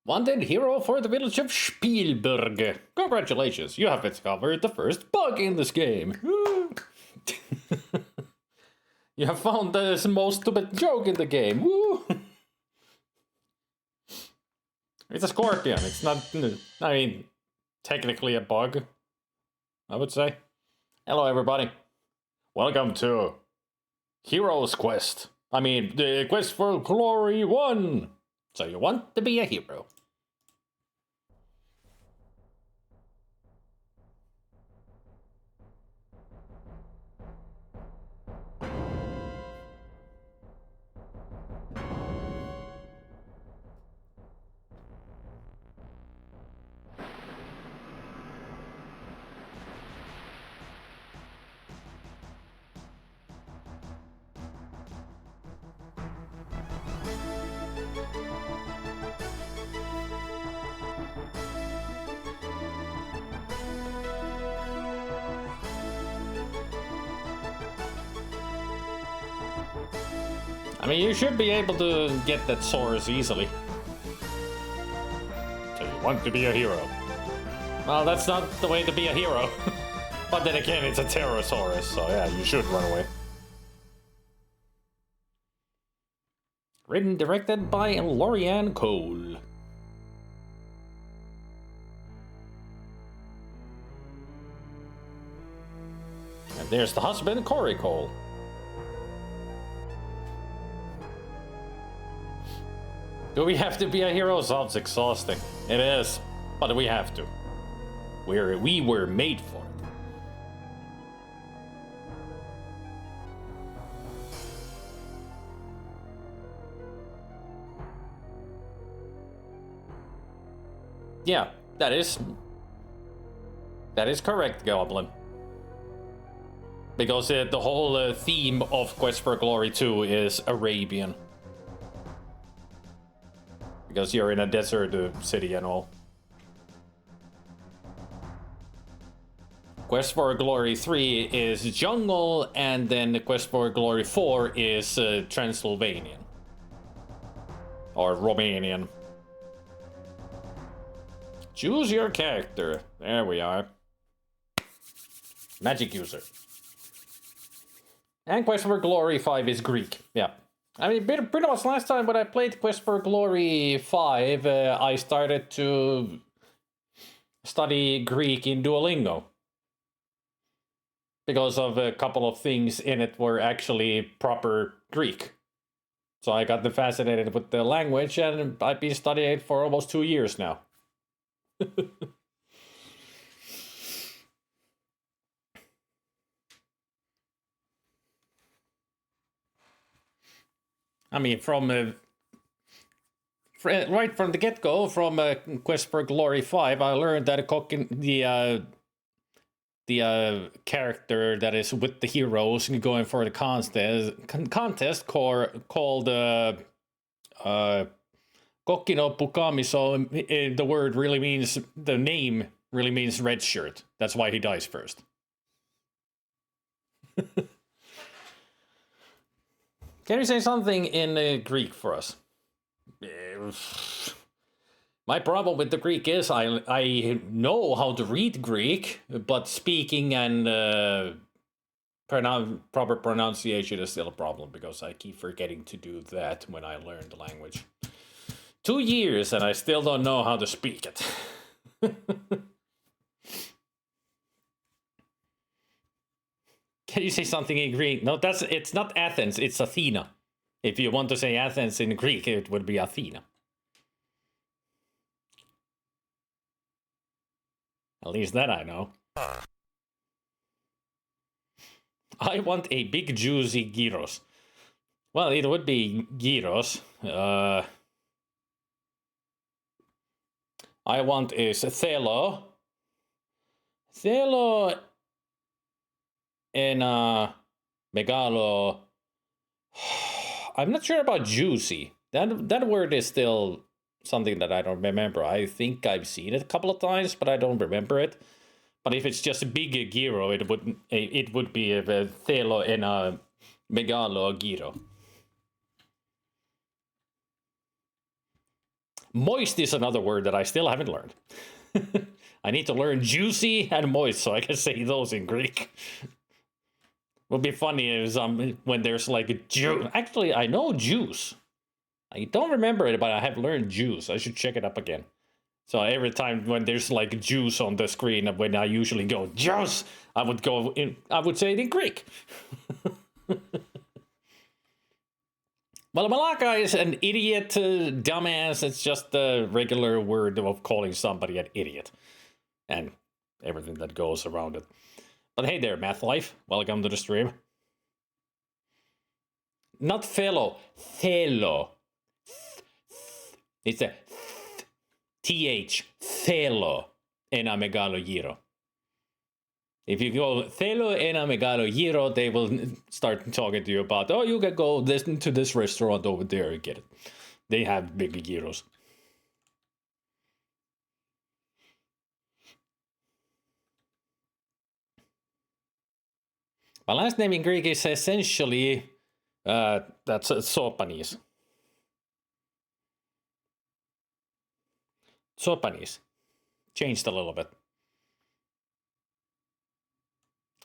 Wanted hero for the village of Spielberg. Congratulations, you have discovered the first bug in this game. You have found the most stupid joke in the game. Woo! It's a scorpion. It's not, I mean, technically a bug, I would say. Hello, everybody. Welcome to Hero's Quest. I mean, the Quest for Glory 1. So you want to be a hero. I mean, you should be able to get that source easily. So you want to be a hero. Well, that's not the way to be a hero. But then again, it's a Pterosaurus, so yeah, you should run away. Written and directed by Lorianne Cole. And there's the husband, Corey Cole. Do we have to be a hero? Sounds exhausting. It is, but we have to. We were made for it. Yeah, that is correct, Goblin. Because the whole theme of Quest for Glory 2 is Arabian. Because you're in a desert city and all. Quest for Glory 3 is jungle, and then the Quest for Glory 4 is Transylvanian. Or Romanian. Choose your character. There we are. Magic user. And Quest for Glory 5 is Greek. Yeah. I mean, pretty much last time when I played Quest for Glory 5, I started to study Greek in Duolingo. Because of a couple of things in it were actually proper Greek. So I got fascinated with the language, and I've been studying it for almost 2 years now. I mean, from right from the get-go, from Quest for Glory 5, I learned that the character that is with the heroes going for the contest called Kokino Pukamiso. The word really means, the name really means red shirt. That's why he dies first. Can you say something in Greek for us? My problem with the Greek is I know how to read Greek, but speaking and proper pronunciation is still a problem because I keep forgetting to do that when I learn the language. 2 years and I still don't know how to speak it. Can you say something in Greek? No, it's not Athens, it's Athena. If you want to say Athens in Greek, it would be Athena. At least that I know. I want a big juicy gyros. Well, it would be gyros. I want is Thelo. Thelo and Megalo. I'm not sure about juicy. That word is still something that I don't remember. I think I've seen it a couple of times, but I don't remember it. But if it's just a big gyro, it would be a Thelo and a Megalo gyro. Moist is another word that I still haven't learned. I need to learn juicy and moist so I can say those in Greek. Would be funny is when there's like a juice. Actually, I know juice. I don't remember it, but I have learned juice. I should check it up again. So every time when there's like juice on the screen, when I usually go juice, I would say it in Greek. Well, Malaka is an idiot, dumbass. It's just the regular word of calling somebody an idiot. And everything that goes around it. But hey there, Math Life. Welcome to the stream. Not fellow, fellow. It's a th, fellow, ena megalo giro. If you go fellow ena megalo giro, they will start talking to you about, oh, you can go to this restaurant over there and get it. They have big gyros. My last name in Greek is essentially that's Sopanis. Sopanis. Changed a little bit.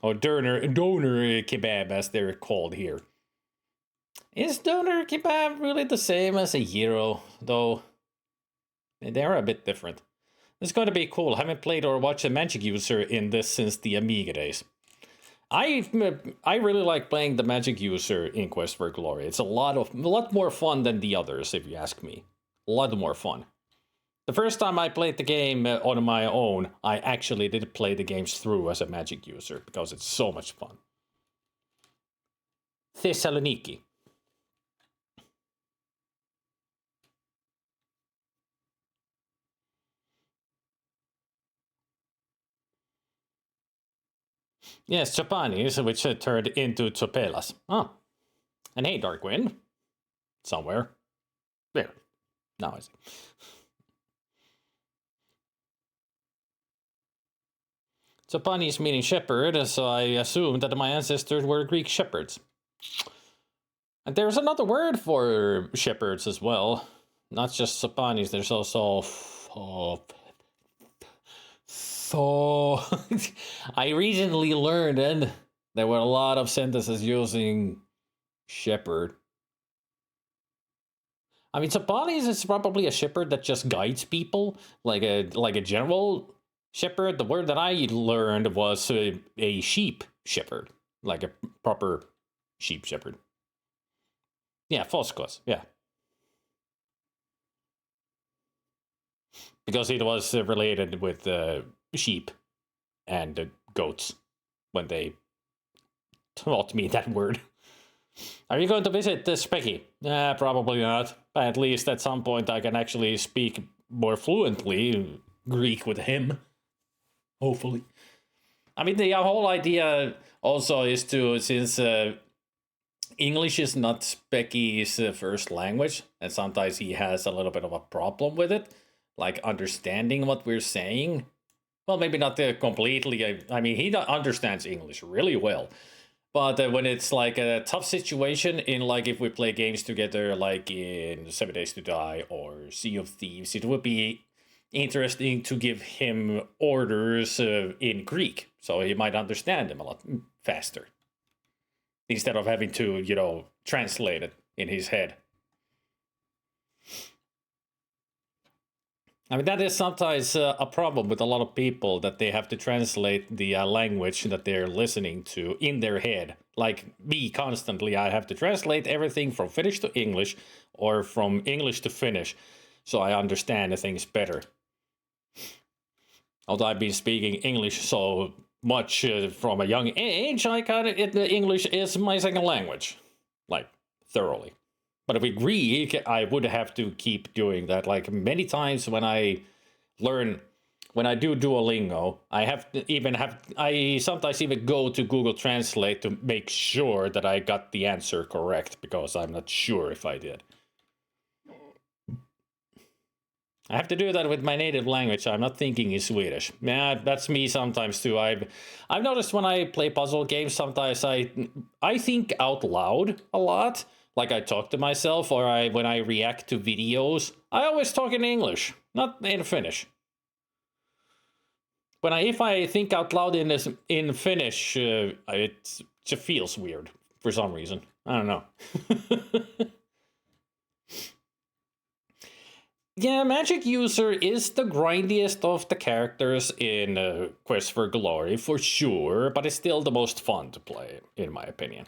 Or doner kebab, as they're called here. Is doner kebab really the same as a gyro, though? They're a bit different. It's going to be cool. I haven't played or watched a Magic User in this since the Amiga days. I really like playing the Magic User in Quest for Glory. It's a lot more fun than the others, if you ask me. A lot more fun. The first time I played the game on my own, I actually did play the games through as a Magic User because it's so much fun. Thessaloniki. Yes, Japanese, which turned into Chopelas. Oh. And hey, Darkwind. Somewhere. There. Now I see. Japanese meaning shepherd, so I assumed that my ancestors were Greek shepherds. And there's another word for shepherds as well. Not just Japanese, there's also... I recently learned and there were a lot of sentences using shepherd. I mean, Japanese is probably a shepherd that just guides people, like a general shepherd. The word that I learned was a sheep shepherd, like a proper sheep shepherd. Yeah, Foskos, yeah. Because it was related with sheep and goats when they taught me that word. Are you going to visit Specky? Probably not. But at least at some point I can actually speak more fluently Greek with him. Hopefully. I mean, the whole idea also is to, since English is not Specky's first language, and sometimes he has a little bit of a problem with it, like understanding what we're saying. Well, maybe not completely. I mean, he understands English really well. But when it's like a tough situation in like if we play games together, like in 7 Days to Die or Sea of Thieves, it would be interesting to give him orders in Greek, so he might understand them a lot faster. Instead of having to, translate it in his head. I mean, that is sometimes a problem with a lot of people, that they have to translate the language that they're listening to in their head. Like me, constantly, I have to translate everything from Finnish to English or from English to Finnish, so I understand the things better. Although I've been speaking English so much from a young age, English is my second language, like thoroughly. But with Greek, I would have to keep doing that. Like many times when I do Duolingo, I sometimes even go to Google Translate to make sure that I got the answer correct, because I'm not sure if I did. I have to do that with my native language. I'm not thinking in Swedish. Yeah, that's me sometimes too. I've noticed when I play puzzle games, sometimes I think out loud a lot, like I talk to myself, or when I react to videos, I always talk in English, not in Finnish. If I think out loud in Finnish, it just feels weird for some reason. I don't know. Yeah, Magic User is the grindiest of the characters in Quest for Glory, for sure, but it's still the most fun to play, in my opinion.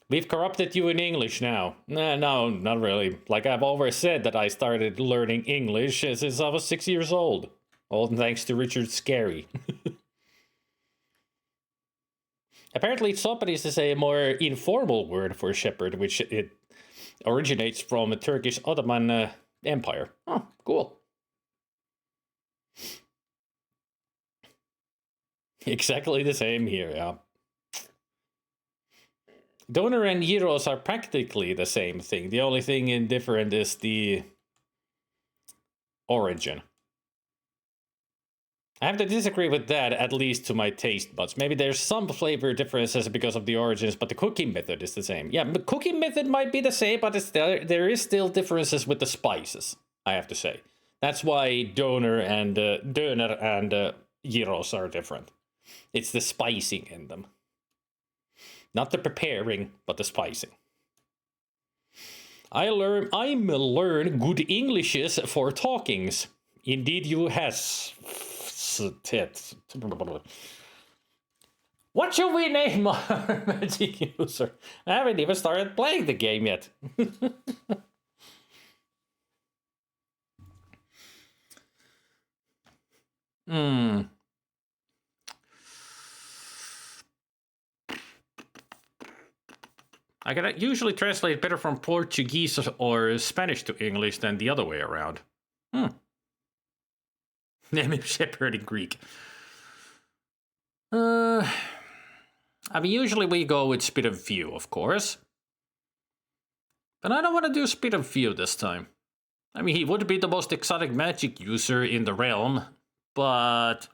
We've corrupted you in English now. Nah, no, not really. Like I've always said that I started learning English since I was 6 years old. All thanks to Richard Scarry. Apparently, Sopanis is a more informal word for shepherd, which it originates from a Turkish Ottoman Empire. Oh, cool. Exactly the same here, yeah. Donor and Gyros are practically the same thing. The only thing different is the origin. I have to disagree with that, at least to my taste buds. Maybe there's some flavor differences because of the origins, but the cooking method is the same. Yeah, the cooking method might be the same, but there is still differences with the spices, I have to say. That's why Donor and Gyros are different. It's the spicing in them. Not the preparing, but the spicing. I'm learn good Englishes for talkings. Indeed you has. What should we name our Magic User? I haven't even started playing the game yet. I can usually translate better from Portuguese or Spanish to English than the other way around. Name him Shepherd in Greek. I mean, usually we go with Spit of View, of course. But I don't want to do Spit of View this time. I mean, he would be the most exotic Magic User in the realm, but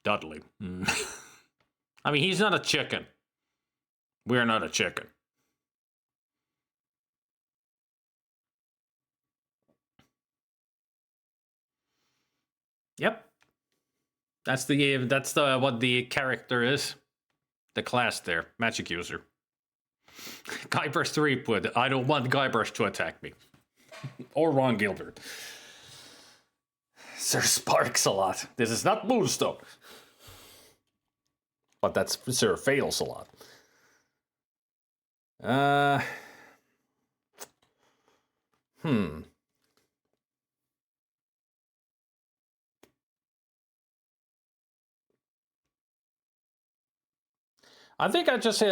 Dudley. I mean, he's not a chicken. We're not a chicken. Yep. That's what the character is. The class there, Magic User. Guybrush Threepwood. I don't want Guybrush to attack me. Or Ron Gilbert. Sir Sparks a lot. This is not Moonstone. But that's Sir Fails a lot. I think I just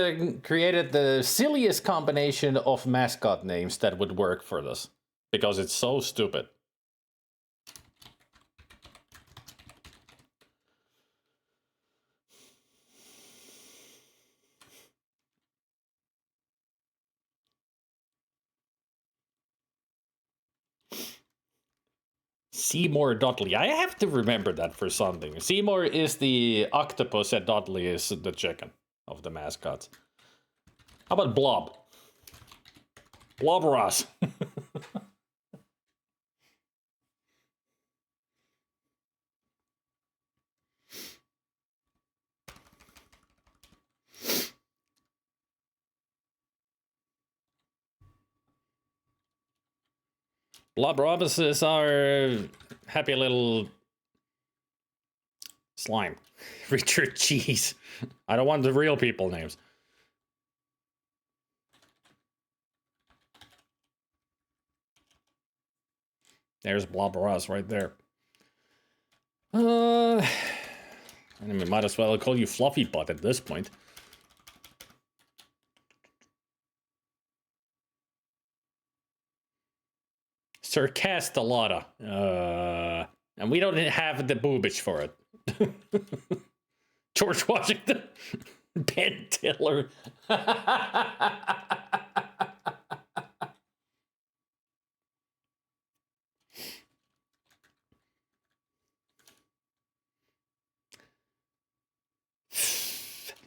created the silliest combination of mascot names that would work for this. Because it's so stupid. Seymour Dudley. I have to remember that for something. Seymour is the octopus and Dudley is the chicken of the mascots. How about Blob? Blob Ross. Blob Ross is our happy little slime. Richard Cheese. I don't want the real people names. There's Blob Ross right there. I mean, might as well call you Fluffy Butt at this point. Sir Castellata. And we don't have the boobage for it. George Washington. Ben Tiller.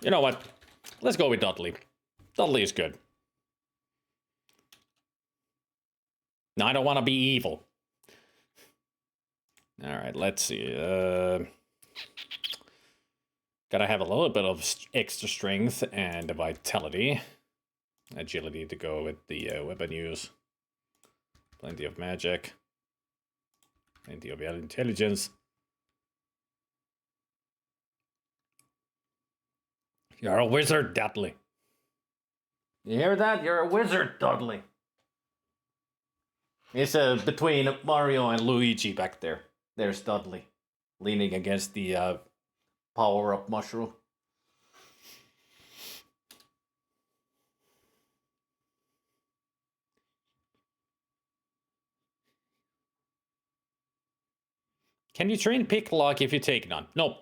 You know what? let's go with Dudley. Dudley is good. No, I don't want to be evil. All right, let's see. Gotta have a little bit of extra strength and vitality. Agility to go with the weapon use. Plenty of magic. Plenty of intelligence. You're a wizard, Dudley. You hear that? You're a wizard, Dudley. It's between Mario and Luigi back there. There's Dudley, leaning against the power-up mushroom. Can you train Picklock if you take none? No.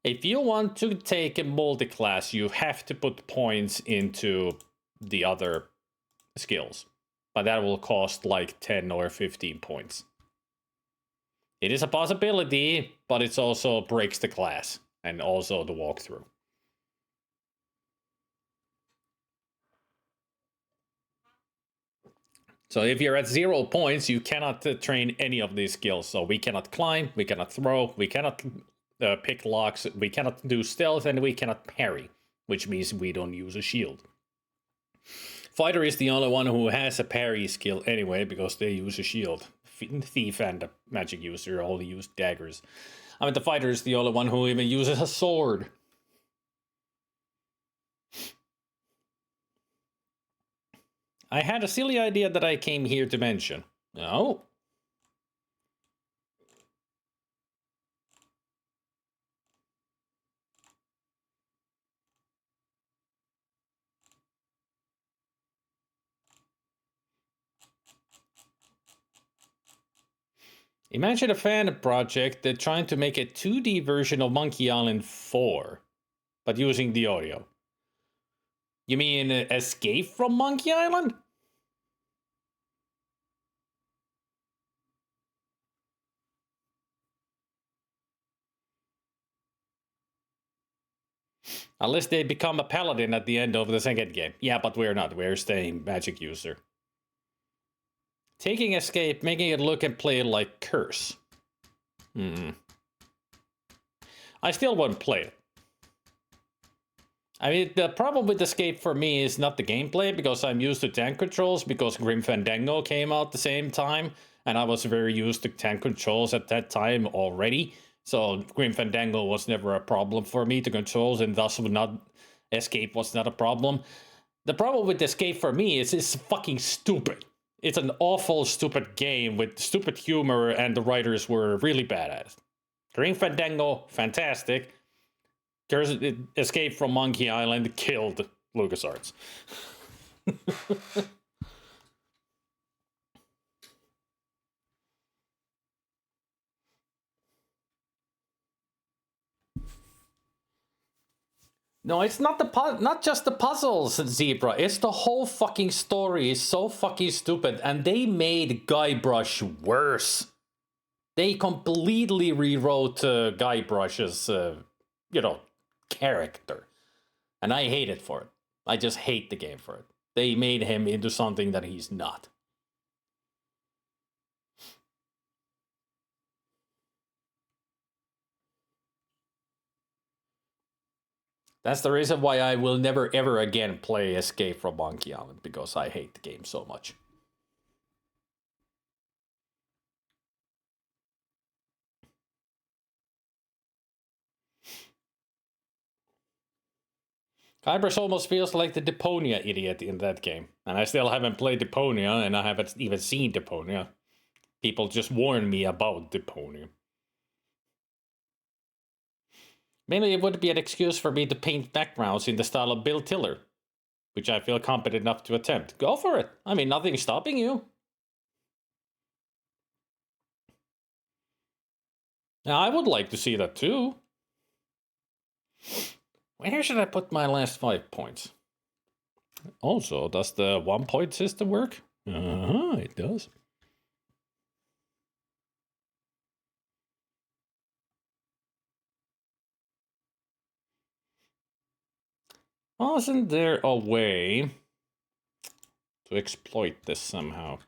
If you want to take a multi-class, you have to put points into the other skills. But that will cost like 10 or 15 points. It is a possibility, but it also breaks the class and also the walkthrough. So if you're at 0 points, you cannot train any of these skills. So we cannot climb, we cannot throw, we cannot pick locks, we cannot do stealth, and we cannot parry, which means we don't use a shield. Fighter is the only one who has a parry skill anyway, because they use a shield. Thief and the magic user only use daggers. I mean, the fighter is the only one who even uses a sword. I had a silly idea that I came here to mention. Oh. Imagine a fan project that trying to make a 2D version of Monkey Island 4, but using the audio. You mean Escape from Monkey Island? Unless they become a paladin at the end of the second game. Yeah, but we're not. We're staying magic user. Taking Escape, making it look and play like Curse. I still won't play it. I mean, the problem with Escape for me is not the gameplay, because I'm used to tank controls, because Grim Fandango came out the same time, and I was very used to tank controls at that time already. So Grim Fandango was never a problem for me to controls, and thus Escape was not a problem. The problem with Escape for me is it's fucking stupid. It's an awful, stupid game with stupid humor, and the writers were really bad at it. Grim Fandango, fantastic. Escape from Monkey Island killed LucasArts. No, it's not not just the puzzles, Zebra. It's the whole fucking story is so fucking stupid, and they made Guybrush worse. They completely rewrote Guybrush's, character, and I hate it for it. I just hate the game for it. They made him into something that he's not. That's the reason why I will never ever again play Escape from Monkey Island, because I hate the game so much. Guybrush almost feels like the Deponia idiot in that game. And I still haven't played Deponia, and I haven't even seen Deponia. People just warn me about Deponia. Mainly it would be an excuse for me to paint backgrounds in the style of Bill Tiller, which I feel competent enough to attempt. Go for it. I mean, nothing's stopping you. Now, I would like to see that too. Where should I put my last 5 points? Also, does the 1 point system work? It does. Wasn't there a way to exploit this somehow?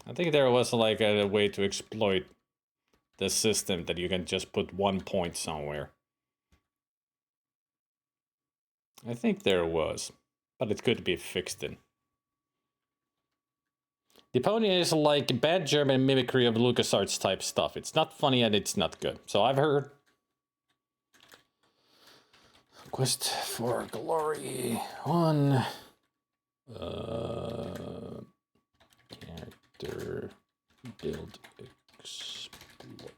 I think there was like a way to exploit the system that you can just put 1 point somewhere. I think there was, but it could be fixed in. Deponia is like bad German mimicry of LucasArts type stuff. It's not funny and it's not good. So I've heard. Quest for Glory 1. Character build exploit.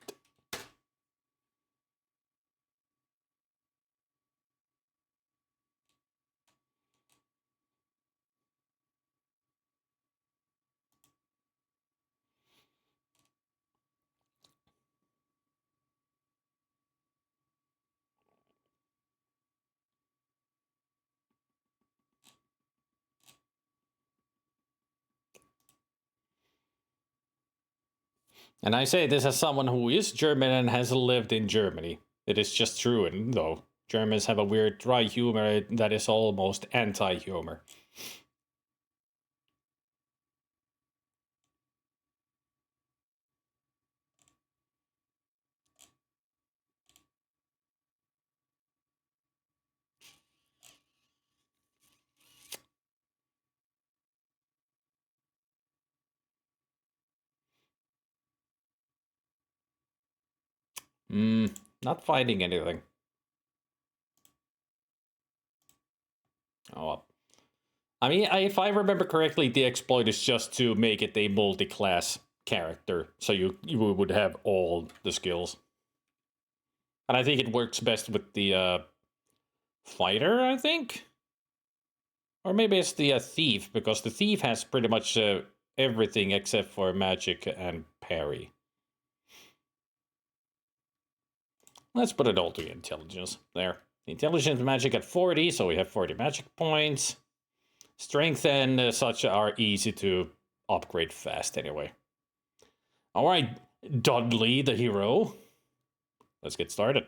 And I say this as someone who is German and has lived in Germany. It is just true, and though Germans have a weird dry humor that is almost anti-humor. Not finding anything. Oh well. I mean, if I remember correctly, the exploit is just to make it a multi-class character, so you would have all the skills. And I think it works best with the fighter, I think? Or maybe it's the thief, because the thief has pretty much everything except for magic and parry. Let's put it all to intelligence. There. Intelligence magic at 40, so we have 40 magic points. Strength and such are easy to upgrade fast anyway. Alright, Dudley the hero. Let's get started.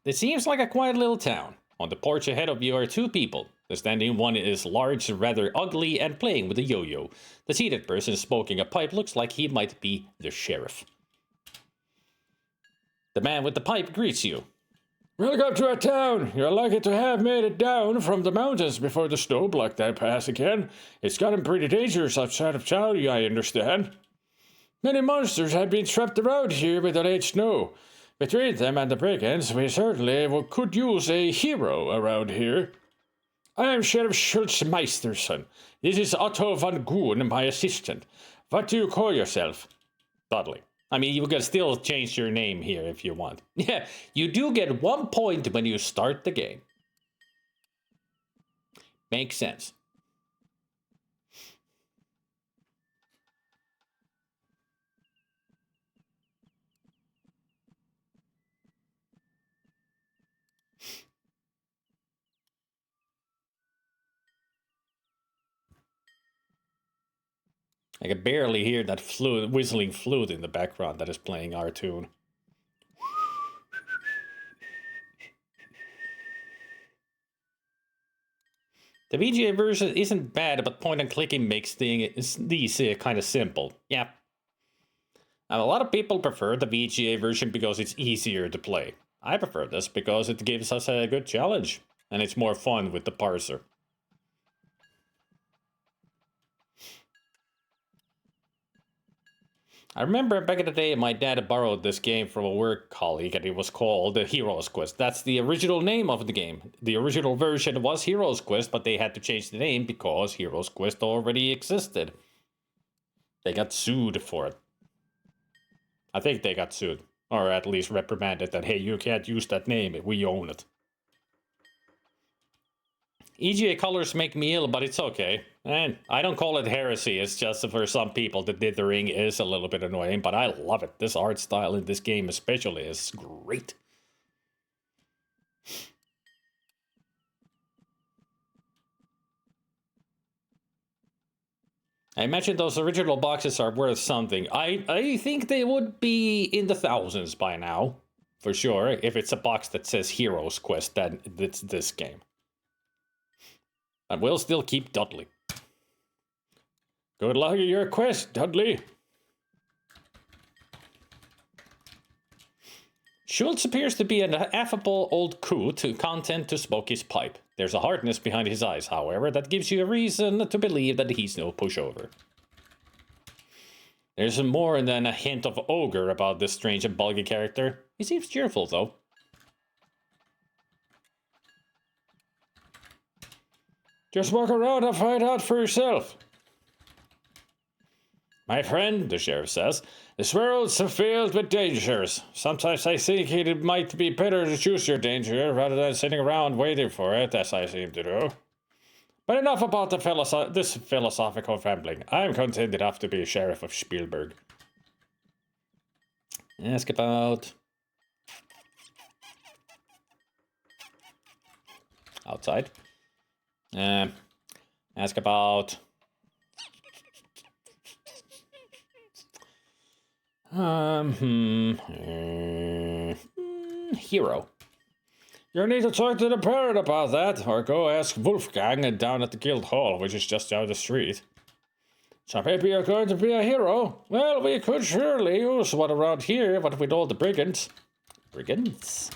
This seems like a quiet little town. On the porch ahead of you are two people. The standing one is large, rather ugly, and playing with a yo-yo. The seated person smoking a pipe looks like he might be the sheriff. The man with the pipe greets you. Welcome to our town. You're lucky to have made it down from the mountains before the snow blocked that pass again. It's gotten pretty dangerous outside of town, I understand. Many monsters have been trapped around here with the late snow. Between them and the brigands, we certainly could use a hero around here. I am Sheriff Schultz Meisterson. This is Otto von Goon, my assistant. What do you call yourself? Dudley. I mean, you can still change your name here if you want. Yeah, you do get 1 point when you start the game. Makes sense. I can barely hear that flute, whistling flute in the background that is playing our tune. The VGA version isn't bad, but point and clicking makes these kind of simple. Yeah. And a lot of people prefer the VGA version because it's easier to play. I prefer this because it gives us a good challenge, and it's more fun with the parser. I remember back in the day, my dad borrowed this game from a work colleague, and it was called Heroes Quest. That's the original name of the game. The original version was Heroes Quest, but they had to change the name because Heroes Quest already existed. They got sued for it. I think they got sued, or at least reprimanded that, hey, you can't use that name, we own it. EGA colors make me ill, but it's okay. And I don't call it heresy, it's just for some people the dithering is a little bit annoying, but I love it. This art style in this game especially is great. I imagine those original boxes are worth something. I think they would be in the thousands by now, for sure. If it's a box that says Heroes Quest, then it's this game. And we'll still keep Dudley. Good luck in your quest, Dudley. Schultz appears to be an affable old coot content to smoke his pipe. There's a hardness behind his eyes, however, that gives you a reason to believe that he's no pushover. There's more than a hint of ogre about this strange and bulky character. He seems cheerful, though. Just walk around and find out for yourself. My friend, the sheriff says, this world's filled with dangers. Sometimes I think it might be better to choose your danger rather than sitting around waiting for it, as I seem to do. But enough about this philosophical rambling. I'm content enough to be sheriff of Spielberg. Ask about... outside. Ask about... Hero. You need to talk to the parrot about that, or go ask Wolfgang down at the guild hall, which is just down the street. So maybe you're going to be a hero? Well, we could surely use one around here, but with all the brigands. Brigands?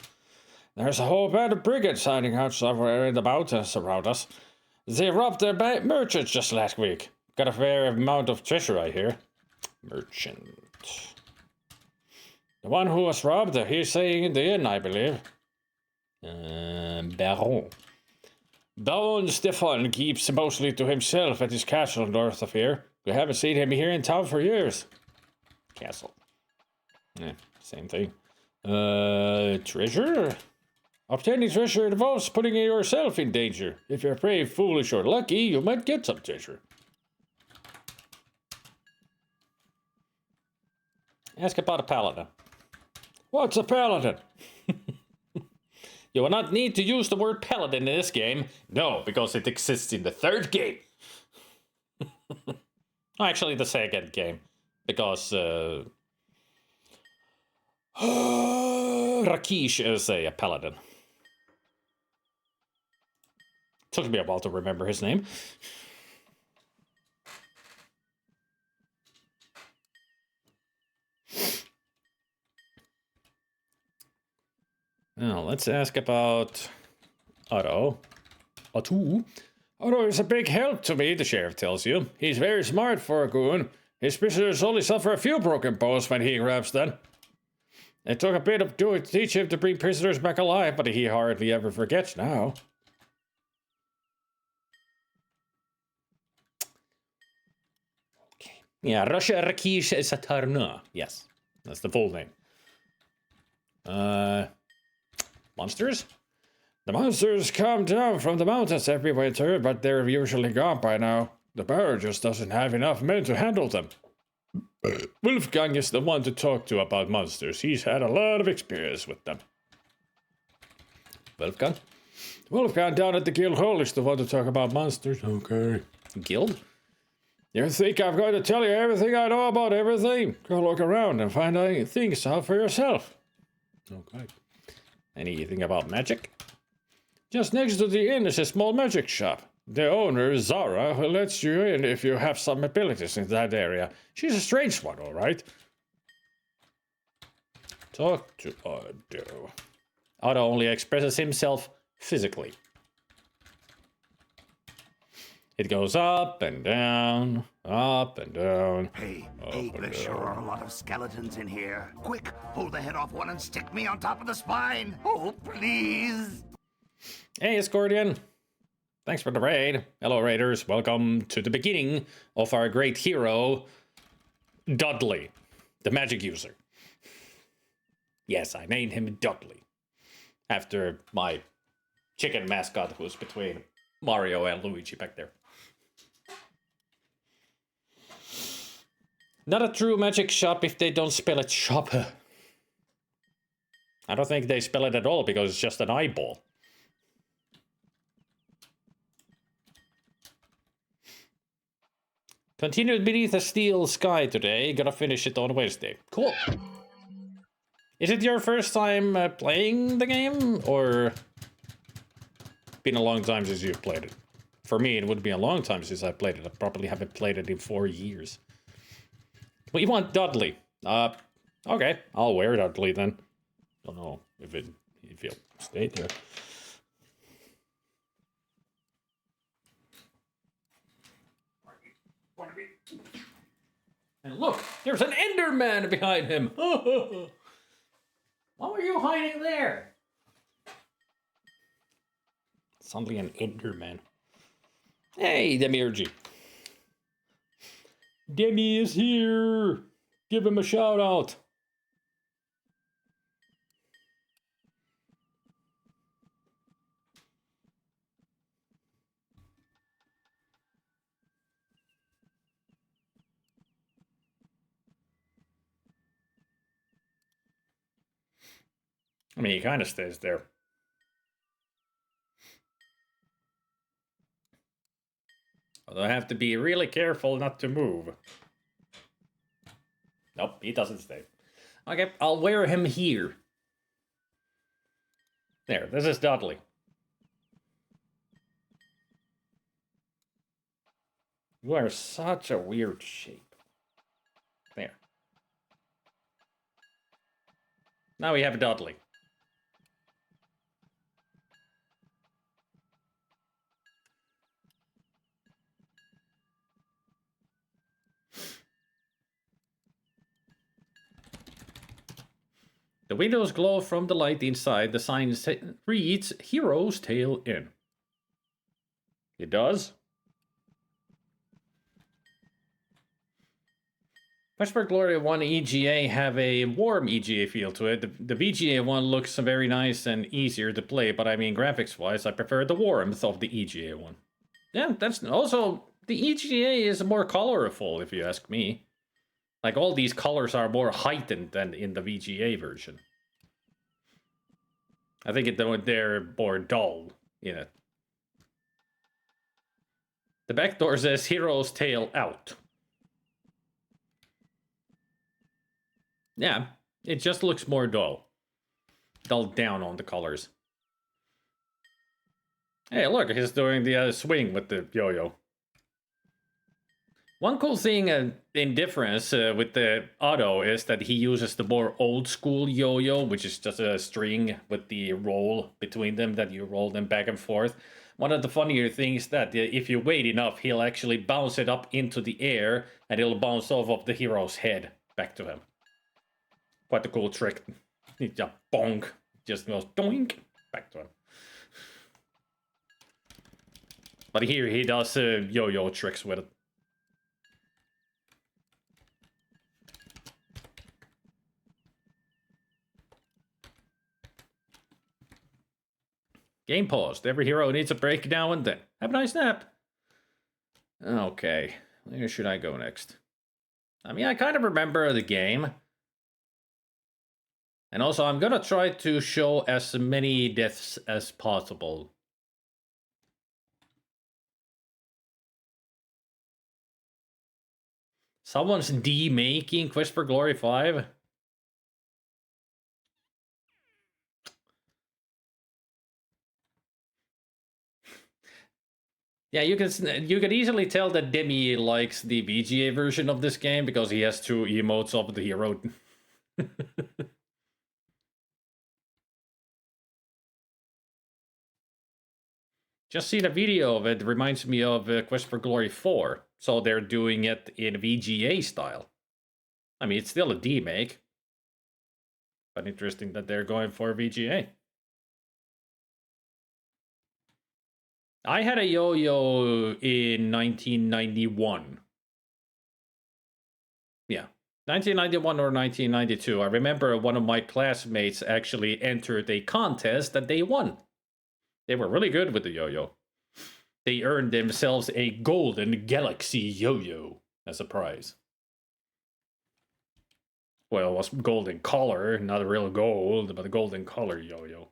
There's a whole band of brigands hiding out somewhere in the mountains around us. They robbed their merchants just last week. Got a fair amount of treasure, I hear. Merchant. The one who was robbed, he's staying in the inn, I believe. Baron. Baron Stefan keeps mostly to himself at his castle north of here. We haven't seen him here in town for years. Castle. Same thing. Treasure? Obtaining treasure involves putting yourself in danger. If you're brave, foolish, or lucky, you might get some treasure. Ask about a paladin. What's a paladin? You will not need to use the word paladin in this game. No, because it exists in the third game. Actually, the second game. Because Rakish is a paladin. Took me a while to remember his name. Now, let's ask about Otto. Otto is a big help to me, the sheriff tells you. He's very smart for a goon. His prisoners only suffer a few broken bones when he grabs them. It took a bit of doing to teach him to bring prisoners back alive, but he hardly ever forgets now. Okay. Yeah, Russia Rakish Satarna. Yes, that's the full name. Monsters? The monsters come down from the mountains every winter, but they're usually gone by now. The Baron just doesn't have enough men to handle them. Wolfgang is the one to talk to about monsters. He's had a lot of experience with them. Wolfgang? Wolfgang down at the guild hall is the one to talk about monsters. Okay. Guild? You think I'm going to tell you everything I know about everything? Go look around and find things out for yourself. Okay. Anything about magic? Just next to the inn is a small magic shop. The owner, Zara, lets you in if you have some abilities in that area. She's a strange one, all right? Talk to Otto. Otto only expresses himself physically. It goes up and down, up and down. Hey, there sure are a lot of skeletons in here. Quick, pull the head off one and stick me on top of the spine. Oh, please. Hey, Scordian. Thanks for the raid. Hello, raiders. Welcome to the beginning of our great hero, Dudley, the magic user. Yes, I named him Dudley, after my chicken mascot who's between Mario and Luigi back there. Not a true magic shop if they don't spell it shop. I don't think they spell it at all because it's just an eyeball. Continued Beneath a Steel Sky today. Gonna finish it on Wednesday. Cool. Is it your first time playing the game, or been a long time since you've played it? For me, it would be a long time since I played it. I probably haven't played it in 4 years. We want Dudley. Okay, I'll wear Dudley then. Don't know if he'll stay there. And look, there's an Enderman behind him. What were you hiding there? Suddenly an Enderman. Hey, Demiurgy. Demi is here. Give him a shout out. I mean, he kind of stays there. Although I have to be really careful not to move. Nope, he doesn't stay. Okay, I'll wear him here. There, this is Dudley. You are such a weird shape. There. Now we have Dudley. The windows glow from the light inside. The sign reads, Hero's Tale Inn. It does? Quest for Glory 1 EGA have a warm EGA feel to it. The VGA one looks very nice and easier to play, but I mean, graphics-wise, I prefer the warmth of the EGA one. Yeah, that's also... The EGA is more colorful, if you ask me. Like, all these colors are more heightened than in the VGA version. I think they're more dull in it. The back door says Hero's Tale Out. Yeah, it just looks more dull. Dulled down on the colors. Hey, look, he's doing the swing with the yo-yo. One cool thing in difference with the Otto is that he uses the more old school yo-yo, which is just a string with the roll between them that you roll them back and forth. One of the funnier things that if you wait enough, he'll actually bounce it up into the air and it'll bounce off of the hero's head back to him. Quite a cool trick. He just bonk, just goes doink back to him. But here he does yo-yo tricks with it. Game paused. Every hero needs a break now and then. Have a nice nap. Okay, where should I go next? I mean, I kind of remember the game. And also, I'm gonna try to show as many deaths as possible. Someone's demaking Quest for Glory 5? Yeah, you can easily tell that Demi likes the VGA version of this game because he has 2 emotes of the hero. Just seen a video of it. Reminds me of Quest for Glory 4. So they're doing it in VGA style. I mean, it's still a demake. But interesting that they're going for VGA. I had a yo-yo in 1991. Yeah, 1991 or 1992. I remember one of my classmates actually entered a contest that they won. They were really good with the yo-yo. They earned themselves a golden Galaxy yo-yo as a prize. Well, it was golden color, not real gold, but a golden color yo-yo.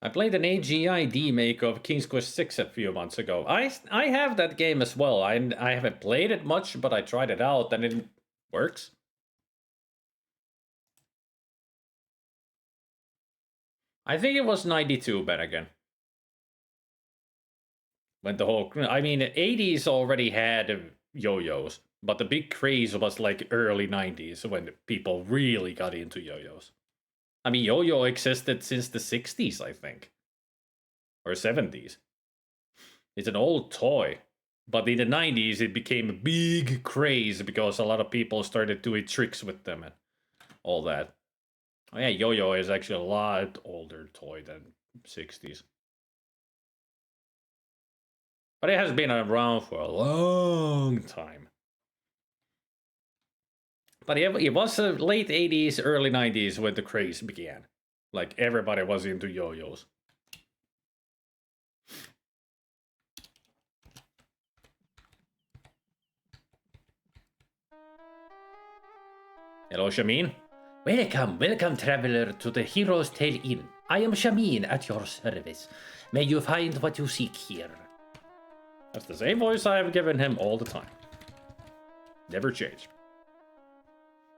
I played an AGI remake of King's Quest VI a few months ago. I have that game as well. I haven't played it much, but I tried it out and it works. I think it was 92 back again. When the whole, I mean, 80s already had yo-yos, but the big craze was like early 90s when people really got into yo-yos. I mean, yo-yo existed since the 60s, I think. Or 70s. It's an old toy. But in the 90s, it became a big craze because a lot of people started doing tricks with them and all that. Oh yeah, yo-yo is actually a lot older toy than 60s. But it has been around for a long time. But it was late 80s, early 90s when the craze began. Like, everybody was into yo-yos. Hello, Shamin. Welcome, traveler, to the Hero's Tale Inn. I am Shamin at your service. May you find what you seek here. That's the same voice I have given him all the time. Never changed.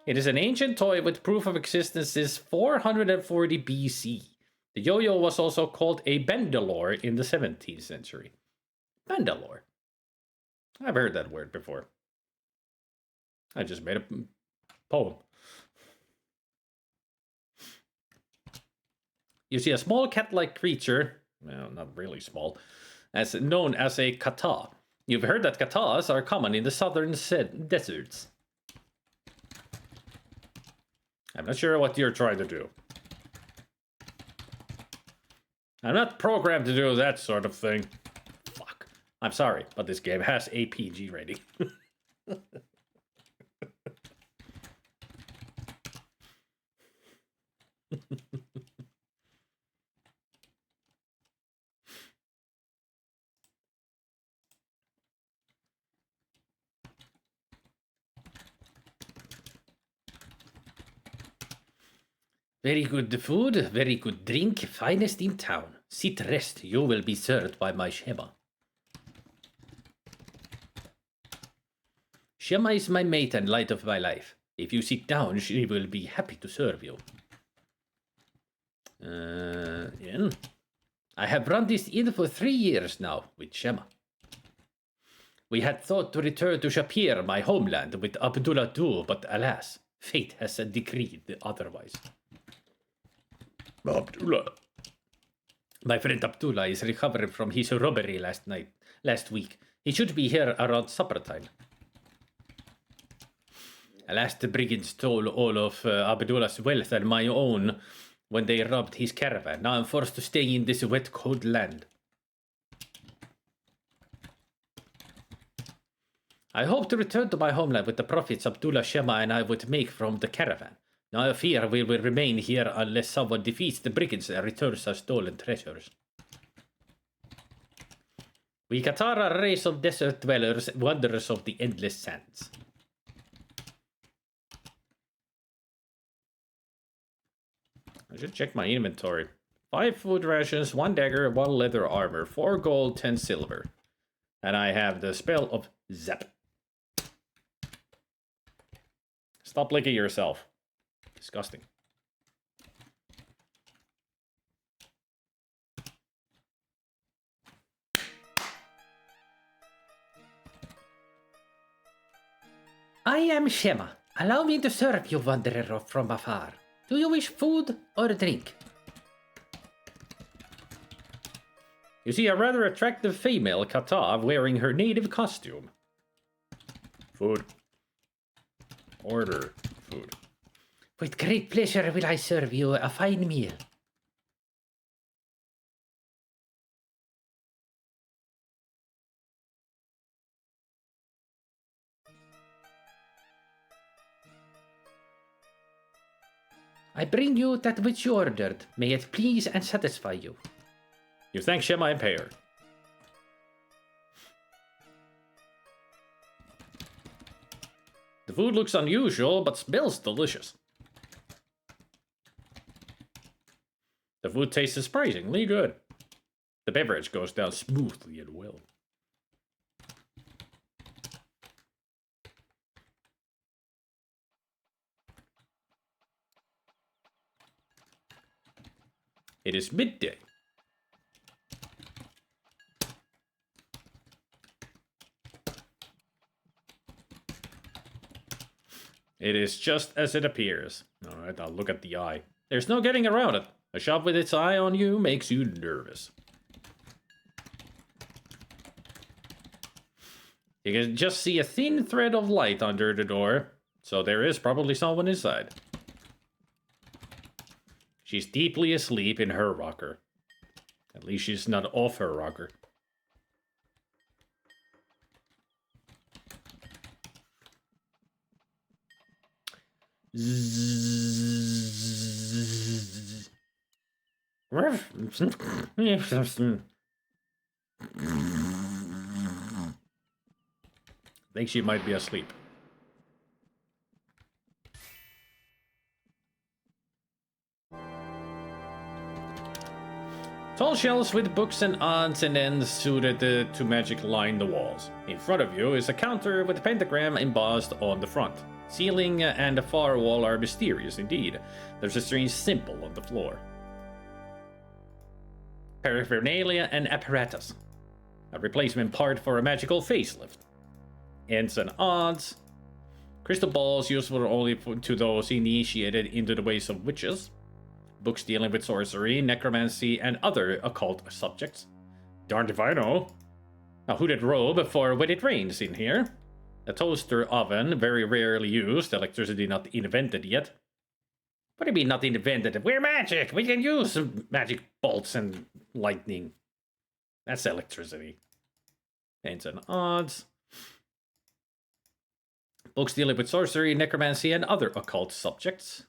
It is an ancient toy with proof of existence since 440 BC. The yo-yo was also called a bandolore in the 17th century. Bandolore. I've heard that word before. I just made a poem. You see a small cat-like creature, well, not really small, as known as a kata. You've heard that katas are common in the southern deserts. I'm not sure what you're trying to do. I'm not programmed to do that sort of thing. Fuck. I'm sorry, but this game has a PG rating. Very good food, very good drink, finest in town. Sit rest, you will be served by my Shema. Shema is my mate and light of my life. If you sit down, she will be happy to serve you. Inn. I have run this inn for 3 years now with Shema. We had thought to return to Shapir, my homeland, with Abdullah II, but alas, fate has decreed otherwise. Abdullah. My friend Abdullah is recovering from his robbery last week. He should be here around supper time. Alas, the brigands stole all of Abdullah's wealth and my own when they robbed his caravan. Now I'm forced to stay in this wet, cold land. I hope to return to my homeland with the profits Abdullah, Shema, and I would make from the caravan. Now I fear we will remain here unless someone defeats the brigands and returns our stolen treasures. We Qatar are a race of desert dwellers, wanderers of the endless sands. I should check my inventory. 5 food rations, 1 dagger, 1 leather armor, 4 gold, 10 silver. And I have the spell of Zap. Stop licking yourself. Disgusting. I am Shema. Allow me to serve you, wanderer from afar. Do you wish food or drink? You see a rather attractive female Katav wearing her native costume. Food. Order food. With great pleasure will I serve you a fine meal. I bring you that which you ordered. May it please and satisfy you. You thank Shema and pay her. The food looks unusual, but smells delicious. The food tastes surprisingly good. The beverage goes down smoothly and well. It is midday. It is just as it appears. Alright, I'll look at the eye. There's no getting around it. A shop with its eye on you makes you nervous. You can just see a thin thread of light under the door, so there is probably someone inside. She's deeply asleep in her rocker. At least she's not off her rocker. I think she might be asleep. Tall shelves with books and odds and ends suited to magic line the walls. In front of you is a counter with a pentagram embossed on the front. Ceiling and the far wall are mysterious indeed. There's a strange symbol on the floor. Paraphernalia and apparatus. A replacement part for a magical facelift. Ends and odds. Crystal balls useful only to those initiated into the ways of witches. Books dealing with sorcery, necromancy, and other occult subjects. Darned if I know. A hooded robe for when it rains in here. A toaster oven, very rarely used, electricity not invented yet. What do you mean not invented? We're magic! We can use magic bolts and lightning. That's electricity. Ends and odds. Books dealing with sorcery, necromancy, and other occult subjects.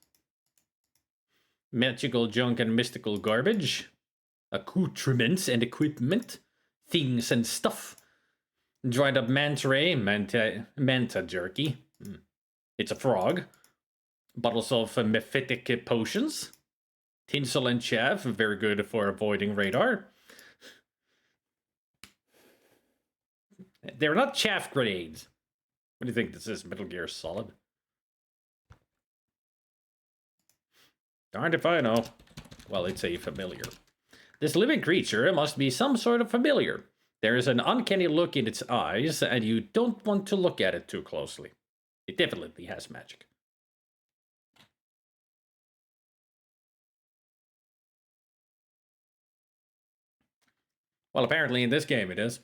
Magical junk and mystical garbage. Accoutrements and equipment. Things and stuff. Dried up manta ray, manta jerky. It's a frog. Bottles of mephitic potions. Tinsel and chaff, very good for avoiding radar. They're not chaff grenades. What do you think this is, Metal Gear Solid? Darned if I know. Well, it's a familiar. This living creature must be some sort of familiar. There is an uncanny look in its eyes, and you don't want to look at it too closely. It definitely has magic. Well, apparently in this game it is.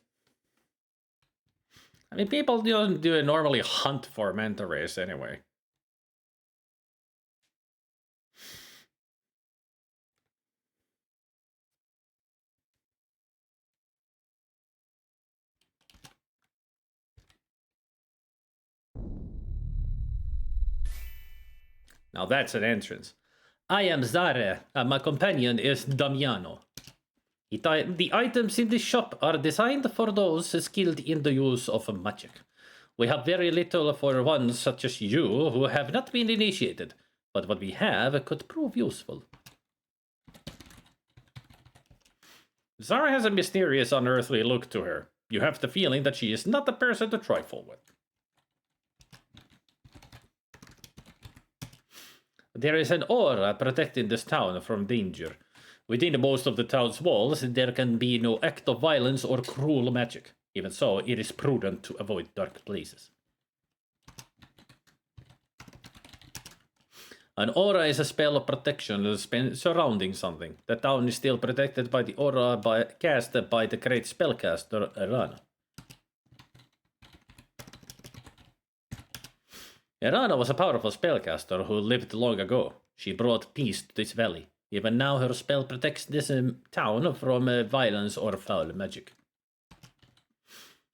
I mean, people don't normally hunt for manta rays anyway. Now that's an entrance. I am Zare, and my companion is Damiano. The items in this shop are designed for those skilled in the use of magic. We have very little for ones such as you who have not been initiated, but what we have could prove useful. Zara has a mysterious, unearthly look to her. You have the feeling that she is not the person to trifle with. There is an aura protecting this town from danger. Within most of the town's walls, there can be no act of violence or cruel magic. Even so, it is prudent to avoid dark places. An aura is a spell of protection surrounding something. The town is still protected by the aura cast by the great spellcaster Erana. Erana was a powerful spellcaster who lived long ago. She brought peace to this valley. Even now her spell protects this town from violence or foul magic.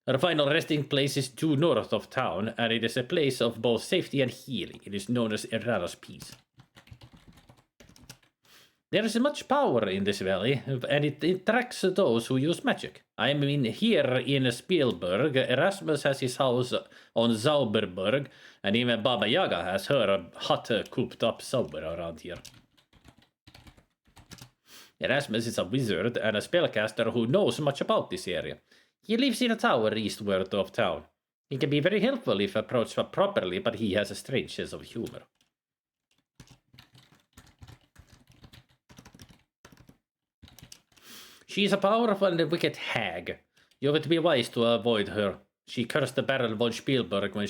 Her final resting place is due north of town, and it is a place of both safety and healing. It is known as Erana's Peace. There is much power in this valley, and it attracts those who use magic. I mean, here in Spielberg, Erasmus has his house on Zauberberg, and even Baba Yaga has her hut cooped up somewhere around here. Erasmus is a wizard and a spellcaster who knows much about this area. He lives in a tower eastward of town. He can be very helpful if approached properly, but he has a strange sense of humor. She is a powerful and wicked hag. You have to be wise to avoid her. She cursed the Baron von Spielberg when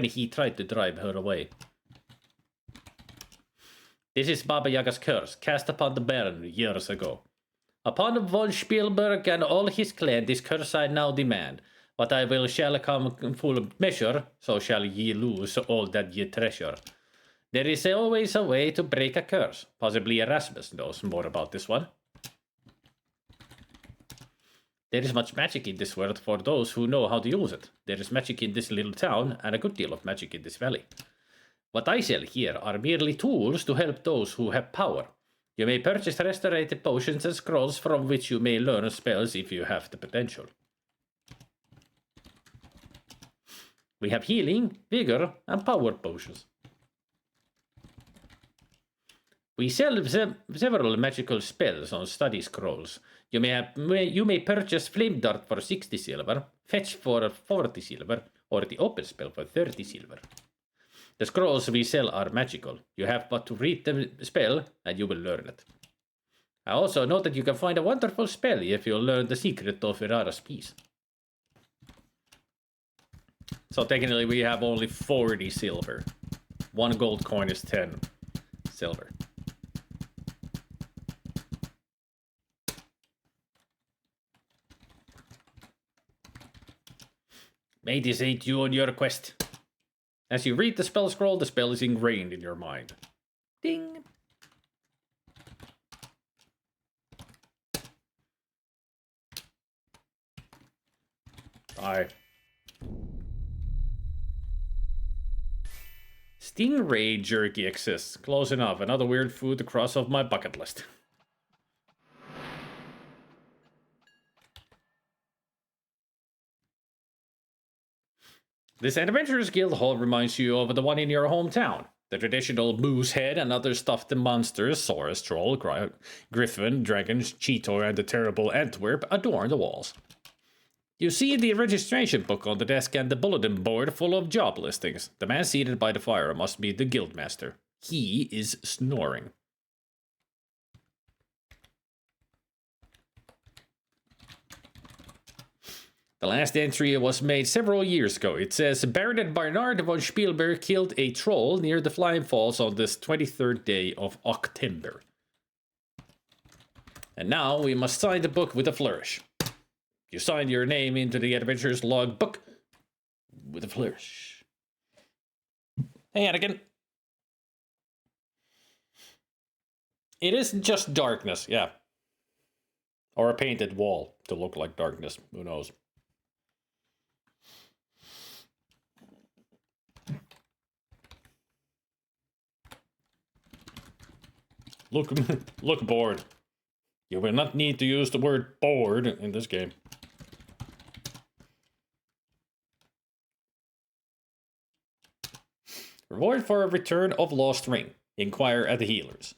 he tried to drive her away. This is Baba Yaga's curse, cast upon the Baron years ago. Upon von Spielberg and all his clan, this curse I now demand. But I will shall come in full measure, so shall ye lose all that ye treasure. There is always a way to break a curse. Possibly Erasmus knows more about this one. There is much magic in this world for those who know how to use it. There is magic in this little town, and a good deal of magic in this valley. What I sell here are merely tools to help those who have power. You may purchase restorative potions and scrolls from which you may learn spells if you have the potential. We have healing, vigor, and power potions. We sell several magical spells on study scrolls. You may purchase Flame Dart for 60 silver, Fetch for 40 silver, or the Open Spell for 30 silver. The scrolls we sell are magical. You have but to read the spell, and you will learn it. I also know that you can find a wonderful spell if you learn the secret of Ferrara's Peace. So technically we have only 40 silver. 1 gold coin is 10 silver. May this aid you on your quest. As you read the spell scroll, the spell is ingrained in your mind. Ding! Aye. Stingray jerky exists. Close enough. Another weird food to cross off my bucket list. This Adventurers Guild Hall reminds you of the one in your hometown. The traditional moose head and other stuffed monsters, Saurus, Troll, Griffin, Dragons, Cheetor, and the terrible Antwerp adorn the walls. You see the registration book on the desk and the bulletin board full of job listings. The man seated by the fire must be the guildmaster. He is snoring. The last entry was made several years ago. It says, Baron Bernard von Spielberg killed a troll near the Flying Falls on this 23rd day of October. And now we must sign the book with a flourish. You sign your name into the adventurer's log book with a flourish. Hey, Anakin. It isn't just darkness, yeah. Or a painted wall to look like darkness. Who knows? Look bored. You will not need to use the word bored in this game. Reward for a return of lost ring. Inquire at the healers.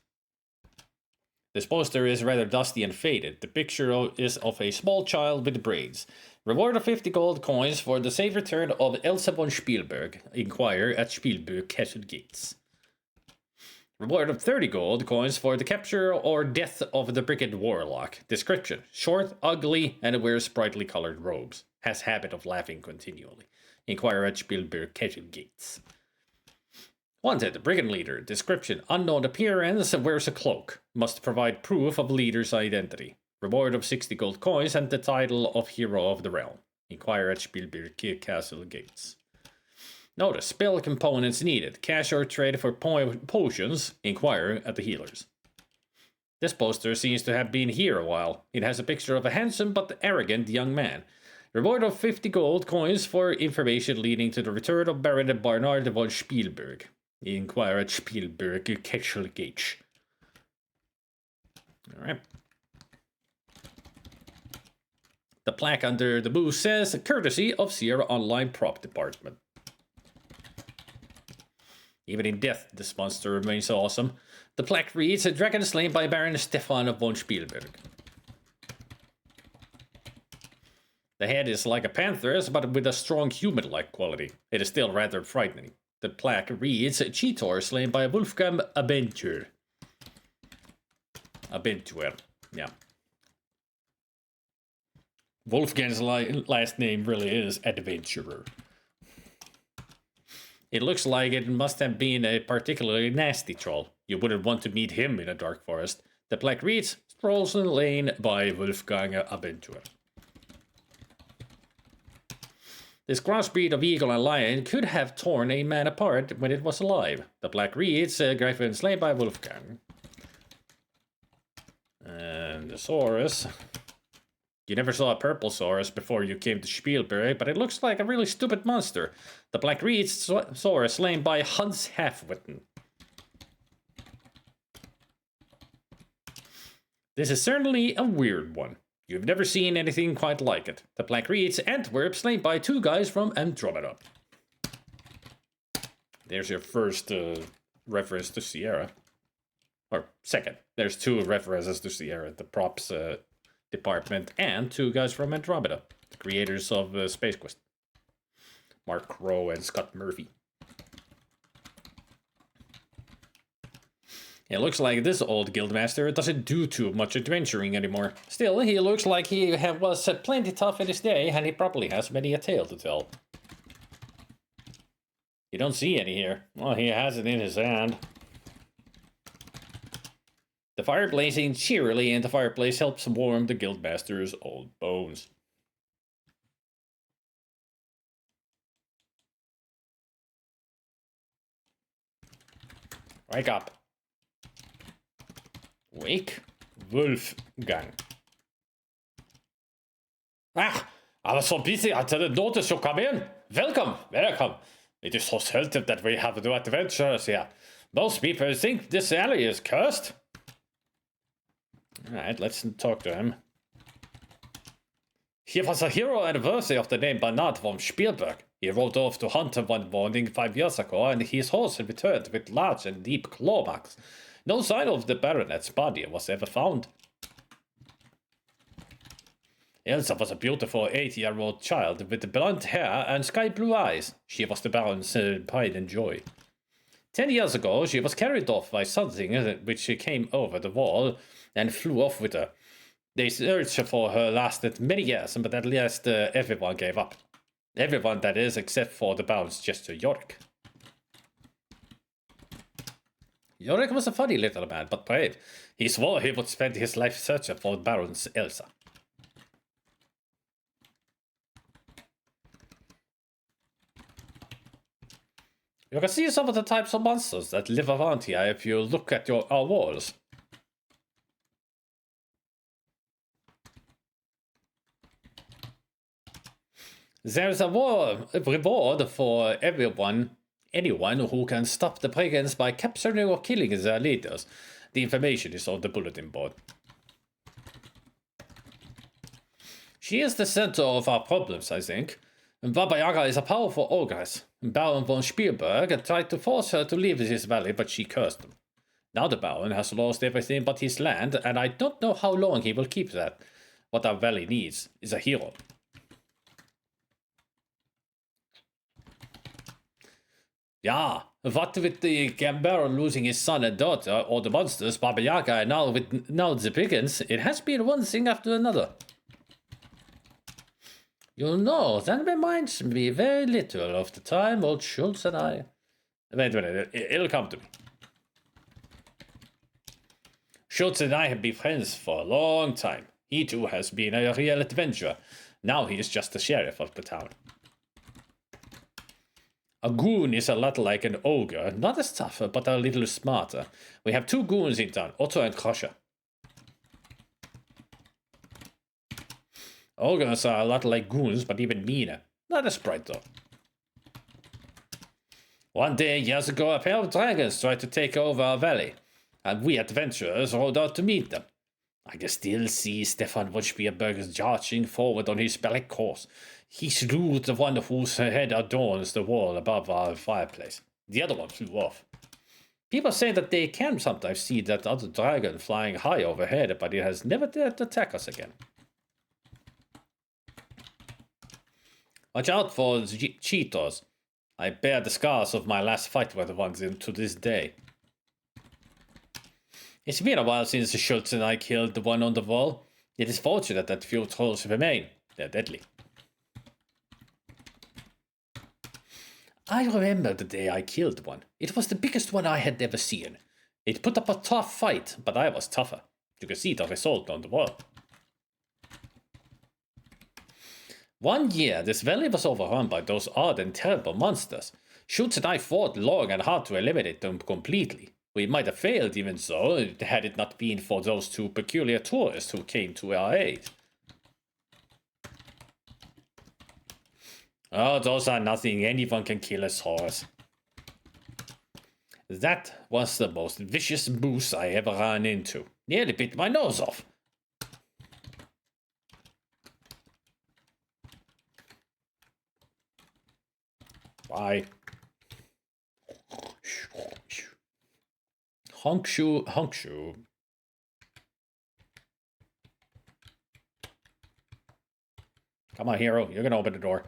This poster is rather dusty and faded. The picture is of a small child with braids. Reward of 50 gold coins for the safe return of Elsa von Spielberg. Inquire at Spielberg Castle Gates. Reward of 30 gold coins for the capture or death of the Brigand Warlock. Description: short, ugly, and wears brightly colored robes. Has habit of laughing continually. Inquire at Spielberg Castle Gates. Wanted, Brigand Leader. Description: unknown appearance, wears a cloak. Must provide proof of leader's identity. Reward of 60 gold coins and the title of Hero of the Realm. Inquire at Spielberg Castle Gates. Notice, spell components needed. Cash or trade for potions. Inquire at the healers. This poster seems to have been here a while. It has a picture of a handsome but arrogant young man. Reward of 50 gold coins for information leading to the return of Baron Bernard von Spielberg. Inquire at Spielberg Castle Gates. Alright. The plaque under the booth says, courtesy of Sierra Online Prop Department. Even in death, this monster remains awesome. The plaque reads, a dragon slain by Baron Stefan von Spielberg. The head is like a panther's, but with a strong human-like quality. It is still rather frightening. The plaque reads, Cheetor slain by Wolfgang Abentur. Abentur, yeah. Wolfgang's last name really is Adventurer. It looks like it must have been a particularly nasty troll. You wouldn't want to meet him in a dark forest. The plaque reads, Strolls in the Lane by Wolfgang Abentur. This crossbreed of eagle and lion could have torn a man apart when it was alive. The plaque reads, Griffin slain by Wolfgang. And the Saurus. You never saw a purple Saurus before you came to Spielberg, but it looks like a really stupid monster. The plaque reads, Saurus slain by Hans Halfwitten. This is certainly a weird one. You've never seen anything quite like it. The plaque reads, Antwerp slain by two guys from Andromeda. There's your first reference to Sierra. Or second. There's two references to Sierra. The props department and two guys from Andromeda. The creators of Space Quest. Mark Crow and Scott Murphy. It looks like this old guildmaster doesn't do too much adventuring anymore. Still, he looks like he was plenty tough in his day, and he probably has many a tale to tell. You don't see any here. Well, he has it in his hand. The fire blazing cheerily in the fireplace helps warm the guildmaster's old bones. Wake up. Wake Wolfgang. Ah, I was so busy I didn't notice you come in. Welcome. It is so seldom that we have new adventures here. Most people think this alley is cursed. Alright, let's talk to him. He was a hero and worthy of the name Bernard von Spielberg. He rode off to hunt one morning 5 years ago, and his horse had returned with large and deep claw marks. No sign of the baronet's body was ever found. Elsa was a beautiful 8-year-old child with blonde hair and sky-blue eyes. She was the baron's pride and joy. 10 years ago, she was carried off by something which came over the wall and flew off with her. The search for her lasted many years, but at last everyone gave up. Everyone, that is, except for the baron's jester Yorick. Yorick was a funny little man, but brave. He swore he would spend his life searching for Baron's Elsa. You can see some of the types of monsters that live around here if you look at our walls. There's a reward for anyone who can stop the brigands by capturing or killing their leaders. The information is on the bulletin board. She is the center of our problems, I think. Baba Yaga is a powerful ogress. Baron von Spielberg tried to force her to leave this valley, but she cursed him. Now the Baron has lost everything but his land, and I don't know how long he will keep that. What our valley needs is a hero. Yeah, what with the Baron losing his son and daughter, or the monsters, Baba Yaga, and now the brigands, it has been one thing after another. You know, that reminds me very little of the time old Schultz and I... Wait a minute, it'll come to me. Schultz and I have been friends for a long time. He too has been a real adventurer. Now he is just the sheriff of the town. A goon is a lot like an ogre, not as tough, but a little smarter. We have two goons in town, Otto and Crusher. Ogres are a lot like goons, but even meaner. Not as bright, though. One day, years ago, a pair of dragons tried to take over our valley, and we adventurers rode out to meet them. I can still see Stefan von Spielberg charging forward on his black horse. He slew the one whose head adorns the wall above our fireplace. The other one flew off. People say that they can sometimes see that other dragon flying high overhead, but it has never dared to attack us again. Watch out for cheetahs. I bear the scars of my last fight with one to this day. It's been a while since Schultz and I killed the one on the wall. It is fortunate that few trolls remain. They're deadly. I remember the day I killed one. It was the biggest one I had ever seen. It put up a tough fight, but I was tougher. You can see the result on the wall. One year, this valley was overrun by those odd and terrible monsters. Schultz and I fought long and hard to eliminate them completely. We might have failed even so, had it not been for those two peculiar tourists who came to our aid. Oh, those are nothing. Anyone can kill a horse. That was the most vicious moose I ever ran into. Nearly bit my nose off. Bye. Honkshoe, honkshoe. Come on, hero. You're gonna open the door.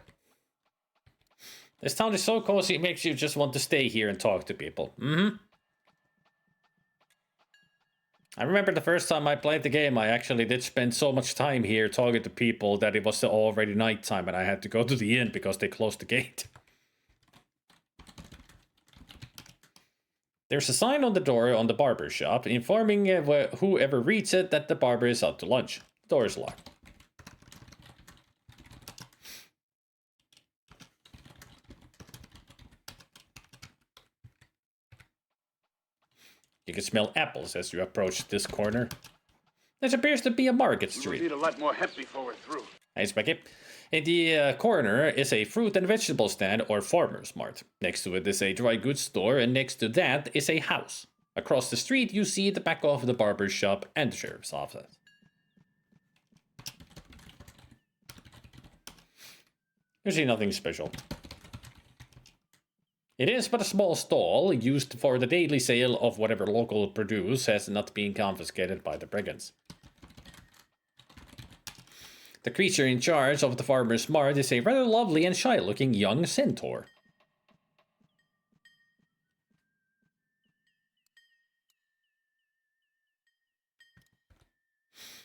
This town is so cozy, it makes you just want to stay here and talk to people. I remember the first time I played the game, I actually did spend so much time here talking to people that it was already nighttime and I had to go to the inn because they closed the gate. There's a sign on the door on the barber shop informing whoever reads it that the barber is out to lunch. The door is locked. You can smell apples as you approach this corner. This appears to be a market street. We'll need a lot more hemp before we're through. Hey, Specky. In the corner is a fruit and vegetable stand or farmer's mart. Next to it is a dry goods store, and next to that is a house. Across the street, you see the back of the barber's shop and the sheriff's office. You see nothing special. It is but a small stall used for the daily sale of whatever local produce has not been confiscated by the brigands. The creature in charge of the farmer's mart is a rather lovely and shy-looking young centaur.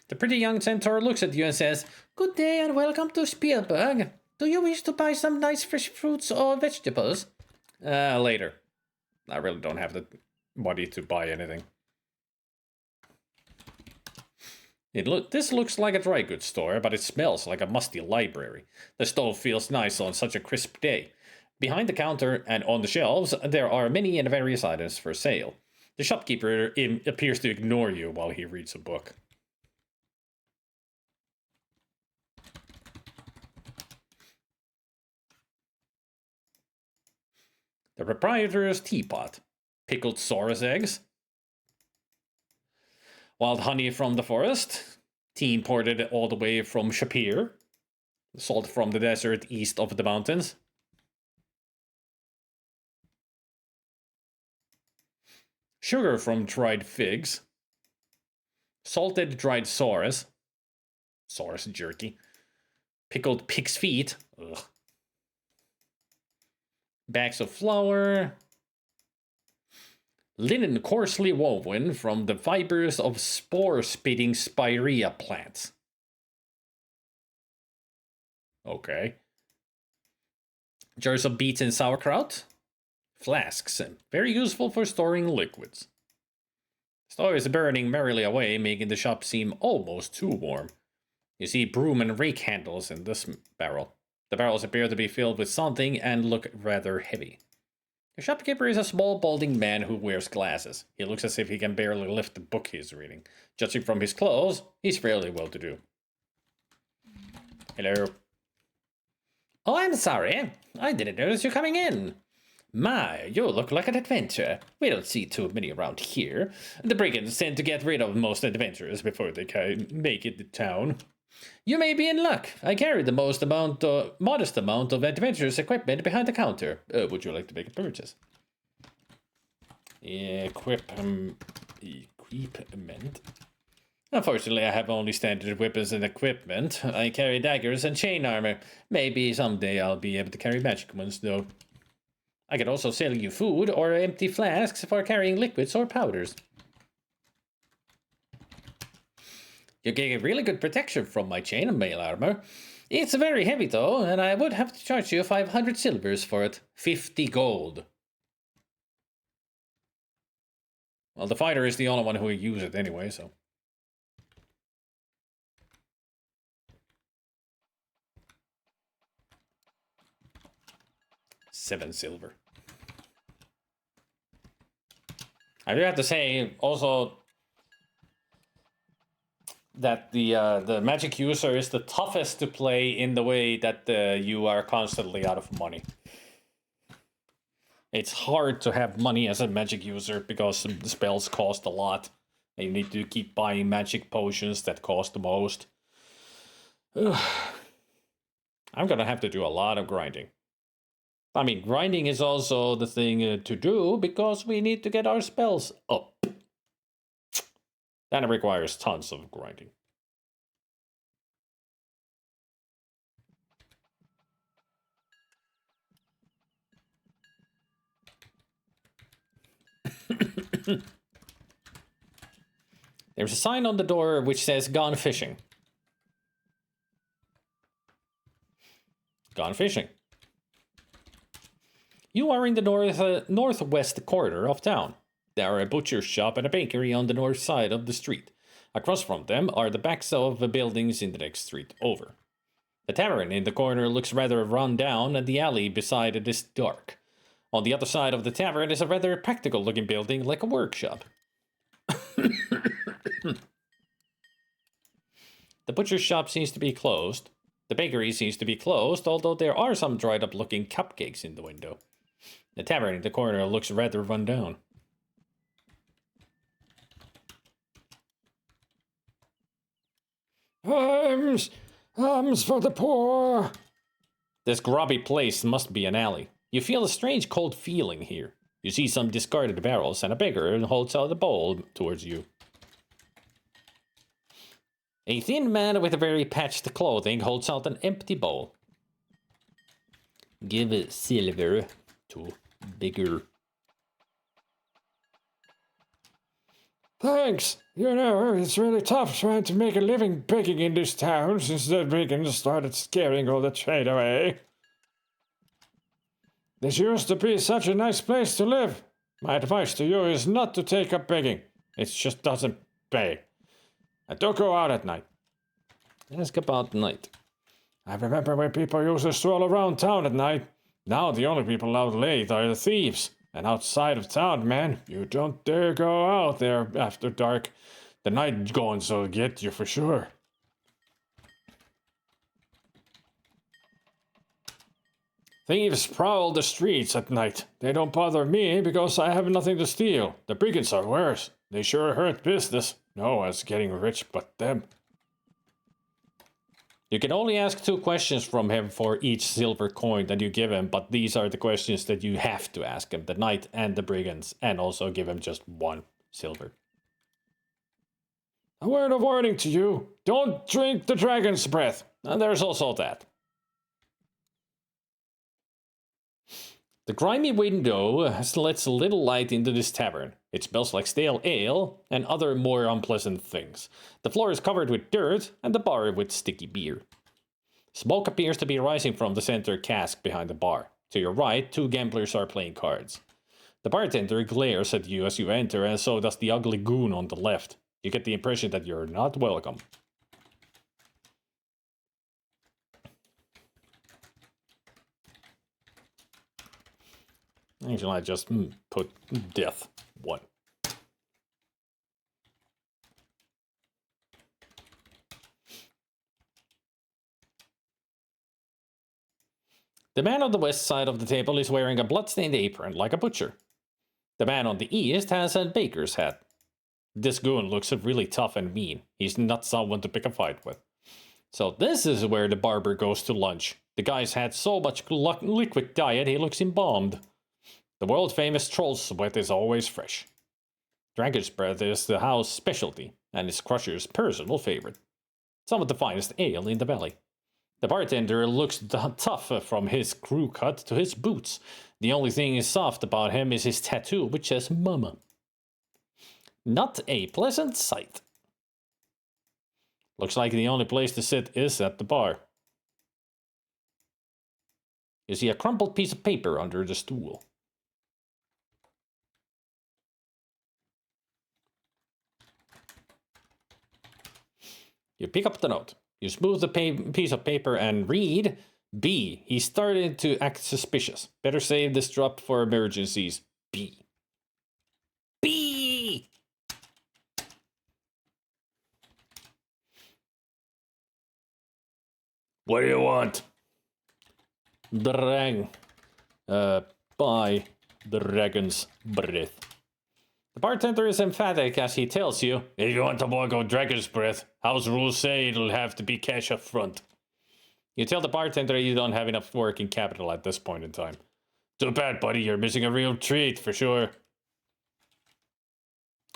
The pretty young centaur looks at you and says, "Good day and welcome to Spielberg. Do you wish to buy some nice fresh fruits or vegetables?" Later. I really don't have the money to buy anything. This looks like a dry goods store, but it smells like a musty library. The stove feels nice on such a crisp day. Behind the counter and on the shelves, there are many and various items for sale. The shopkeeper appears to ignore you while he reads a book. The proprietor's teapot, pickled saurus eggs, wild honey from the forest, tea imported all the way from Shapir, salt from the desert east of the mountains, sugar from dried figs, salted dried saurus jerky, pickled pig's feet, ugh. Bags of flour, linen coarsely woven from the fibers of spore-spitting spirea plants. Okay. Jars of beets and sauerkraut, flasks, very useful for storing liquids. The stove is burning merrily away, making the shop seem almost too warm. You see broom and rake handles in this barrel. The barrels appear to be filled with something and look rather heavy. The shopkeeper is a small, balding man who wears glasses. He looks as if he can barely lift the book he's reading. Judging from his clothes, he's fairly well-to-do. Hello. Oh, I'm sorry. I didn't notice you coming in. My, you look like an adventurer. We don't see too many around here. The brigands tend to get rid of most adventurers before they can make it to town. You may be in luck. I carry the modest amount of adventurous equipment behind the counter. Would you like to make a purchase? Equipment. Unfortunately, I have only standard weapons and equipment. I carry daggers and chain armor. Maybe someday I'll be able to carry magic ones, though. I could also sell you food or empty flasks for carrying liquids or powders. You get really good protection from my chain and mail armor. It's very heavy, though, and I would have to charge you 500 silvers for it. 50 gold. Well, the fighter is the only one who will use it anyway, so... 7 silver. I do have to say also that the magic user is the toughest to play in the way that you are constantly out of money. It's hard to have money as a magic user because the spells cost a lot. And you need to keep buying magic potions that cost the most. Ugh. I'm gonna have to do a lot of grinding. I mean, grinding is also the thing to do because we need to get our spells up. That requires tons of grinding. There's a sign on the door which says "Gone Fishing." Gone fishing. You are in the northwest corner of town. There are a butcher's shop and a bakery on the north side of the street. Across from them are the backs of the buildings in the next street over. The tavern in the corner looks rather run down, and the alley beside it is dark. On the other side of the tavern is a rather practical-looking building like a workshop. The butcher's shop seems to be closed. The bakery seems to be closed, although there are some dried-up-looking cupcakes in the window. The tavern in the corner looks rather run down. Alms for the poor. This grubby place must be an alley. You feel a strange cold feeling here. You see some discarded barrels and a beggar holds out a bowl towards you. A thin man with very patched clothing holds out an empty bowl. Give silver to beggar. Thanks. You know, it's really tough trying to make a living begging in this town since the brigands started scaring all the trade away. This used to be such a nice place to live. My advice to you is not to take up begging. It just doesn't pay. And don't go out at night. Ask about night. I remember when people used to stroll around town at night. Now the only people out late are the thieves. And outside of town, man, you don't dare go out there after dark. The night goings will get you for sure. Thieves prowl the streets at night. They don't bother me because I have nothing to steal. The brigands are worse. They sure hurt business. No one's getting rich but them. You can only ask 2 questions from him for each silver coin that you give him, but these are the questions that you have to ask him, the knight and the brigands, and also give him just 1 silver. A word of warning to you, don't drink the dragon's breath, and there's also that. The grimy window lets a little light into this tavern. It smells like stale ale and other more unpleasant things. The floor is covered with dirt and the bar with sticky beer. Smoke appears to be rising from the center cask behind the bar. To your right, 2 gamblers are playing cards. The bartender glares at you as you enter, and so does the ugly goon on the left. You get the impression that you're not welcome. Actually, I just put death 1. The man on the west side of the table is wearing a bloodstained apron like a butcher. The man on the east has a baker's hat. This goon looks really tough and mean. He's not someone to pick a fight with. So this is where the barber goes to lunch. The guy's had so much liquid diet he looks embalmed. The world-famous troll's sweat is always fresh. Dragon's breath is the house specialty, and is Crusher's personal favorite. Some of the finest ale in the valley. The bartender looks tough from his crew cut to his boots. The only thing soft about him is his tattoo, which says Mama. Not a pleasant sight. Looks like the only place to sit is at the bar. You see a crumpled piece of paper under the stool. You pick up the note. You smooth the piece of paper and read, B. He started to act suspicious. Better save this drop for emergencies. B. B! What do you want? By the dragon's breath. The bartender is emphatic as he tells you, if you want to boil dragon's breath, house rules say it'll have to be cash up front. You tell the bartender you don't have enough working capital at this point in time. Too bad, buddy, you're missing a real treat for sure.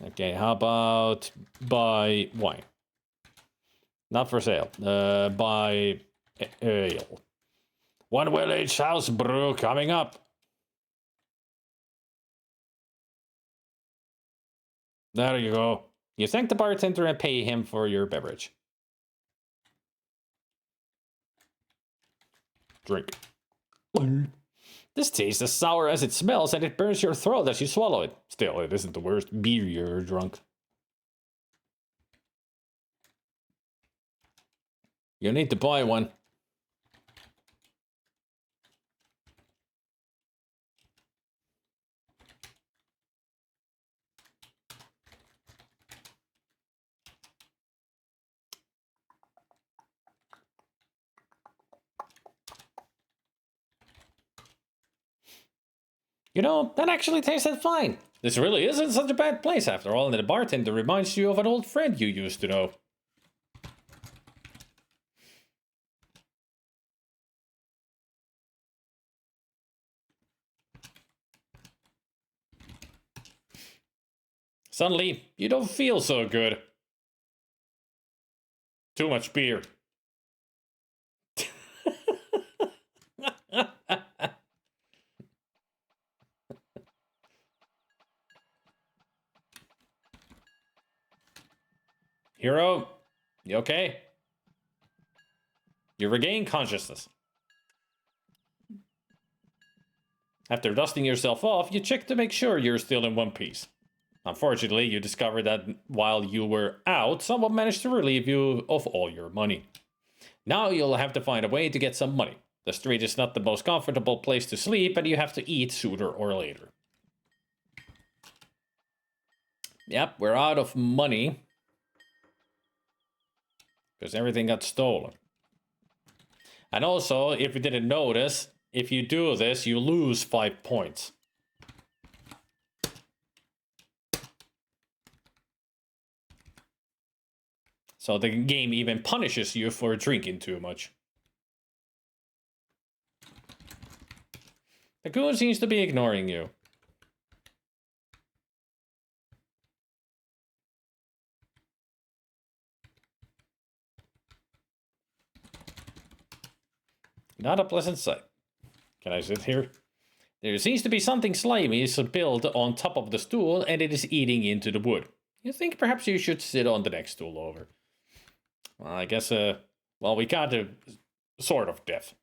Okay, how about buy wine? Not for sale. Buy ale. One well-aged house brew coming up. There you go. You thank the bartender and pay him for your beverage. Drink. This tastes as sour as it smells, and it burns your throat as you swallow it. Still, it isn't the worst beer you're drunk. You need to buy one. You know, that actually tasted fine. This really isn't such a bad place after all, and the bartender reminds you of an old friend you used to know. Suddenly, you don't feel so good. Too much beer. Hero, you okay? You regain consciousness. After dusting yourself off, you check to make sure you're still in one piece. Unfortunately, you discover that while you were out, someone managed to relieve you of all your money. Now you'll have to find a way to get some money. The street is not the most comfortable place to sleep, and you have to eat sooner or later. Yep, we're out of money. Because everything got stolen. And also, if you didn't notice, if you do this, you lose 5 points. So the game even punishes you for drinking too much. The goon seems to be ignoring you. Not a pleasant sight. Can I sit here? There seems to be something slimy spilled on top of the stool, and it is eating into the wood. You think perhaps you should sit on the next stool over. Well, I guess, well, we got to sort of death.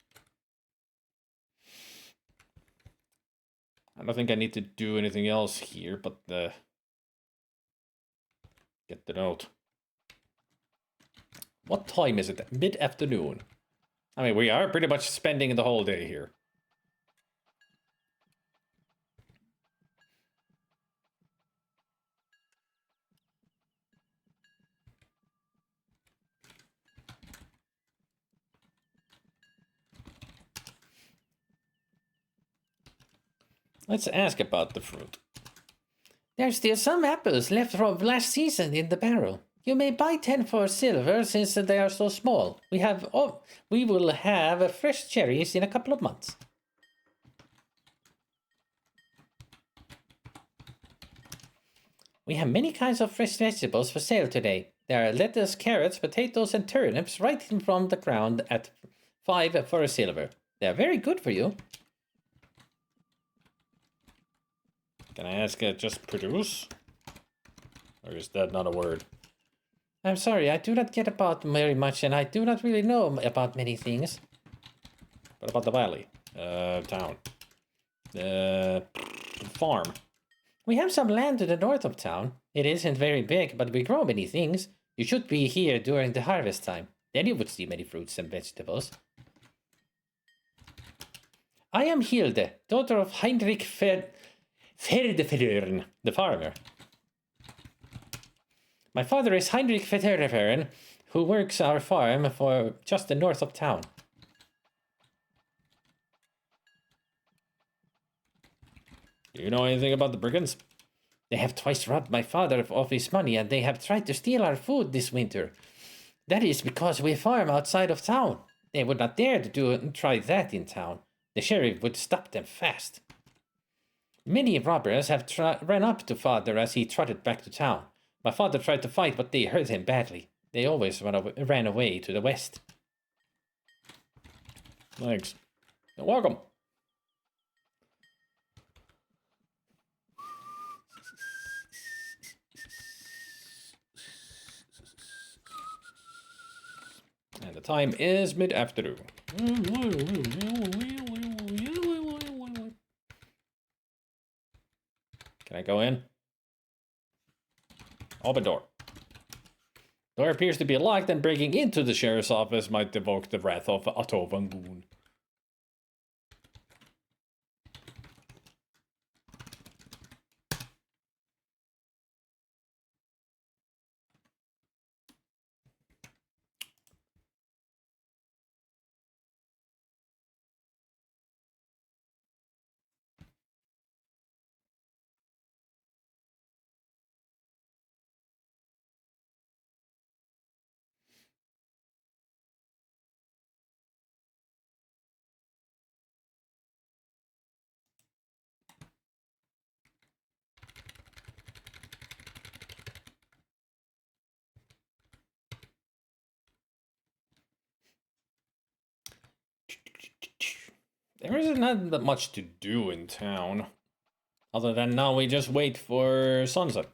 I don't think I need to do anything else here, but, get the note. What time is it? Mid-afternoon. I mean, we are pretty much spending the whole day here. Let's ask about the fruit. There's still some apples left from last season in the barrel. You may buy 10 for silver since they are so small. We will have fresh cherries in a couple of months. We have many kinds of fresh vegetables for sale today. There are lettuce, carrots, potatoes, and turnips right in from the ground at 5 for a silver. They are very good for you. Can I ask just produce? Or is that not a word? I'm sorry, I do not get about very much, and I do not really know about many things. What about the valley? Town. Farm. We have some land to the north of town. It isn't very big, but we grow many things. You should be here during the harvest time. Then you would see many fruits and vegetables. I am Hilde, daughter of Heinrich Ferdefern, the farmer. My father is Heinrich Ferdefern, who works our farm for just the north of town. Do you know anything about the brigands? They have twice robbed my father of his money, and they have tried to steal our food this winter. That is because we farm outside of town. They would not dare to try that in town. The sheriff would stop them fast. Many robbers have ran up to father as he trotted back to town. My father tried to fight, but they hurt him badly. They always ran away to the west. Thanks. You're welcome. And the time is mid-afternoon. Can I go in? Open door. Door appears to be locked, and breaking into the sheriff's office might evoke the wrath of Otto van Goon. There isn't not that much to do in town. Other than now we just wait for sunset.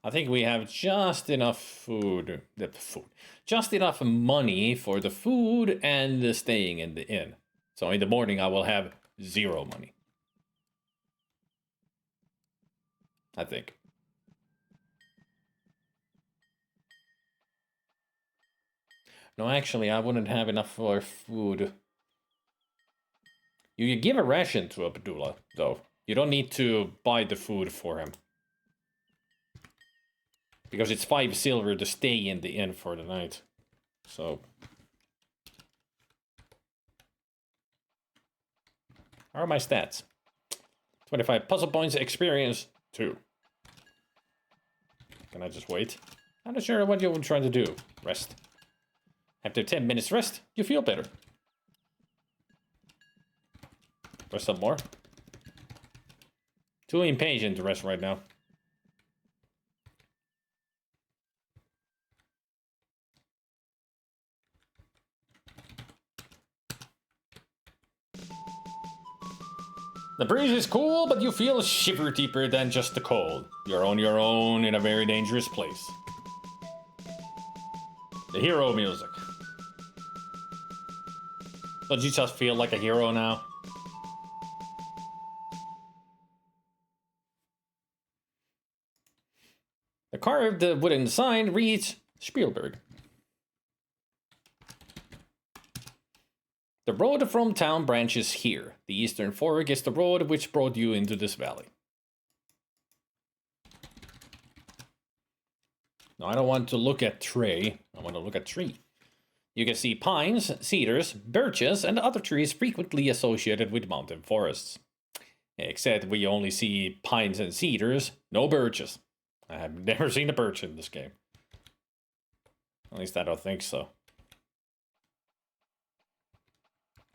I think we have just enough food, just enough money for the food and the staying in the inn. So in the morning I will have 0 money. I think. No, actually, I wouldn't have enough for food. You give a ration to Abdullah, though. You don't need to buy the food for him. Because it's 5 silver to stay in the inn for the night. So. How are my stats? 25 puzzle points, experience 2. Can I just wait? I'm not sure what you're trying to do. Rest. After 10 minutes rest, you feel better. Rest some more. Too impatient to rest right now. The breeze is cool, but you feel shiver deeper than just the cold. You're on your own in a very dangerous place. The hero music. Don't you just feel like a hero now? carved wooden sign reads Spielberg. The road from town branches here. The eastern fork is the road which brought you into this valley. Now, I don't want to look at tree. I want to look at tree. You can see pines, cedars, birches, and other trees frequently associated with mountain forests. Except we only see pines and cedars, no birches. I have never seen a birch in this game. At least I don't think so.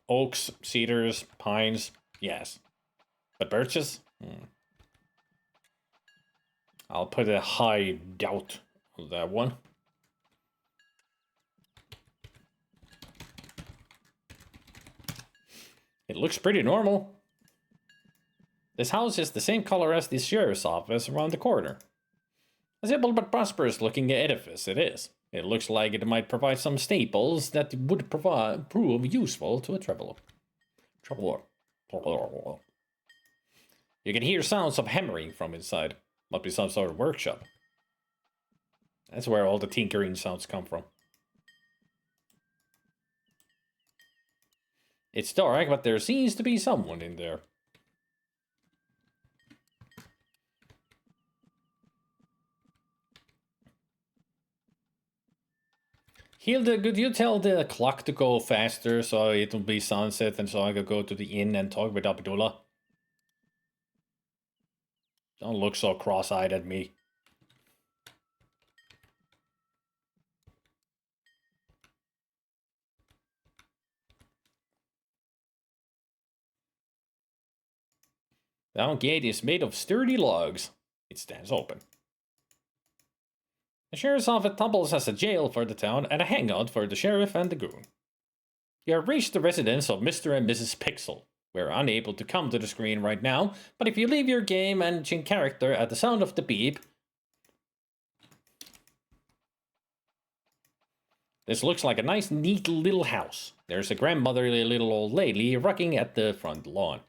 Oaks, cedars, pines, yes. But birches? I'll put a high doubt on that one. It looks pretty normal. This house is the same color as the sheriff's office around the corner. A simple but prosperous looking edifice it is. It looks like it might provide some staples that would prove useful to a traveler. You can hear sounds of hammering from inside. Must be some sort of workshop. That's where all the tinkering sounds come from. It's dark, but there seems to be someone in there. Hilda, could you tell the clock to go faster so it will be sunset and so I could go to the inn and talk with Abdullah? Don't look so cross-eyed at me. The town gate is made of sturdy logs. It stands open. The sheriff's office doubles as a jail for the town and a hangout for the sheriff and the goon. You have reached the residence of Mr. and Mrs. Pixel. We're unable to come to the screen right now, but if you leave your game and change character at the sound of the beep... This looks like a nice, neat little house. There's a grandmotherly little old lady rocking at the front lawn.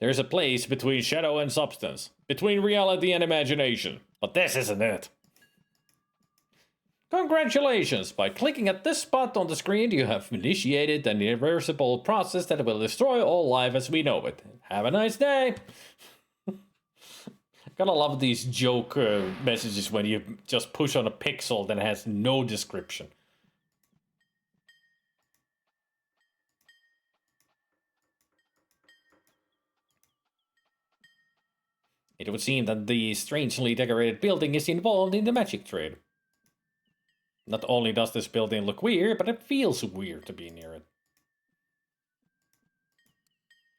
There's a place between shadow and substance, between reality and imagination. But this isn't it. Congratulations! By clicking at this spot on the screen, you have initiated an irreversible process that will destroy all life as we know it. Have a nice day! Gotta love these joke messages when you just push on a pixel that has no description. It would seem that the strangely decorated building is involved in the magic trade. Not only does this building look weird, but it feels weird to be near it.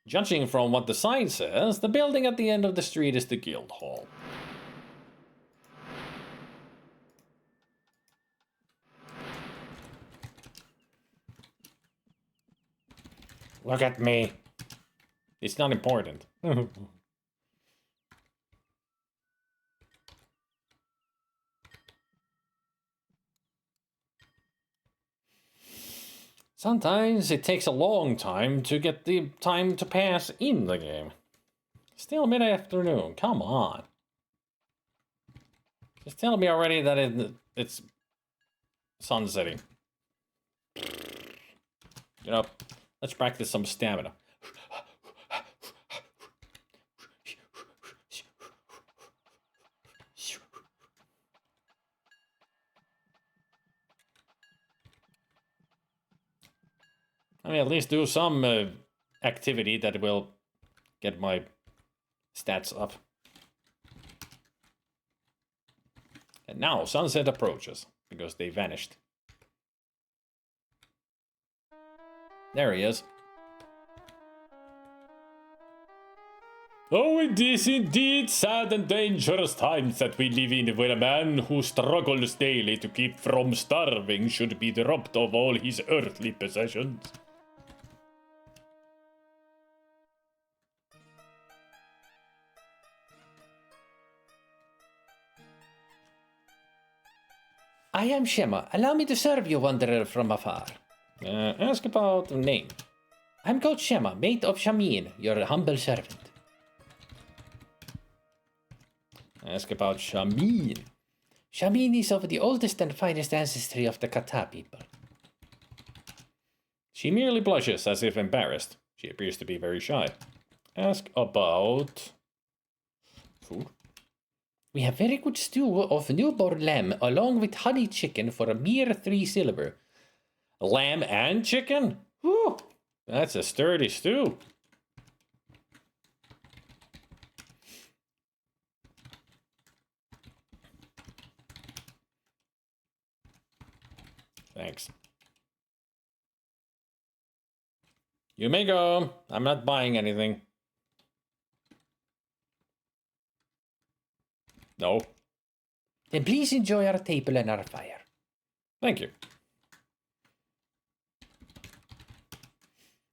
Judging from what the sign says, the building at the end of the street is the guild hall. Look at me. It's not important. Sometimes it takes a long time to get the time to pass in the game. Still mid-afternoon, come on. Just tell me already that it's sunsetting. You know, let's practice some stamina. I mean, at least do some activity that will get my stats up. And now sunset approaches, because they vanished. There he is. Oh, it is indeed sad and dangerous times that we live in, where a man who struggles daily to keep from starving should be robbed of all his earthly possessions. I am Shema. Allow me to serve you, wanderer from afar. Ask about the name. I'm called Shema, mate of Shamin, your humble servant. Ask about Shamin. Shamin is of the oldest and finest ancestry of the Kata people. She merely blushes as if embarrassed. She appears to be very shy. Ask about food. We have very good stew of newborn lamb along with honey chicken for a mere 3 silver. Lamb and chicken? Whew, that's a sturdy stew. Thanks. You may go. I'm not buying anything. No. Then please enjoy our table and our fire. Thank you.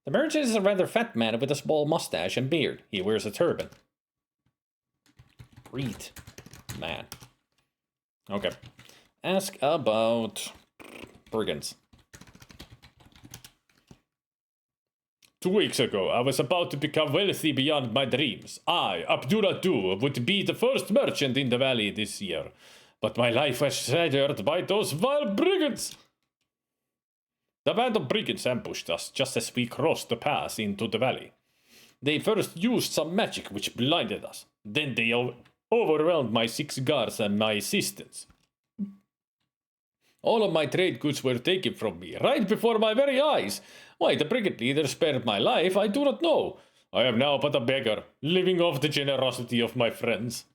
The merchant is a rather fat man with a small mustache and beard. He wears a turban. Great man. Okay. Ask about brigands. 2 weeks ago, I was about to become wealthy beyond my dreams. I, Abdullah II, would be the first merchant in the valley this year. But my life was shattered by those vile brigands. The band of brigands ambushed us just as we crossed the pass into the valley. They first used some magic which blinded us. Then they overwhelmed my 6 guards and my assistants. All of my trade goods were taken from me, right before my very eyes. Why the brigand leader spared my life, I do not know. I am now but a beggar, living off the generosity of my friends.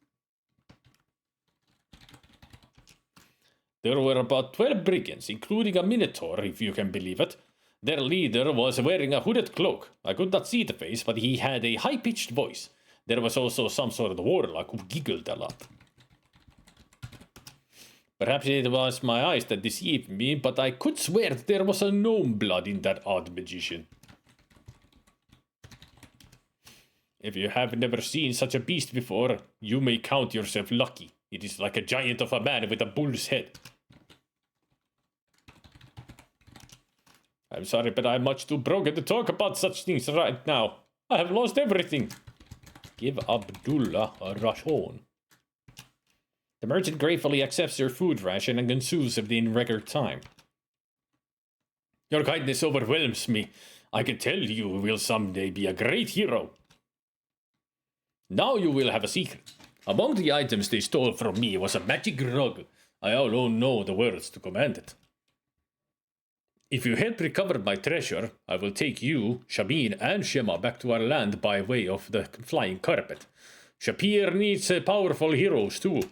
There were about 12 brigands, including a minotaur, if you can believe it. Their leader was wearing a hooded cloak. I could not see the face, but he had a high-pitched voice. There was also some sort of warlock who giggled a lot. Perhaps it was my eyes that deceived me, but I could swear that there was a gnome blood in that odd magician. If you have never seen such a beast before, you may count yourself lucky. It is like a giant of a man with a bull's head. I'm sorry, but I'm much too broken to talk about such things right now. I have lost everything. Give Abdullah a ration. The merchant gratefully accepts your food ration and consumes it in record time. Your kindness overwhelms me. I can tell you will someday be a great hero. Now you will have a secret. Among the items they stole from me was a magic rug. I alone know the words to command it. If you help recover my treasure, I will take you, Shamin, and Shema back to our land by way of the flying carpet. Shapir needs powerful heroes too.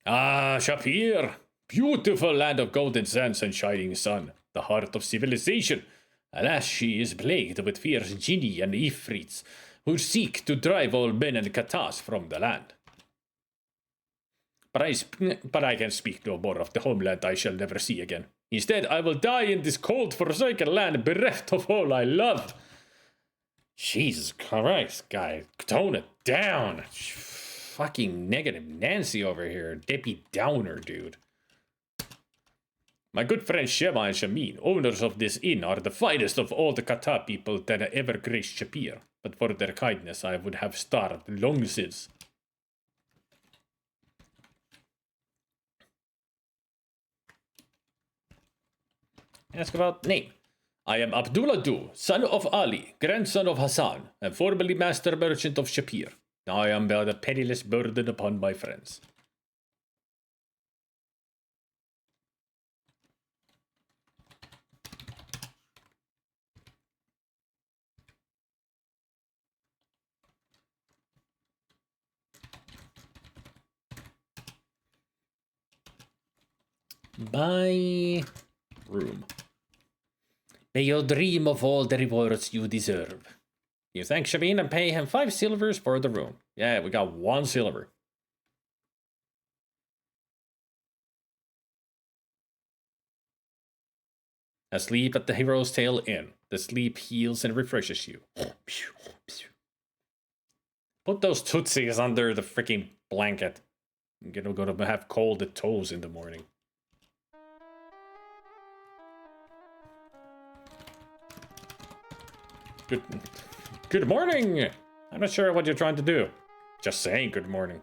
Ah, Shapir! Beautiful land of golden sands and shining sun, the heart of civilization. Alas, she is plagued with fierce Jinni and Ifrits, who seek to drive all men and katas from the land. But I can speak no more of the homeland I shall never see again. Instead, I will die in this cold, forsaken land, bereft of all I love. Jesus Christ, guy, tone it down. Fucking negative Nancy over here. Debbie Downer, dude. My good friends Shema and Shamin, owners of this inn, are the finest of all the Kata people that have ever graced Shapir. But for their kindness, I would have starved long since. Ask about name. I am Abdullah Du, son of Ali, grandson of Hassan, and formerly master merchant of Shapir. Now I am but a penniless burden upon my friends. Buy room. May you dream of all the rewards you deserve. You thank Shamin and pay him 5 silvers for the room. Yeah, we got 1 silver. Asleep at the Hero's Tail Inn. The sleep heals and refreshes you. Put those tootsies under the freaking blanket. You're gonna have cold toes in the morning. Good morning! I'm not sure what you're trying to do. Just saying good morning.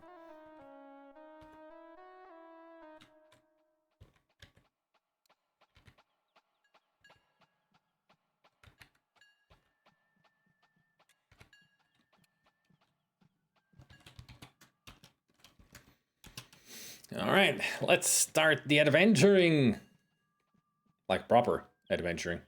Alright, let's start the adventuring. Like proper adventuring.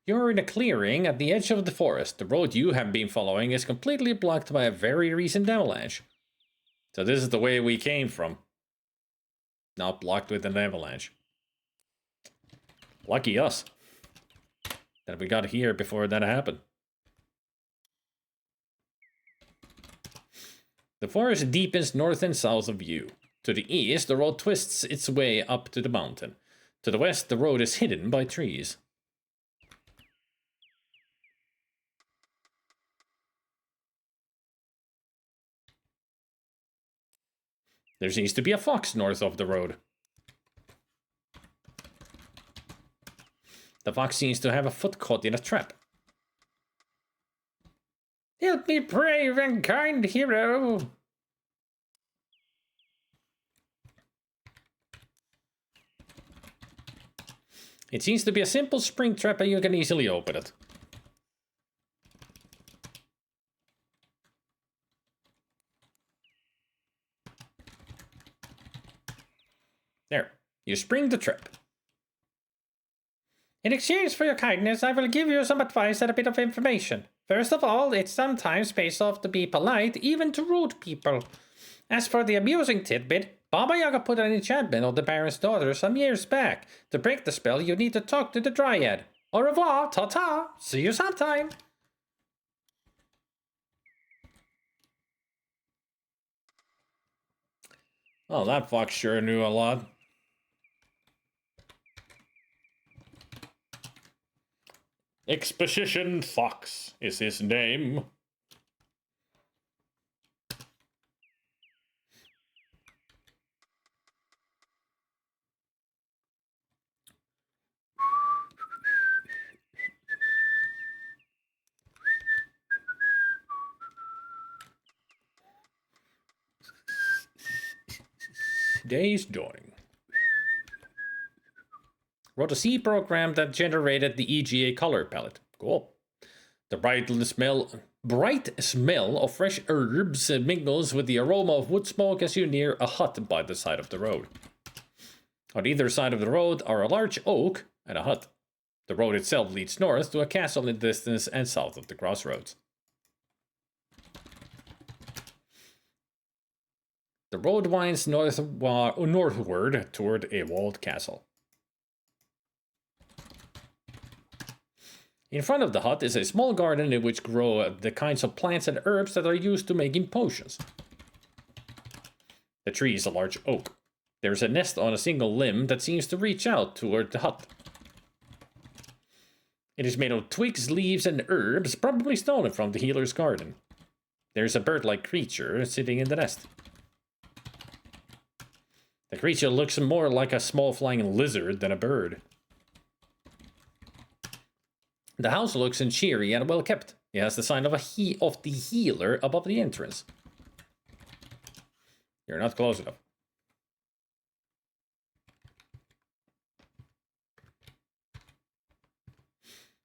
You're in a clearing at the edge of the forest. The road you have been following is completely blocked by a very recent avalanche. So this is the way we came from. Now blocked with an avalanche. Lucky us that we got here before that happened. The forest deepens north and south of you. To the east, the road twists its way up to the mountain. To the west, the road is hidden by trees. There seems to be a fox north of the road. The fox seems to have a foot caught in a trap. Help me, brave and kind hero! It seems to be a simple spring trap and you can easily open it. There, you spring the trap. In exchange for your kindness, I will give you some advice and a bit of information. First of all, it sometimes pays off to be polite, even to rude people. As for the amusing tidbit, Baba Yaga put an enchantment on the Baron's daughter some years back. To break the spell, you need to talk to the Dryad. Au revoir, ta-ta, see you sometime. Oh, that fox sure knew a lot. Exposition Fox is his name. Day's dawning. Wrote a C program that generated the EGA color palette. Cool. The bright smell of fresh herbs mingles with the aroma of wood smoke as you near a hut by the side of the road. On either side of the road are a large oak and a hut. The road itself leads north to a castle in the distance and south of the crossroads. The road winds northward toward a walled castle. In front of the hut is a small garden in which grow the kinds of plants and herbs that are used to making potions. The tree is a large oak. There is a nest on a single limb that seems to reach out toward the hut. It is made of twigs, leaves, and herbs, probably stolen from the healer's garden. There is a bird-like creature sitting in the nest. The creature looks more like a small flying lizard than a bird. The house looks cheery and well kept. It has the sign of the healer above the entrance. You're not close enough.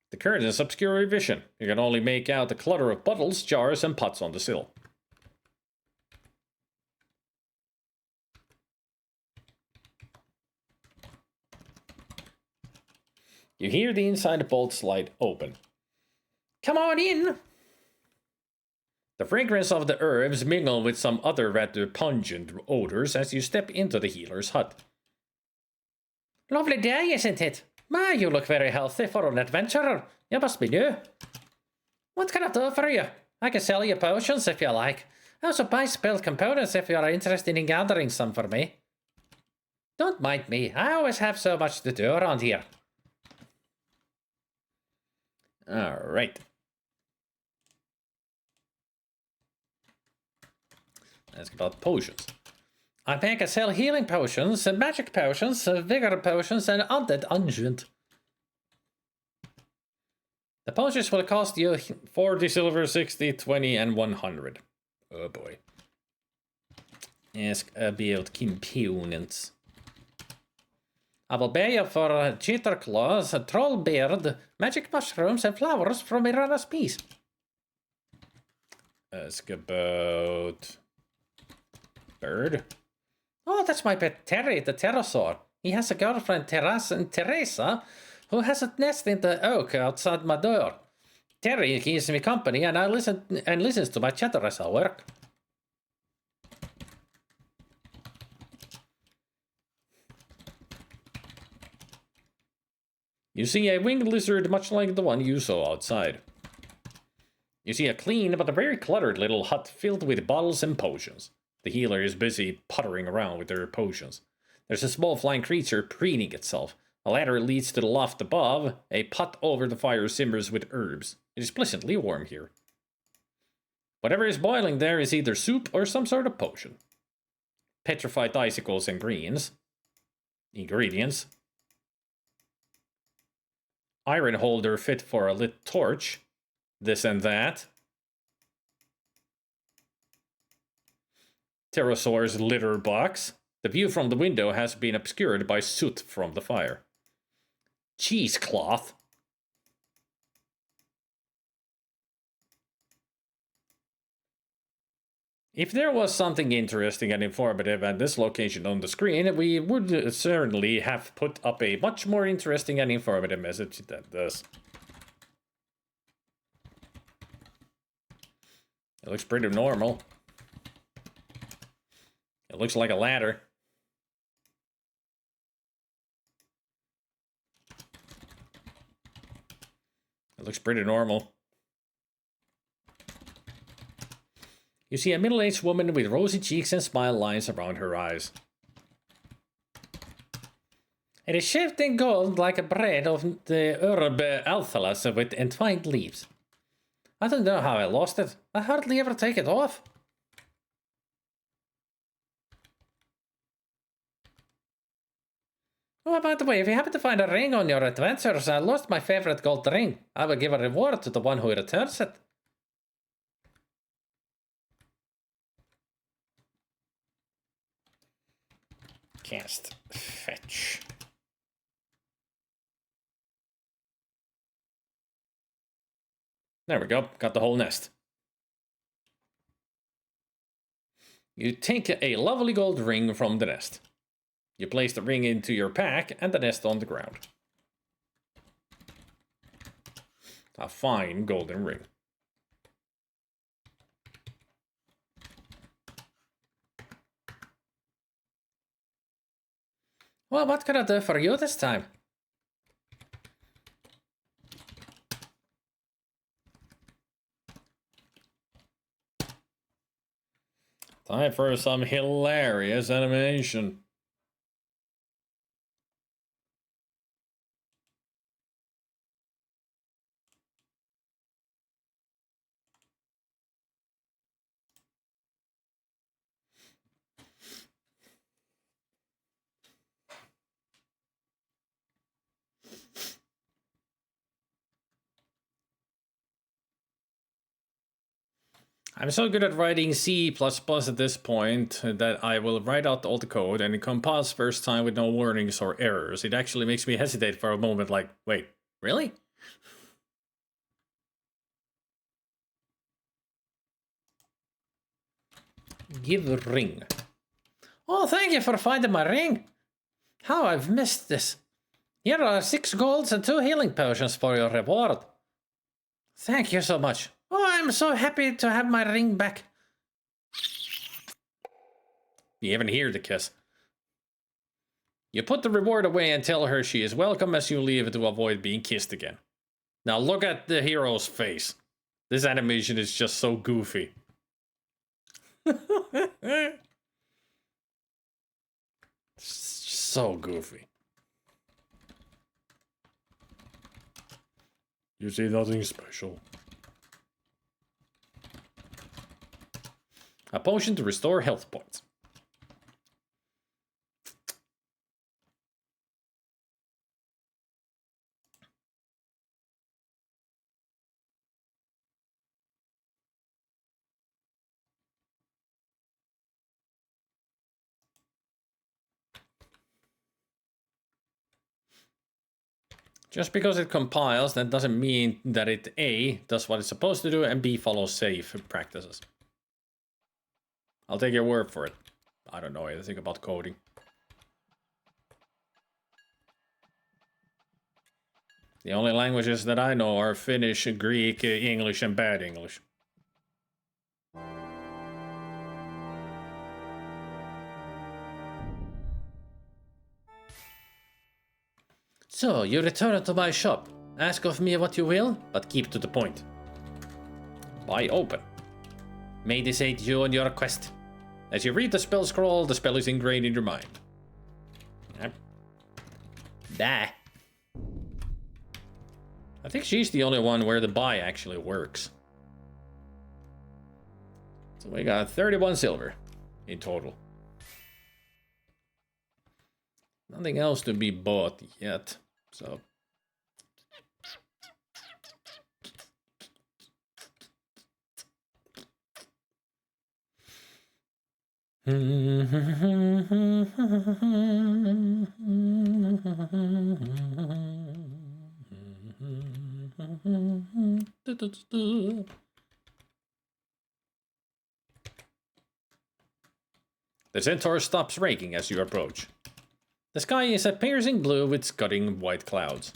The curtains obscure your vision. You can only make out the clutter of bottles, jars, and pots on the sill. You hear the inside bolt slide open. Come on in! The fragrance of the herbs mingle with some other rather pungent odors as you step into the healer's hut. Lovely day, isn't it? My, you look very healthy for an adventurer. You must be new. What can I do for you? I can sell you potions if you like. I also buy spell components if you are interested in gathering some for me. Don't mind me. I always have so much to do around here. Alright. Ask about potions. I make and sell healing potions, magic potions, vigor potions, and undead unguent. The potions will cost you 40 silver, 60, 20, and 100. Oh boy. Ask about components. I will pay you for cheater claws, a troll beard, magic mushrooms, and flowers from Mirana's piece. Ask about... bird? Oh, that's my pet Terry, the pterosaur. He has a girlfriend, Teresa, who has a nest in the oak outside my door. Terry keeps me company, and listens to my chatter as I work. You see a winged lizard much like the one you saw outside. You see a clean but a very cluttered little hut filled with bottles and potions. The healer is busy puttering around with her potions. There's a small flying creature preening itself. A ladder leads to the loft above. A pot over the fire simmers with herbs. It is pleasantly warm here. Whatever is boiling there is either soup or some sort of potion. Petrified icicles and greens. Ingredients. Iron holder fit for a lit torch. This and that. Pterosaur's litter box. The view from the window has been obscured by soot from the fire. Cheesecloth. If there was something interesting and informative at this location on the screen, we would certainly have put up a much more interesting and informative message than this. It looks pretty normal. It looks like a ladder. It looks pretty normal. You see a middle-aged woman with rosy cheeks and smile lines around her eyes. It is shaped in gold like a braid of the herb althalas with entwined leaves. I don't know how I lost it. I hardly ever take it off. Oh, by the way, if you happen to find a ring on your adventures, I lost my favorite gold ring. I will give a reward to the one who returns it. Cast fetch. There we go, got the whole nest. You take a lovely gold ring from the nest. You place the ring into your pack and the nest on the ground. A fine golden ring. Well, what can I do for you this time? Time for some hilarious animation. I'm so good at writing C++ at this point that I will write out all the code and it compiles first time with no warnings or errors. It actually makes me hesitate for a moment like, wait, really? Give ring. Oh, thank you for finding my ring. How I've missed this. Here are 6 golds and 2 healing potions for your reward. Thank you so much. Oh, I'm so happy to have my ring back. You even hear the kiss. You put the reward away and tell her she is welcome as you leave to avoid being kissed again. Now look at the hero's face. This animation is just so goofy. It's just So goofy. You see nothing special. A potion to restore health points. Just because it compiles, that doesn't mean that it A, does what it's supposed to do, and B, follows safe practices. I'll take your word for it. I don't know anything about coding. The only languages that I know are Finnish, Greek, English, and bad English. So, you return to my shop. Ask of me what you will, but keep to the point. Buy open. May this aid you on your quest. As you read the spell scroll, the spell is ingrained in your mind. Yep. Dah. I think she's the only one where the buy actually works. So we got 31 silver in total. Nothing else to be bought yet, so... The centaur stops raking as you approach. The sky is a piercing blue with scudding white clouds.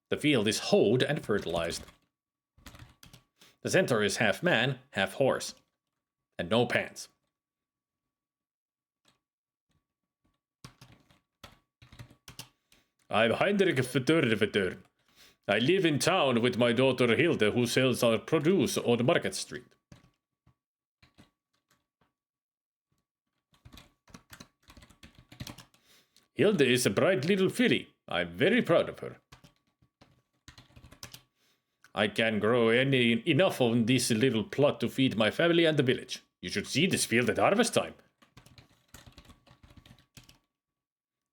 The field is hoed and fertilized. The centaur is half man, half horse, and no pants. I'm Heinrich Verdurvedur. I live in town with my daughter Hilde, who sells our produce on Market Street. Hilde is a bright little filly. I'm very proud of her. I can grow enough on this little plot to feed my family and the village. You should see this field at harvest time.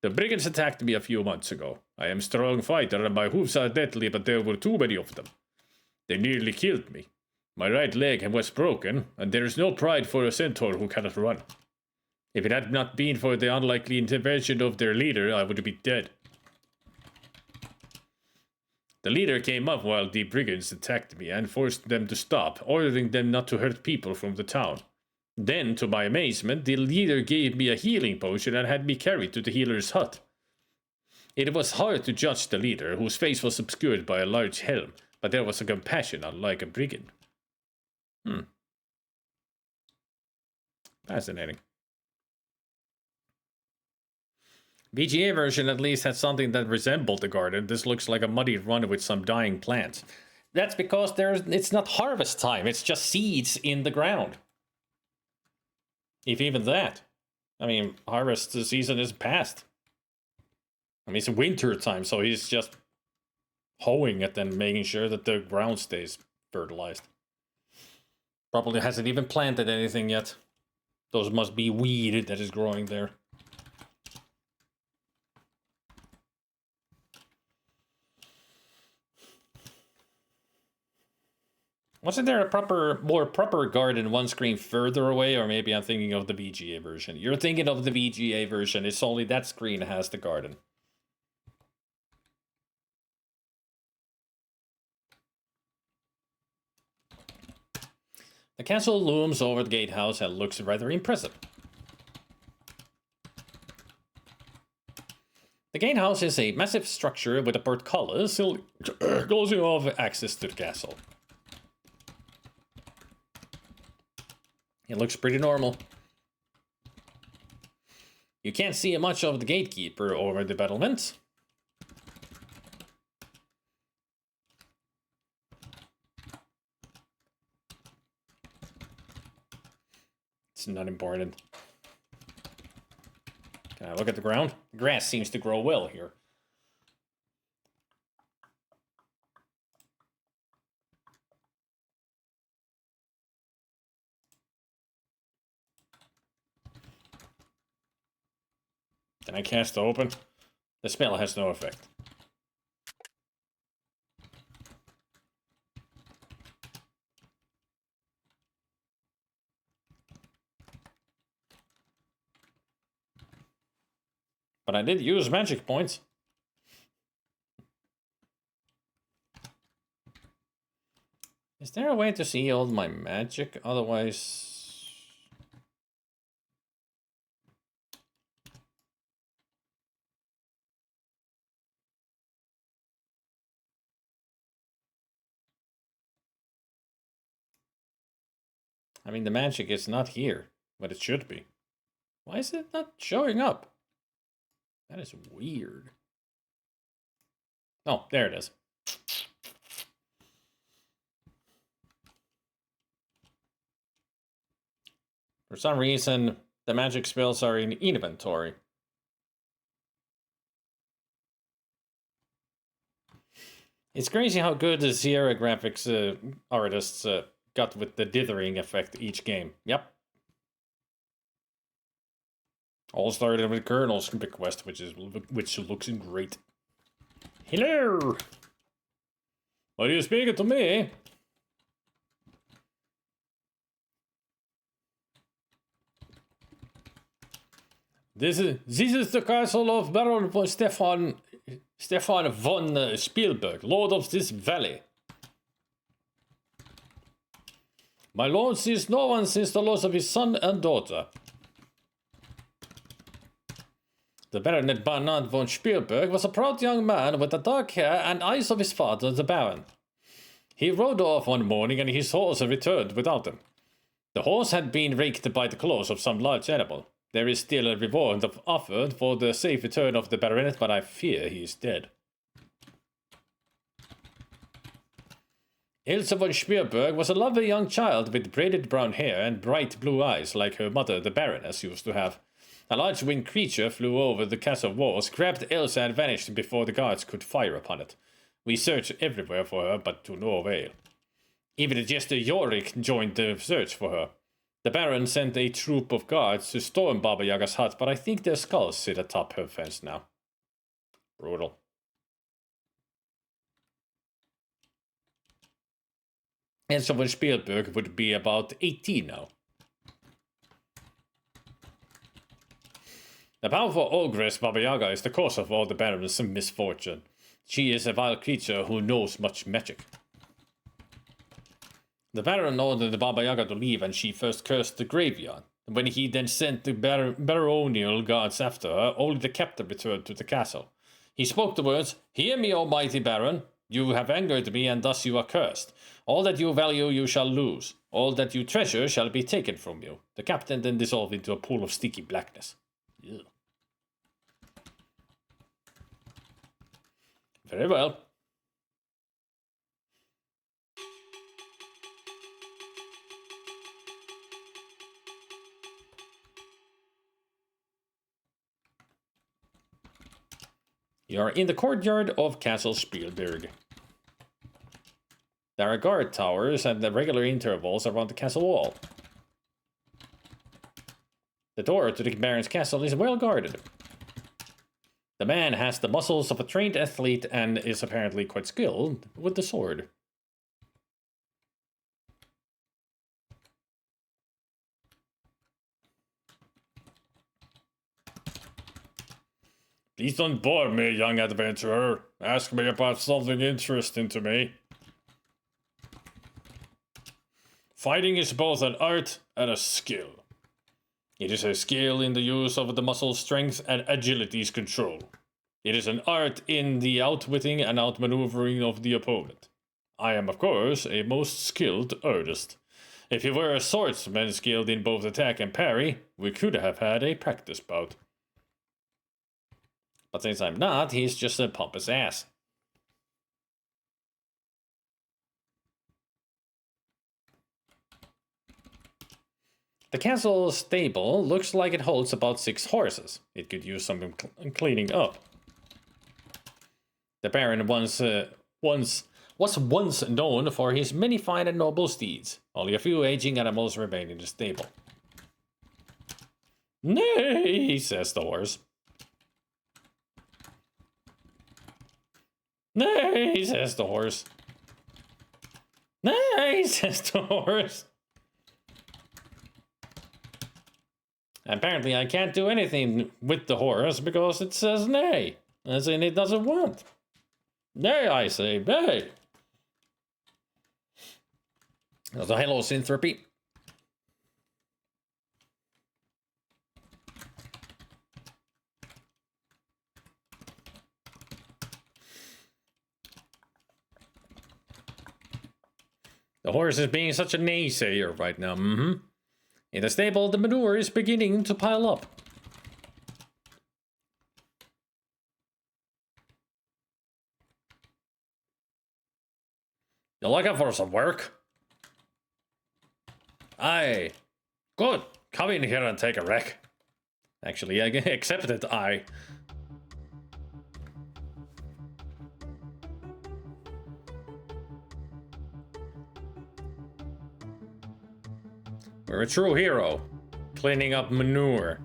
The brigands attacked me a few months ago. I am a strong fighter and my hooves are deadly, but there were too many of them. They nearly killed me. My right leg was broken, and there is no pride for a centaur who cannot run. If it had not been for the unlikely intervention of their leader, I would be dead. The leader came up while the brigands attacked me and forced them to stop, ordering them not to hurt people from the town. Then, to my amazement, the leader gave me a healing potion and had me carried to the healer's hut. It was hard to judge the leader, whose face was obscured by a large helm, but there was a compassion unlike a brigand. Fascinating. VGA version at least had something that resembled the garden. This looks like a muddy run with some dying plants. That's because it's not harvest time, it's just seeds in the ground. If even that. I mean, harvest season is past. I mean, it's winter time, so he's just hoeing it and making sure that the ground stays fertilized. Probably hasn't even planted anything yet. Those must be weed that is growing there. Wasn't there a more proper garden one screen further away? Or maybe I'm thinking of the VGA version. You're thinking of the VGA version. It's only that screen has the garden. The castle looms over the gatehouse and looks rather impressive. The gatehouse is a massive structure with a portcullis closing off access to the castle. It looks pretty normal. You can't see much of the gatekeeper over the battlements. It's not important. Can I look at the ground? The grass seems to grow well here. Can I cast open? The spell has no effect. But I did use magic points. Is there a way to see all my magic? Otherwise... I mean, the magic is not here, but it should be. Why is it not showing up? That is weird. Oh, there it is. For some reason, the magic spells are in inventory. It's crazy how good the Sierra graphics artists got with the dithering effect each game. Yep. All started with Colonel's bequest, which looks great. Hello! Are you speaking to me? This is the castle of Baron von Stefan von Spielberg, Lord of this valley. My lord sees no one since the loss of his son and daughter. The Baronet Bernard von Spielberg was a proud young man with the dark hair and eyes of his father, the Baron. He rode off one morning and his horse returned without him. The horse had been raked by the claws of some large animal. There is still a reward offered for the safe return of the Baronet, but I fear he is dead. Ilse von Spielberg was a lovely young child with braided brown hair and bright blue eyes like her mother, the Baroness, used to have. A large winged creature flew over the castle walls, grabbed Ilse and vanished before the guards could fire upon it. We searched everywhere for her, but to no avail. Even the jester Yorick joined the search for her. The Baron sent a troop of guards to storm Baba Yaga's hut, but I think their skulls sit atop her fence now. Brutal. Ilse von Spielberg would be about 18 now. The powerful ogress Baba Yaga is the cause of all the Baron's misfortune. She is a vile creature who knows much magic. The Baron ordered the Baba Yaga to leave, and she first cursed the graveyard. When he then sent the baronial guards after her, only the captain returned to the castle. He spoke the words, "Hear me, O mighty Baron. You have angered me, and thus you are cursed. All that you value you shall lose. All that you treasure shall be taken from you." The captain then dissolved into a pool of sticky blackness. Ugh. Very well. You are in the courtyard of Castle Spielberg. There are guard towers at the regular intervals around the castle wall. The door to the Baron's castle is well guarded. The man has the muscles of a trained athlete and is apparently quite skilled with the sword. Please don't bore me, young adventurer. Ask me about something interesting to me. Fighting is both an art and a skill. It is a skill in the use of the muscle strength and agility's control. It is an art in the outwitting and outmaneuvering of the opponent. I am, of course, a most skilled artist. If you were a swordsman skilled in both attack and parry, we could have had a practice bout. But since I'm not, he's just a pompous ass. The castle stable looks like it holds about 6 horses. It could use some cleaning up. The Baron was once known for his many fine and noble steeds. Only a few aging animals remain in the stable. Nay, says the horse. Nay, says the horse. Nay, says the horse. Apparently I can't do anything with the horse because it says nay, as in it doesn't want. Nay, I say, nay. So hello, Synthropy. The horse is being such a naysayer right now. In the stable, the manure is beginning to pile up. You looking for some work? Aye. Good. Come in here and take a wreck. Actually, I accepted aye. We're a true hero. Cleaning up manure.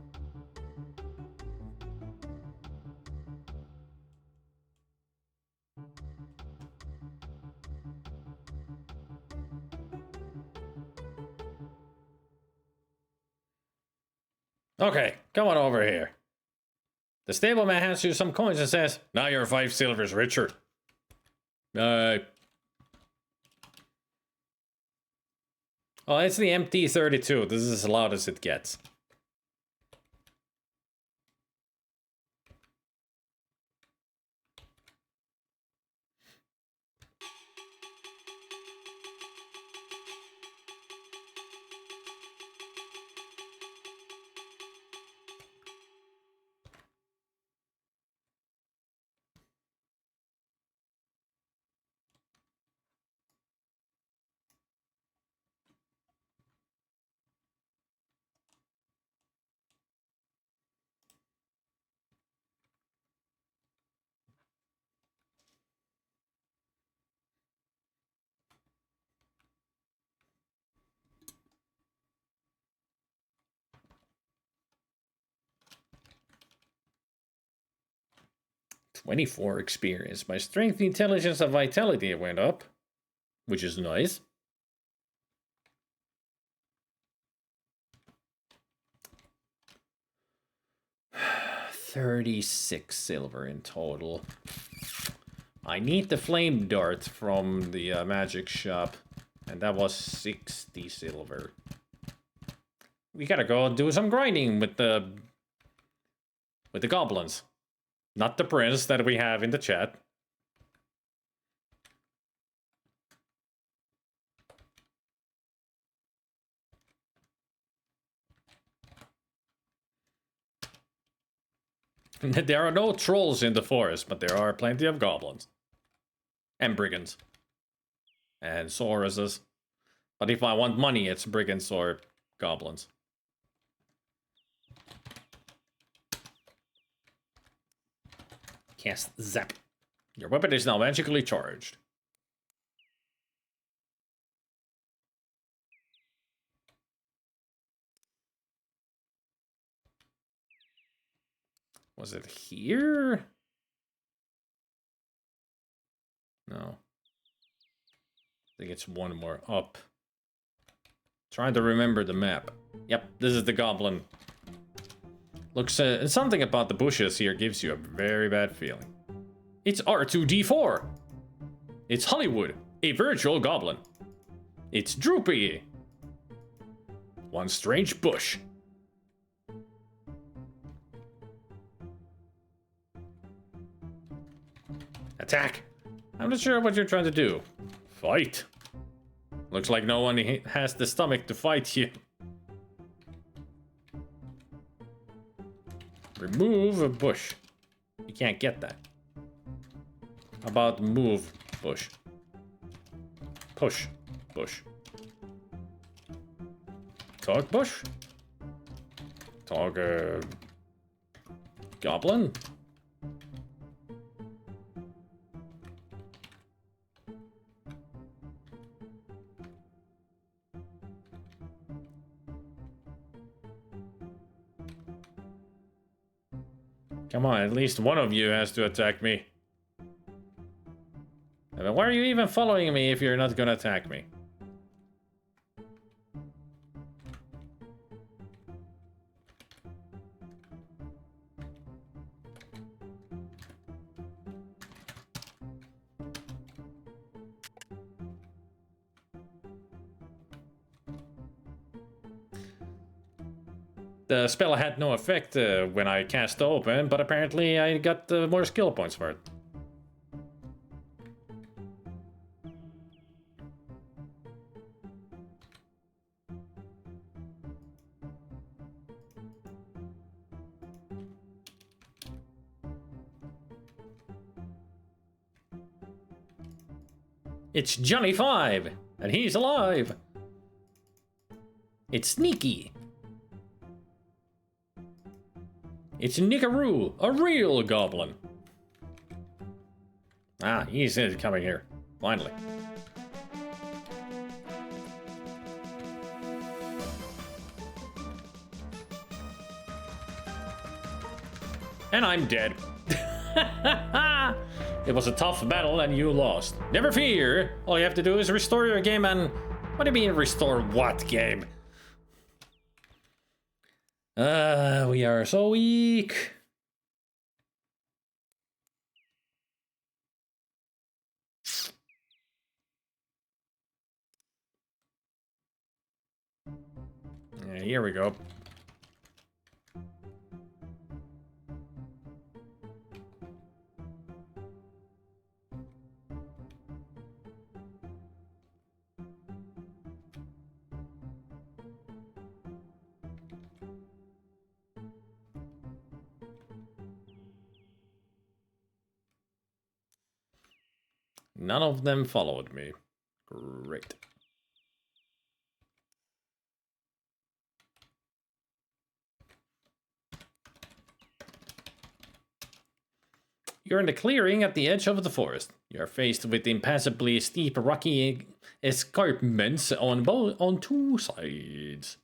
Okay, come on over here. The stableman hands you some coins and says, now you're 5 silvers richer. Oh, it's the MT-32. This is as loud as it gets. "24 experience. My strength, intelligence, and vitality went up, which is nice. $36 silver in total. I need the flame dart from the magic shop, and that was 60 silver. We gotta go do some grinding with the goblins. Not the prince that we have in the chat. There are no trolls in the forest, but there are plenty of goblins. And brigands. And sauruses. But if I want money, it's brigands or goblins. Cast Zap. Your weapon is now magically charged. Was it here? No. I think it's one more up. Trying to remember the map. Yep, this is the goblin. Looks, something about the bushes here gives you a very bad feeling. It's R2-D4. It's Hollywood, a virtual goblin. It's Droopy. One strange bush. Attack. I'm not sure what you're trying to do. Fight. Looks like no one has the stomach to fight you. Remove a bush. You can't get that. How about move bush? Push bush. Talk bush? Talk, goblin? Come on, at least one of you has to attack me. I mean, why are you even following me if you're not gonna attack me? The spell had no effect when I cast open, but apparently I got more skill points for it. It's Johnny Five, and he's alive. It's Sneaky. It's Nickaroo, a real goblin. Ah, he's coming here. Finally. And I'm dead. It was a tough battle and you lost. Never fear. All you have to do is restore your game and... What do you mean restore what game? We are so weak. Yeah, here we go. None of them followed me. Great. You're in the clearing at the edge of the forest. You are faced with impassably steep rocky escarpments on two sides.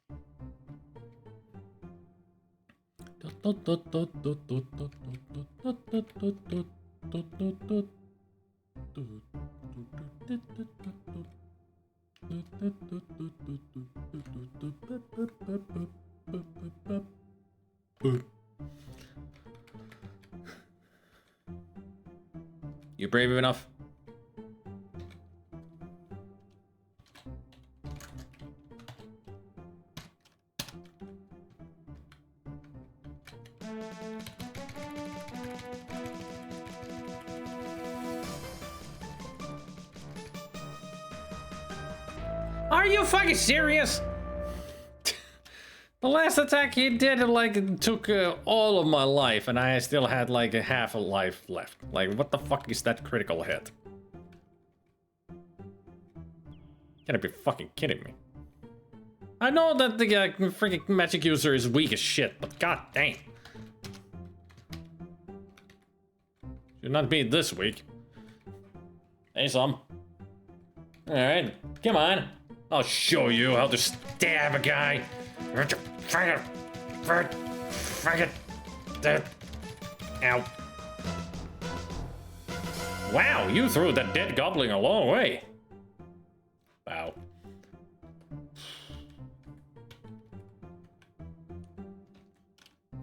You brave enough? Are you fucking serious? The last attack he did, like, took all of my life, and I still had, like, a half a life left. Like, what the fuck is that critical hit? You gotta be fucking kidding me. I know that the freaking magic user is weak as shit, but god dang. Should not be this weak. Hey, some. Alright, come on. I'll show you how to stab a guy. Ow. Wow, you threw that dead goblin a long way. Wow.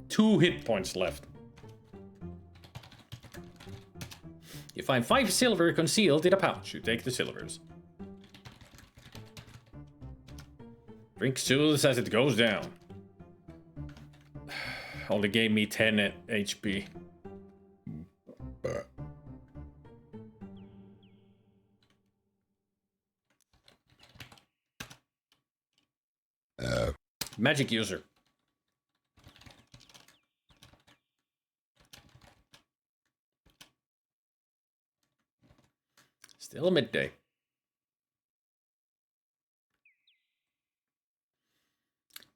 Two hit points left. You find 5 silver concealed in a pouch. You take the silvers. Drink soothes as it goes down. Only gave me 10 HP. Magic user. Still midday.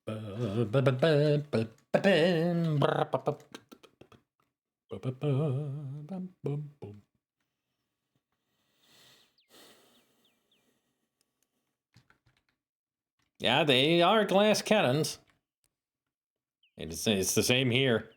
Yeah, they are glass cannons. It's the same here.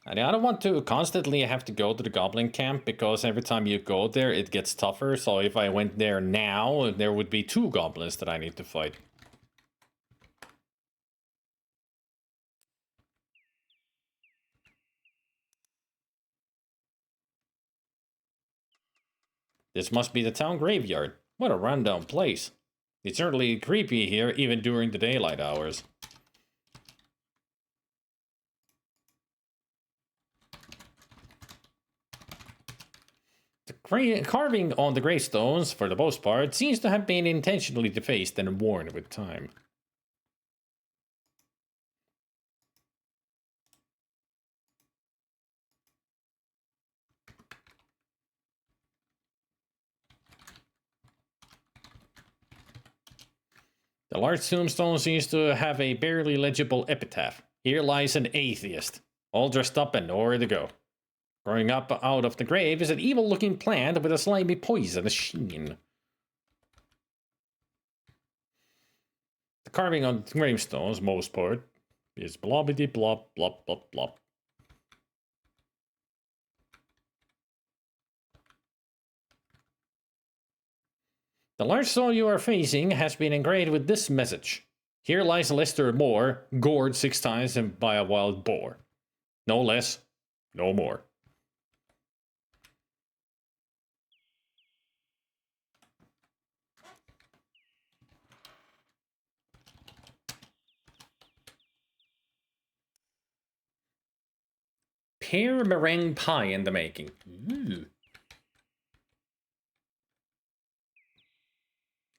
I don't want to constantly have to go to the goblin camp because every time you go there it gets tougher. So if I went there now, there would be 2 goblins that I need to fight. This must be the town graveyard. What a rundown place. It's certainly creepy here even during the daylight hours. The carving on the gravestones, for the most part, seems to have been intentionally defaced and worn with time. The large tombstone seems to have a barely legible epitaph. Here lies an atheist, all dressed up and nowhere to go. Growing up out of the grave is an evil-looking plant with a slimy poisonous sheen. The carving on gravestones, most part, is blobbity blob blob blob blob. The large stone you are facing has been engraved with this message. Here lies Lester Moore, gored 6 times by a wild boar. No less, no more. Pear meringue pie in the making. Ooh.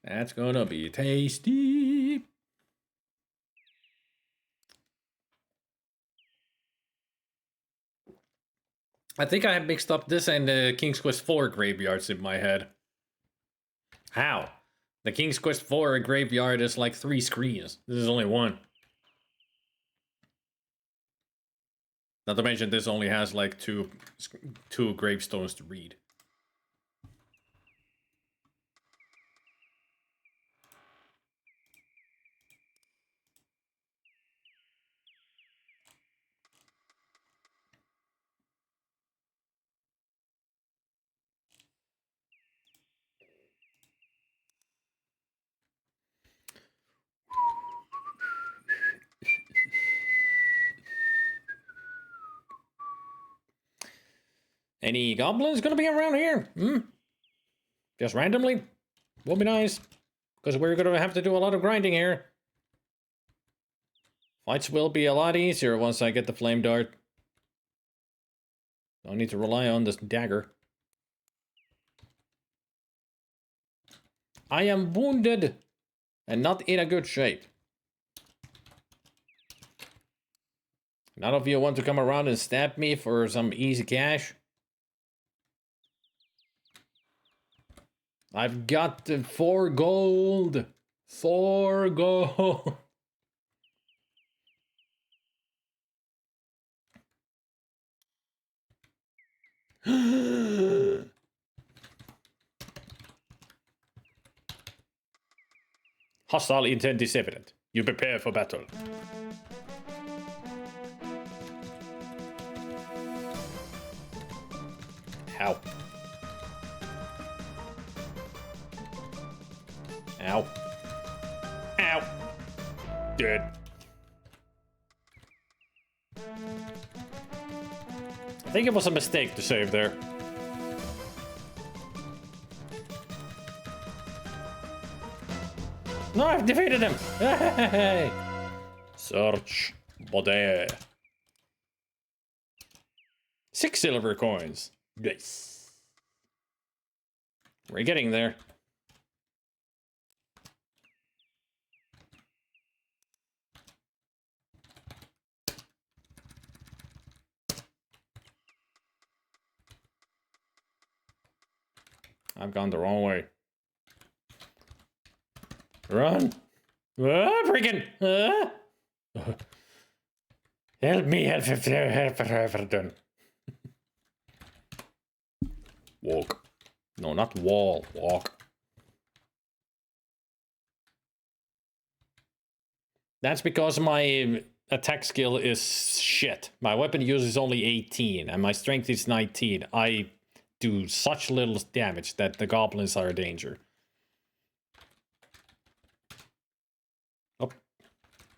That's gonna be tasty. I think I have mixed up this and the King's Quest IV graveyards in my head. How? The King's Quest IV graveyard is like 3 screens. This is only 1. Not to mention this only has like two gravestones to read. Any goblins gonna be around here? Just randomly? Would be nice. Because we're gonna have to do a lot of grinding here. Fights will be a lot easier once I get the flame dart. Don't need to rely on this dagger. I am wounded and not in a good shape. None of you want to come around and stab me for some easy cash? I've got 4 gold. 4 gold. Hostile intent is evident. You prepare for battle. Ow. Ow. Ow. Dead. I think it was a mistake to save there. No, I've defeated him! Hey! Search body. 6 silver coins. Nice. We're getting there. I've gone the wrong way. Run! Ah, freaking! Ah. Help me, help done. Walk. No, not wall. Walk. That's because my attack skill is shit. My weapon use is only 18, and my strength is 19. I do such little damage that the goblins are a danger. Oh.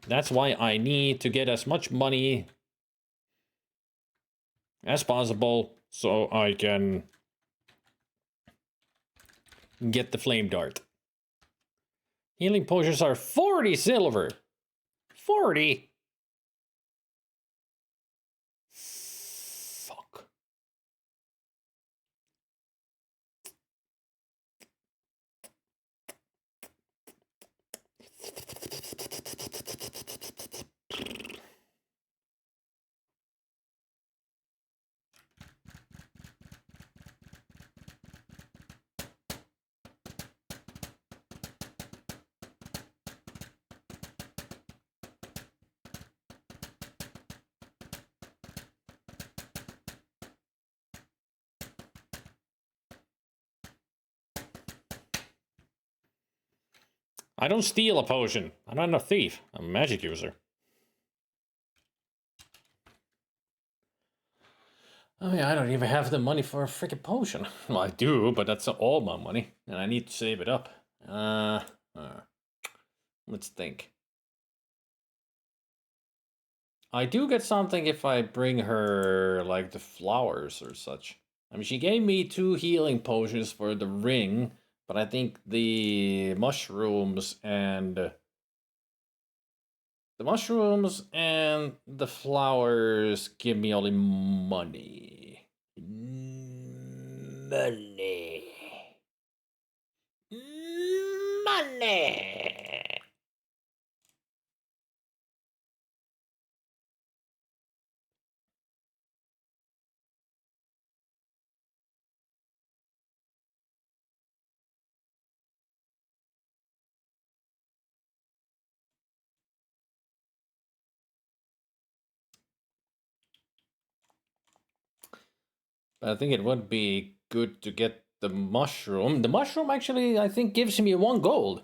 That's why I need to get as much money as possible so I can get the flame dart. Healing potions are 40 silver. 40? Fuck. I don't steal a potion. I'm not a thief. I'm a magic user. Oh yeah, I don't even have the money for a freaking potion. Well, I do, but that's all my money, and I need to save it up. Let's think. I do get something if I bring her, like, the flowers or such. I mean, she gave me 2 healing potions for the ring, but I think the mushrooms and the flowers give me only money. Money. I think it would be good to get the mushroom. The mushroom actually, I think, gives me 1 gold.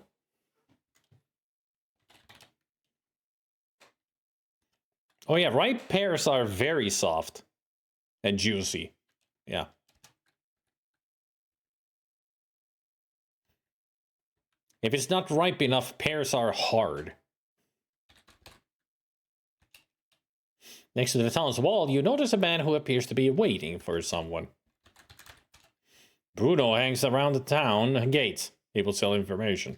Oh yeah, ripe pears are very soft and juicy. Yeah. If it's not ripe enough, pears are hard. Next to the town's wall, you notice a man who appears to be waiting for someone. Bruno hangs around the town gates. He will sell information.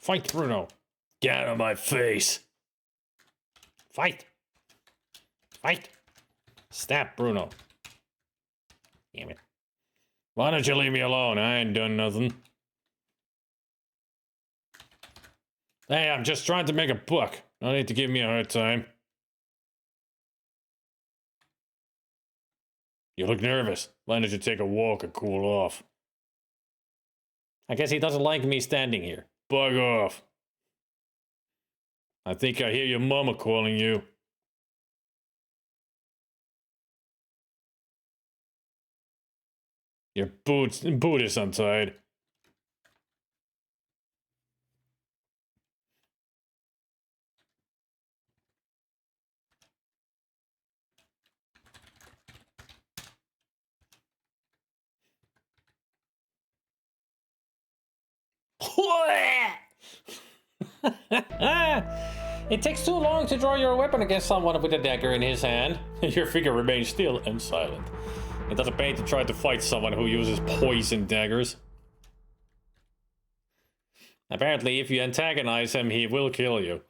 Fight, Bruno. Get out of my face. Fight. Fight. Stab Bruno. Damn it. Why don't you leave me alone? I ain't done nothing. Hey, I'm just trying to make a buck. No need to give me a hard time. You look nervous. Why don't you take a walk and cool off? I guess he doesn't like me standing here. Bug off. I think I hear your mama calling you. Your boot is untied. It takes too long to draw your weapon against someone with a dagger in his hand. Your figure remains still and silent. It doesn't pay to try to fight someone who uses poison daggers. Apparently, if you antagonize him, he will kill you.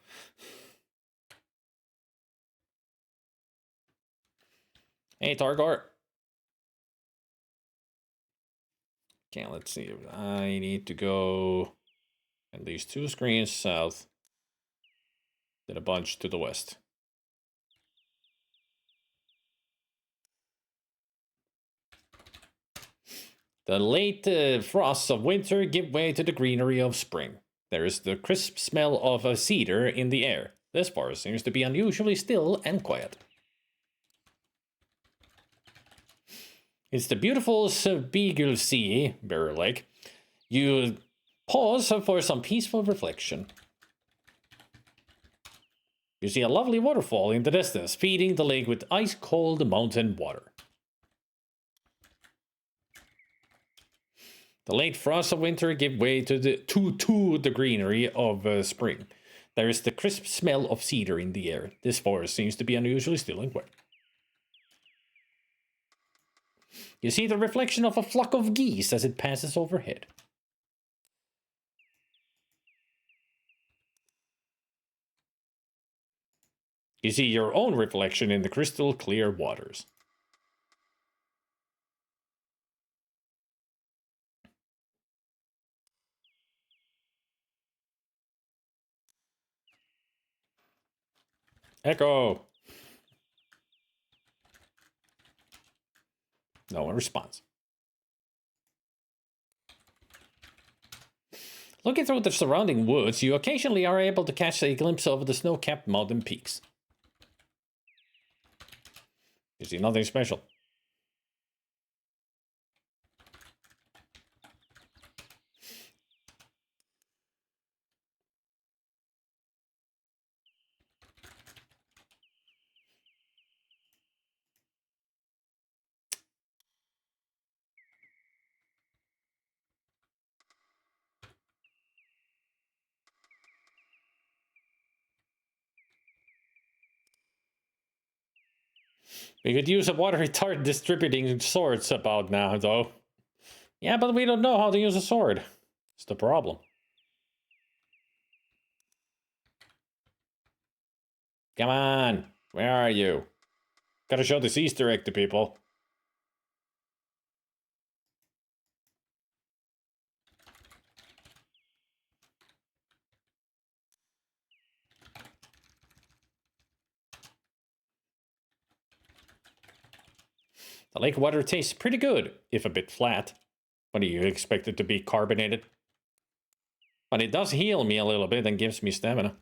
Hey, Targar. Okay, let's see. I need to go at least 2 screens south, then a bunch to the west. The late frosts of winter give way to the greenery of spring. There is the crisp smell of a cedar in the air. This forest seems to be unusually still and quiet. It's the beautiful Spiegel Sea, Bear Lake. You pause for some peaceful reflection. You see a lovely waterfall in the distance, feeding the lake with ice-cold mountain water. The late frosts of winter give way to the greenery of spring. There is the crisp smell of cedar in the air. This forest seems to be unusually still and quiet. You see the reflection of a flock of geese as it passes overhead. You see your own reflection in the crystal clear waters. Echo! No one responds. Looking through the surrounding woods, you occasionally are able to catch a glimpse of the snow-capped mountain peaks. You see nothing special. We could use a water retard distributing swords about now, though. Yeah, but we don't know how to use a sword. It's the problem. Come on, where are you? Gotta show this Easter egg to people. The lake water tastes pretty good, if a bit flat. What do you expect it to be carbonated? But it does heal me a little bit and gives me stamina.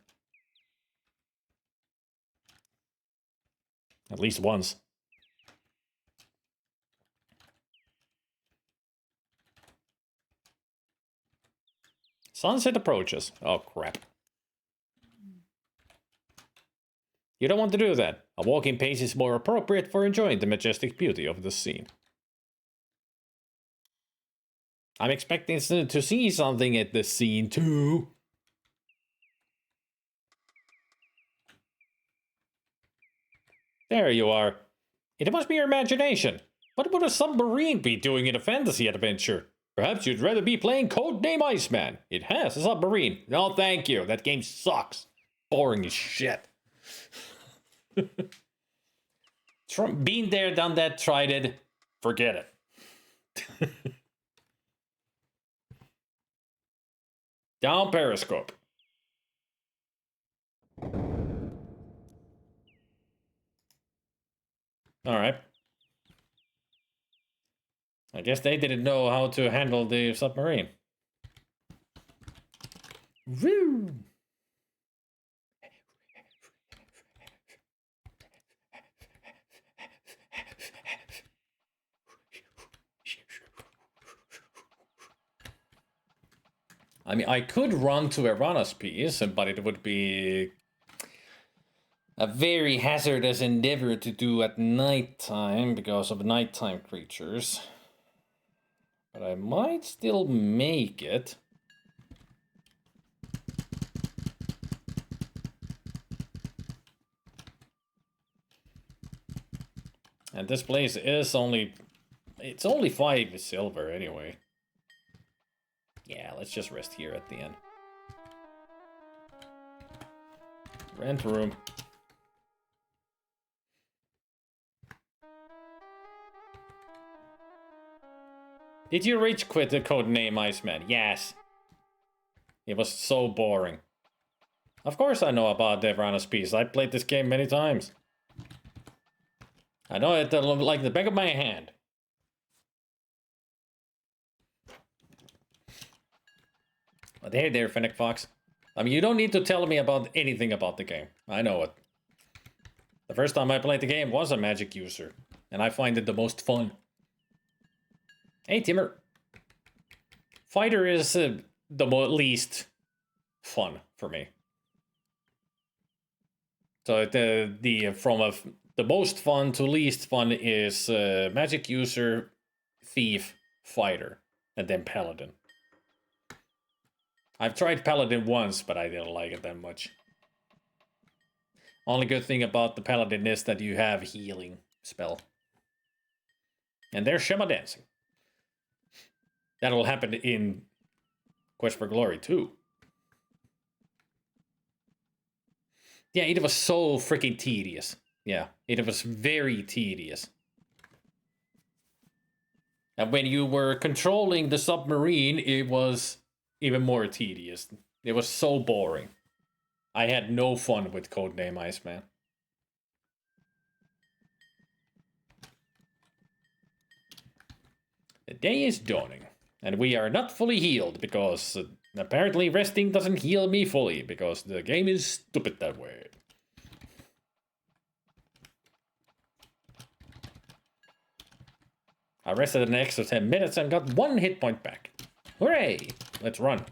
At least once. Sunset approaches. Oh, crap. You don't want to do that. A walking pace is more appropriate for enjoying the majestic beauty of the scene. I'm expecting to see something at this scene, too. There you are. It must be your imagination. What would a submarine be doing in a fantasy adventure? Perhaps you'd rather be playing Codename Iceman. It has a submarine. No, thank you. That game sucks. Boring as shit. Been there, done that, tried it. Forget it. Down Periscope. Alright. I guess they didn't know how to handle the submarine. Woo! I mean, I could run to Erana's piece, but it would be a very hazardous endeavor to do at nighttime because of nighttime creatures. But I might still make it. And this place is only... It's only 5 silver anyway. Yeah, let's just rest here at the end. Rent room. Did you rage quit the Codename Iceman? Yes. It was so boring. Of course I know about Devranos Peace. I played this game many times. I know it like the back of my hand. But hey there, Fennec Fox. I mean, you don't need to tell me about anything about the game. I know it. The first time I played the game was a magic user. And I find it the most fun. Hey, Timmer. Fighter is the least fun for me. So the most fun to least fun is magic user, thief, fighter, and then paladin. I've tried paladin once, but I didn't like it that much. Only good thing about the paladin is that you have healing spell. And there's Shema dancing. That'll happen in Quest for Glory too. Yeah, it was so freaking tedious. Yeah, it was very tedious. And when you were controlling the submarine, it was even more tedious. It was so boring. I had no fun with Codename Iceman. The day is dawning, and we are not fully healed because apparently resting doesn't heal me fully because the game is stupid that way. I rested an extra 10 minutes and got 1 hit point back. Hooray! Let's run.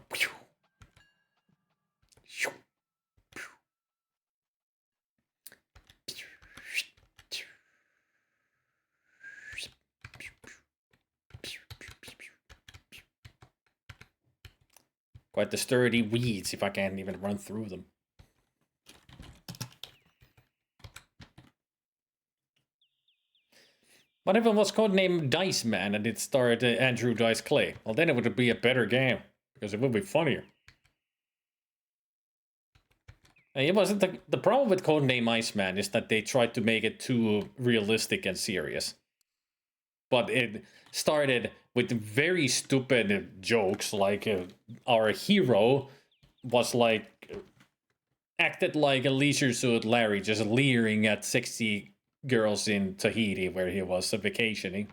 Quite the sturdy weeds if I can't even run through them. What if it was codenamed Dice Man and it starred Andrew Dice Clay? Well, then it would be a better game because it would be funnier. It wasn't the problem with Codename Iceman is that they tried to make it too realistic and serious. But it started with very stupid jokes, like our hero was like acted like a Leisure Suit Larry, just leering at 60 girls in Tahiti where he was vacationing.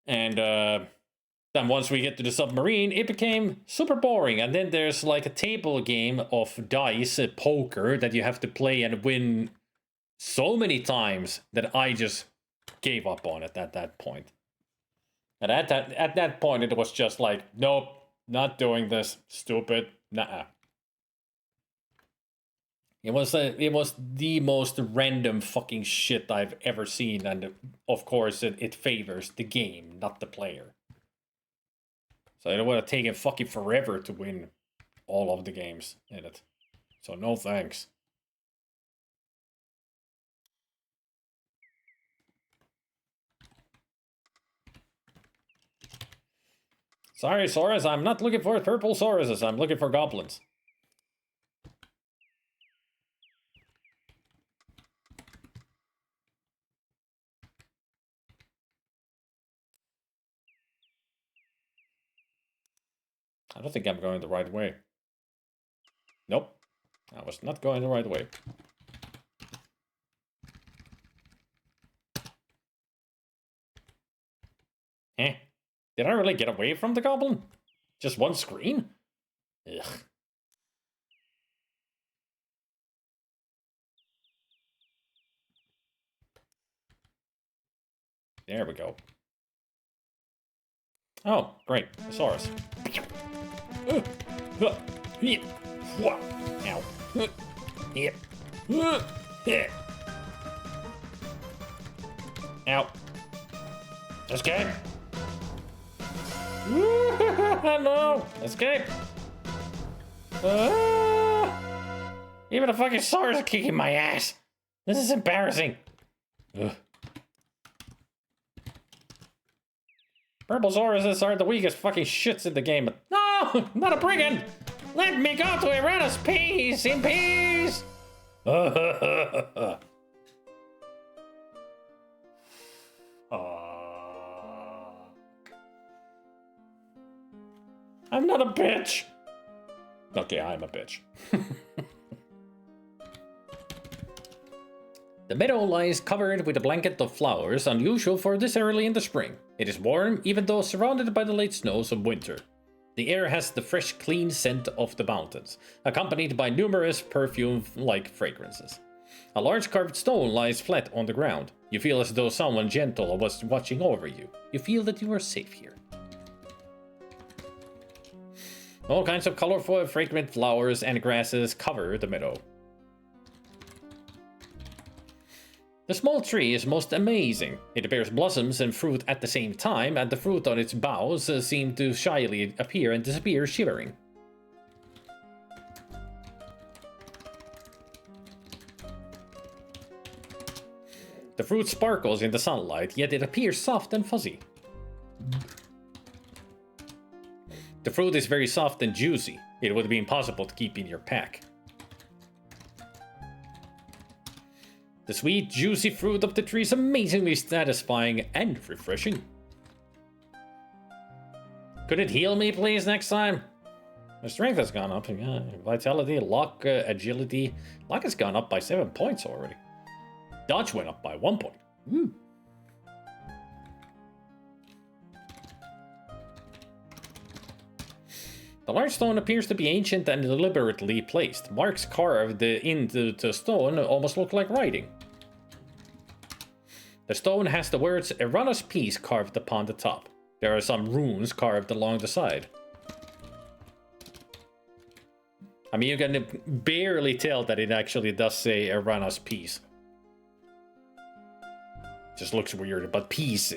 And then once we get to the submarine, it became super boring. And then there's like a table game of dice, poker, that you have to play and win so many times that I just gave up on it at that point. And at that point, it was just like, nope, not doing this, stupid, nah. It was the most random fucking shit I've ever seen, and of course it favors the game, not the player. So it would have taken fucking forever to win all of the games in it. So no thanks. Sorry, Saurus, I'm not looking for purple Sauruses, I'm looking for goblins. I don't think I'm going the right way. Nope. I was not going the right way. Eh. Did I really get away from the goblin? Just one screen? Ugh. There we go. Oh, great. Thesaurus. Ow. Ow. Escape. No. Escape. Even a fucking Saurus is kicking my ass. This is embarrassing. Ugh. Purple Sauruses are the weakest fucking shits in the game. No! Not a brigand! Let me go to Eranos peace! In peace! I'm not a bitch. Okay, I'm a bitch. The meadow lies covered with a blanket of flowers, unusual for this early in the spring. It is warm, even though surrounded by the late snows of winter. The air has the fresh, clean scent of the mountains, accompanied by numerous perfume-like fragrances. A large carved stone lies flat on the ground. You feel as though someone gentle was watching over you. You feel that you are safe here. All kinds of colorful, fragrant flowers and grasses cover the meadow. The small tree is most amazing. It bears blossoms and fruit at the same time, and the fruit on its boughs seem to shyly appear and disappear shivering. The fruit sparkles in the sunlight, yet it appears soft and fuzzy. The fruit is very soft and juicy. It would be impossible to keep in your pack. The sweet, juicy fruit of the tree is amazingly satisfying and refreshing. Could it heal me, please, next time? My strength has gone up. Yeah. Vitality, luck, agility. Luck has gone up by 7 points already. Dodge went up by 1 point. Ooh. The large stone appears to be ancient and deliberately placed. Marks carved into the stone almost look like writing. The stone has the words Erana's Peace carved upon the top. There are some runes carved along the side. I mean, you can barely tell that it actually does say Erana's Peace. Just looks weird, but peace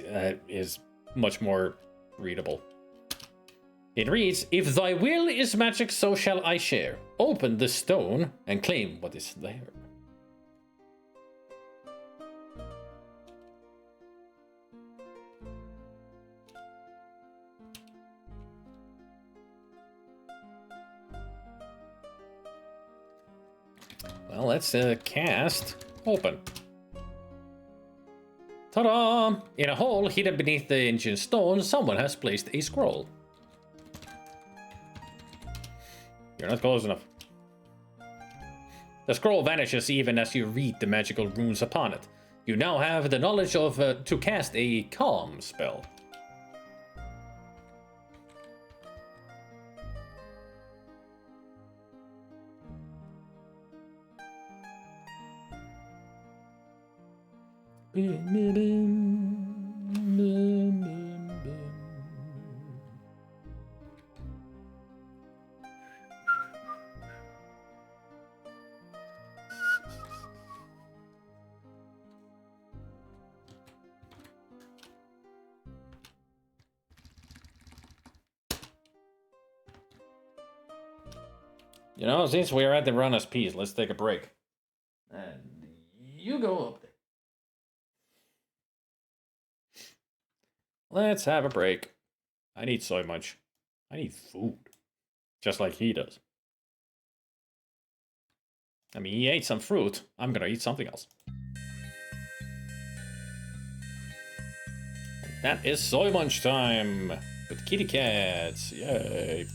is much more readable. It reads, if thy will is magic, so shall I share. Open the stone and claim what is there. Well, let's cast open. Ta-da! In a hole hidden beneath the ancient stone, someone has placed a scroll. You're not close enough. The scroll vanishes even as you read the magical runes upon it. You now have the knowledge of to cast a calm spell. You know, since we're at the Erana's Peace, let's take a break. And you go up there. Let's have a break. I need so much. I need food. Just like he does. I mean, he ate some fruit. I'm gonna eat something else. That is soy munch time with kitty cats. Yay.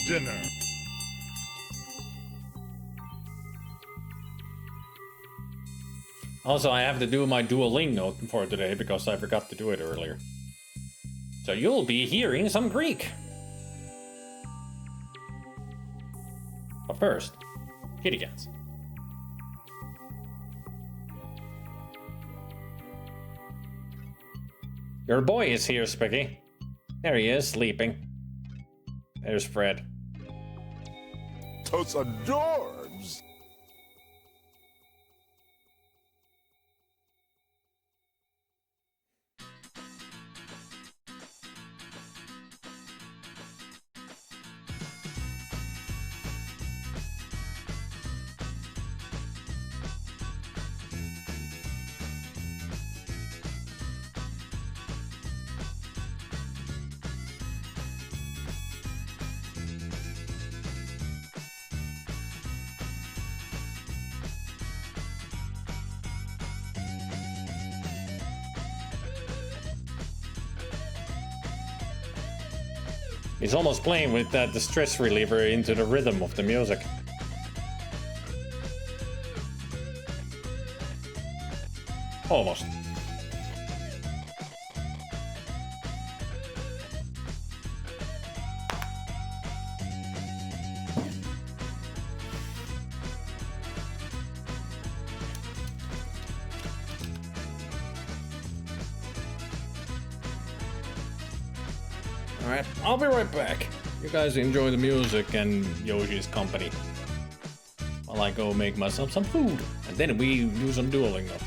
Dinner. Also, I have to do my Duolingo for today because I forgot to do it earlier. So you'll be hearing some Greek. But first, kitty cats. Your boy is here, Spicky. There he is, sleeping. There's Fred. Those adorbs. He's almost playing with the stress reliever into the rhythm of the music. Almost. Alright, I'll be right back. You guys enjoy the music and Yoshi's company while I go make myself some food. And then we do some Duolingo.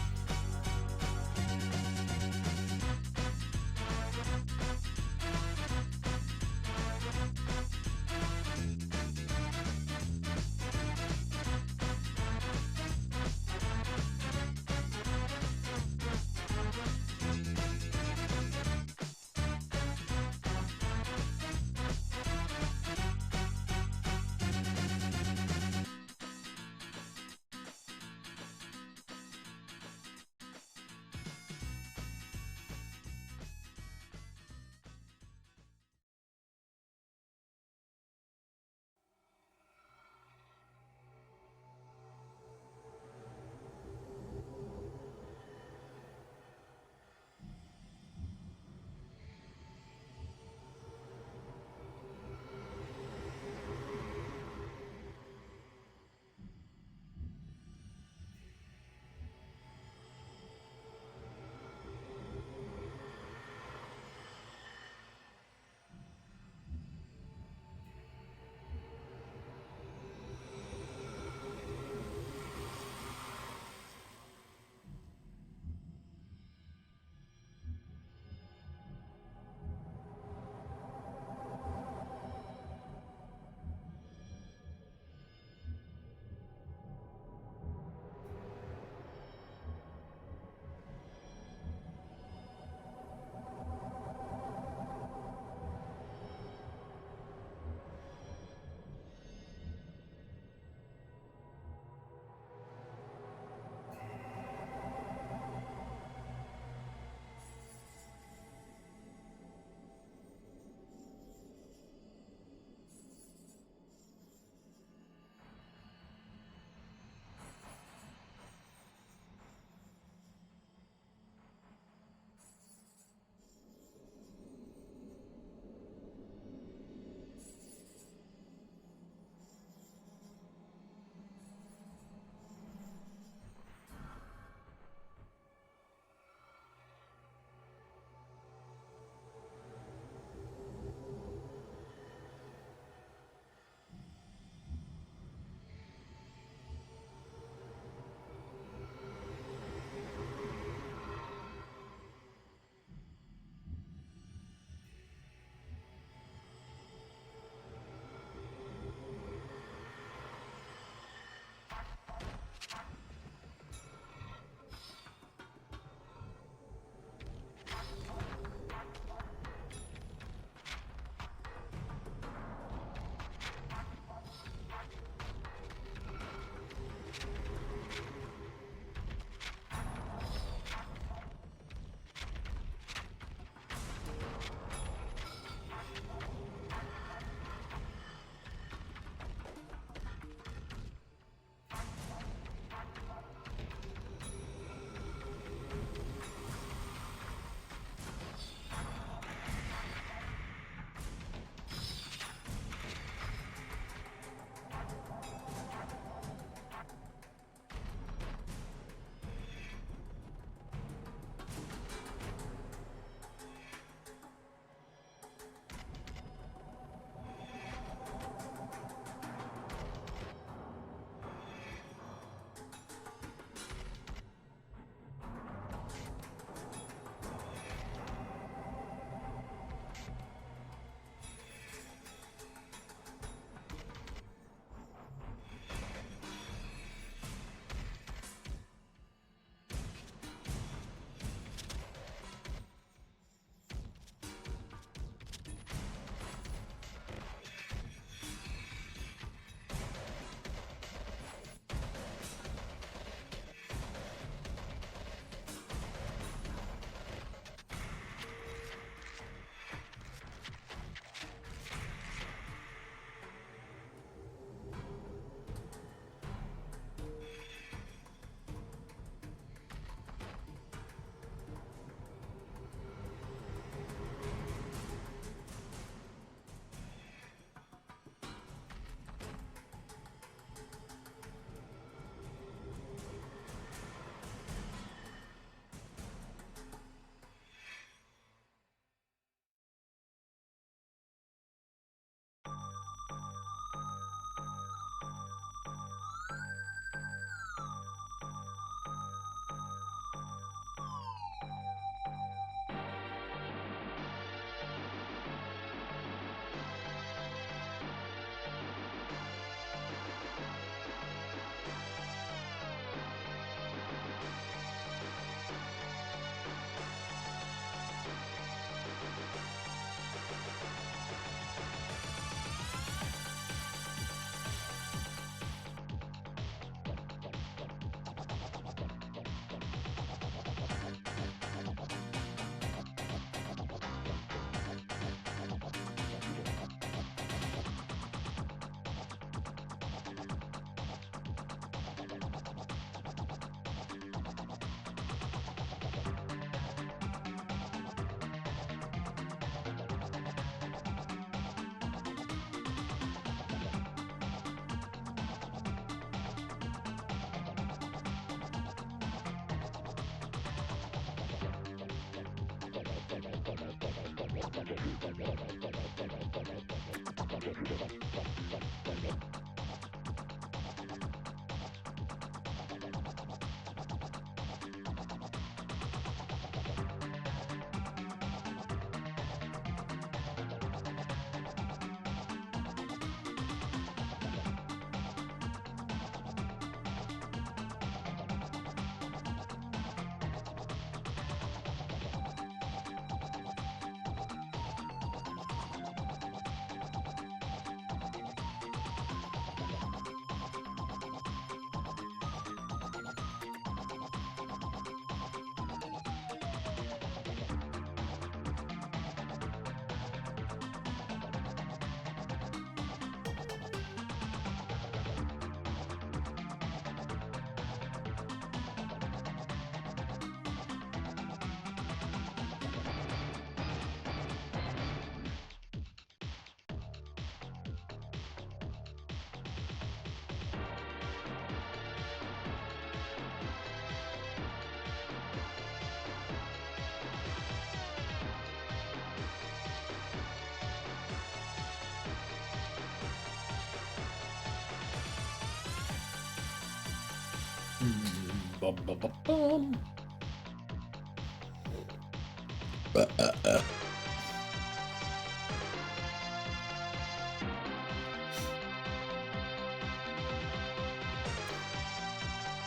Bum, bum, bum, bum.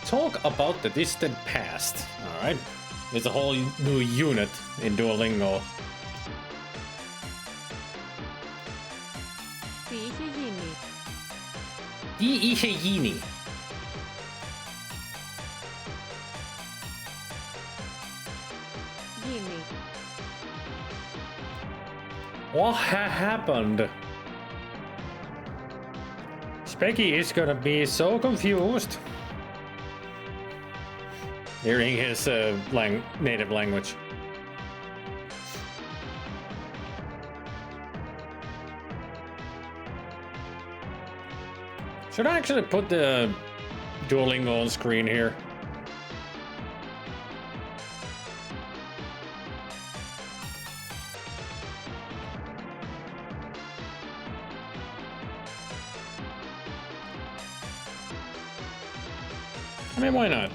Talk about the distant past. All right, it's a whole new unit in Duolingo. Τι είχε γίνει. Τι είχε γίνει? Γίνει. What happened? Specky is gonna be so confused hearing his native language. Should I actually put the Duolingo on screen here? I mean, why not?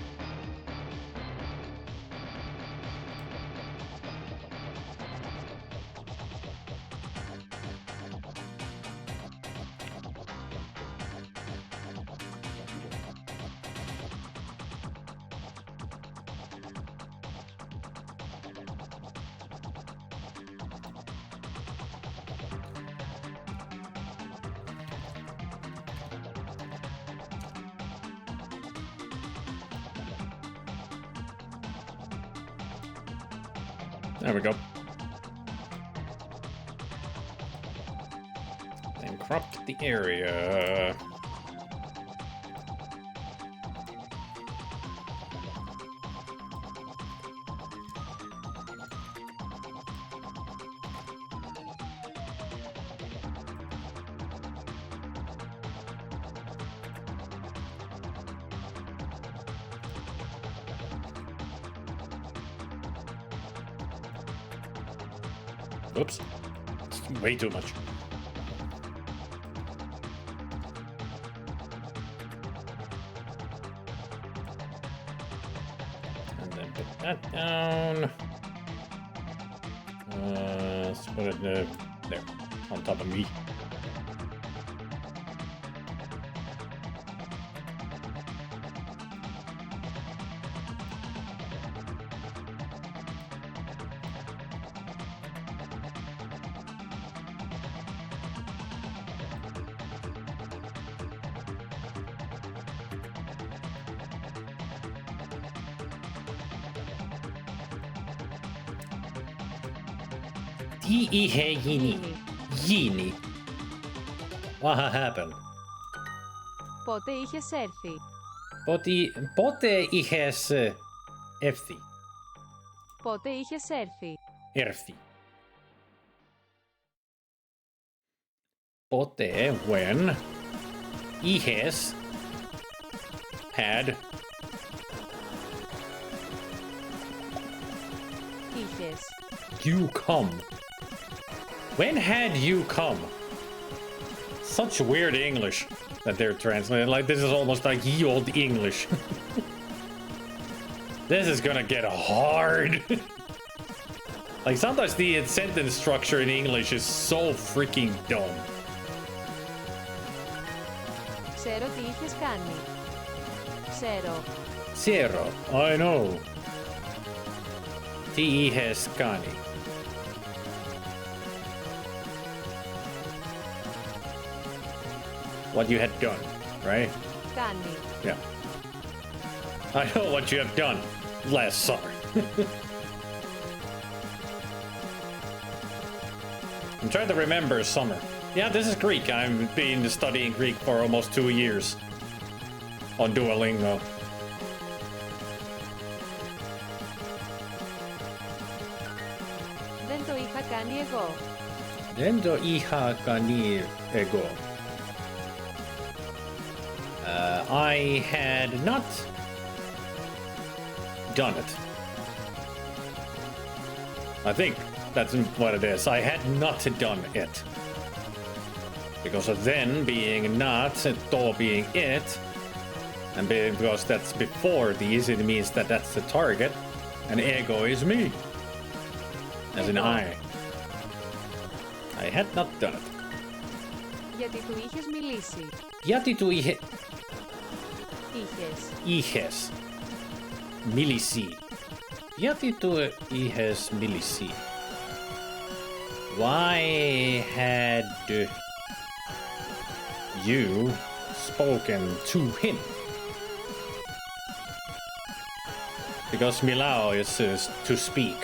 There we go. And cropped the area. Oops. Way too much. And then put that down. Let's put it there, on top of me. Τι είχε γίνει? Γίνει. What happened? Πότε είχες έρθει. Πότε είχες έρθει? Πότε είχες έρθει. Έρθει. Πότε, when, είχες, had, Είχες. you come. When had you come? Such weird English that they're translating. Like, this is almost like ye old English. This is gonna get hard. Like, sometimes the sentence structure in English is so freaking dumb. Ξέρω τι είχες κάνει. Ξέρω. Zero. I know. Τι είχες κάνει. What you had done, right? Κάνει. Yeah. I know what you have done last summer. I'm trying to remember summer. Yeah, this is Greek. I've been studying Greek for almost 2 years on Duolingo. Δεν το είχα κάνει εγώ. Δεν το είχα κάνει εγώ. I had not done it. I think that's what it is. I had not done it. Because of then being not, to being it, and because that's before these, it means that that's the target, and ego is me. As in I. I had not done it. Γιατί του είχες μιλήσει. Γιατί του είχε... Είχες. Είχες μιλήσει. Γιατί του είχες μιλήσει. Why had you spoken to him? Because milao is to speak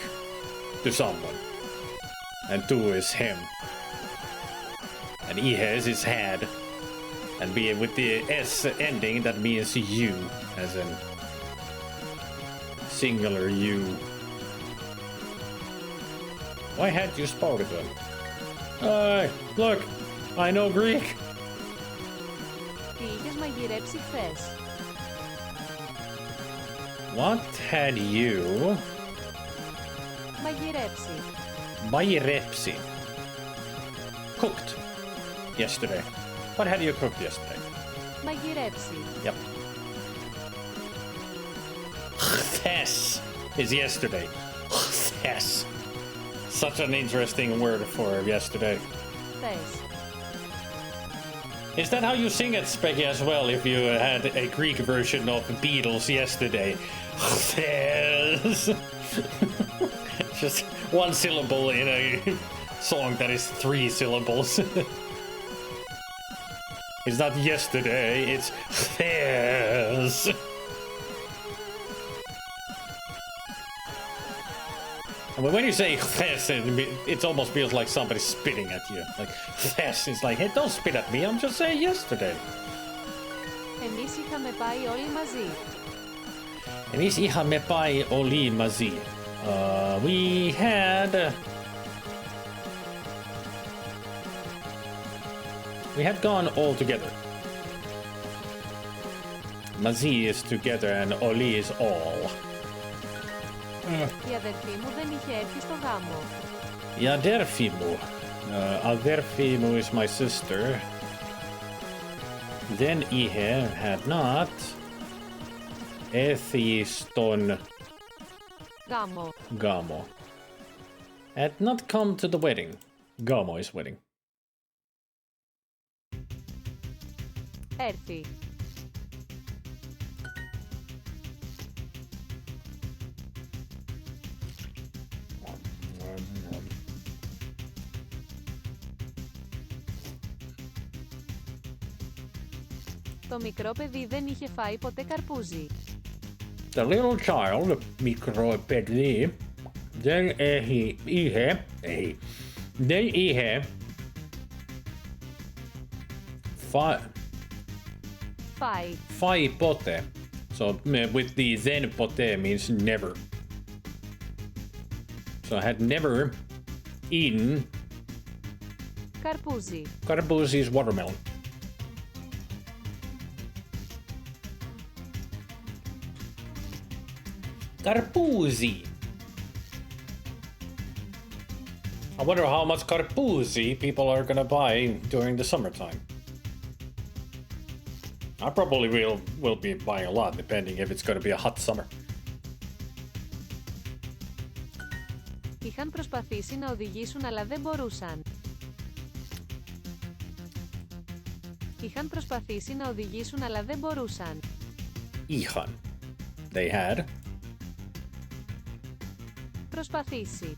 to someone. And tu is him. And ihes is had. And be with the S ending, that means you, as in singular you. Why had you spoken to him? Look, I know Greek. Τι είχες μαγειρέψει χθες. What had you Μαγειρέψει. mairepsi cooked yesterday? What had you cooked yesterday? Μαγειρέψει. Yep. Chthess is yesterday. Chthess. Such an interesting word for yesterday. Χθες. Is that how you sing it, Specky, as well, if you had a Greek version of the Beatles yesterday? Chthess. Just one syllable in a song that is 3 syllables. It's not yesterday, it's chthess. When you say chthess, it almost feels like somebody's spitting at you. Like, chthess, it's like, hey, don't spit at me, I'm just saying yesterday. Εμείς είχαμε πάει όλοι μαζί. Εμείς είχαμε πάει όλοι μαζί. We had gone all together. Μαζί is together and oli is all. Η αδερφή μου δεν είχε έρθει στο γάμο. Η αδέρφη μου. Αδέρφη μου is my sister. Δεν είχε, had not, έρθει στον Γάμο. γάμο. Had not come to the wedding. Gamo is wedding. Έρθει. Το μικρό παιδί δεν είχε φάει ποτέ καρπούζι. The little child, μικρό παιδί, δεν είχε, φάει ποτέ. So with the then ποτέ means never. So I had never eaten Καρπούζι. Carapuzzi's watermelon. Carpuzzi. I wonder how much karpoozy people are gonna buy during the summertime. I probably will be buying a lot, depending if it's gonna be a hot summer. Είχαν προσπαθήσει να οδηγήσουν αλλά δεν μπορούσαν. Είχαν προσπαθήσει να οδηγήσουν αλλά δεν μπορούσαν. Ihan. They had. Προσπαθήσει.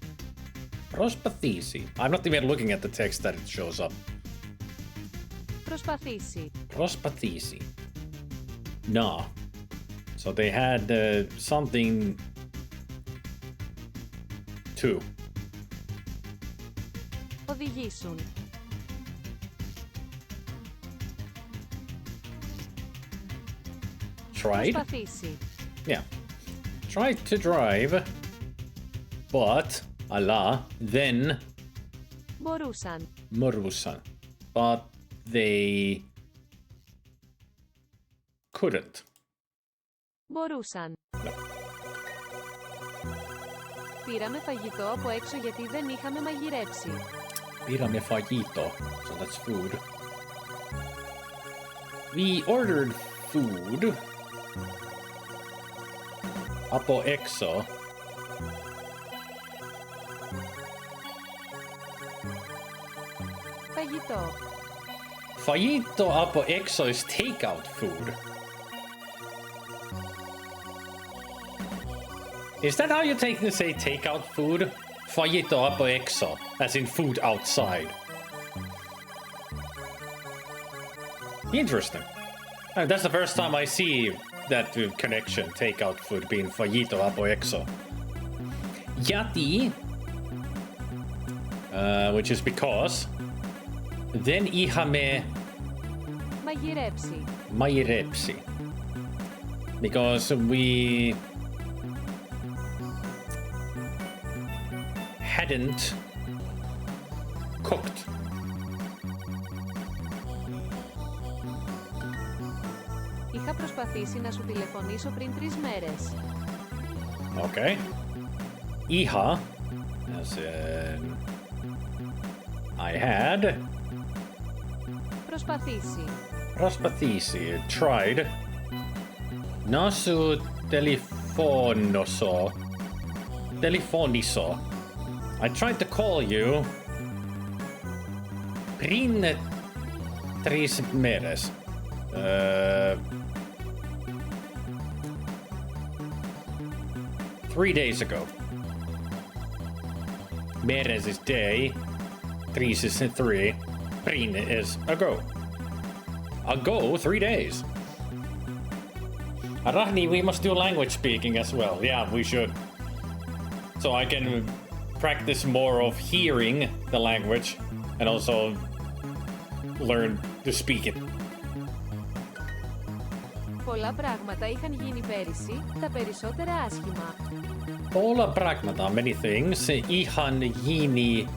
Prospathisi. I'm not even looking at the text that it shows up. Προσπαθήσει. Prospathisi. No. So they had something to. Οδηγήσουν. Tried? Προσπαθήσει. Yeah. Tried to drive. But, Allah, then Μπορούσαν. Morusan. But they couldn't. Μπορούσαν. Πήραμε φαγητό από έξω γιατί δεν είχαμε μαγειρέψει. Πήραμε φαγito. So that's food. We ordered food. Από έξω. Φαγητό. Fajito από έξω is takeout food. Is that how you say takeout food? Fajito από έξω, as in food outside. Interesting. That's the first time I see that connection, takeout food being fajito από έξω. Γιατί, which is because, δεν είχαμε Μαγειρέψει. μαγειρέψει. Because we hadn't cooked. Είχα προσπαθήσει να σου τηλεφωνήσω πριν 3 μέρες. Okay. Iha, as in I had. Προσπαθήσει. Prospathisi, tried. Nasu telefoniso. I tried to call you. Πριν 3 μέρες. 3 days ago. Meres is day. 3 is 3. Πριν is ago. Ago, 3 days. Arahni, we must do language speaking as well. Yeah, we should. So I can practice more of hearing the language and also learn to speak it. Πολλά πράγματα είχαν γίνει πέρυσι, τα περισσότερα άσχημα. Πολλά πράγματα, many things, είχαν γίνει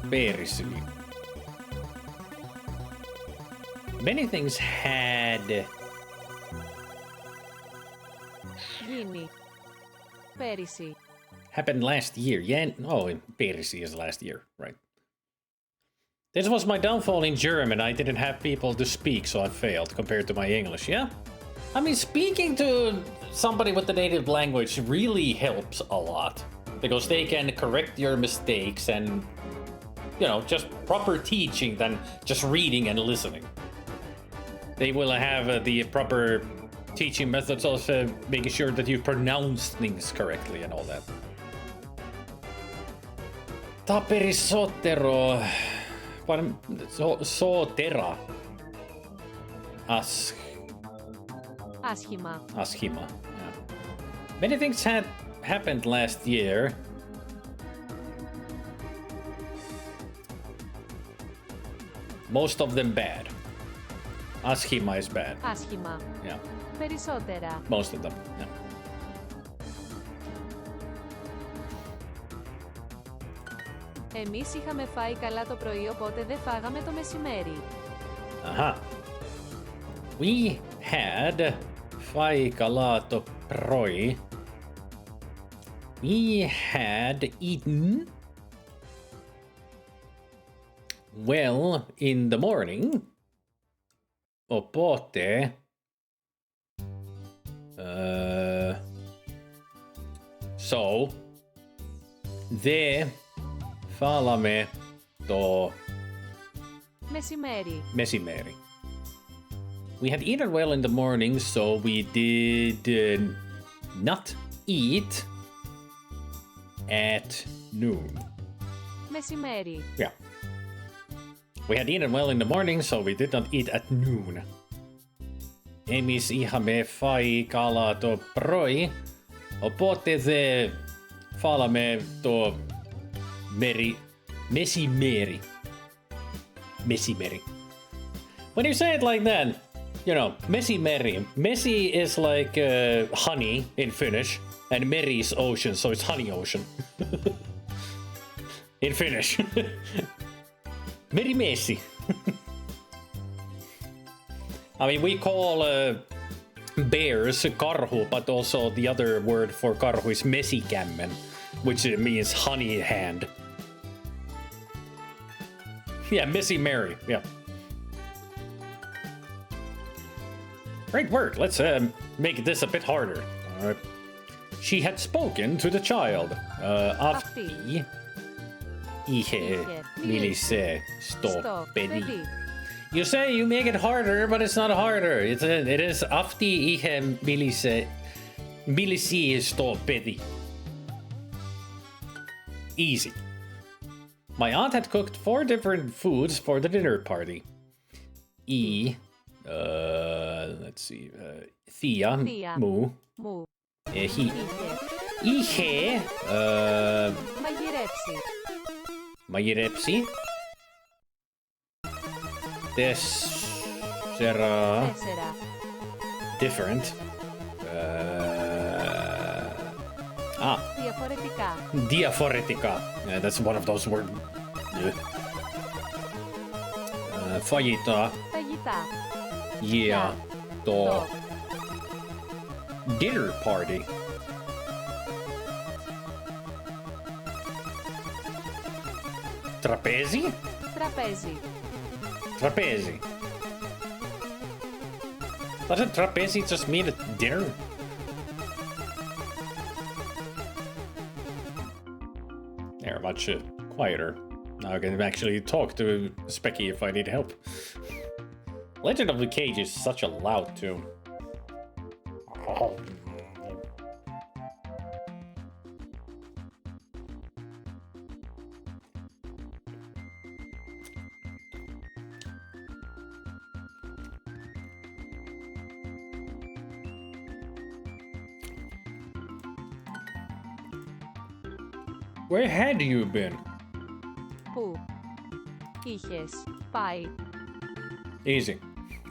πέρυσι. Many things had Γίνει. Πέρυσι. happened last year. Yeah, oh, πέρυσι is last year, right. This was my downfall in German. I didn't have people to speak, so I failed compared to my English, yeah? I mean, speaking to somebody with the native language really helps a lot. Because they can correct your mistakes and, you know, just proper teaching than just reading and listening. They will have the proper teaching methods of making sure that you pronounce things correctly and all that. Τα περισσότερο... Σώτερα. Άσχημα. Άσχημα. Yeah. Many things had happened last year. Most of them bad. Άσχημα is bad. Άσχημα. Yeah. Περισσότερα. Most of them. Yeah. Εμείς είχαμε φάει καλά το πρωί, οπότε δεν φάγαμε το μεσημέρι. Aha. We had fai kalato proi. We had eaten well in the morning. Opote. So. Δε φάλαμε το μεσημέρι. We had eaten well in the morning, so we did not eat at noon. Μεσημέρι. Yeah. We had eaten well in the morning, so we did not eat at noon. Εμείς είχαμε φάει καλά το πρωί, οπότε δεν φάλαμε το μεσημέρι. When you say it like that, you know, meri. Mesi is like honey in Finnish, and meri is ocean, so it's honey ocean. In Finnish. Merimesi. I mean, we call bears karhu, but also the other word for karhu is mesikämmen, which means honey hand. Yeah, Missy Mary, yeah. Great word. Let's make this a bit harder. All right. She had spoken to the child. Αυτή είχε μιλήσει στο παιδί. You say you make it harder, but it's not harder. It is αυτή είχε μιλήσει στο παιδί. Easy. My aunt had cooked 4 different foods for the dinner party. Let's see. Thea, μου. Είχε μαγειρέψει. 4 different. Διαφορετικά. Yeah, that's one of those words. Φαγητά. Yeah. Το dinner party. Τραπέζι. Doesn't trapezi just mean a dinner? They're much quieter. Now I can actually talk to Specky if I need help. Legend of the Cage is such a loud tune. Where had you been? Πού είχες πάει? Easy.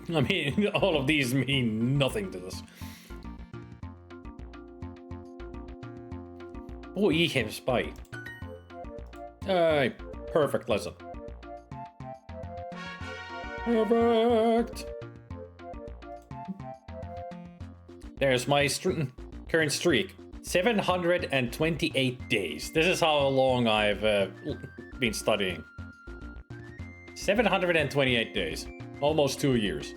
I mean, all of these mean nothing to us. Πού είχες πάει? Perfect lesson. Perfect. There's my current streak. 728 days. This is how long I've been studying. 728 days. Almost 2 years.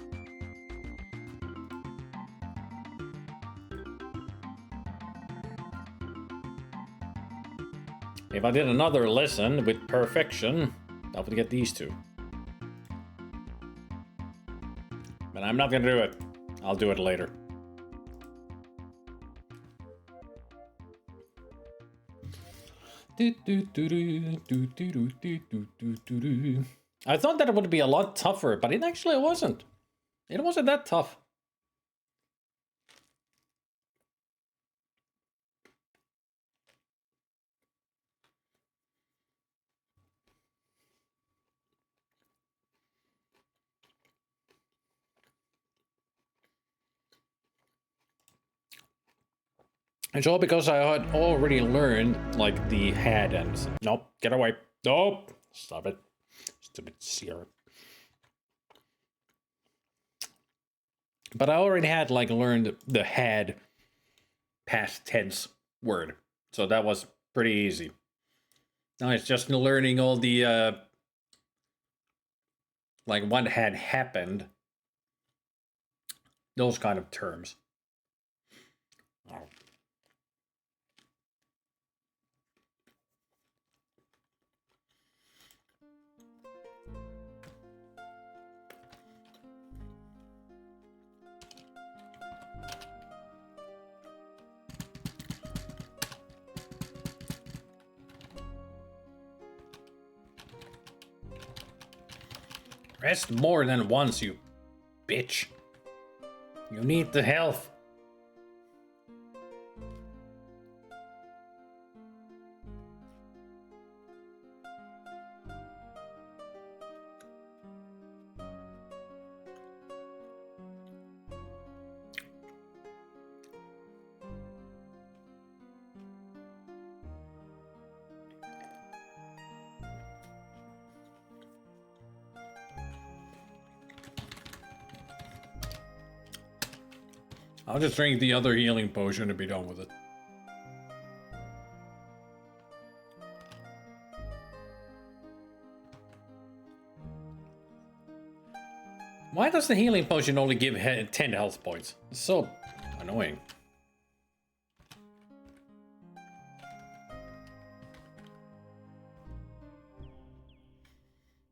If I did another lesson with perfection, I would get these 2. But I'm not gonna do it. I'll do it later. I thought that it would be a lot tougher, but it actually wasn't. It wasn't that tough. It's all because I had already learned, like, the head and... Nope, get away. Nope, stop it. Stupid syrup. But I already had, like, learned the head past tense word. So that was pretty easy. Now it's just learning all the like what had happened. Those kind of terms. Oh. Rest more than once, you bitch. You need the health. I'll just drink the other healing potion and be done with it. Why does the healing potion only give 10 health points? It's so annoying.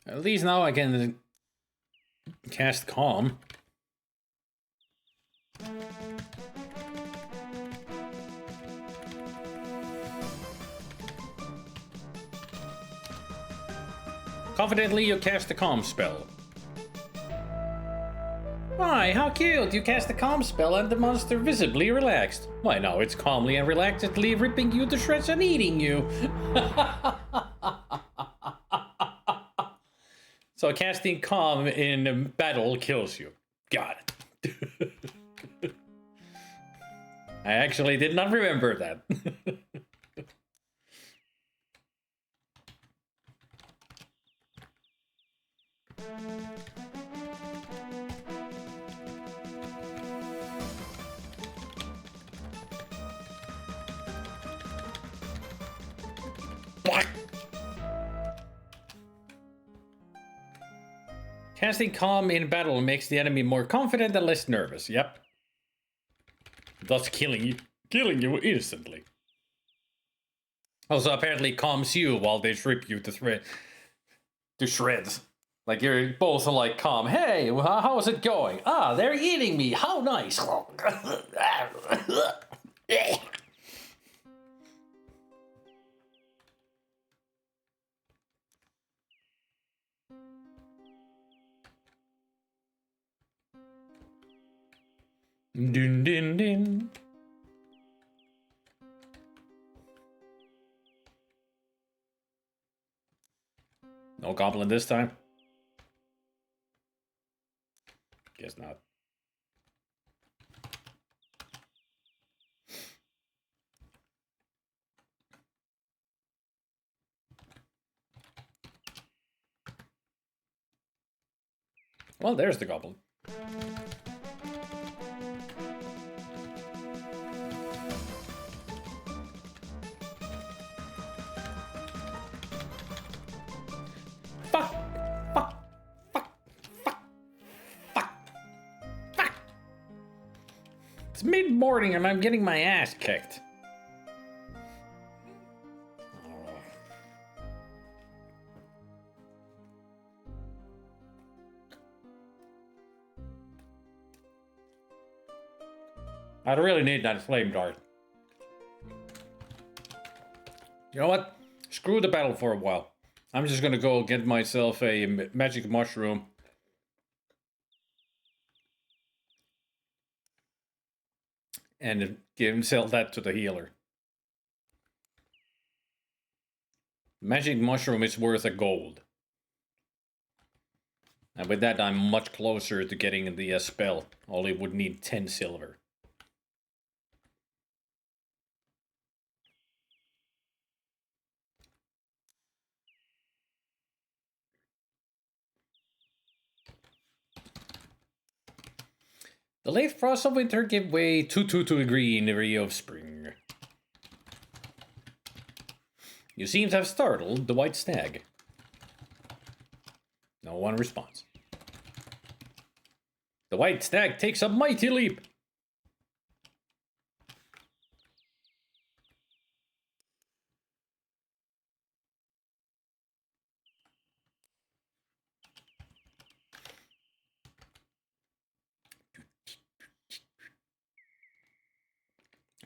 At least now I can cast Calm. Confidently, you cast the Calm spell. Why, how cute! You cast the Calm spell and the monster visibly relaxed. Why, now it's calmly and reluctantly ripping you to shreds and eating you. So casting Calm in battle kills you. Got it. I actually did not remember that. Casting Calm in battle makes the enemy more confident and less nervous. Yep. Thus killing you instantly. Also apparently calms you while they rip you to shreds. Like you're both like calm. Hey, how's it going? Ah, they're eating me. How nice. Dun dun dun. No goblin this time? Guess not. Well, there's the goblin. It's mid-morning and I'm getting my ass kicked. I really need that flame dart. You know what? Screw the battle for a while. I'm just gonna go get myself a magic mushroom. And sell that to the healer. Magic mushroom is worth a gold. And with that, I'm much closer to getting the spell. Only would need 10 silver. The late frost of winter give way to the greenery of spring. You seem to have startled the white stag. No one responds. The white stag takes a mighty leap.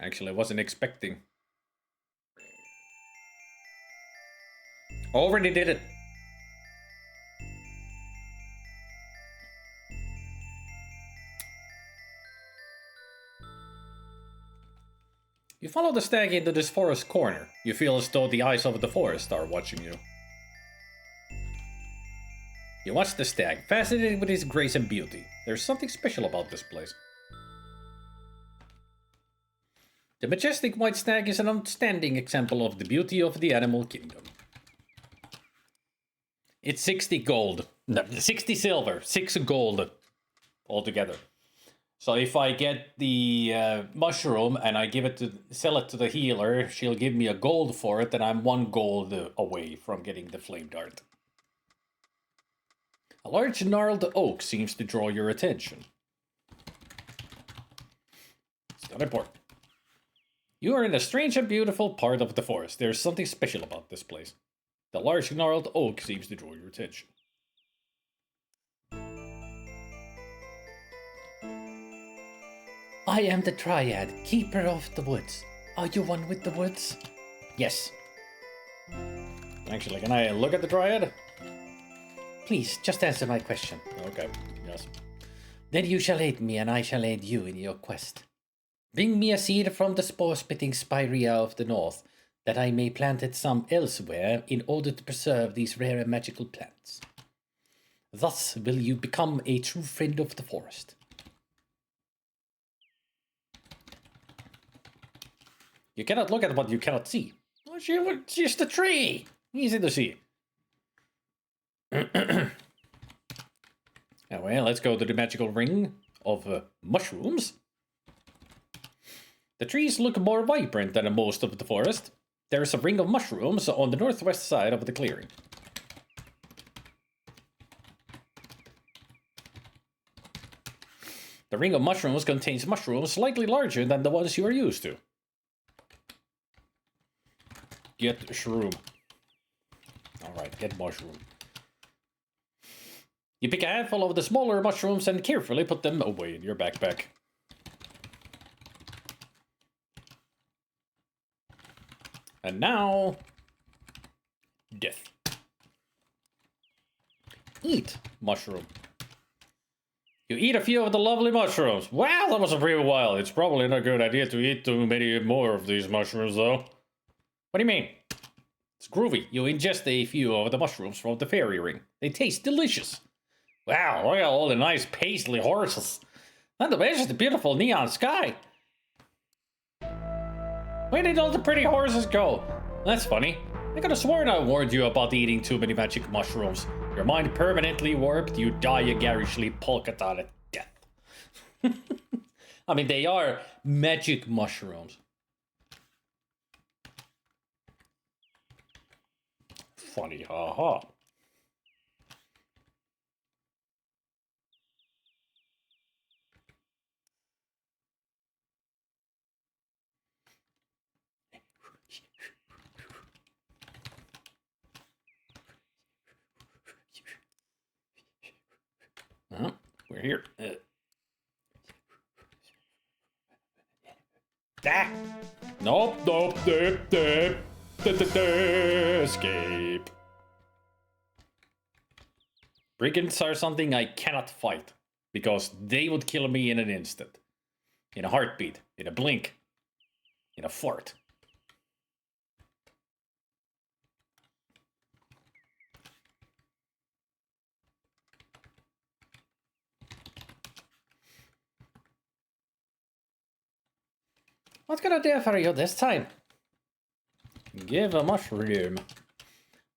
Actually, I wasn't expecting. Already did it. You follow the stag into this forest corner. You feel as though the eyes of the forest are watching you. You watch the stag, fascinated with his grace and beauty. There's something special about this place. The majestic white stag is an outstanding example of the beauty of the animal kingdom. It's 60 gold. No, 60 silver, 6 gold altogether. So if I get the mushroom and I sell it to the healer, she'll give me a gold for it, and I'm 1 gold away from getting the flame dart. A large gnarled oak seems to draw your attention. It's not important. You are in a strange and beautiful part of the forest. There's something special about this place. The large gnarled oak seems to draw your attention. I am the Dryad, keeper of the woods. Are you one with the woods? Yes. Actually, can I look at the Dryad? Please, just answer my question. Okay, yes. Then you shall aid me, and I shall aid you in your quest. Bring me a seed from the spore-spitting spirea of the north, that I may plant it some elsewhere in order to preserve these rare and magical plants. Thus will you become a true friend of the forest. You cannot look at what you cannot see. It's just a tree. Easy to see. Well, let's go to the magical ring of mushrooms. The trees look more vibrant than most of the forest. There's a ring of mushrooms on the northwest side of the clearing. The ring of mushrooms contains mushrooms slightly larger than the ones you are used to. Get shroom. Alright, get mushroom. You pick a handful of the smaller mushrooms and carefully put them away in your backpack. And now... death. Eat mushroom. You eat a few of the lovely mushrooms. Wow, that was a pretty while. It's probably not a good idea to eat too many more of these mushrooms, though. What do you mean? It's groovy. You ingest a few of the mushrooms from the fairy ring. They taste delicious. Wow, look at all the nice paisley horses. Not to mention the beautiful neon sky. Where did all the pretty horses go? That's funny. I could have sworn I warned you about eating too many magic mushrooms. Your mind permanently warped, you die a garishly polka-dotted death. I mean, they are magic mushrooms. Funny, haha. We're here. Nope. Escape. Brigands are something I cannot fight, because they would kill me in an instant. In a heartbeat, in a blink, in a fart. What can I do for you this time? Give a mushroom.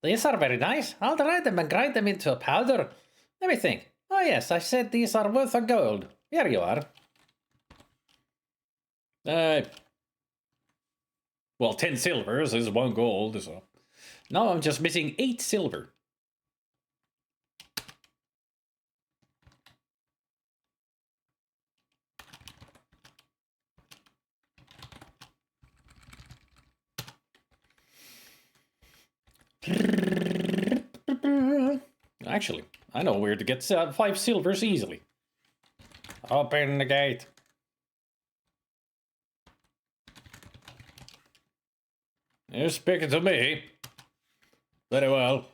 These are very nice. I'll dry them and grind them into a powder. Let me think. Oh yes, I said these are worth a gold. Here you are. Well, 10 silvers is 1 gold, so... Now I'm just missing 8 silver. Actually, I know where to get 5 silvers easily. Open the gate. You're speaking to me. Very well.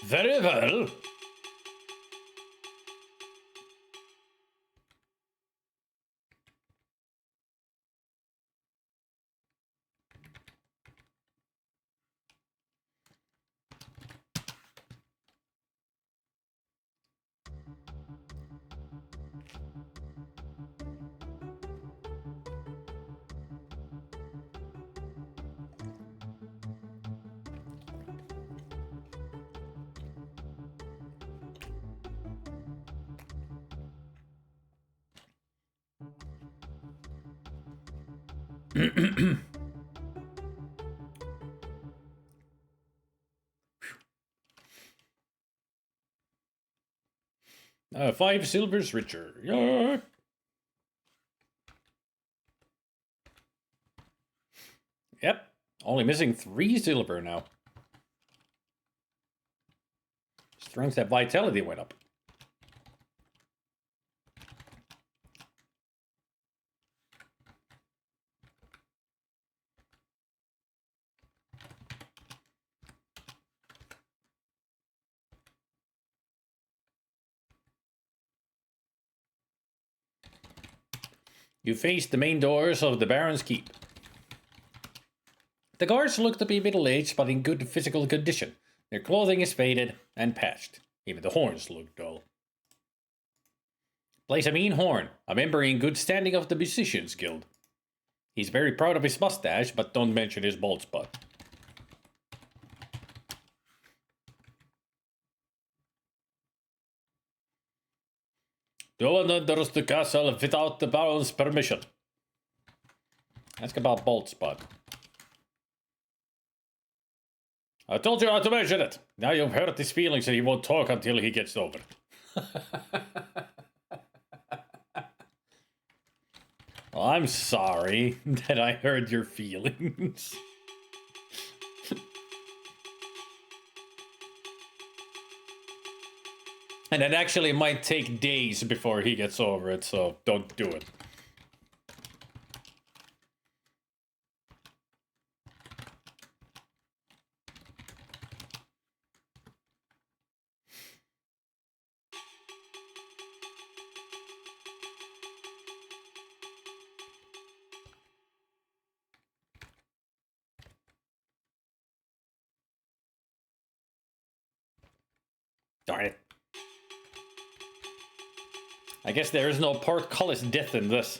Very well. Five silvers richer. Yeah. Yep. Only missing 3 silver now. Strength and vitality went up. You face the main doors of the Baron's Keep. The guards look to be middle-aged but in good physical condition. Their clothing is faded and patched. Even the horns look dull. Plays a mean horn, a member in good standing of the Musicians Guild. He's very proud of his mustache, but don't mention his bald spot. No one enters the castle without the Baron's permission. Ask about bald spot. I told you not to mention it. Now you've hurt his feelings and he won't talk until he gets over it. Well, I'm sorry that I hurt your feelings. And it actually might take days before he gets over it, so don't do it. Darn it. I guess there is no portcullis death in this.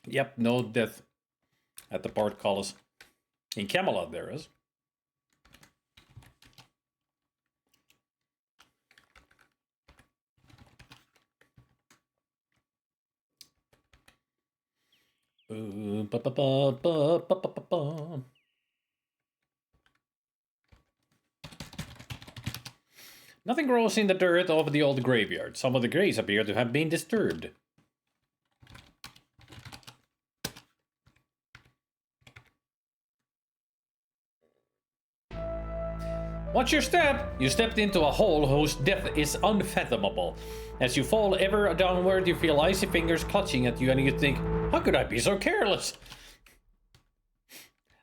Yep, no death at the portcullis. In Camelot there is. Nothing grows in the dirt over the old graveyard. Some of the graves appear to have been disturbed. Watch your step! You stepped into a hole whose depth is unfathomable. As you fall ever downward, you feel icy fingers clutching at you and you think, how could I be so careless?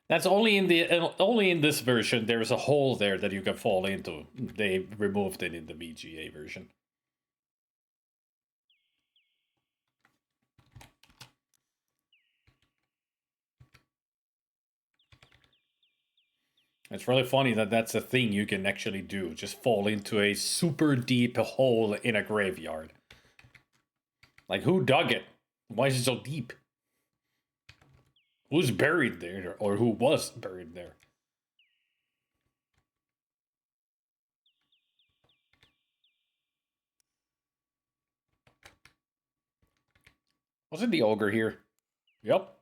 That's only in this version. There's a hole there that you can fall into. They removed it in the VGA version. It's really funny that that's a thing you can actually do. Just fall into a super deep hole in a graveyard. Like, who dug it? Why is it so deep? Who's buried there? Or who was buried there? Wasn't the ogre here? Yep.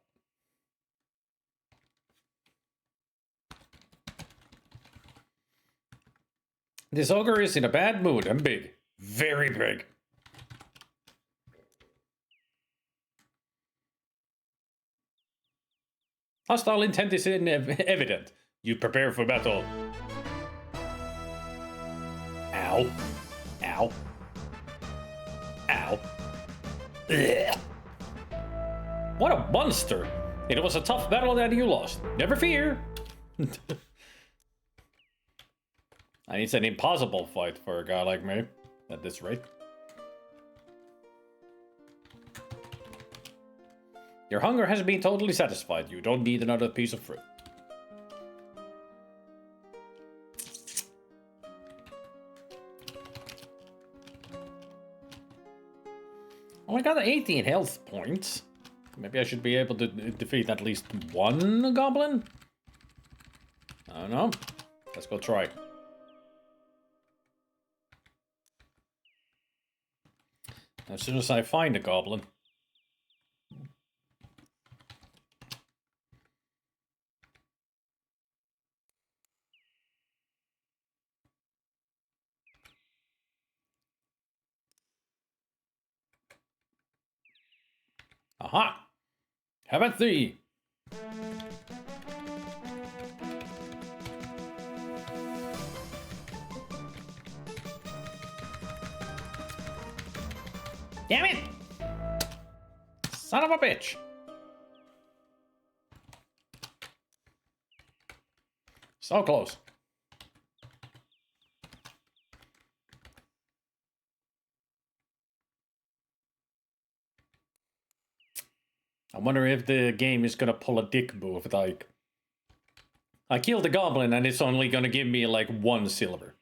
This ogre is in a bad mood and big. Very big. Hostile intent is evident. You prepare for battle. Ow. Ow. Ow. Ugh. What a monster! It was a tough battle that you lost. Never fear! And it's an impossible fight for a guy like me, at this rate. Your hunger has been totally satisfied. You don't need another piece of fruit. Oh, I got 18 health points. Maybe I should be able to defeat at least one goblin? I don't know. Let's go try. As soon as I find a goblin. Aha! Have at thee! Damn it! Son of a bitch! So close. I wonder if the game is gonna pull a dick move, like... I killed the goblin and it's only gonna give me, like, 1 silver.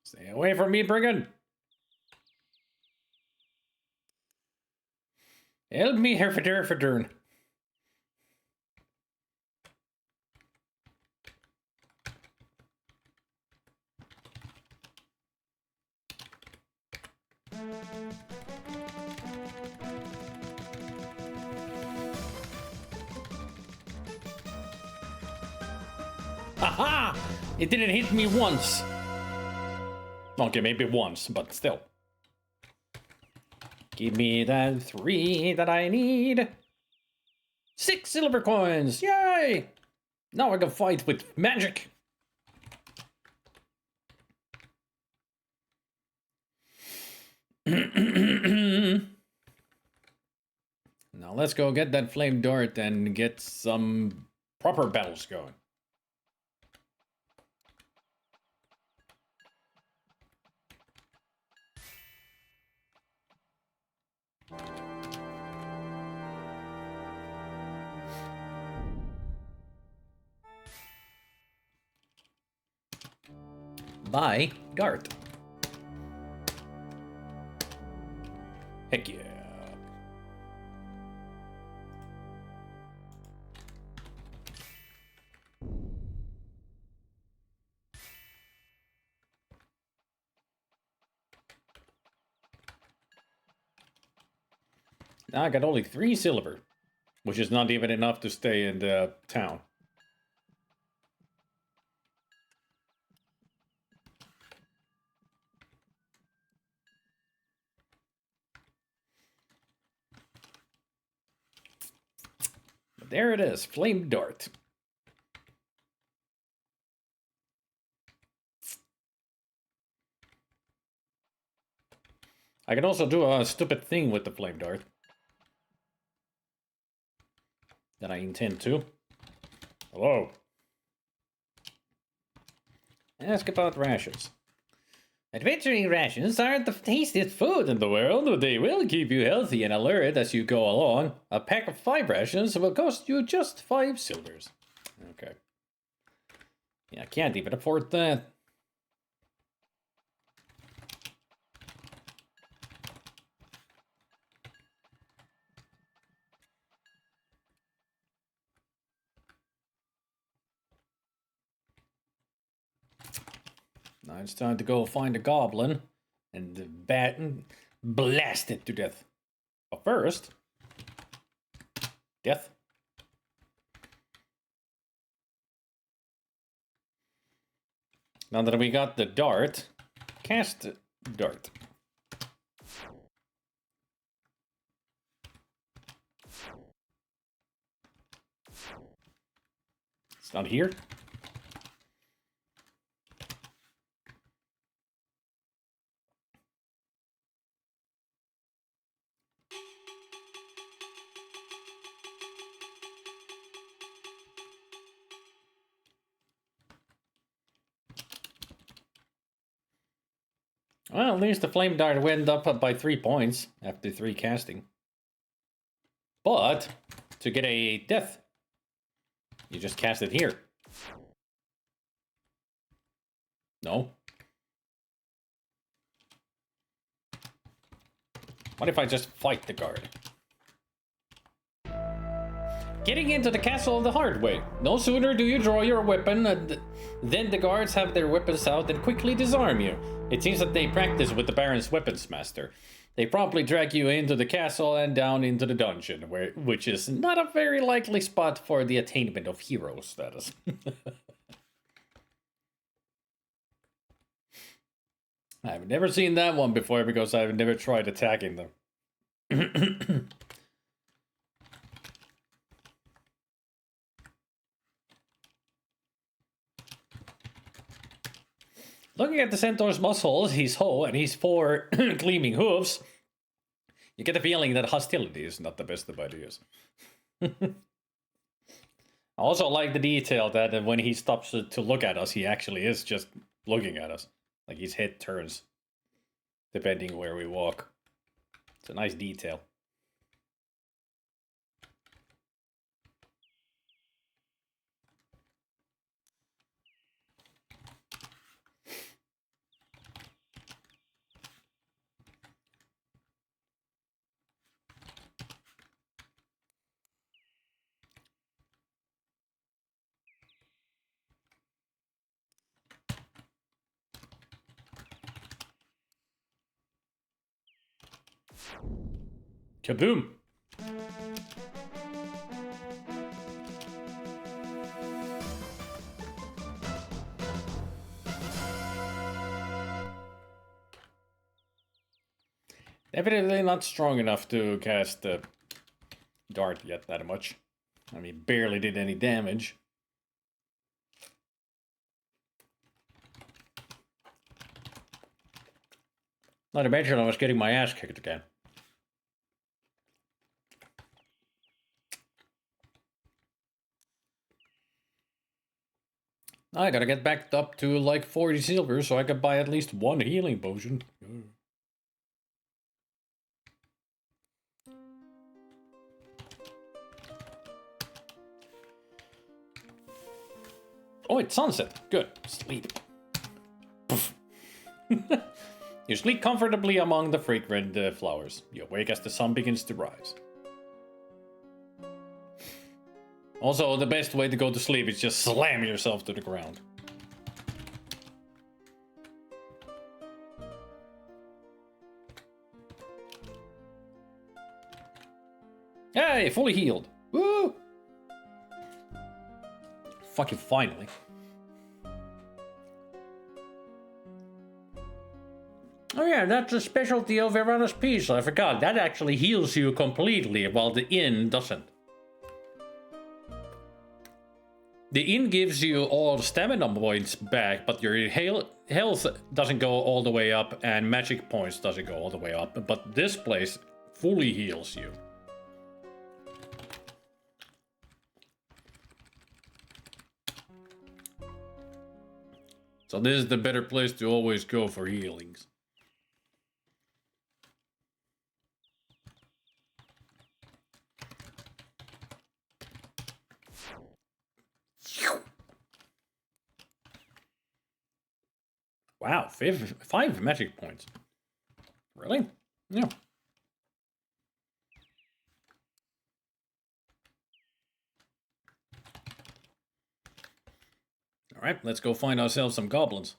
Stay away from me, brigand! Help me, Herfadurfadurn. Haha! It didn't hit me once. Okay, maybe once, but still. Give me that 3 that I need. 6 silver coins! Yay! Now I can fight with magic. Now let's go get that flame dart and get some proper battles going. By Gart. Heck yeah. Now I got only 3 silver, which is not even enough to stay in the town. But there it is, flame dart. I can also do a stupid thing with the flame dart. That I intend to. Hello. Ask about rations. Adventuring rations aren't the tastiest food in the world, but they will keep you healthy and alert as you go along. A pack of 5 rations will cost you just 5 silvers. Okay. Yeah, I can't even afford that. Now it's time to go find a goblin and blast it to death. But first, death. Now that we got the dart, cast dart. It's not here. Well, at least the flame dart went up by 3 points after 3 casting. But to get a death, you just cast it here. No. What if I just fight the guard? Getting into the castle the hard way. No sooner do you draw your weapon than the guards have their weapons out and quickly disarm you. It seems that they practice with the Baron's weapons master. They promptly drag you into the castle and down into the dungeon, which is not a very likely spot for the attainment of hero status. I've never seen that one before because I've never tried attacking them. Looking at the centaur's muscles, his hoe, and his 4 gleaming hooves, you get the feeling that hostility is not the best of ideas. I also like the detail that when he stops to look at us, he actually is just looking at us. Like his head turns, depending where we walk. It's a nice detail. Kaboom! Evidently not strong enough to cast the dart yet that much. I mean, barely did any damage. Not to mention I was getting my ass kicked again. I gotta get back up to like 40 silver so I can buy at least 1 healing potion. Oh, it's sunset. Good. Sleep. You sleep comfortably among the fragrant flowers. You awake as the sun begins to rise. Also, the best way to go to sleep is just slam yourself to the ground. Hey, fully healed. Woo! Fucking finally. Oh yeah, that's a specialty of Verana's Peace. I forgot. That actually heals you completely, while the inn doesn't. The inn gives you all stamina points back, but your health doesn't go all the way up, and magic points doesn't go all the way up. But this place fully heals you. So this is the better place to always go for healings. Wow, 5 magic points. Really? Yeah. Alright, let's go find ourselves some goblins.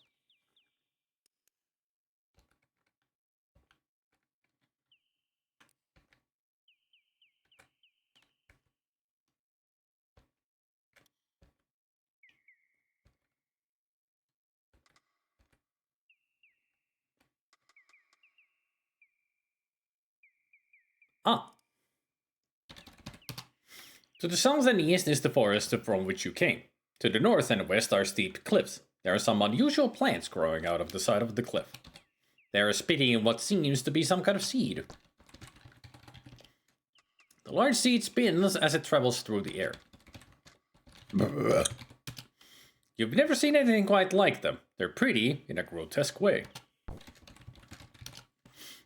To the south and east is the forest from which you came. To the north and west are steep cliffs. There are some unusual plants growing out of the side of the cliff. They are spitting what seems to be some kind of seed. The large seed spins as it travels through the air. You've never seen anything quite like them. They're pretty in a grotesque way.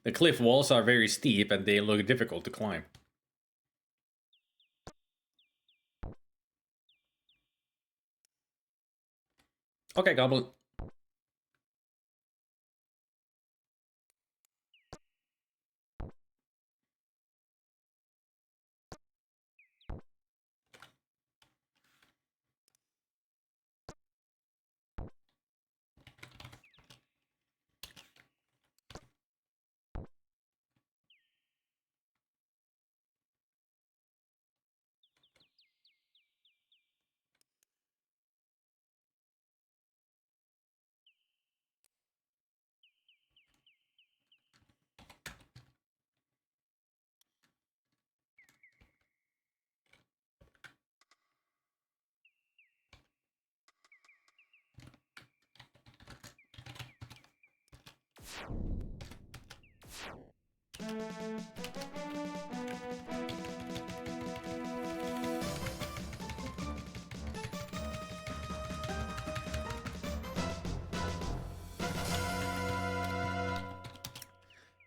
The cliff walls are very steep and they look difficult to climb. Okay, Goblin.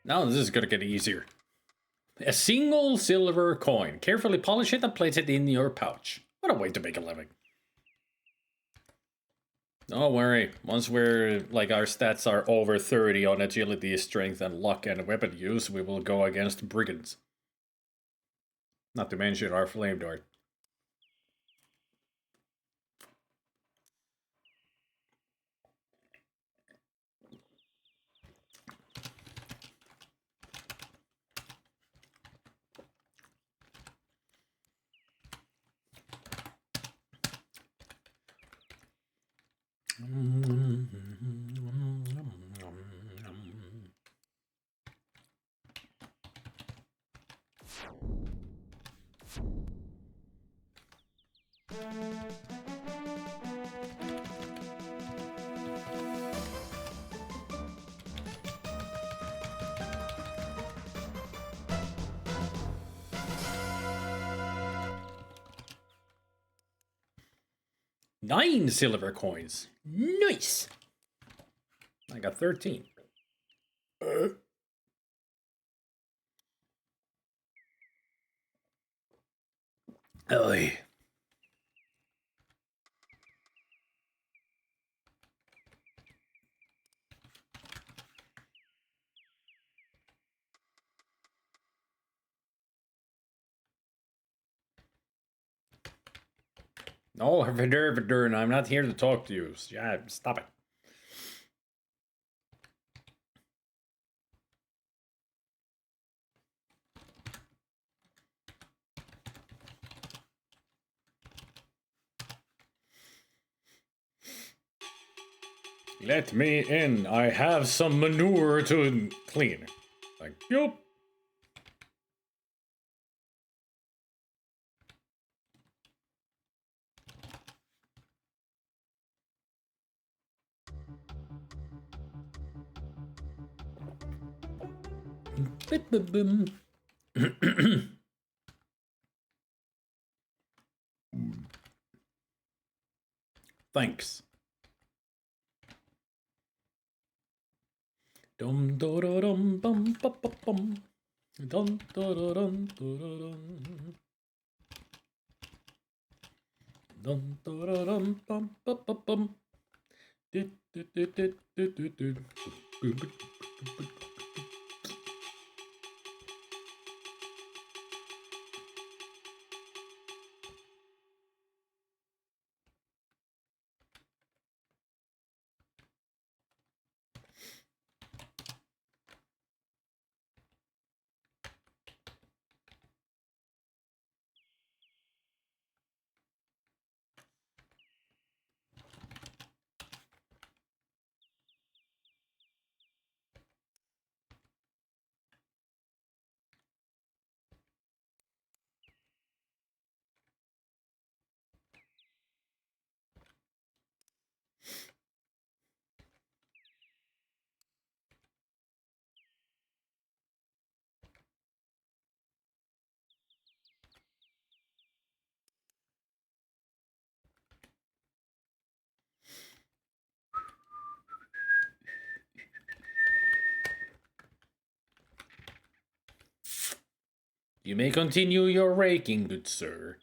Now this is gonna get easier. A single silver coin. Carefully polish it and place it in your pouch. What a way to make a living. Don't worry. Once our stats are over 30 on agility, strength, and luck and weapon use, we will go against brigands. Not to mention our flame dart. Nine silver coins. Nice. I got 13. Oy. No, Verdurn, I'm not here to talk to you. Yeah, stop it. Let me in. I have some manure to clean. Like, yup. Thanks. Dum da da dum bum ba ba bum. Dum da da dum da da dum. Dum da da dum bum ba ba bum. Dit dit dit dit dit dit dit. You may continue your raking, good sir.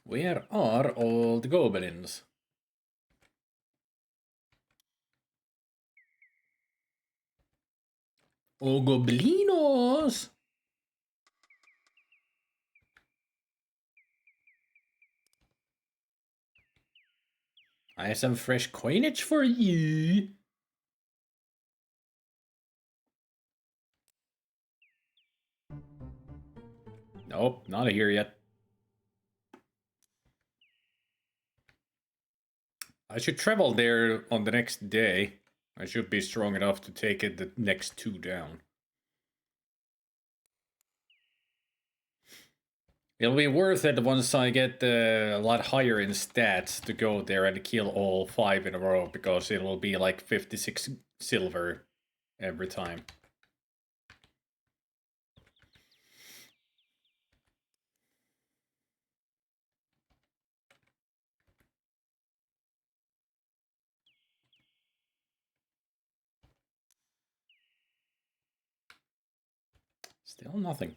Where are all the goblins? Oh, goblinos! I have some fresh coinage for you. Nope, not here yet. I should travel there on the next day. I should be strong enough to take it the next 2 down. It'll be worth it once I get a lot higher in stats to go there and kill all 5 in a row, because it will be like 56 silver every time. Still nothing.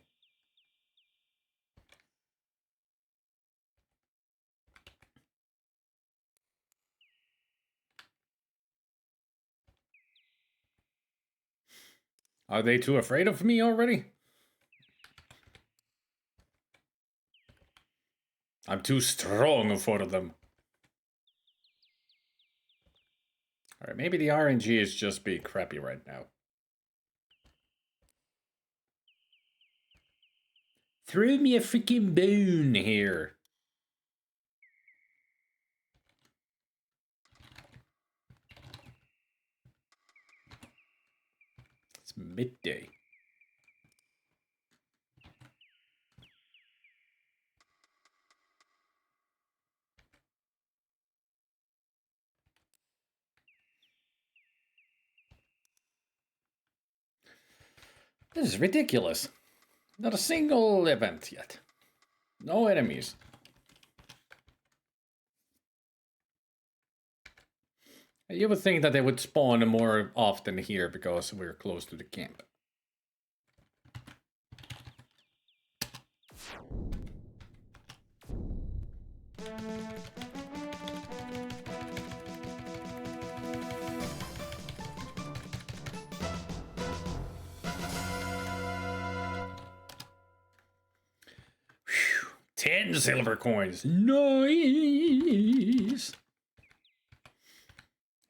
Are they too afraid of me already? I'm too strong for them. Alright, maybe the RNG is just being crappy right now. Throw me a freaking bone here. It's midday. This is ridiculous. Not a single event yet. No enemies. You would think that they would spawn more often here because we're close to the camp. Whew, 10 silver coins. Nice.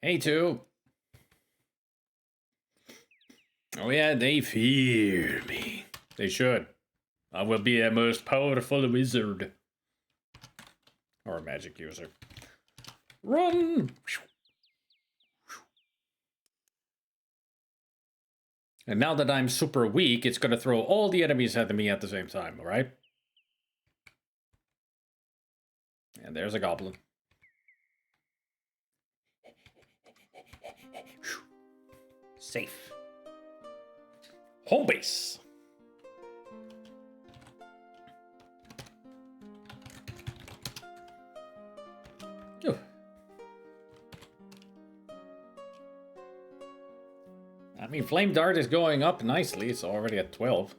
Hey, two. Oh yeah, they fear me. They should. I will be a most powerful wizard. Or a magic user. Run! And now that I'm super weak, it's gonna throw all the enemies at me at the same time, alright? And there's a goblin. Safe. Home base. Ooh. I mean, Flame Dart is going up nicely. It's already at 12.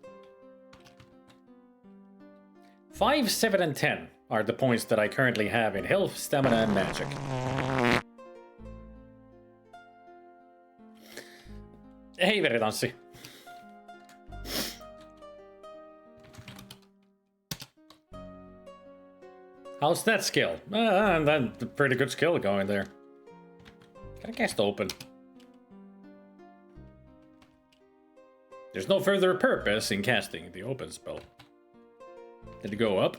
5, 7, and 10 are the points that I currently have in health, stamina, and magic. Hej Veridansi. How's that skill? That's a pretty good skill going there. Can I cast open? There's no further purpose in casting the open spell. Did it go up?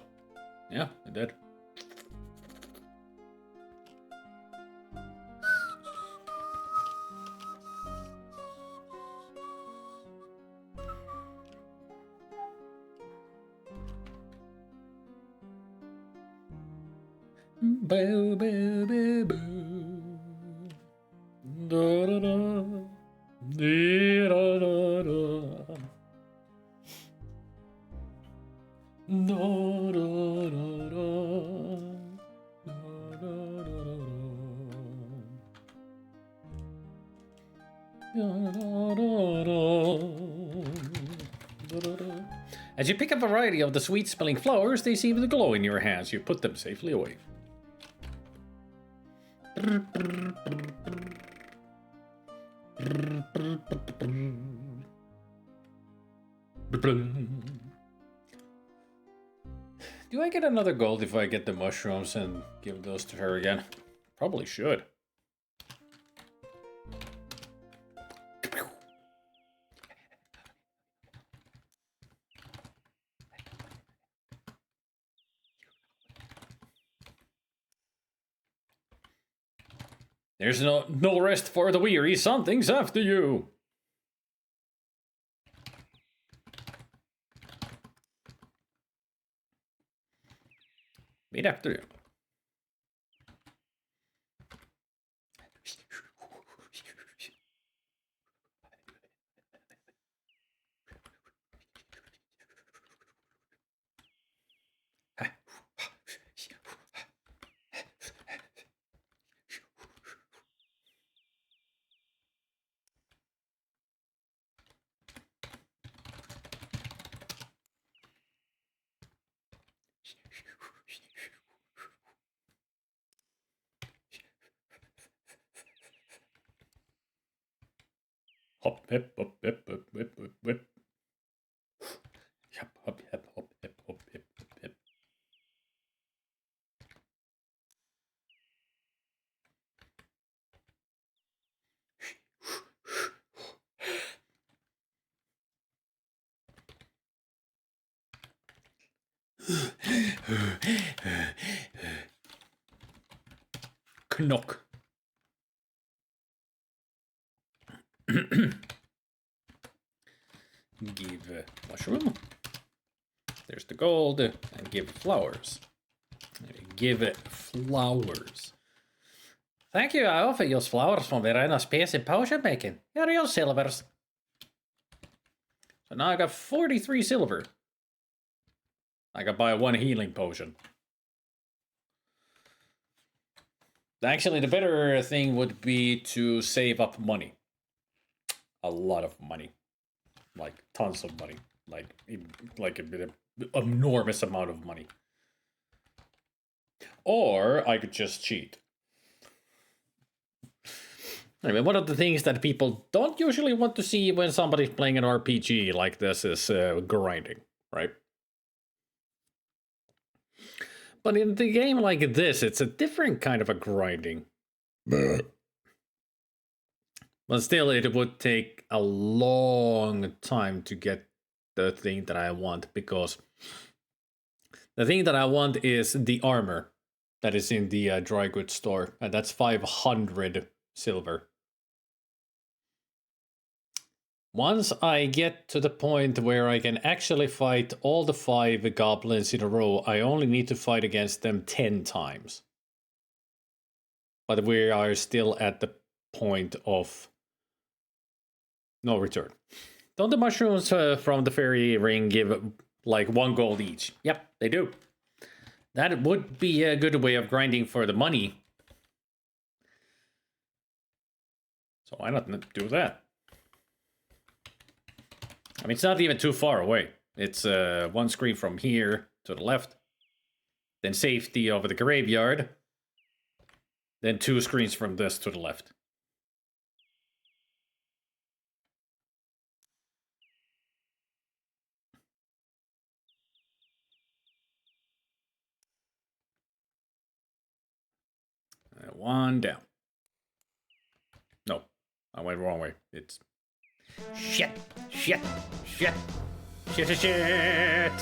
Yeah, it did. Boo, boo, boo, boo. Da, da, da. Dee, da, da, da. Da, da, da, da. Da, da, da, da. As you pick a variety of the sweet-smelling flowers, they seem to glow in your hands. You put them safely away. Do I get another gold if I get the mushrooms and give those to her again? Probably should. There's no rest for the weary. Something's after you. Meet after you. Hop, hip, hop, hip, hop, whip, whip, whip. Yep, hop, hip, hop, hip, hop, hip, hip, hip. Knock. Give mushroom. There's the gold. And give flowers. Give it flowers. Thank you. I offer you flowers from Verena's space in potion making. Here are your silvers. So now I got 43 silver. I can buy one healing potion. Actually, the better thing would be to save up money. A lot of money. Like, tons of money. Like a bit of enormous amount of money. Or I could just cheat. Anyway, one of the things that people don't usually want to see when somebody's playing an RPG like this is grinding, right? But in the game like this, it's a different kind of a grinding. But still, it would take a long time to get the thing that I want, because the thing that I want is the armor that is in the dry goods store, and that's 500 silver. Once I get to the point where I can actually fight all the 5 goblins in a row, I only need to fight against them 10 times. But we are still at the point of no return. Don't the mushrooms from the fairy ring give like 1 gold each? Yep, they do. That would be a good way of grinding for the money. So why not do that? I mean, it's not even too far away. It's 1 screen from here to the left. Then safety over the graveyard. Then 2 screens from this to the left. One down. No, I went the wrong way. It's shit, shit, shit, shit, shit, shit.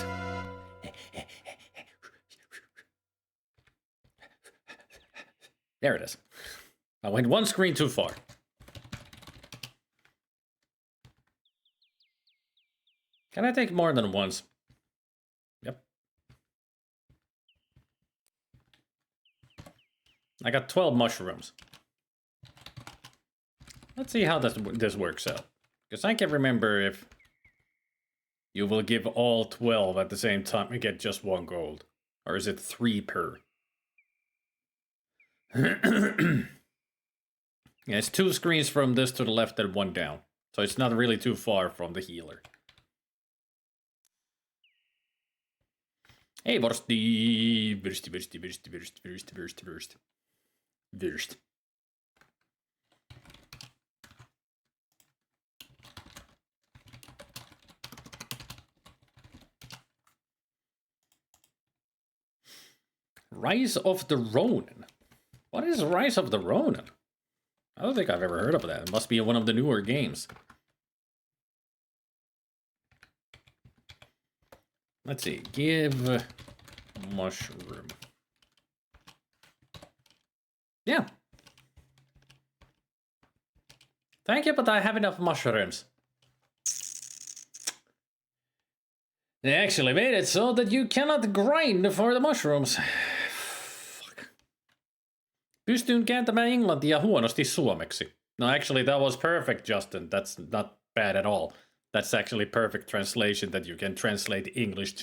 There it is. I went 1 screen too far. Can I take more than once? Yep. I got 12 mushrooms. Let's see how this works out. Because I can't remember if you will give all 12 at the same time and get just 1 gold. Or is it 3 per? Yeah, it's 2 screens from this to the left and 1 down. So it's not really too far from the healer. Hey, Vorsti! Wurst. Rise of the Ronin. What is Rise of the Ronin? I don't think I've ever heard of that. It must be one of the newer games. Let's see. Give mushroom. Yeah. Thank you, but I have enough mushrooms. They actually made it so that you cannot grind for the mushrooms. Fuck. Pystyn kääntämään englantia huonosti suomeksi. No, actually, that was perfect, Justin. That's not bad at all. That's actually perfect translation that you can translate English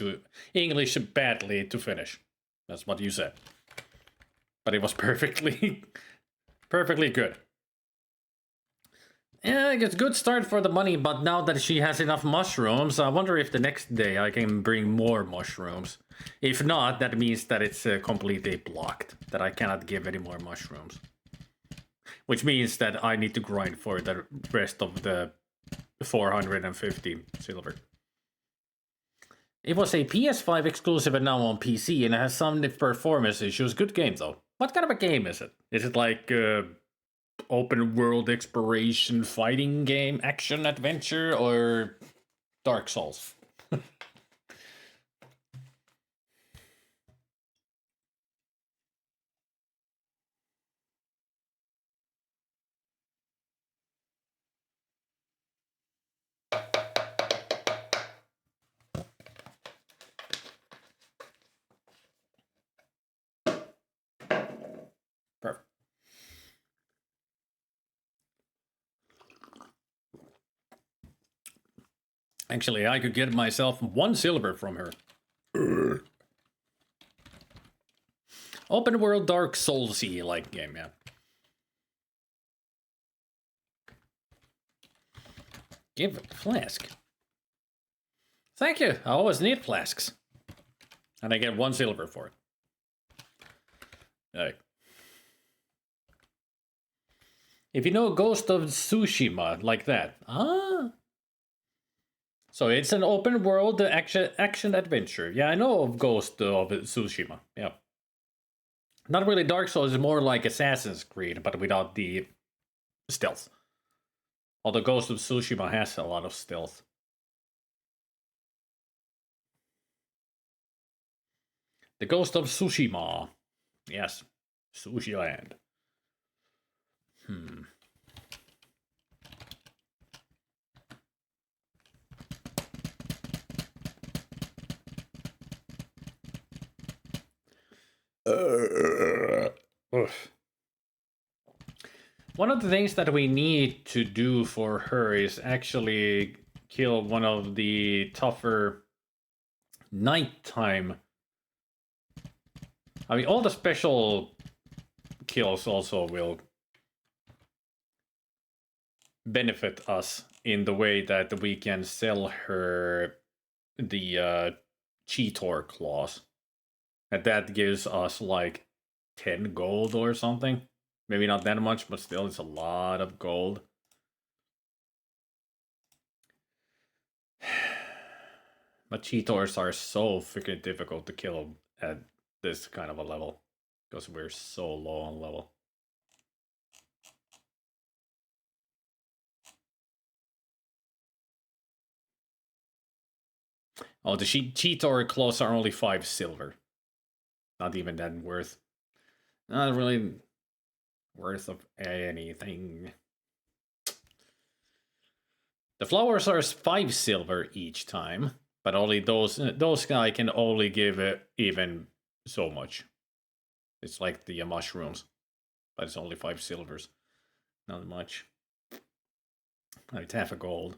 badly to Finnish. That's what you said. But it was perfectly good. Yeah, it's a good start for the money, but now that she has enough mushrooms, I wonder if the next day I can bring more mushrooms. If not, that means that it's completely blocked, that I cannot give any more mushrooms. Which means that I need to grind for the rest of the 450 silver. It was a PS5 exclusive and now on PC, and it has some performance issues. Good game, though. What kind of a game is it? Is it like open world exploration fighting game, action adventure, or Dark Souls? Perfect. Actually, I could get myself 1 silver from her. Open world Dark Souls-y like game, yeah. Give a flask. Thank you. I always need flasks. And I get 1 silver for it. Alright. If you know Ghost of Tsushima, like that. Ah. So it's an open world action adventure. Yeah, I know of Ghost of Tsushima. Yeah. Not really Dark Souls, it's more like Assassin's Creed, but without the stealth. Although Ghost of Tsushima has a lot of stealth. The Ghost of Tsushima. Yes. Sushi Land. One of the things that we need to do for her is actually kill one of the tougher nighttime. I mean, all the special kills also will benefit us in the way that we can sell her the Cheetor claws. And that gives us like 10 gold or something. Maybe not that much, but still it's a lot of gold. But Cheetors are so freaking difficult to kill at this kind of a level. Because we're so low on level. Oh, the Cheetor claws are only 5 silver. Not even that worth. Not really worth of anything. The flowers are 5 silver each time, but only those guy can only give even so much. It's like the mushrooms. But it's only 5 silvers. Not much. It's half a gold.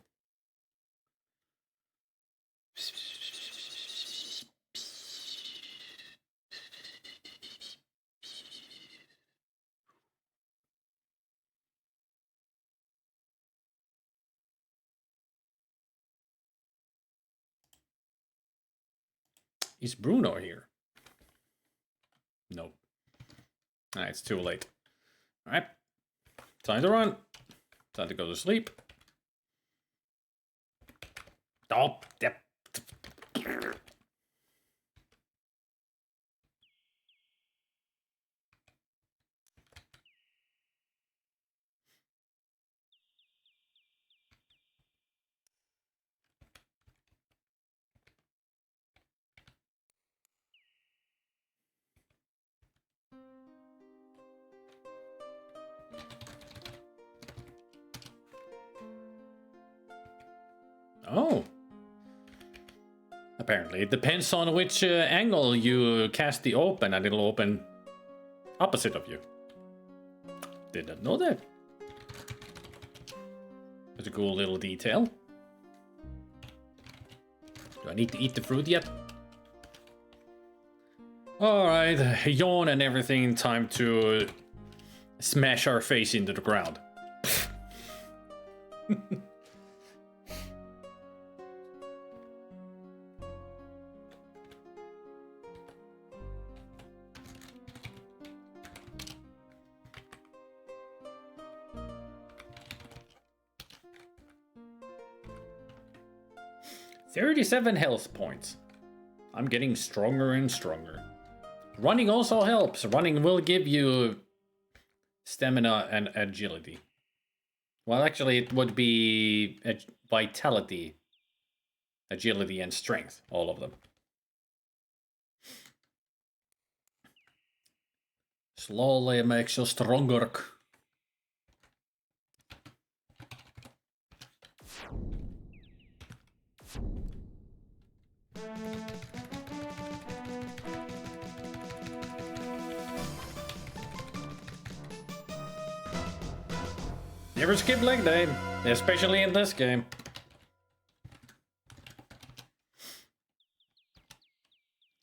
Is Bruno here? Nope. It's too late. Alright. Time to run. Time to go to sleep. Oh, yep. Oh. Apparently, it depends on which angle you cast the open, and it'll open opposite of you. Did not know that. That's a cool little detail. Do I need to eat the fruit yet? Alright, yawn and everything, time to smash our face into the ground. 37 health points. I'm getting stronger and stronger. Running also helps. Running will give you stamina and agility. Well, actually, it would be vitality, agility, and strength. All of them. Slowly makes you stronger. Never skip leg day, especially in this game.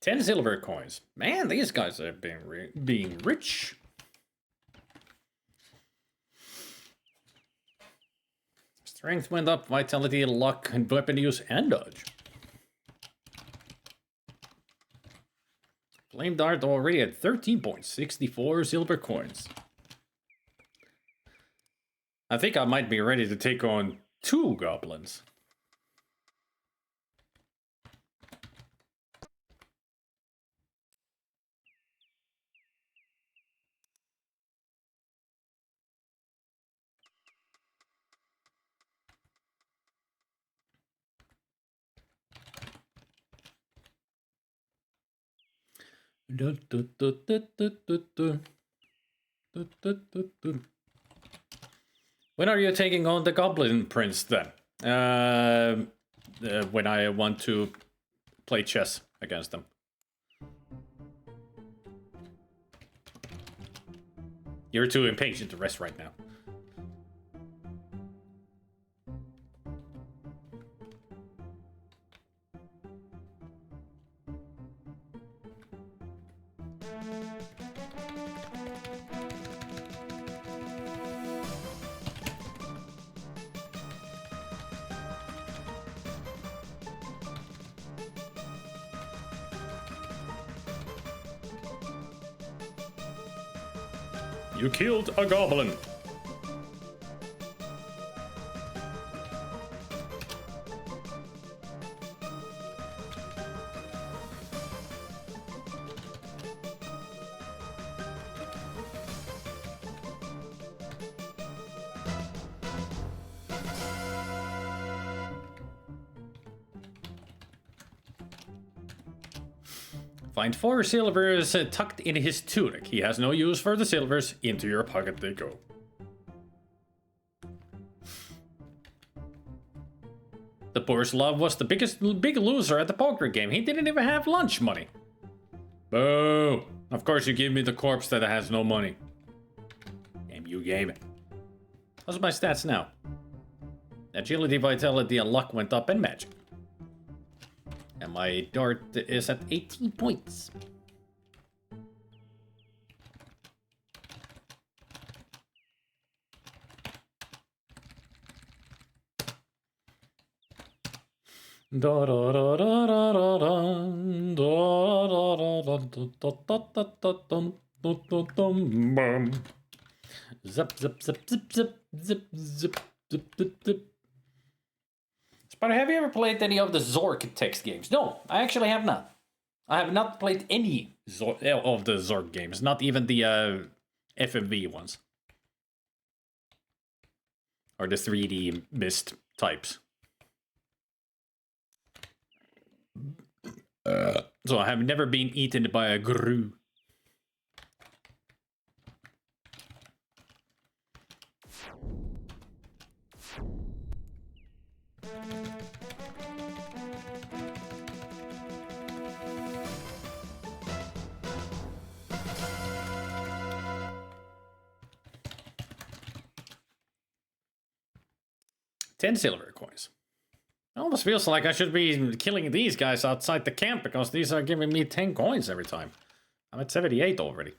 $10 silver coins. Man, these guys are being rich. Strength went up, vitality, luck, and weapon use and dodge. Flame Dart already at 13 points, 64 silver coins. I think I might be ready to take on 2 goblins. When are you taking on the Goblin Prince then? When I want to play chess against them. You're too impatient to rest right now. You killed a goblin. Find 4 silvers tucked in his tunic. He has no use for the silvers. Into your pocket they go. The poor Slav was the big loser at the poker game. He didn't even have lunch money. Boo! Of course you give me the corpse that has no money. game. How's my stats now? Agility, vitality, and luck went up, and magic. And my dart is at 18 points. Da da da da da da da da da da da. Zip zip zip zip zip zip zip zip zip zip. But have you ever played any of the Zork text games? No, I actually have not. I have not played any of the Zork games, not even the FMV ones. Or the 3D mist types. So I have never been eaten by a Gru. $10 silver coins. It almost feels like I should be killing these guys outside the camp because these are giving me 10 coins every time. I'm at 78 already.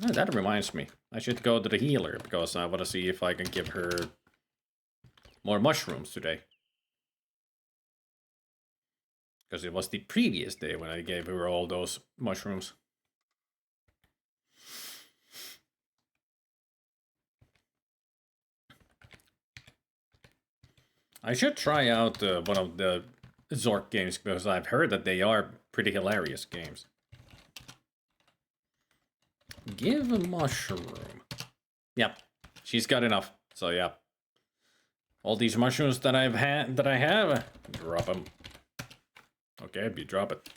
Oh, that reminds me. I should go to the healer because I want to see if I can give her more mushrooms today. Because it was the previous day when I gave her all those mushrooms. I should try out one of the Zork games because I've heard that they are pretty hilarious games. Give a mushroom. Yep, she's got enough. So yeah, all these mushrooms that I have, drop them. Okay, you drop it.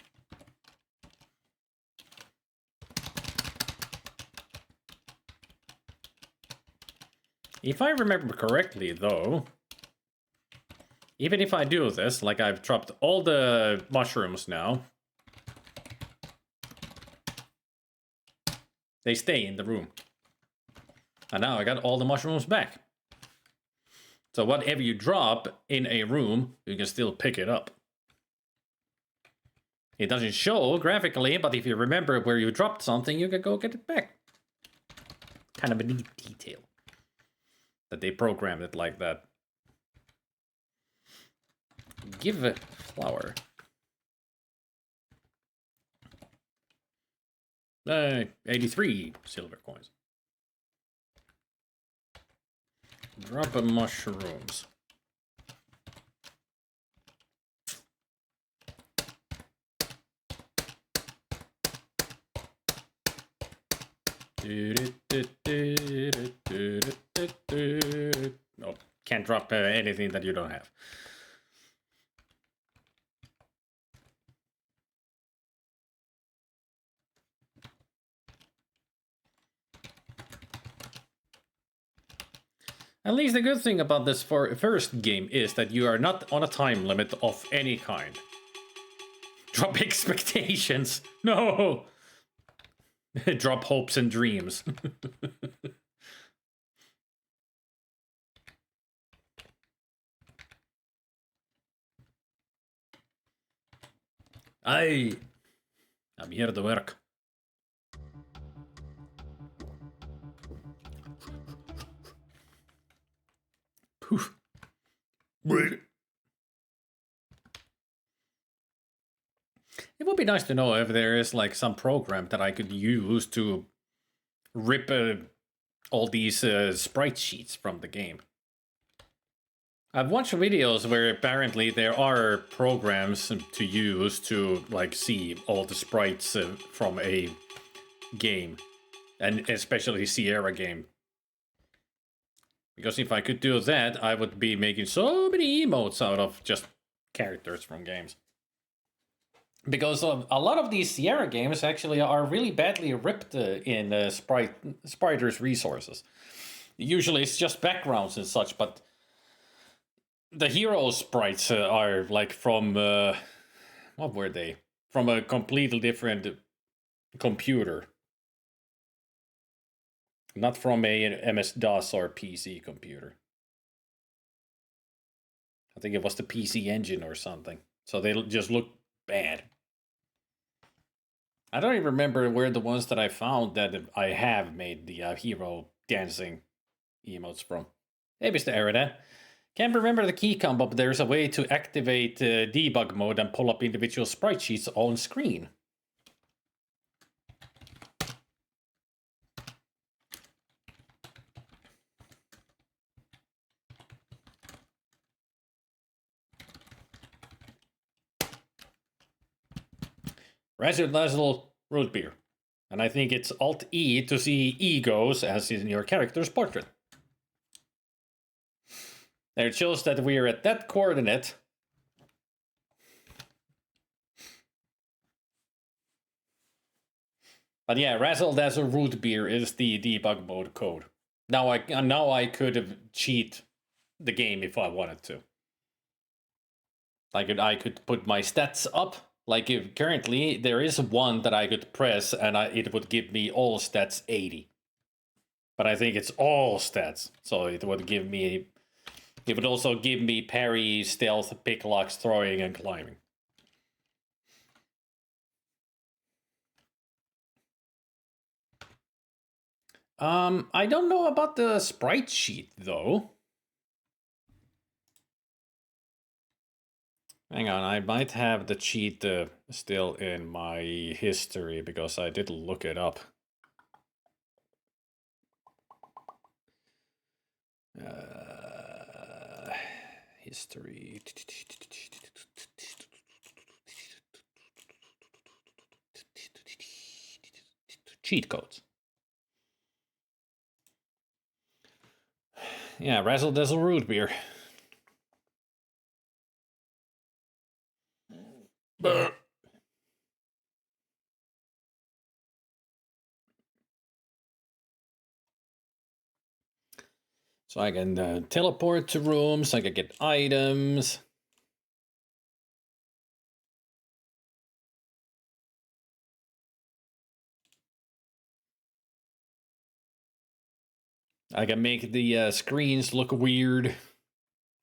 If I remember correctly, though. Even if I do this, like I've dropped all the mushrooms now, they stay in the room. And now I got all the mushrooms back. So whatever you drop in a room, you can still pick it up. It doesn't show graphically, but if you remember where you dropped something, you can go get it back. Kind of a neat detail that they programmed it like that. Give a flower. 83 silver coins. Drop of mushrooms. No, can't drop anything that you don't have. At least the good thing about this first game is that you are not on a time limit of any kind. Drop expectations. No! Drop hopes and dreams. I'm here to work. Poof. It would be nice to know if there is like some program that I could use to rip all these sprite sheets from the game. I've watched videos where apparently there are programs to use to like see all the sprites from a game, and especially Sierra game. Because if I could do that, I would be making so many emotes out of just characters from games. Because a lot of these Sierra games actually are really badly ripped in Spriter's resources. Usually it's just backgrounds and such, but the hero sprites are like from, what were they? From a completely different computer. Not from a MS-DOS or PC computer. I think it was the PC Engine or something. So they just look bad. I don't even remember where the ones that I found that I have made the hero dancing emotes from. Hey, Mr. Erida. Can't remember the key combo, but there's a way to activate debug mode and pull up individual sprite sheets on screen. Razzle root beer. And I think it's Alt-E to see egos as in your character's portrait. There it shows that we are at that coordinate. But yeah, Razzle Dazzle Root Beer is the debug mode code. Now I could have cheat the game if I wanted to. I could put my stats up. Like if currently there is one that I could press and it would give me all stats 80. But I think it's all stats, so it would give me. It would also give me parry, stealth, pick locks, throwing, and climbing. I don't know about the sprite sheet though. Hang on, I might have the cheat still in my history because I did look it up. History. Cheat codes. Yeah, Razzle Dazzle Root Beer. So I can teleport to rooms, I can get items. I can make the screens look weird.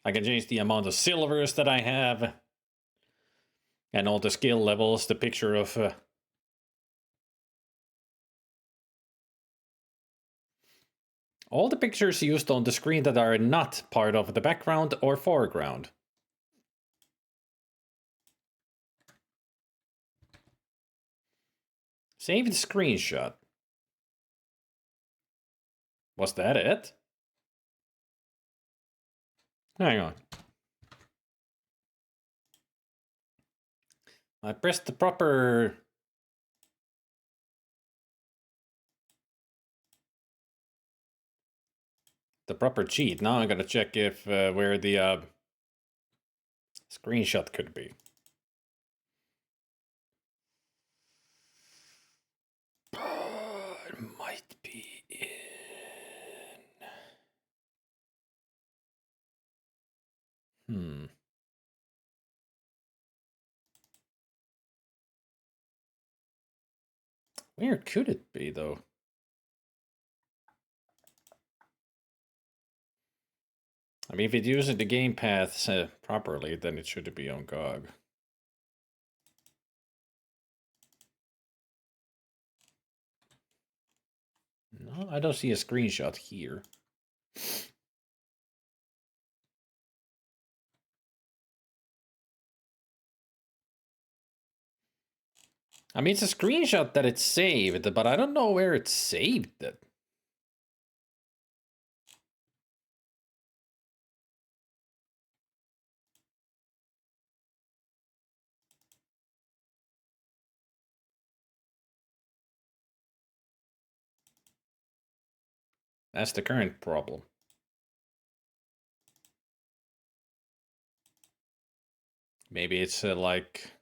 I can change the amount of silvers that I have. And all the skill levels, the picture of... all the pictures used on the screen that are not part of the background or foreground. Save the screenshot. Was that it? Hang on. I pressed the proper... the proper cheat. Now I'm gonna check if where the screenshot could be. It might be in... Where could it be, though? I mean, if it uses the game paths properly, then it should be on GOG. No, I don't see a screenshot here. I mean, it's a screenshot that it's saved, but I don't know where it's saved it. That's the current problem. Maybe it's like...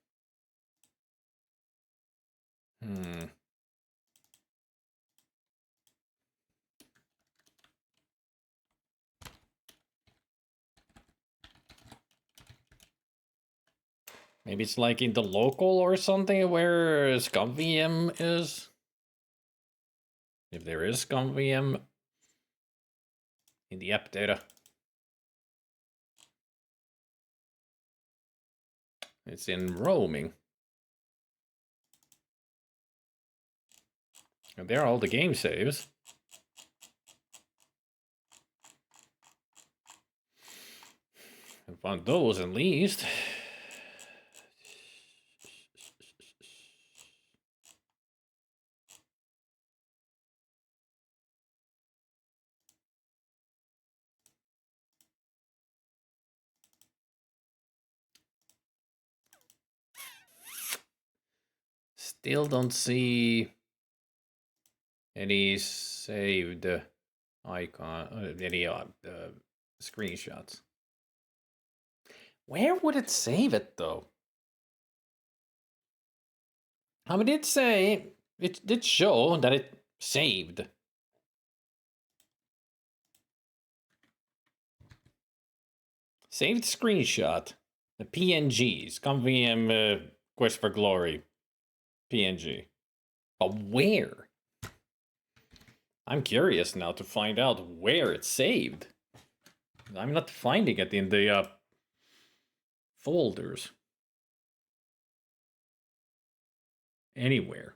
Maybe it's like in the local or something where ScumVM is. If there is ScumVM in the app data. It's in roaming. And there are all the game saves. I found those at least. Still don't see any saved icon, any screenshots. Where would it save it though? I mean, it did show that it saved. Saved screenshot. The PNGs. ScumVM Quest for Glory. PNG. But where? I'm curious now to find out where it's saved. I'm not finding it in the folders. Anywhere.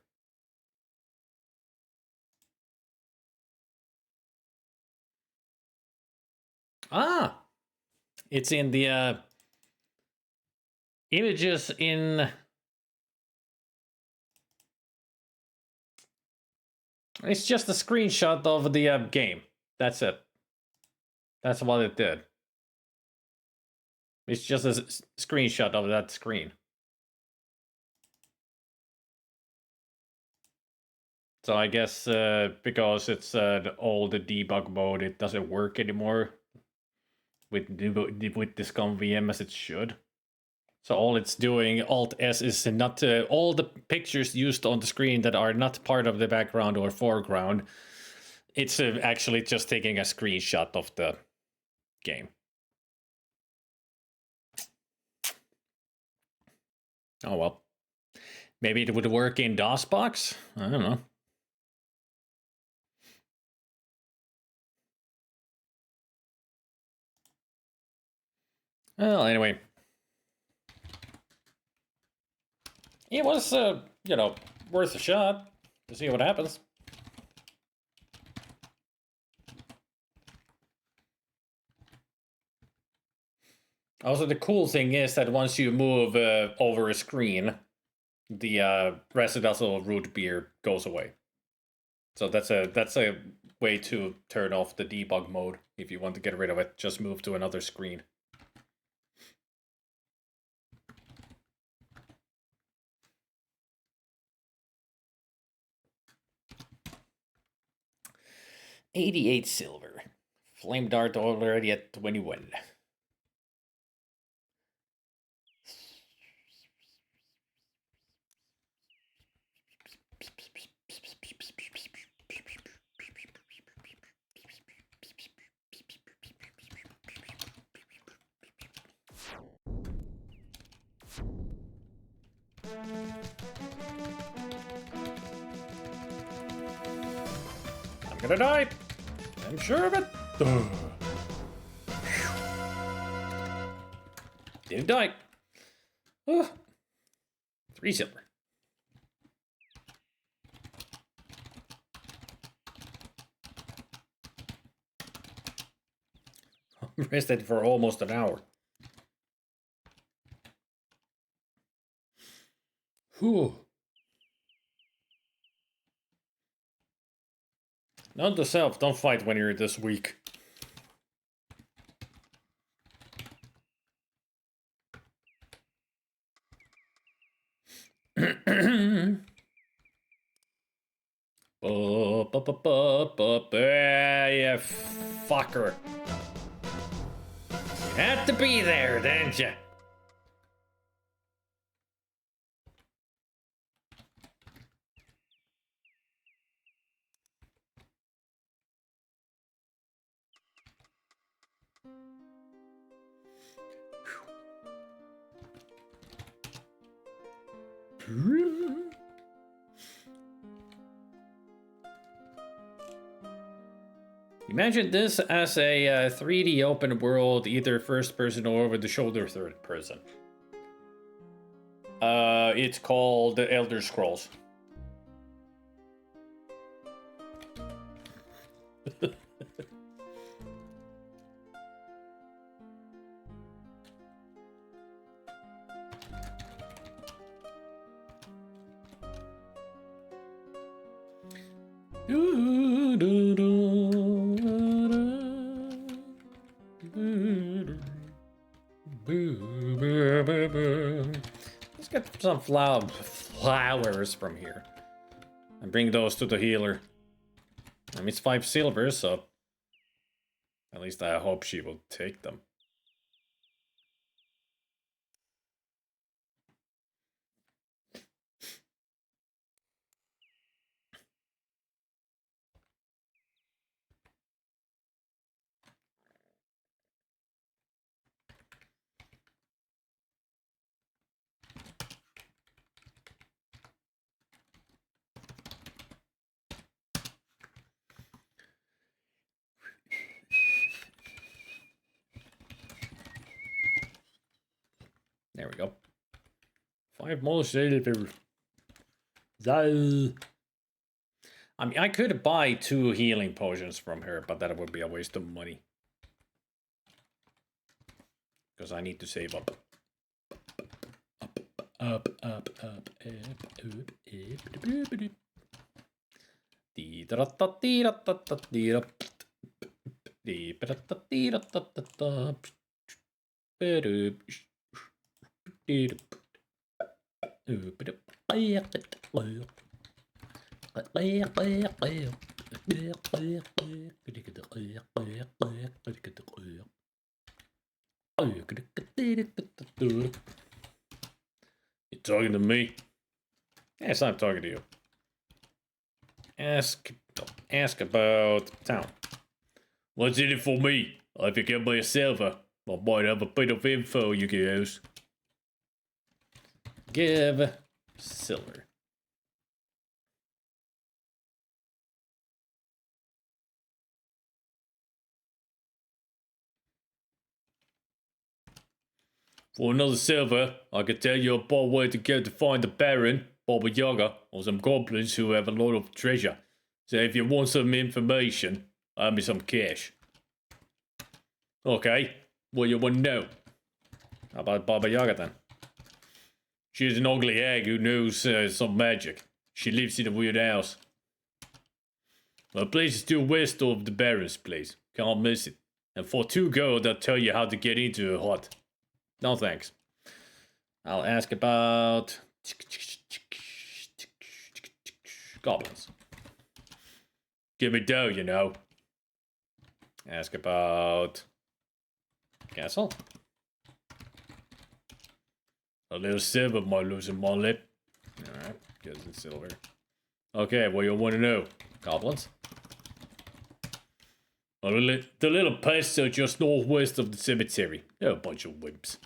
Ah! It's in the images in... It's just a screenshot of the game. That's it. That's what it did. It's just a screenshot of that screen. So I guess because it's the old debug mode, it doesn't work anymore with the ScumVM as it should. So all it's doing, Alt-S, is not all the pictures used on the screen that are not part of the background or foreground. It's actually just taking a screenshot of the game. Oh well. Maybe it would work in DOSBox? I don't know. Well, anyway. It was, you know, worth a shot to see what happens. Also, the cool thing is that once you move over a screen, the residential root beer goes away. So that's a way to turn off the debug mode. If you want to get rid of it, just move to another screen. $88 silver. Flame Dart already at 21. I'm gonna die. I'm sure of it. Didn't die. 3 silver. Rested for almost an hour. Whew. Note to self, don't fight when you're this weak. Yeah, fucker. You had to be there, didn't you? Imagine this as a 3D open world, either first person or over the shoulder third person. It's called The Elder Scrolls. Let's get some flowers from here and bring those to the healer. I mean, it's 5 silver, so at least I hope she will take them. There we go. 5 more silver. I mean, I could buy 2 healing potions from her, but that would be a waste of money. Because I need to save up. Up. You talking to me? Yes, I'm talking to you. Ask about town. What's in it for me? If you give me a silver, I might have a bit of info you can use. Give silver. For another silver, I can tell you about where to go to find the Baron, Baba Yaga, or some goblins who have a lot of treasure. So if you want some information, hand me some cash. Okay, what you want to know? How about Baba Yaga then? She's an ugly hag who knows some magic. She lives in a weird house. My place is due west of the Baron's place. Can't miss it. And for 2 gold, I'll tell you how to get into her hut. No thanks. I'll ask about goblins. Give me dough, you know. Ask about castle. A little silver might loosen my lip. Alright, gives it silver. Okay, what you want to know? Goblins? The little pests are just northwest of the cemetery. They're a bunch of wimps.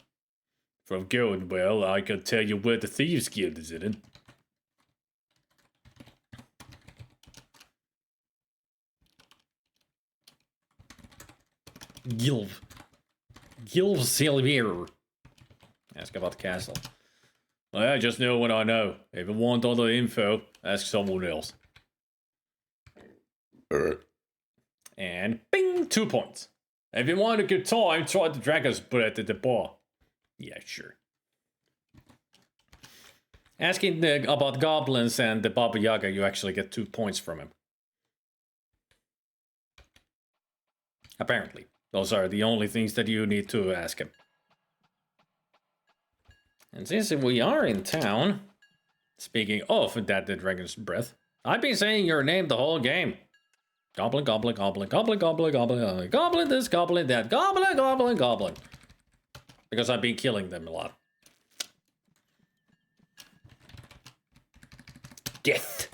From going well, I can tell you where the Thieves Guild is in. Gilv Silver. Ask about the castle. Well, I just know what I know. If you want other info, ask someone else. And bing, 2 points. If you want a good time, try the Dragon's Breath at the bar. Yeah, sure. Asking about goblins and the Baba Yaga, you actually get 2 points from him. Apparently. Those are the only things that you need to ask him. And since we are in town, speaking of that, the Dragon's Breath, I've been saying your name the whole game. Goblin, goblin, goblin, goblin, goblin, goblin, goblin, this, goblin, that, goblin, goblin, goblin. Because I've been killing them a lot. Death.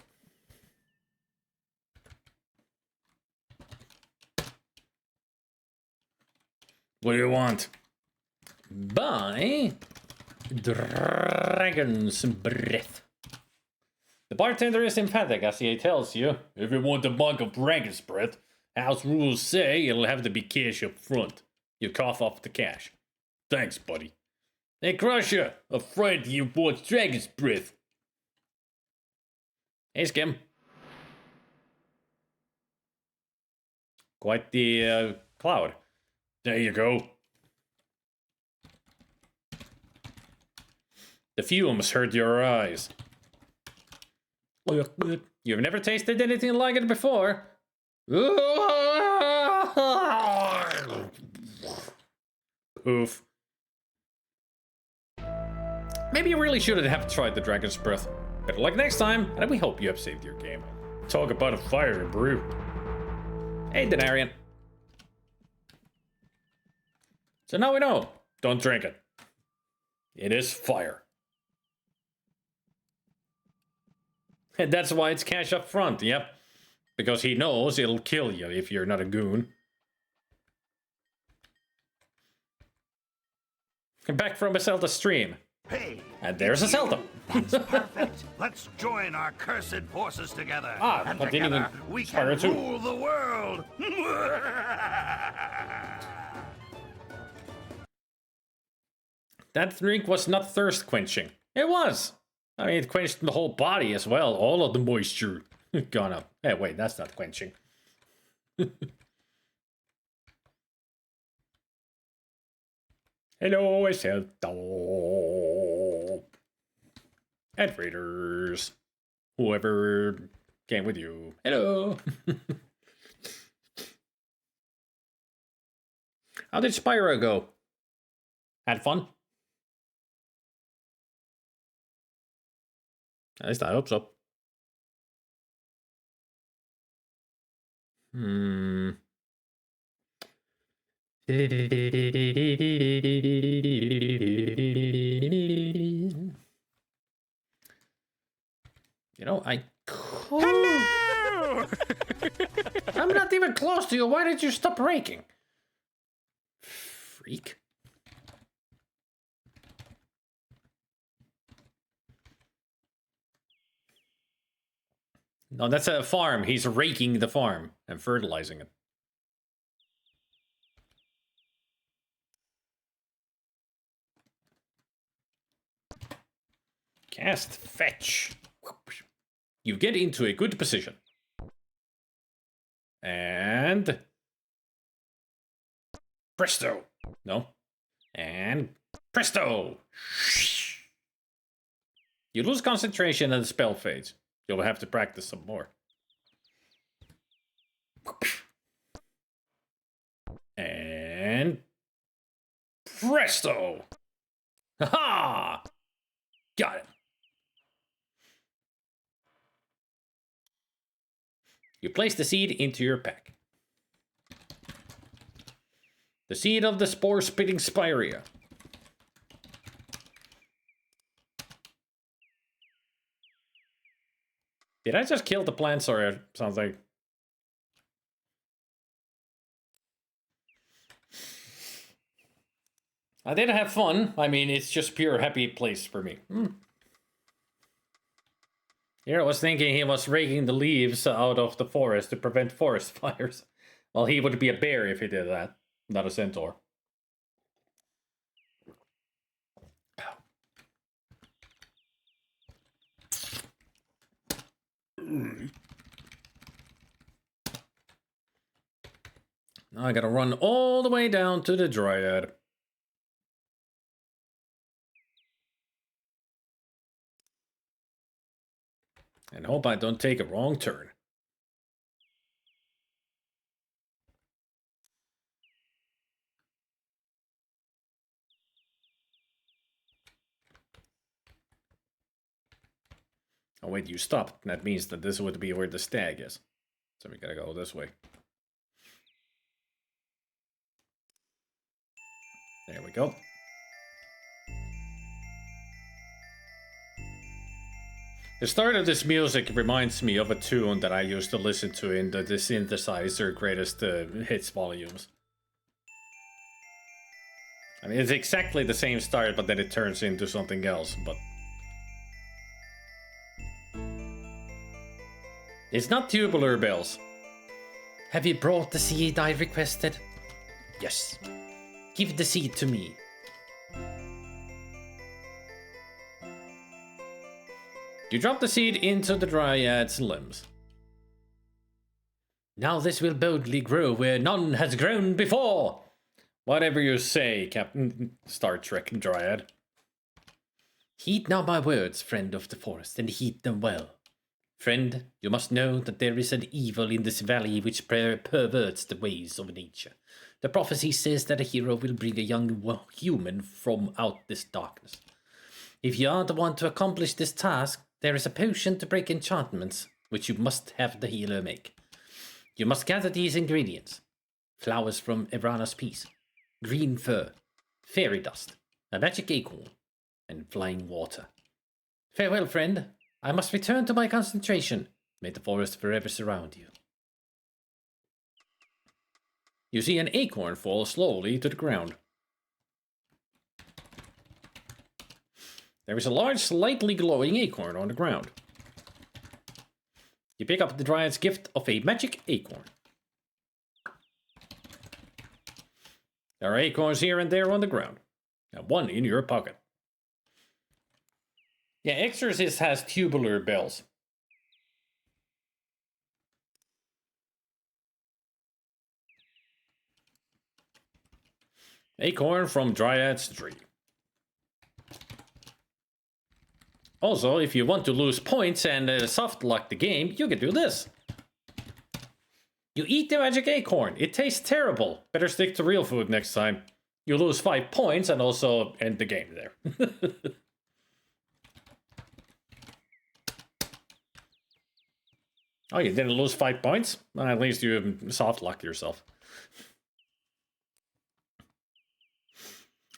What do you want? Buy Dragon's Breath. The bartender is emphatic as he tells you, if you want a mug of Dragon's Breath, House rules say it'll have to be cash up front. You cough up the cash. Thanks, buddy. Hey, Crusher, a friend to you bought Dragon's Breath. Hey, Skim. Quite the cloud. There you go. The fumes hurt your eyes. You've never tasted anything like it before. Poof. Maybe you really shouldn't have tried the Dragon's Breath. Better luck next time, and we hope you have saved your game. Talk about a fiery brew. Hey, Denarian. So now we know. Don't drink it. It is fire. And that's why it's cash up front, yep. Because he knows it'll kill you if you're not a goon. And back from a Zelda stream. Hey, And there's a Zelda. that's perfect. Let's join our cursed forces together. And I didn't together even we Spyro can 2. rule the world. That drink was not thirst quenching. It was. I mean, it quenched the whole body as well. All of the moisture gone up. Hey, wait, that's not quenching. Hello, it's Zelda. And Raiders. Whoever came with you. Hello. How did Spyro go? Had fun? At least I hope so. You know, I could... Hello! I'm not even close to you. Why did you stop raking? Freak. No, that's a farm. He's raking the farm and fertilizing it. Cast fetch. You get into a good position. And... presto. No. And presto. You lose concentration and the spell fades. You'll have to practice some more. And... presto! Ha-ha! Got it. You place the seed into your pack. The seed of the spore-spitting Spyria. Did I just kill the plants or something? I did have fun. I mean, it's just pure happy place for me. Here I was thinking he was raking the leaves out of the forest to prevent forest fires. Well, he would be a bear if he did that, not a centaur. Now I gotta run all the way down to the Dryad. And hope I don't take a wrong turn. Oh wait, you stopped. That means that this would be where the stag is. So we gotta go this way. There we go. The start of this music reminds me of a tune that I used to listen to in the synthesizer greatest hits volumes. I mean, it's exactly the same start, but then it turns into something else, but... It's not Tubular Bells. Have you brought the seed I requested? Yes. Give the seed to me. You drop the seed into the dryad's limbs. Now this will boldly grow where none has grown before. Whatever you say, Captain Star Trek Dryad. Heed now my words, friend of the forest, and heed them well. Friend, you must know that there is an evil in this valley which perverts the ways of nature. The prophecy says that a hero will bring a young human from out this darkness. If you are the one to accomplish this task, there is a potion to break enchantments, which you must have the healer make. You must gather these ingredients. Flowers from Erana's peace, green fur, fairy dust, a magic acorn, and flying water. Farewell, friend. I must return to my concentration. May the forest forever surround you. You see an acorn fall slowly to the ground. There is a large, slightly glowing acorn on the ground. You pick up the Dryad's gift of a magic acorn. There are acorns here and there on the ground, and one in your pocket. Yeah, Exorcist has tubular bells. Acorn from Dryad's tree. Also, if you want to lose points and soft lock the game, you can do this. You eat the magic acorn. It tastes terrible. Better stick to real food next time. You lose 5 points and also end the game there. Oh, you didn't lose 5 points? Well, at least you soft locked yourself.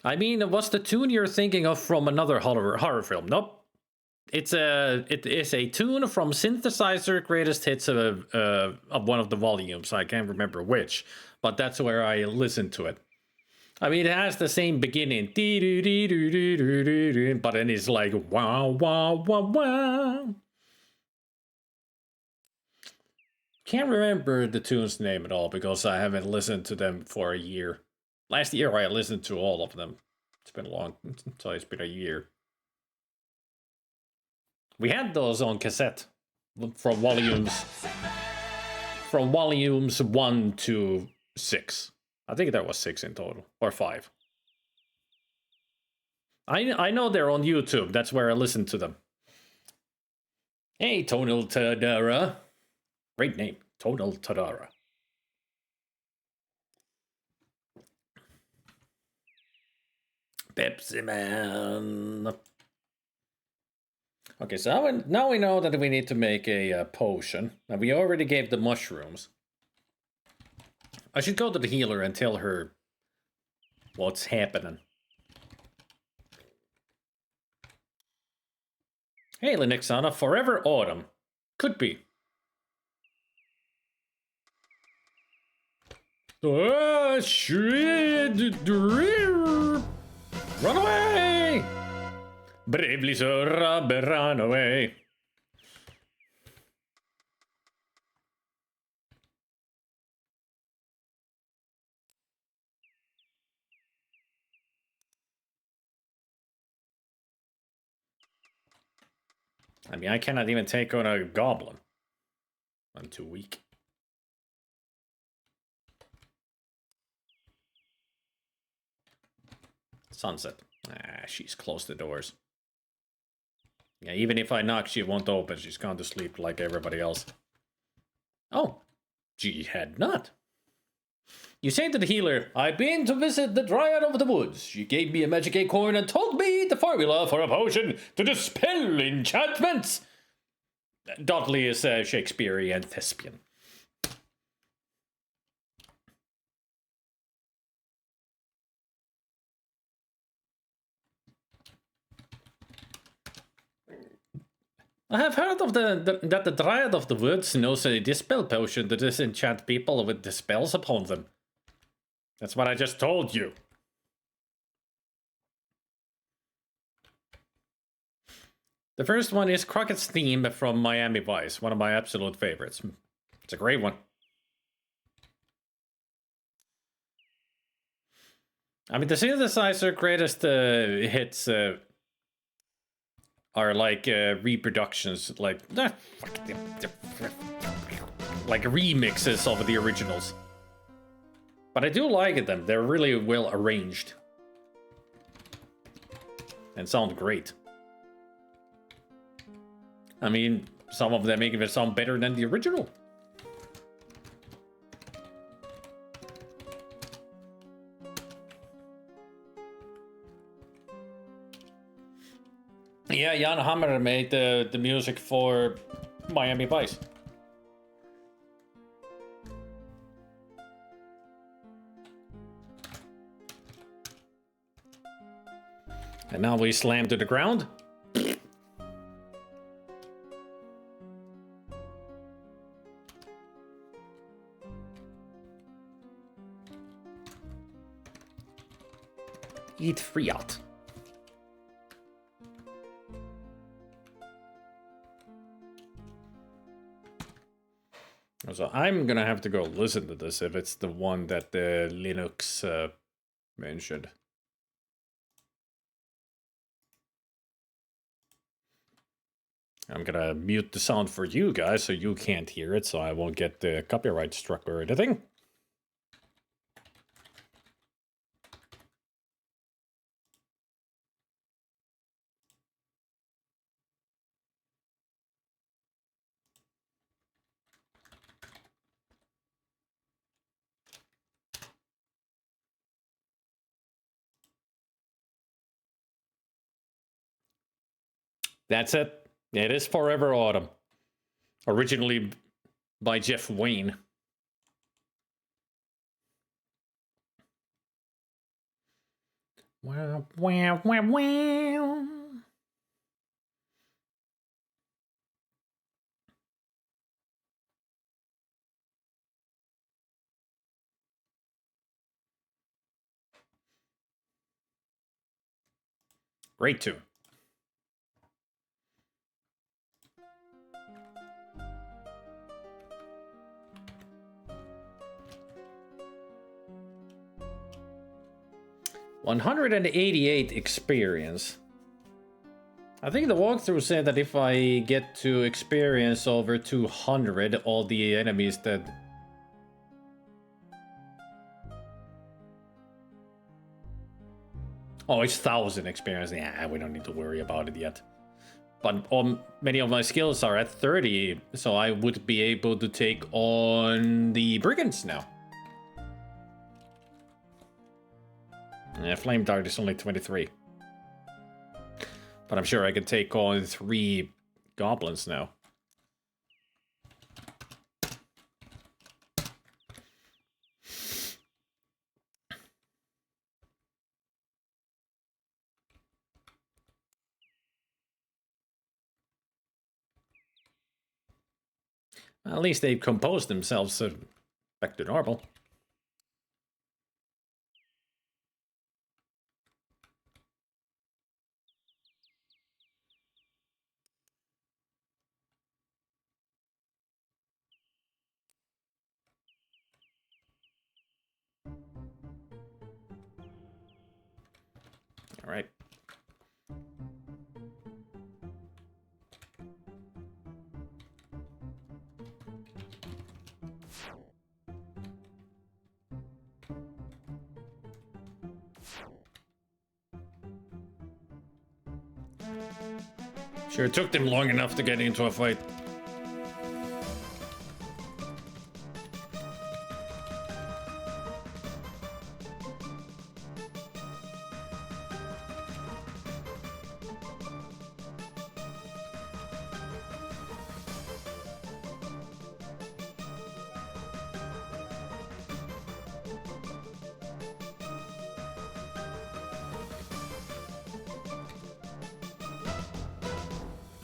I mean, what's the tune you're thinking of from another horror film? Nope. It is a tune from Synthesizer Greatest Hits of one of the volumes. I can't remember which, but that's where I listened to it. I mean, it has the same beginning, but then it's like wow, wow, wow, wow. Can't remember the tune's name at all because I haven't listened to them for a year. Last year I listened to all of them. It's been long, so it's been a year. We had those on cassette from volumes 1 to 6. I think that was 6 in total, or 5. I know they're on YouTube. That's where I listen to them. Hey, Tonal Tadara. Great name, Tonal Tadara. Pepsi Man. Okay, so now we know that we need to make a potion. And we already gave the mushrooms. I should go to the healer and tell her what's happening. Hey, Linuxana, Forever Autumn. Could be. Oh, shit! Run away! Bravely, sir, run away. I mean, I cannot even take on a goblin. I'm too weak. Sunset. Ah, she's closed the doors. Yeah, even if I knock, she won't open. She's gone to sleep like everybody else. Oh, she had not. You say to the healer, I've been to visit the Dryad of the Woods. She gave me a magic acorn and told me the formula for a potion to dispel enchantments. Dudley is a Shakespearean thespian. I have heard of that the Dryad of the Woods knows a dispel potion to disenchant people with the spells upon them. That's what I just told you. The first one is Crockett's theme from Miami Vice, one of my absolute favorites. It's a great one. I mean, the synthesizer greatest hits are like reproductions, like remixes of the originals. But I do like them. They're really well arranged and sound great. I mean, some of them make it sound better than the original. Yeah, Jan Hammer made the music for Miami Vice. And now we slam to the ground. Eat Friat. So I'm gonna have to go listen to this if it's the one that the Linux mentioned. I'm gonna mute the sound for you guys so you can't hear it, so I won't get the copyright struck or anything. That's it. It is Forever Autumn. Originally by Jeff Wayne. Wow, wow, wow, wow. Great tune. $188 experience. I think the walkthrough said that if I get to experience over 200, all the enemies that... Oh, it's 1,000 experience. Yeah, we don't need to worry about it yet. But many of my skills are at 30, so I would be able to take on the brigands now. Yeah, Flame Dart is only 23. But I'm sure I can take on 3 goblins now. At least they've composed themselves back to normal. All right. Sure, it took them long enough to get into a fight.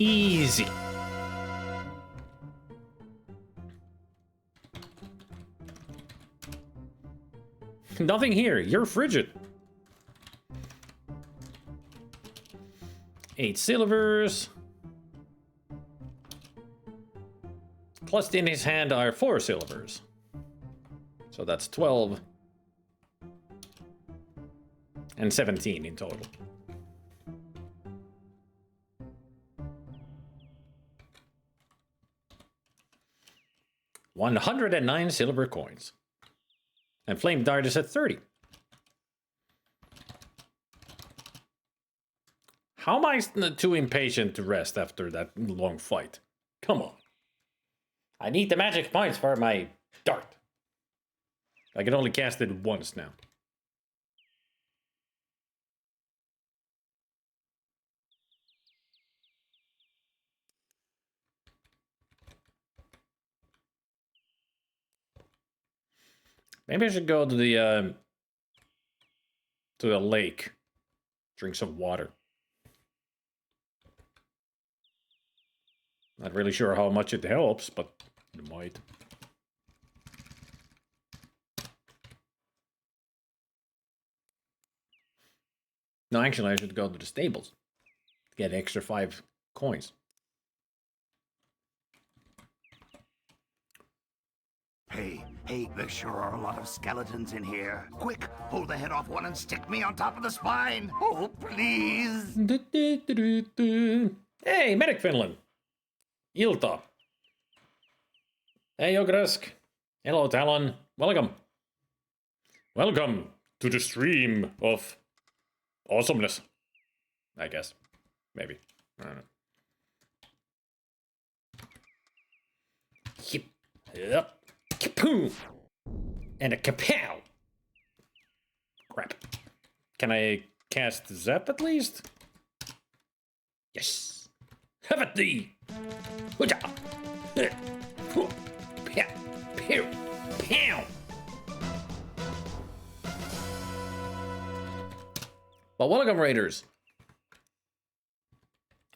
Easy. Nothing here. You're frigid. 8 silvers. Clutched in his hand are 4 silvers. So that's 12. and 17 in total. $109 silver coins. And Flame Dart is at 30. How am I too impatient to rest after that long fight? Come on. I need the magic points for my dart. I can only cast it once now. Maybe I should go to the lake. Drink some water. Not really sure how much it helps, but it might. No, actually, I should go to the stables to get extra 5 coins. Hey, there sure are a lot of skeletons in here. Quick, pull the head off one and stick me on top of the spine. Oh, please. Hey, Medic Finland. Ilta. Hey, Ogresk. Hello, Talon. Welcome. Welcome to the stream of awesomeness. I guess. Maybe. I don't know. Yep. Kapoom! And a kapow! Crap. Can I cast Zap at least? Yes! Have it thee! Hooja! Pow! Pow! Pow! Well, welcome, Raiders.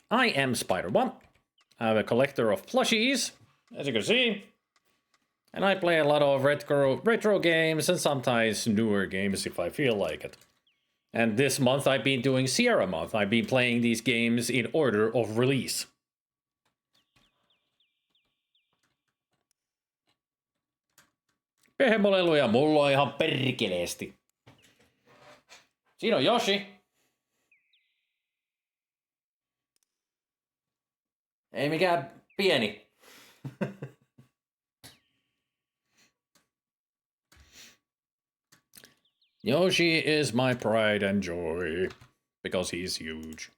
I am Spider-One. I'm a collector of plushies, as you can see. And I play a lot of retro games and sometimes newer games if I feel like it. And this month I've been doing Sierra month. I've been playing these games in order of release. Pehmoleluja mulla on ihan perkeleesti. Siinä on Yoshi. Ei mikään pieni. Yoshi is my pride and joy, because he's huge.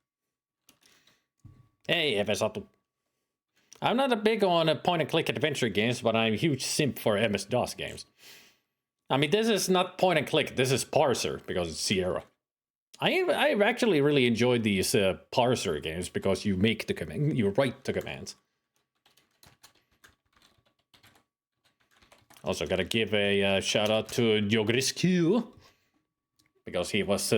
Hey, Evesatu. I'm not a big on point-and-click adventure games, but I'm a huge simp for MS-DOS games. I mean, this is not point-and-click, this is parser, because it's Sierra. I actually really enjoyed these parser games, because you make the command, you write the commands. Also, gotta give a shout-out to Yogrisku. Because it was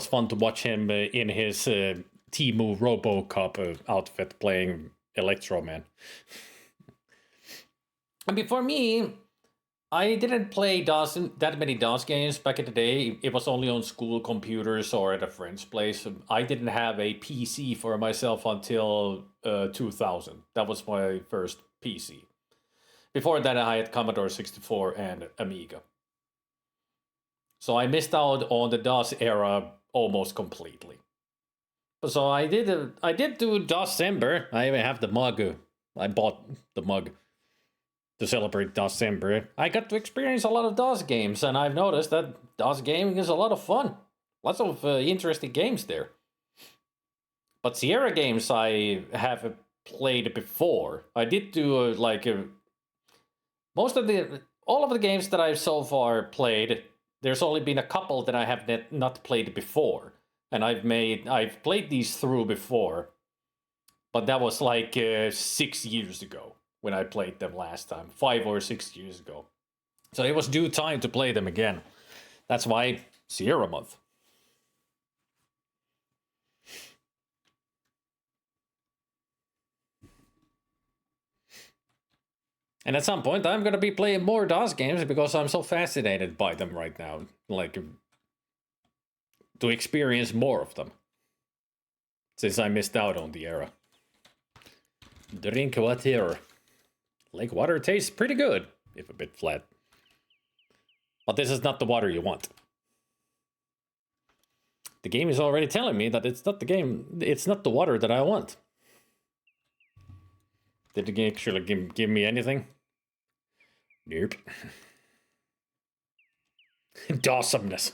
fun to watch him in his Temu RoboCop outfit playing Electro Man. And before me, I didn't play that many DOS games back in the day. It was only on school computers or at a friend's place. I didn't have a PC for myself until 2000. That was my first PC. Before that, I had Commodore 64 and Amiga. So I missed out on the DOS era almost completely. So I did do DOScember. I even have the mug. I bought the mug to celebrate DOScember. I got to experience a lot of DOS games, and I've noticed that DOS gaming is a lot of fun. Lots of interesting games there. But Sierra games I have played before. I did do all of the games that I've so far played. There's only been a couple that I have not played before. And I've played these through before. But that was like 6 years ago when I played them last time. 5 or 6 years ago. So it was due time to play them again. That's why Sierra month. And at some point, I'm going to be playing more DOS games because I'm so fascinated by them right now. Like, to experience more of them. Since I missed out on the era. Drink water. Lake water tastes pretty good, if a bit flat. But this is not the water you want. The game is already telling me that it's not the game, it's not the water that I want. Did the game actually give me anything? Nope. Awesomeness.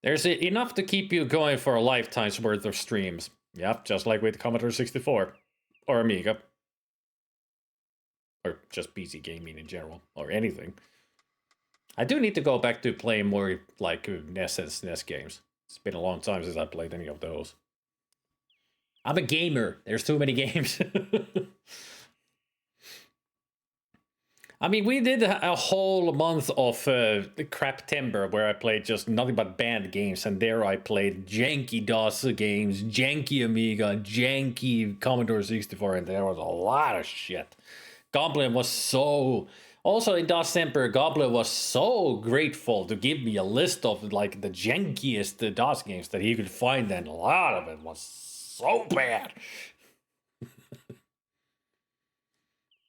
There's enough to keep you going for a lifetime's worth of streams. Yep, just like with Commodore 64. Or Amiga. Or just PC gaming in general. Or anything. I do need to go back to playing more like NES and SNES games. It's been a long time since I played any of those. I'm a gamer. There's too many games. I mean, we did a whole month of Craptember where I played just nothing but banned games, and there I played janky DOS games, janky Amiga, janky Commodore 64, and there was a lot of shit. Goblin was so... Also in DOStember, Goblin was so grateful to give me a list of like the jankiest DOS games that he could find, and a lot of it was so bad.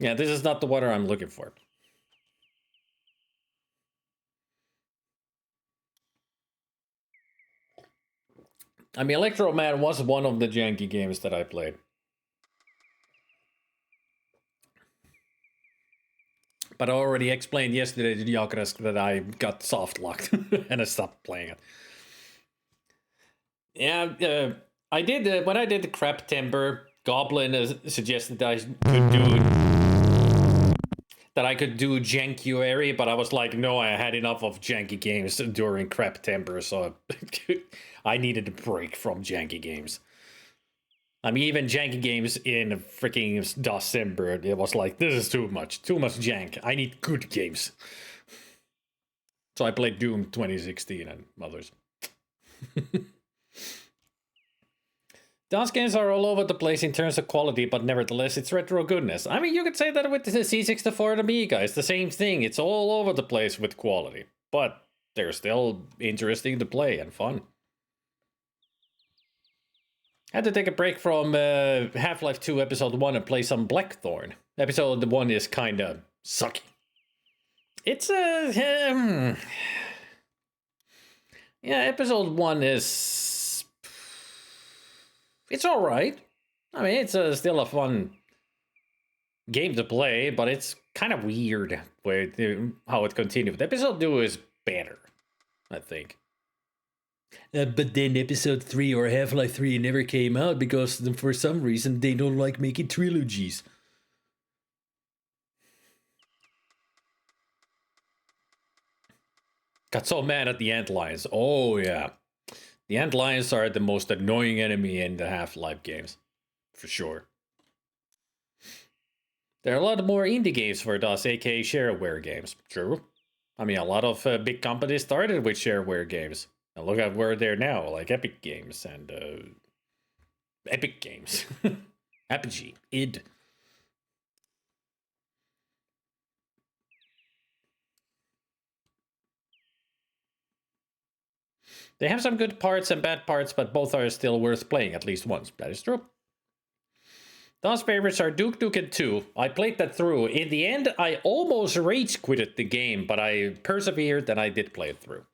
Yeah, this is not the water I'm looking for. I mean, Electro Man was one of the janky games that I played. But I already explained yesterday to Jakresk that I got soft locked and I stopped playing it. Yeah, I did when I did the Craptember. Goblin suggested that I could do Jankuary, but I was like, no, I had enough of janky games during Craptember, so I needed a break from janky games. I mean, even janky games in freaking DOStember, it was like, this is too much jank. I need good games. So I played Doom 2016 and others. DOS games are all over the place in terms of quality, but nevertheless, it's retro goodness. I mean, you could say that with the C64 and Amiga. It's the same thing. It's all over the place with quality. But they're still interesting to play and fun. Had to take a break from Half-Life 2 Episode 1 and play some Blackthorn. Episode 1 is kinda sucky. It's yeah, Episode 1 is... It's alright. I mean, it's still a fun game to play, but it's kind of weird how it continued. Episode 2 is better, I think. But then Episode 3 or Half-Life 3 never came out because for some reason they don't like making trilogies. Got so mad at the Antlions. Oh yeah. The Antlions are the most annoying enemy in the Half-Life games. For sure. There are a lot more indie games for DOS, aka shareware games. True. I mean, a lot of big companies started with shareware games. And look at where they're now, like Epic Games and... Epic Games. Apogee. id. They have some good parts and bad parts, but both are still worth playing at least once. That is true. DOS favorites are Duke Nukem 2. I played that through. In the end, I almost rage quitted the game, but I persevered and I did play it through.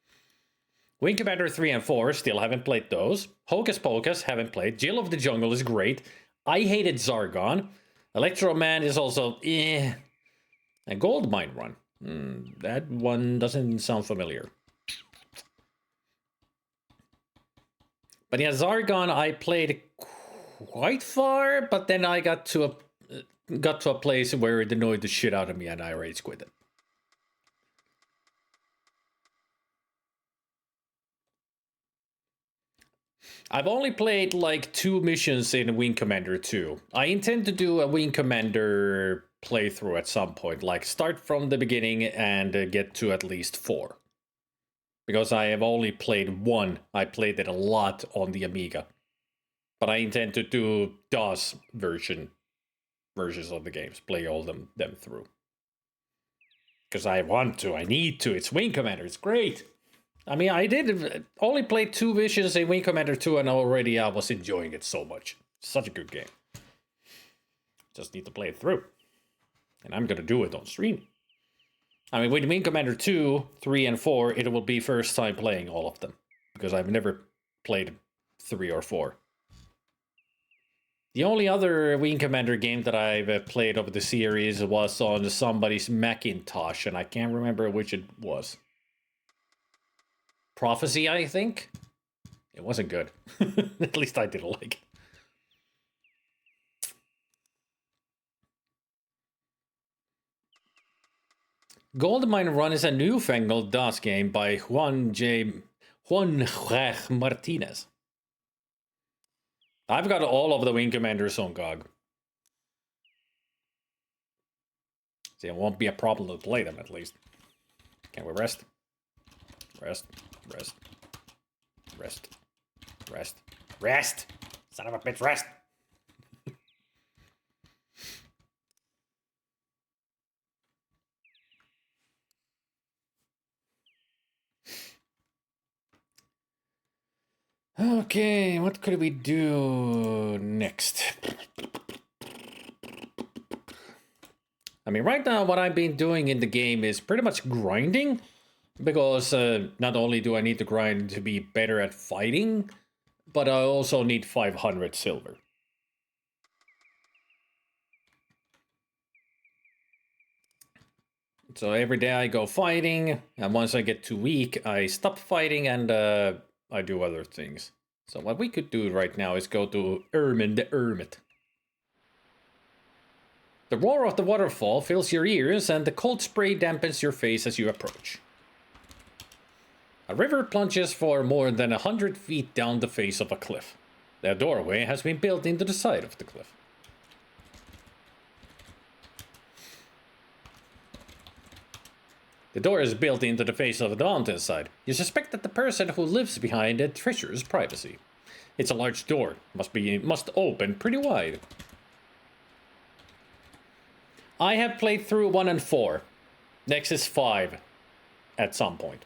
Wing Commander 3 and 4, still haven't played those. Hocus Pocus, haven't played. Jill of the Jungle is great. I hated Zargon. Electro Man is also eh. And Goldmine Run. That one doesn't sound familiar. But yeah, Zargon I played quite far, but then I got to a place where it annoyed the shit out of me and I rage quit it. I've only played like 2 missions in Wing Commander 2. I intend to do a Wing Commander playthrough at some point, like start from the beginning and get to at least 4. Because I have only played 1. I played it a lot on the Amiga. But I intend to do DOS versions of the games, play all them through. Because I want to, I need to. It's Wing Commander, it's great. I mean, I did only play 2 missions in Wing Commander 2 and already I was enjoying it so much. Such a good game. Just need to play it through. And I'm gonna do it on stream. I mean, with Wing Commander 2, 3, and 4, it will be first time playing all of them. because I've never played 3 or 4. The only other Wing Commander game that I've played of the series was on somebody's Macintosh, and I can't remember which it was. Prophecy, I think? It wasn't good. At least I didn't like it. Goldmine Run is a newfangled DOS game by Juan Martinez. I've got all of the Wing Commanders on GOG. See, it won't be a problem to play them, at least. Can we rest? Rest. Rest. Rest. Rest. Rest! Son of a bitch, rest! Okay, what could we do next? I mean, right now what I've been doing in the game is pretty much grinding, because not only do I need to grind to be better at fighting, but I also need 500 silver. So every day I go fighting, and once I get too weak, I stop fighting and I do other things. So what we could do right now is go to Ermin the Hermit. The roar of the waterfall fills your ears, and the cold spray dampens your face as you approach. A river plunges for more than 100 feet down the face of a cliff. The doorway has been built into the side of the cliff. The door is built into the face of the mountainside. You suspect that the person who lives behind it treasures privacy. It's a large door. Must open pretty wide. I have played through 1 and 4. Next is 5 at some point.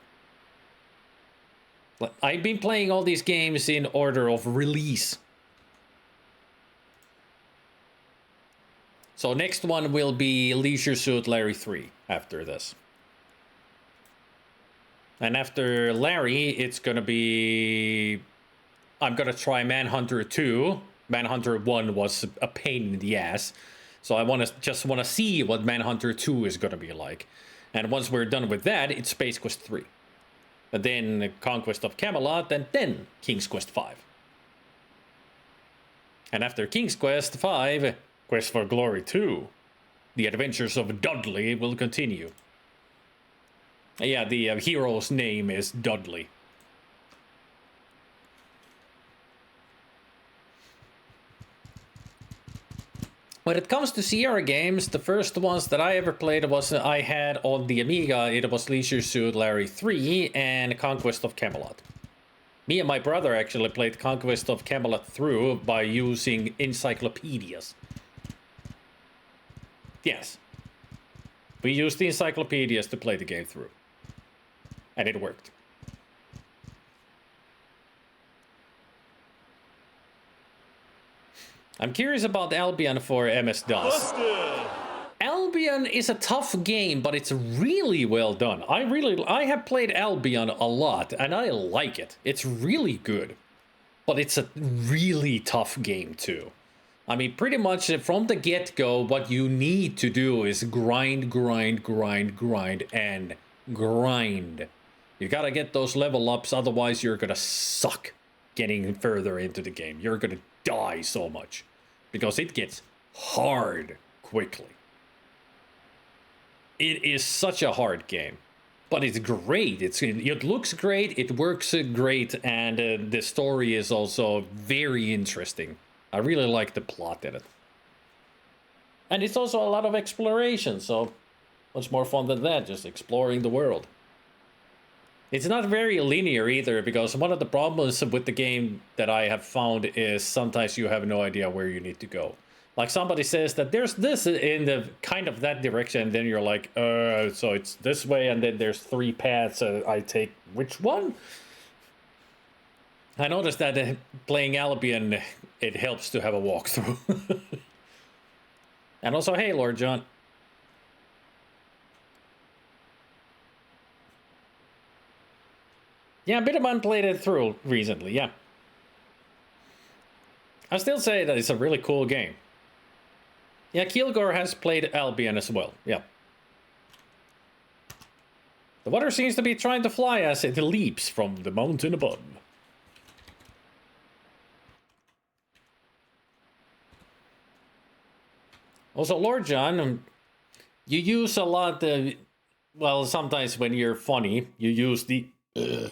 I've been playing all these games in order of release. So next one will be Leisure Suit Larry 3 after this. And after Larry, it's gonna be... I'm gonna try Manhunter 2. Manhunter 1 was a pain in the ass. So I just wanna see what Manhunter 2 is gonna be like. And once we're done with that, it's Space Quest 3. And then Conquest of Camelot, and then King's Quest 5. And after King's Quest 5, Quest for Glory 2. The adventures of Dudley will continue. Yeah, the hero's name is Dudley. When it comes to Sierra games, the first ones that I ever played was I had on the Amiga. It was Leisure Suit Larry 3 and Conquest of Camelot. Me and my brother actually played Conquest of Camelot through by using encyclopedias. Yes. We used the encyclopedias to play the game through. And it worked. I'm curious about Albion for MS-DOS. Albion is a tough game, but it's really well done. I have played Albion a lot, and I like it. It's really good. But it's a really tough game, too. I mean, pretty much from the get-go, what you need to do is grind, grind, grind, grind, and grind. You gotta get those level ups, otherwise you're gonna suck getting further into the game. You're gonna die so much. Because it gets hard quickly. It is such a hard game. But it's great. It looks great, it works great, and the story is also very interesting. I really like the plot in it. And it's also a lot of exploration, so what's more fun than that? Just exploring the world. It's not very linear either, because one of the problems with the game that I have found is sometimes you have no idea where you need to go. Like somebody says that there's this in the kind of that direction, and then you're like, so it's this way, and then there's 3 paths, I take which one? I noticed that playing Albion, it helps to have a walkthrough. And also, hey, Lord John. Yeah, Bitterman played it through recently, yeah. I still say that it's a really cool game. Yeah, Kilgore has played Albion as well, yeah. The water seems to be trying to fly as it leaps from the mountain above. Also, Lord John, you use a lot of... Well, sometimes when you're funny, you use the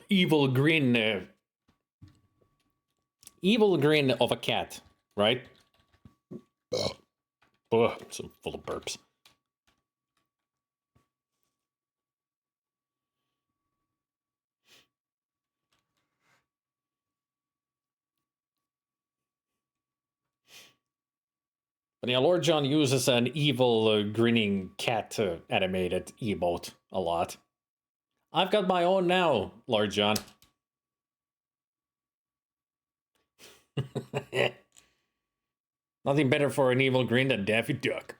evil grin... evil grin of a cat, right? Ugh, so full of burps. But yeah, Lord John uses an evil grinning cat animated emote a lot. I've got my own now, Lord John. Nothing better for an evil grin than Daffy Duck.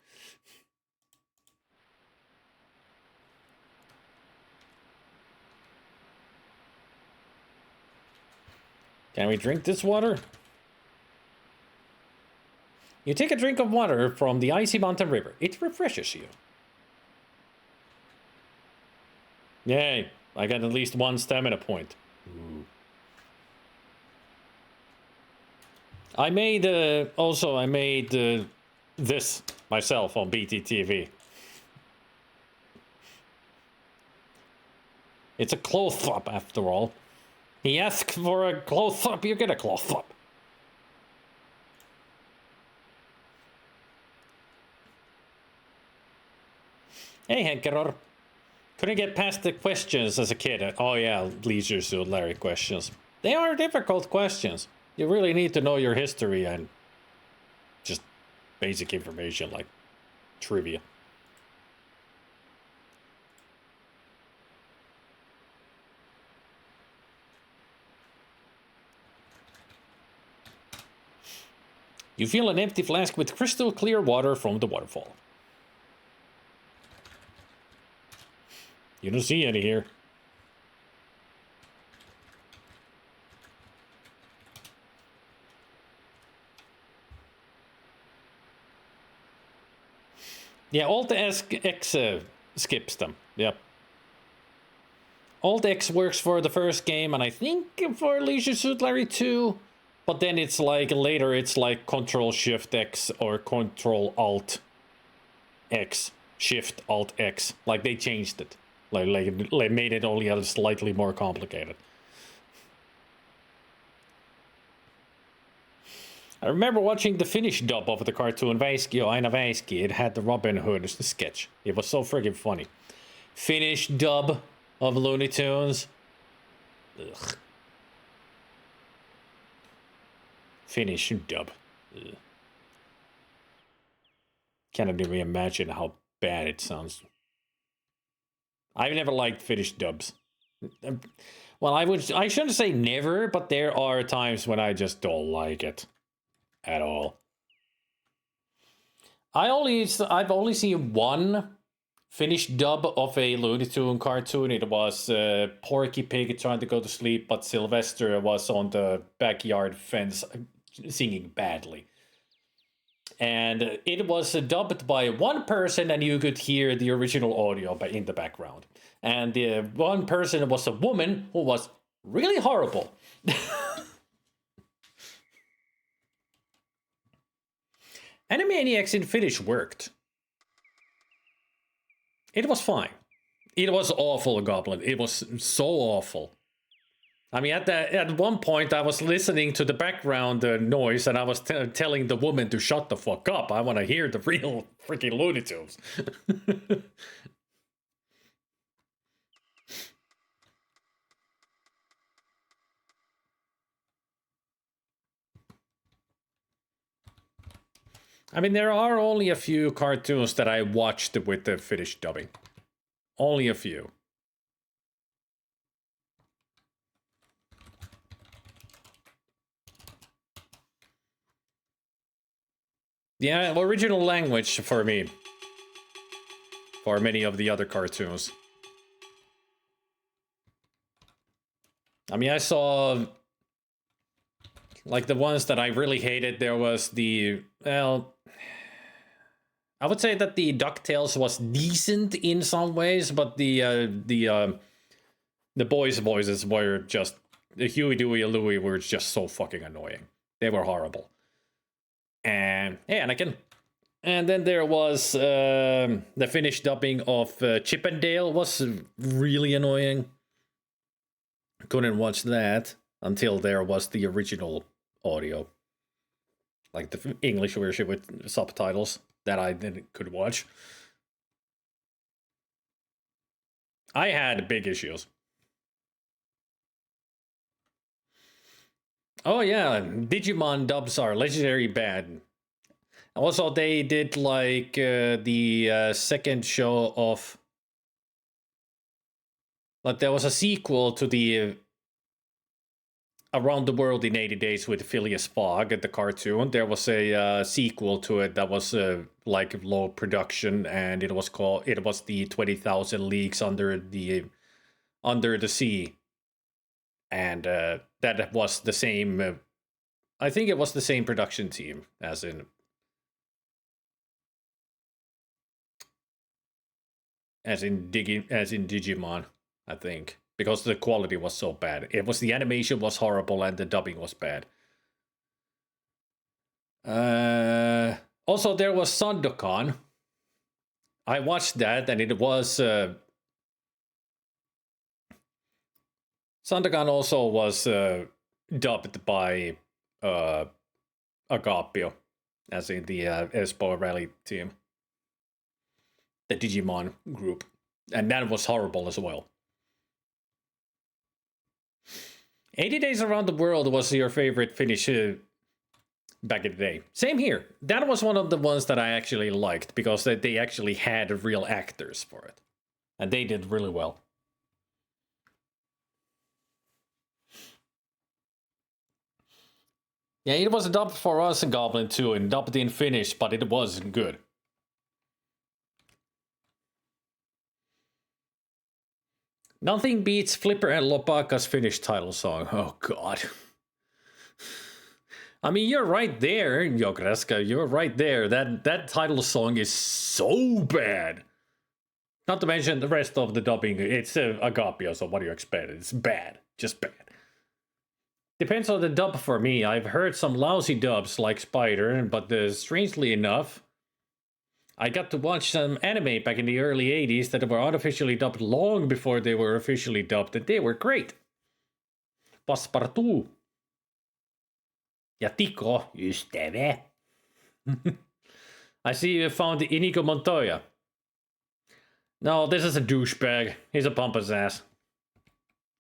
Can we drink this water? You take a drink of water from the icy mountain river. It refreshes you. Yay, I got at least one stamina point. Ooh. I made, I made this myself on BTTV. It's a close-up after all. He asks for a close-up, you get a close-up. Hey, Henkeror. Couldn't get past the questions as a kid. Oh yeah, Leisure Suit Larry questions. They are difficult questions. You really need to know your history and just basic information like trivia. You fill an empty flask with crystal clear water from the waterfall. You don't see any here. Yeah, Alt-X skips them. Yep. Alt-X works for the first game, and I think for Leisure Suit Larry 2. But then it's like, later it's like Control-Shift-X or Control-Alt-X. Shift-Alt-X. Like, they changed it. Like made it only a slightly more complicated. I remember watching the Finnish dub of the cartoon Väiski or Aina Väiski. It had the Robin Hood sketch. It was so friggin' funny. Finnish dub of Looney Tunes. Ugh. Finnish dub. Ugh. Cannot even imagine how bad it sounds. I've never liked Finnish dubs. Well, I shouldn't say never, but there are times when I just don't like it at all. I've only seen one Finnish dub of a Looney Tunes cartoon. It was Porky Pig trying to go to sleep, but Sylvester was on the backyard fence singing badly. And it was dubbed by one person, and you could hear the original audio in the background. And the one person was a woman who was really horrible. Animaniacs in Finnish worked. It was fine. It was awful, Goblin. It was so awful. I mean, at one point, I was listening to the background noise, and I was telling the woman to shut the fuck up. I want to hear the real freaking Looney Tunes. I mean, there are only a few cartoons that I watched with the Finnish dubbing. Only a few. Yeah, original language for me. For many of the other cartoons. I mean, I saw like the ones that I really hated. There was the, well, I would say that the DuckTales was decent in some ways, but the boys' voices were just, the Huey, Dewey, and Louie were just so fucking annoying. They were horrible. And yeah, Anakin. And then there was the Finnish dubbing of Chip and Dale was really annoying. Couldn't watch that until there was the original audio, like the English version with subtitles that I could watch. I had big issues. Oh yeah, Digimon dubs are legendary bad. Also, they did like the second show of, like there was a sequel to the Around the World in 80 Days with Phileas Fogg at the cartoon. There was a sequel to it that was like low production, and it was the 20,000 Leagues Under the Sea, and that was the same. I think it was the same production team as in Digimon, I think, because the quality was so bad. It was, the animation was horrible and the dubbing was bad. Also, there was Sandokan. I watched that, and it was Sandokan also was dubbed by Agapio, as in the Espoo Rally team, the Digimon group, and that was horrible as well. 80 Days Around the World was your favorite Finnish back in the day. Same here. That was one of the ones that I actually liked, because they actually had real actors for it, and they did really well. Yeah, it was dubbed for us in Goblin 2 and dubbed in Finnish, but it wasn't good. Nothing beats Flipper and Lopaka's Finnish title song. Oh god. I mean, you're right there, Jokreska. You're right there. That title song is so bad. Not to mention the rest of the dubbing. It's Agapio, so what do you expect? It's bad. Just bad. Depends on the dub for me. I've heard some lousy dubs like Spider, but strangely enough, I got to watch some anime back in the early 80s that were unofficially dubbed long before they were officially dubbed, and they were great. Passepartout. Ja Tiko, ystävä. I see you found Inigo Montoya. No, this is a douchebag. He's a pompous ass.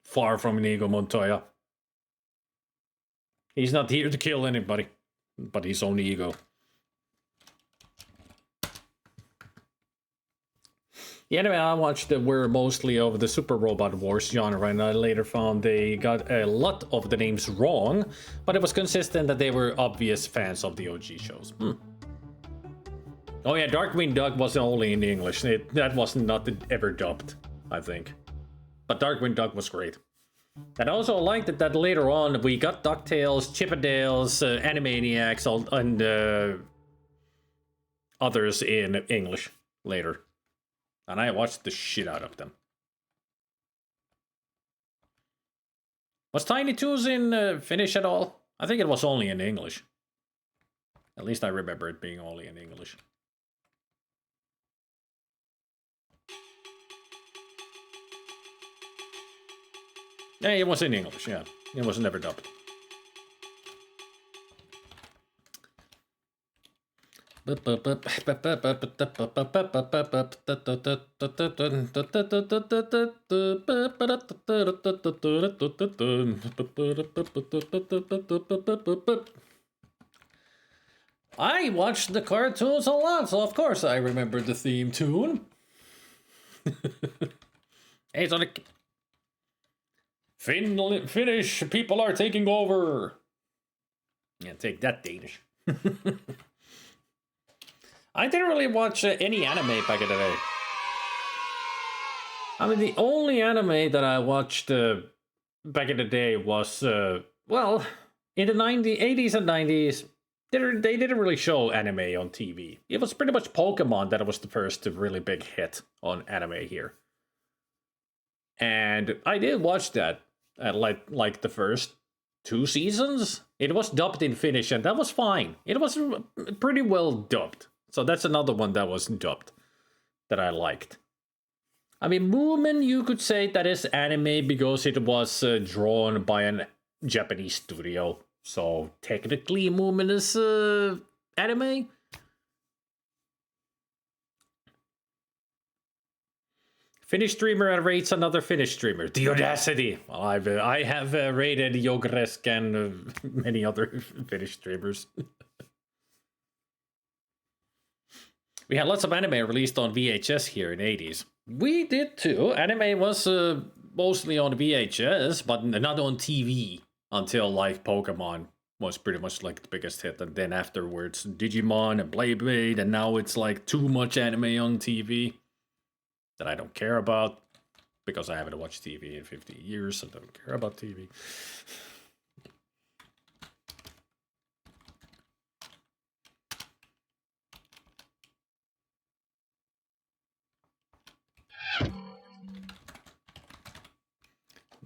Far from Inigo Montoya. He's not here to kill anybody, but his own ego. The anime I watched were mostly of the Super Robot Wars genre, and I later found they got a lot of the names wrong, but it was consistent that they were obvious fans of the OG shows. Oh yeah, Darkwing Duck was only in English. That was not ever dubbed, I think. But Darkwing Duck was great. And I also liked that later on we got DuckTales, Chippendales, Animaniacs, and others in English later. And I watched the shit out of them. Was Tiny Toons in Finnish at all? I think it was only in English. At least I remember it being only in English. Yeah, it was in English, yeah. It was never dubbed. I watched the cartoons a lot, so of course I remember the theme tune. Hey, Sonic. Finnish people are taking over. Yeah, take that, Danish. I didn't really watch any anime back in the day. I mean, the only anime that I watched back in the day was, well, in the 80s and 90s, they didn't really show anime on TV. It was pretty much Pokemon that was the first really big hit on anime here. And I did watch that at like the first 2 seasons. It was dubbed in Finnish, and that was fine. It was pretty well dubbed. So that's another one that was dubbed that I liked. I mean, Moomin, you could say that is anime because it was drawn by a Japanese studio. So technically, Moomin is anime. Finnish streamer rates another Finnish streamer. The audacity! Well, I have rated Jogresk and many other Finnish streamers. We had lots of anime released on VHS here in the 80s. We did too. Anime was mostly on VHS, but not on TV until like Pokemon was pretty much like the biggest hit. And then afterwards, Digimon and Beyblade, and now it's like too much anime on TV that I don't care about because I haven't watched TV in 50 years, so I don't care about TV.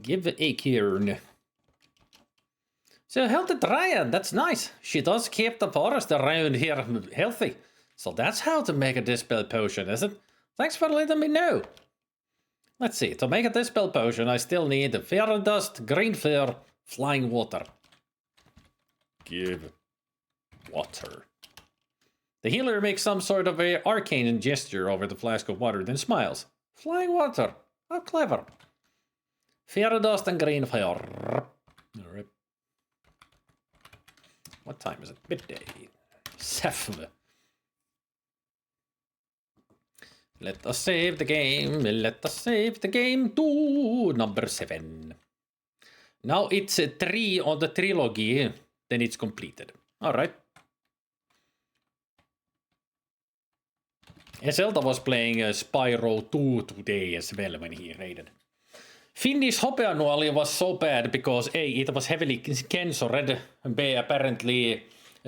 Give a Kieran. So healthy Dryad, that's nice. She does keep the forest around here healthy. So that's how to make a Dispel Potion, is it? Thanks for letting me know. Let's see, to make a Dispel Potion, I still need Fairy Dust, Green Fur, Flying Water. Give water. The healer makes some sort of a arcane gesture over the flask of water, then smiles. Flying Water, how clever. Fairy Dust and Green Fur. Alright. What time is it? Midday. 7. Let us save the game. Let us save the game to number 7. Now it's 3 on the trilogy. Then it's completed. Alright. Zelda was playing Spyro 2 today as well when he raided. Finnish Hopeanuoli was so bad because A, it was heavily censored, B, apparently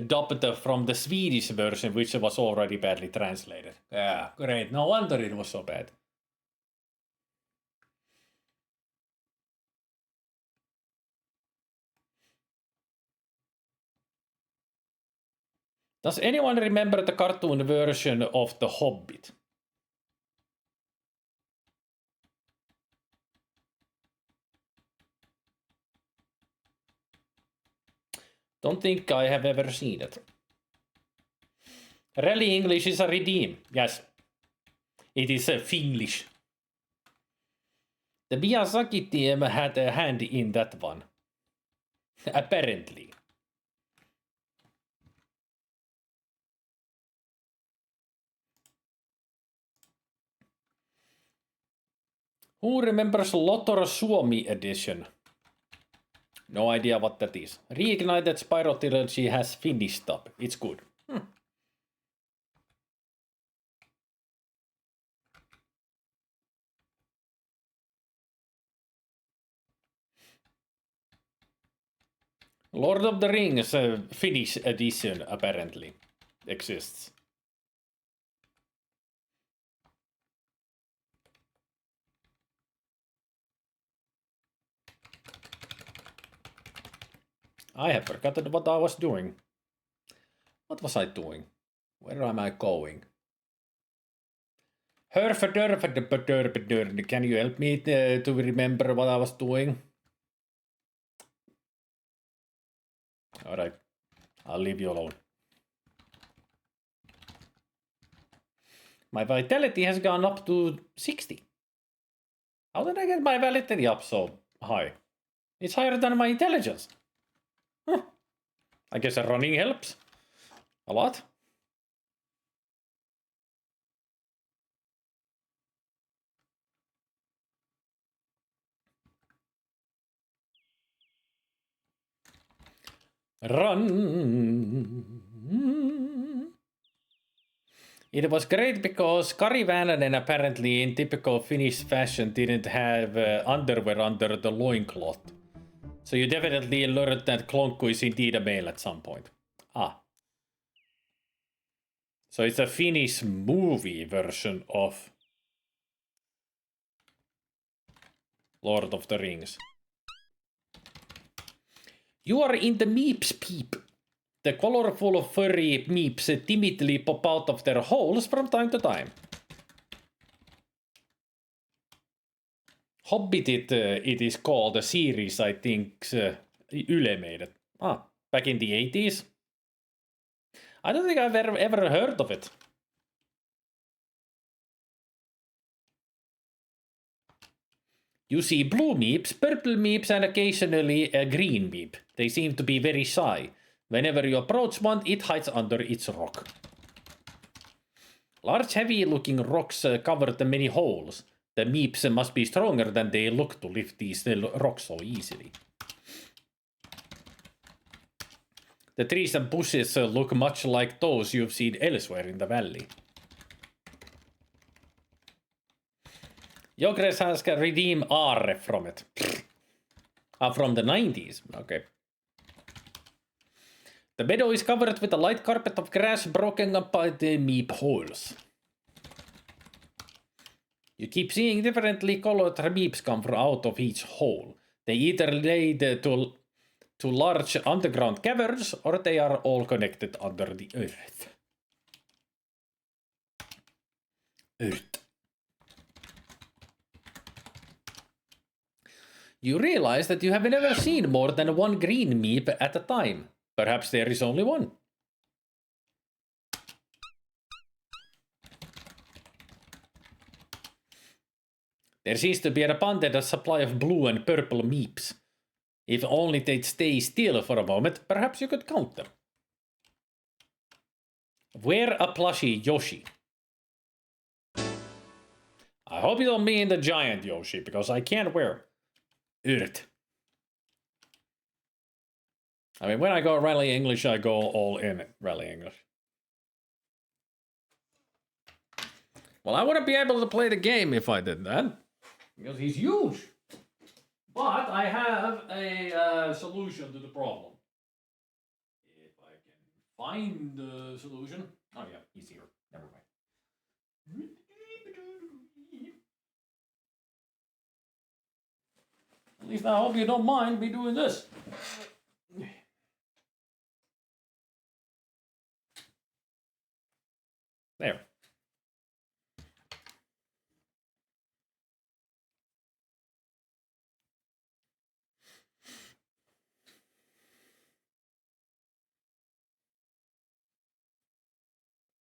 dubbed from the Swedish version, which was already badly translated. Yeah, great. No wonder it was so bad. Does anyone remember the cartoon version of The Hobbit? Don't think I have ever seen it. Rally English is a redeem. Yes. It is Finglish. The Miyazaki team had a hand in that one. Apparently. Who remembers Lotor Suomi edition? No idea what that is. Reignited Spyro Trilogy has Finnish stuff. It's good. Lord of the Rings Finnish edition apparently exists. I have forgotten what I was doing. What was I doing? Where am I going? Can you help me to remember what I was doing? Alright, I'll leave you alone. My vitality has gone up to 60. How did I get my vitality up so high? It's higher than my intelligence. Huh. I guess running helps. A lot. Run. It was great because Kari Väänänen apparently in typical Finnish fashion didn't have underwear under the loincloth. So you definitely learned that Klonku is indeed a male at some point. Ah. So it's a Finnish movie version of Lord of the Rings. You are in the Meeps Peep. The colorful furry Meeps timidly pop out of their holes from time to time. Hobbit it is called, a series I think Yle made it. Back in the 80s. I don't think I've ever heard of it. You see blue meeps, purple meeps, and occasionally a green meep. They seem to be very shy. Whenever you approach one, it hides under its rock. Large, heavy-looking rocks cover the many holes. The meeps must be stronger than they look to lift these rocks so easily. The trees and bushes look much like those you've seen elsewhere in the valley. Jogres has redeemed Aare from it. From the 90s. Okay. The meadow is covered with a light carpet of grass broken up by the meep holes. You keep seeing differently colored meeps come from out of each hole. They either lead to large underground caverns, or they are all connected under the earth. You realize that you have never seen more than one green meep at a time. Perhaps there is only one. There seems to be an abundant supply of blue and purple meeps. If only they'd stay still for a moment, perhaps you could count them. Wear a plushie Yoshi. I hope you don't mean the giant Yoshi, because I can't wear it. I mean, when I go Rally English, I go all in Rally English. Well, I wouldn't be able to play the game if I did that, because he's huge. But I have a solution to the problem. If I can find the solution. Oh yeah, he's here. Never mind. At least I hope you don't mind me doing this. There.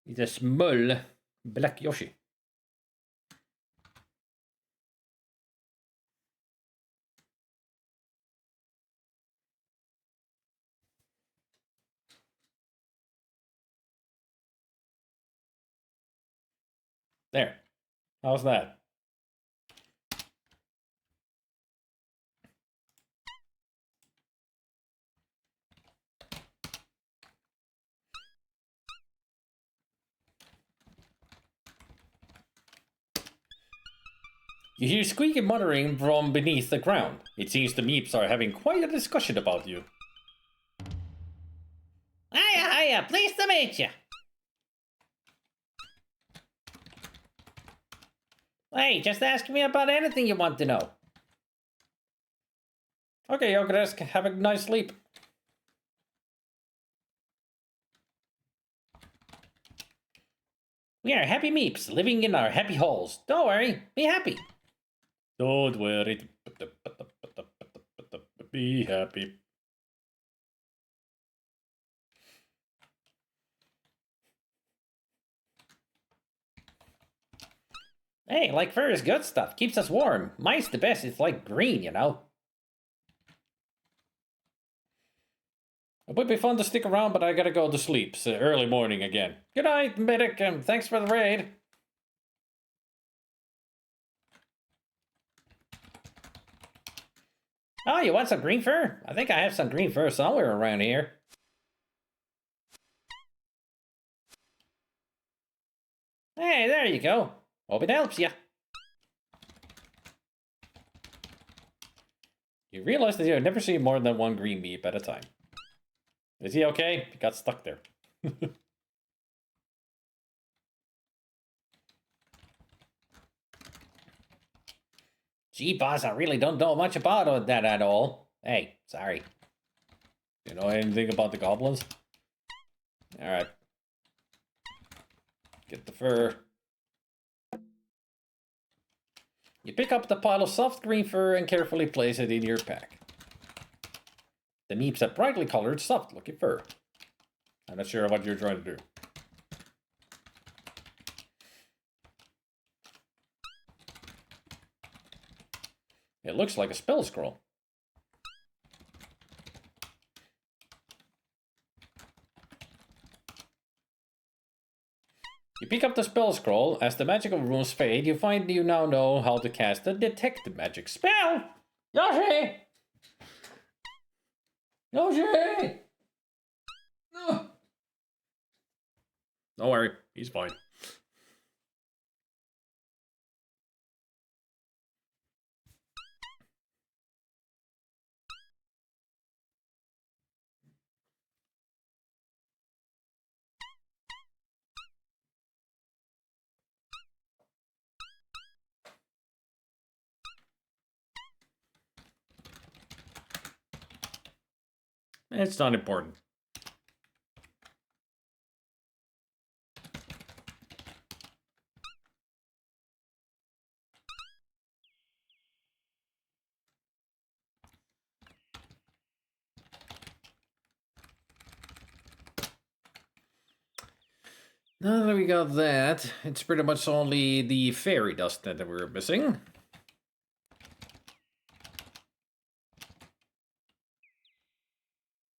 It's a small black Yoshi. There. How's that? You hear squeaky muttering from beneath the ground. It seems the meeps are having quite a discussion about you. Hiya, pleased to meet you. Hey, just ask me about anything you want to know. Okay, Ogresk, have a nice sleep. We are happy meeps, living in our happy holes. Don't worry, be happy. Don't worry. Be happy. Hey, like fur is good stuff. Keeps us warm. Mine's the best. It's like green, you know. It would be fun to stick around, but I gotta go to sleep. It's early morning again. Good night, Medic, and thanks for the raid. Oh, you want some green fur? I think I have some green fur somewhere around here. Hey, there you go. Hope it helps you. You realize that you never see more than one green beep at a time. Is he okay? He got stuck there. Gee, boss, I really don't know much about that at all. Hey, sorry. You know anything about the goblins? Alright. Get the fur. You pick up the pile of soft green fur and carefully place it in your pack. The Meeps have brightly colored, soft-looking fur. I'm not sure what you're trying to do. It looks like a spell scroll. You pick up the spell scroll. As the magical runes fade, you find you now know how to cast a detect magic spell. Yoshi! Yoshi! No. Don't worry, he's fine. It's not important. Now that we got that, it's pretty much only the fairy dust that we're missing.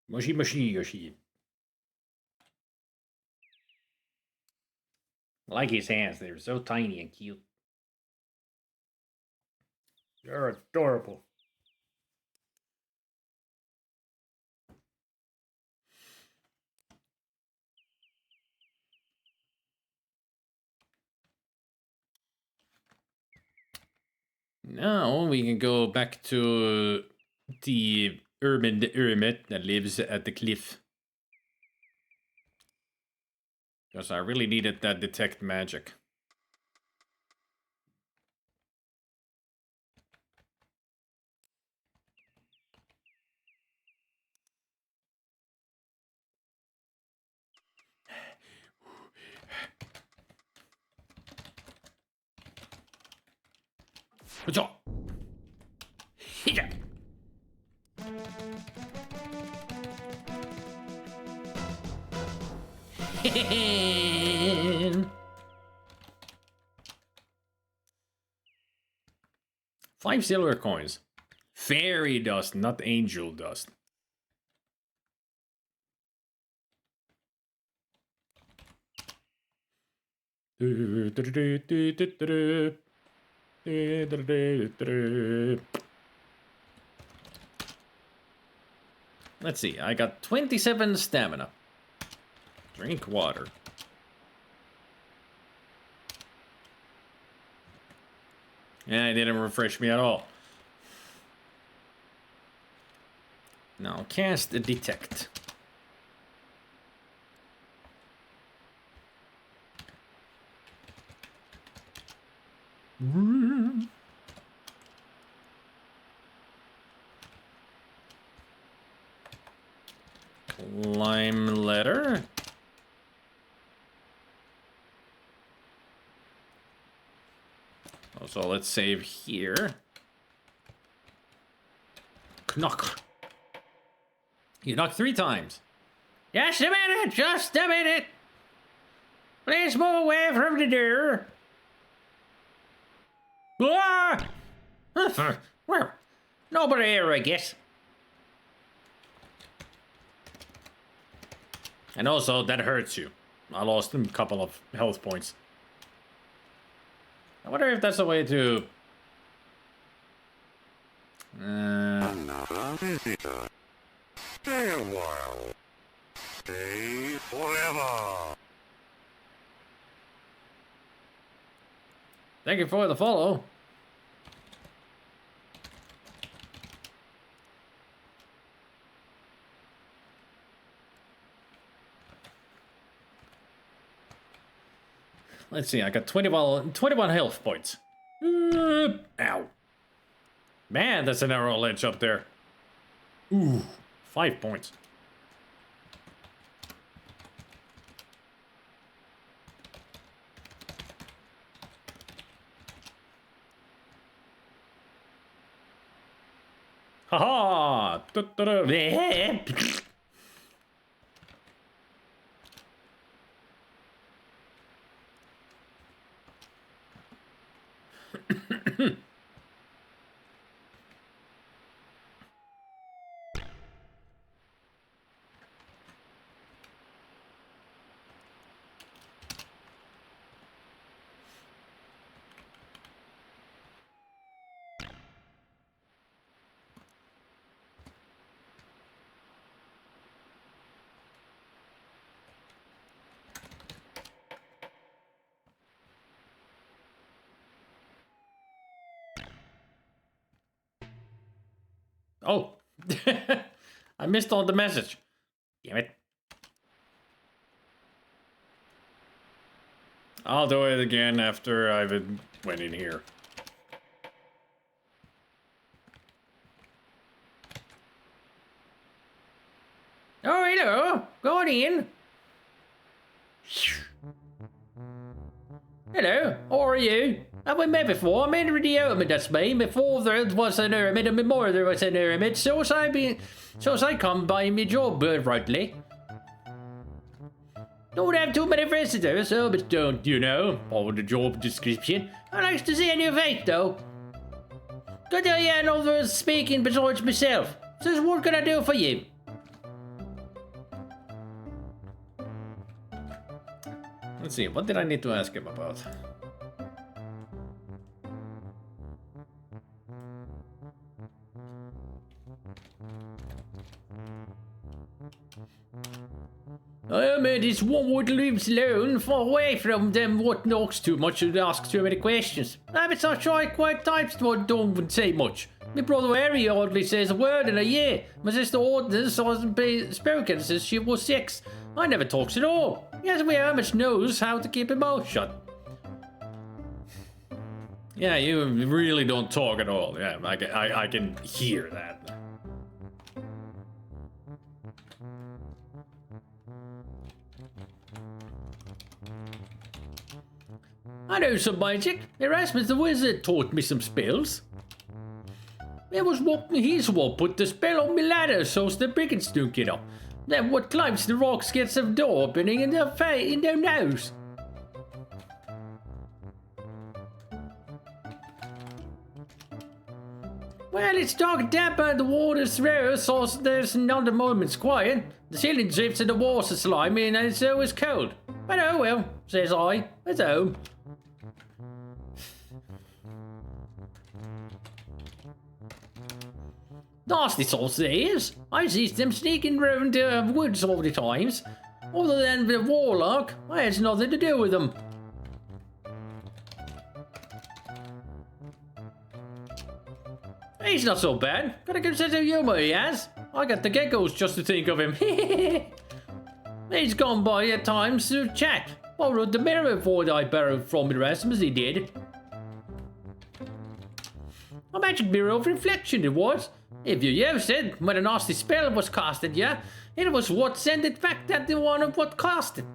Mushy mushy Yoshi. I like his hands, they're so tiny and cute. You're adorable. Now we can go back to the hermit that lives at the cliff. Because I really needed that detect magic. Good job. Yeah. Five silver coins. Fairy dust, not angel dust. Let's see, I got 27 stamina. Drink water. Yeah, it didn't refresh me at all. Now cast the detect. Lime letter. So let's save here. Knock. You knocked 3 times. Just a minute, just a minute. Please move away from the door. Ah! Well, nobody here, I guess. And also, that hurts you. I lost a couple of health points. I wonder if that's a way to... Another visitor. Stay a while. Stay forever. Thank you for the follow. Let's see, I got 21 health points. Ow. Man, that's a narrow ledge up there. Ooh, 5 points. Haha! Oh, I missed all the message. Damn it. I'll do it again after I've went in here. Oh, hello. Go on in. Hello, how are you? Have we met before? I'm Henry the Hermit, that's me. Before there was an hermit, and before there was an hermit, so as I come by me job rightly. Don't have too many visitors, hermits don't, you know, follow the job description. I like to see a new face, though. Got to hear another speaking besides myself. So what can I do for you? Let's see, what did I need to ask him about? I mean, this one would lives alone, far away from them what knocks too much and asks too many questions. Habits I try quite types what don't say much. My brother Harry hardly says a word in a year. My sister Ordnance hasn't been spoken since she was 6. I never talks at all. Yes, we how much knows how to keep his mouth shut. Yeah, you really don't talk at all. Yeah, I can hear that. I know some magic. Erasmus the Wizard taught me some spells. It was he's what put the spell on me ladder so's the brigands don't get up. Then what climbs the rocks gets a door opening in their nose. Well, it's dark and damp and the water's rare, so there's none the moment's quiet. The ceiling drips and the walls are slimy and it's always cold. But oh well, says I, it's home. Nasty sauce there is. I sees them sneaking around the woods all the times. Other than the warlock, I had nothing to do with them. He's not so bad. Got a good sense of humor he has. I got the geckos just to think of him. He's gone by at times to chat. Borrowed the mirror before I borrowed from Erasmus, he did. A magic mirror of reflection it was. If you used it when a nasty spell was casted, yeah, it was what sent it back at the one of what cast it.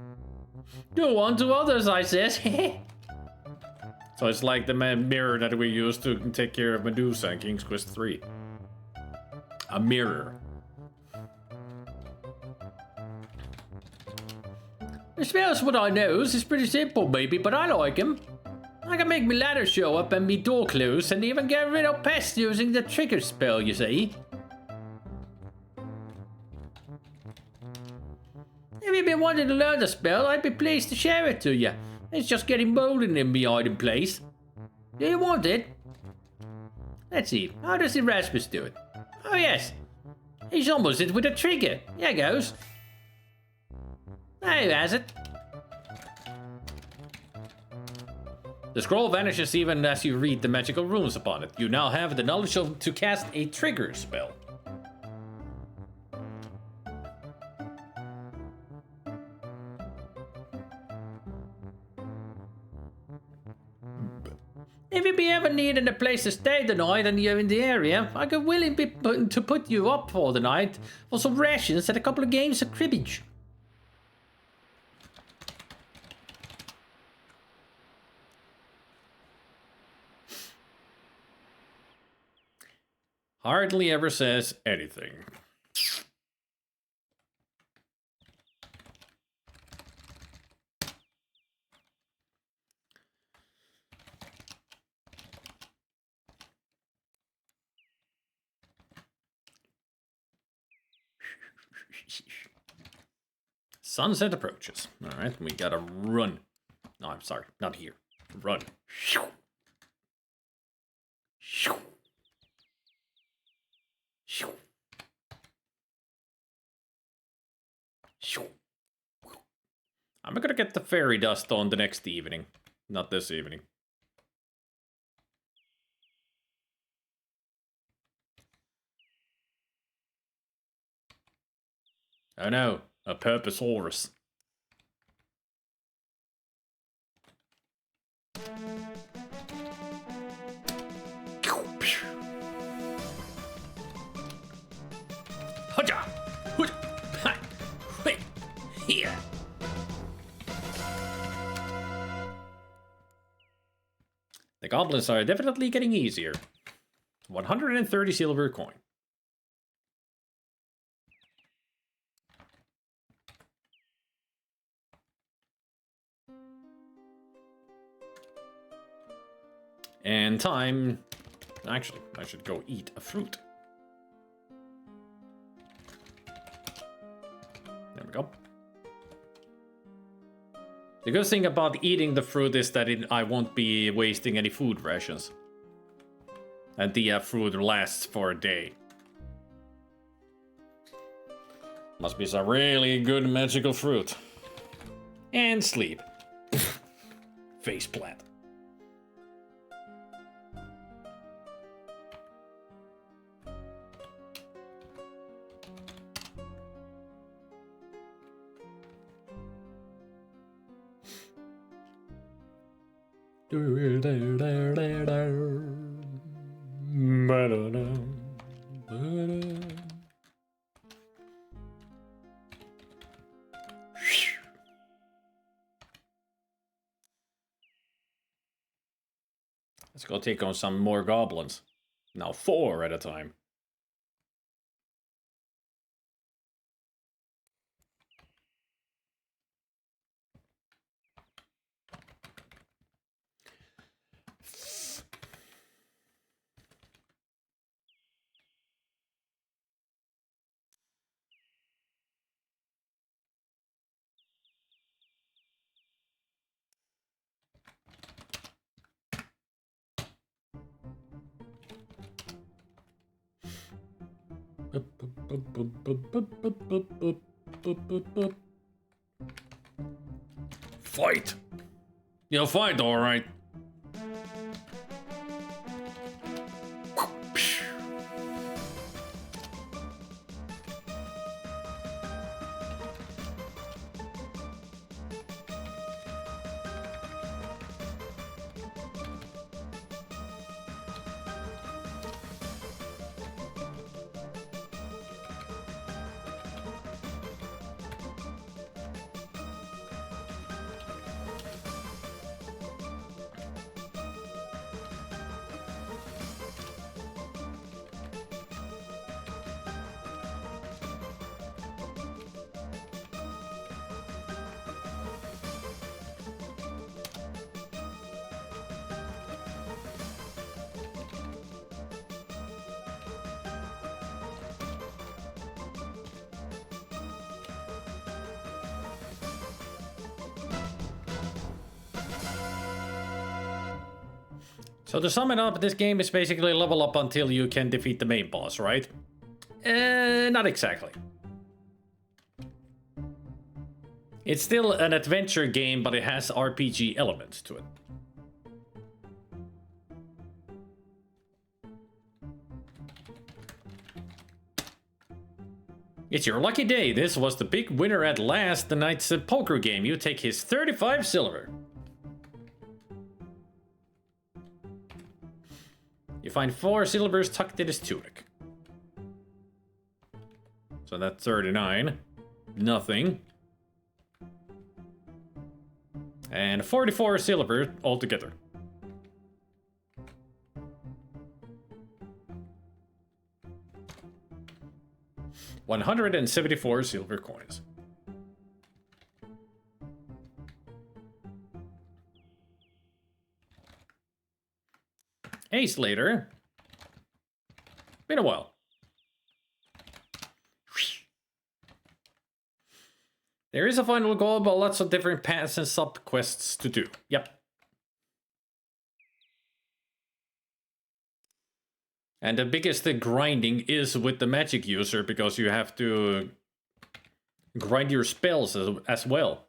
Do one to others, I says. So it's like the mirror that we used to take care of Medusa in King's Quest 3. A mirror. The spells what I knows is pretty simple, baby, but I like 'em. I can make me ladder show up and me door close and even get rid of pests using the trigger spell, you see. If you've been wanting to learn the spell, I'd be pleased to share it to you. It's just getting molded in me hiding place. Do you want it? Let's see, how does Erasmus do it? Oh yes, he's almost it with a trigger. Here goes. There he has it. The scroll vanishes even as you read the magical runes upon it. You now have the knowledge to cast a trigger spell. be ever needing a place to stay the night and you're in the area, I could willing be to put you up for the night for some rations and a couple of games of cribbage. Hardly ever says anything. Sunset approaches. All right, we gotta run. No, I'm sorry, not here. Run. I'm gonna get the fairy dust on the next evening. Not this evening. Oh no, a Purposaurus. Here. The goblins are definitely getting easier. 130 silver coin. And time... Actually, I should go eat a fruit. There we go. The good thing about eating the fruit is that I won't be wasting any food rations. And the fruit lasts for a day. Must be some really good magical fruit. And sleep. Faceplant. Let's go take on some more goblins. Now 4 at a time. Fight! You'll fight, all right. So to sum it up, this game is basically level up until you can defeat the main boss, right? Not exactly. It's still an adventure game, but it has RPG elements to it. It's your lucky day. This was the big winner at last, the night's poker game. You take his 35 silver. find 4 silvers tucked in his tunic. So that's 39. Nothing. And 44 silver altogether. $174 silver coins. Ace later. Been a while. There is a final goal, but lots of different paths and sub-quests to do. Yep. And the biggest grinding is with the magic user, because you have to grind your spells as well.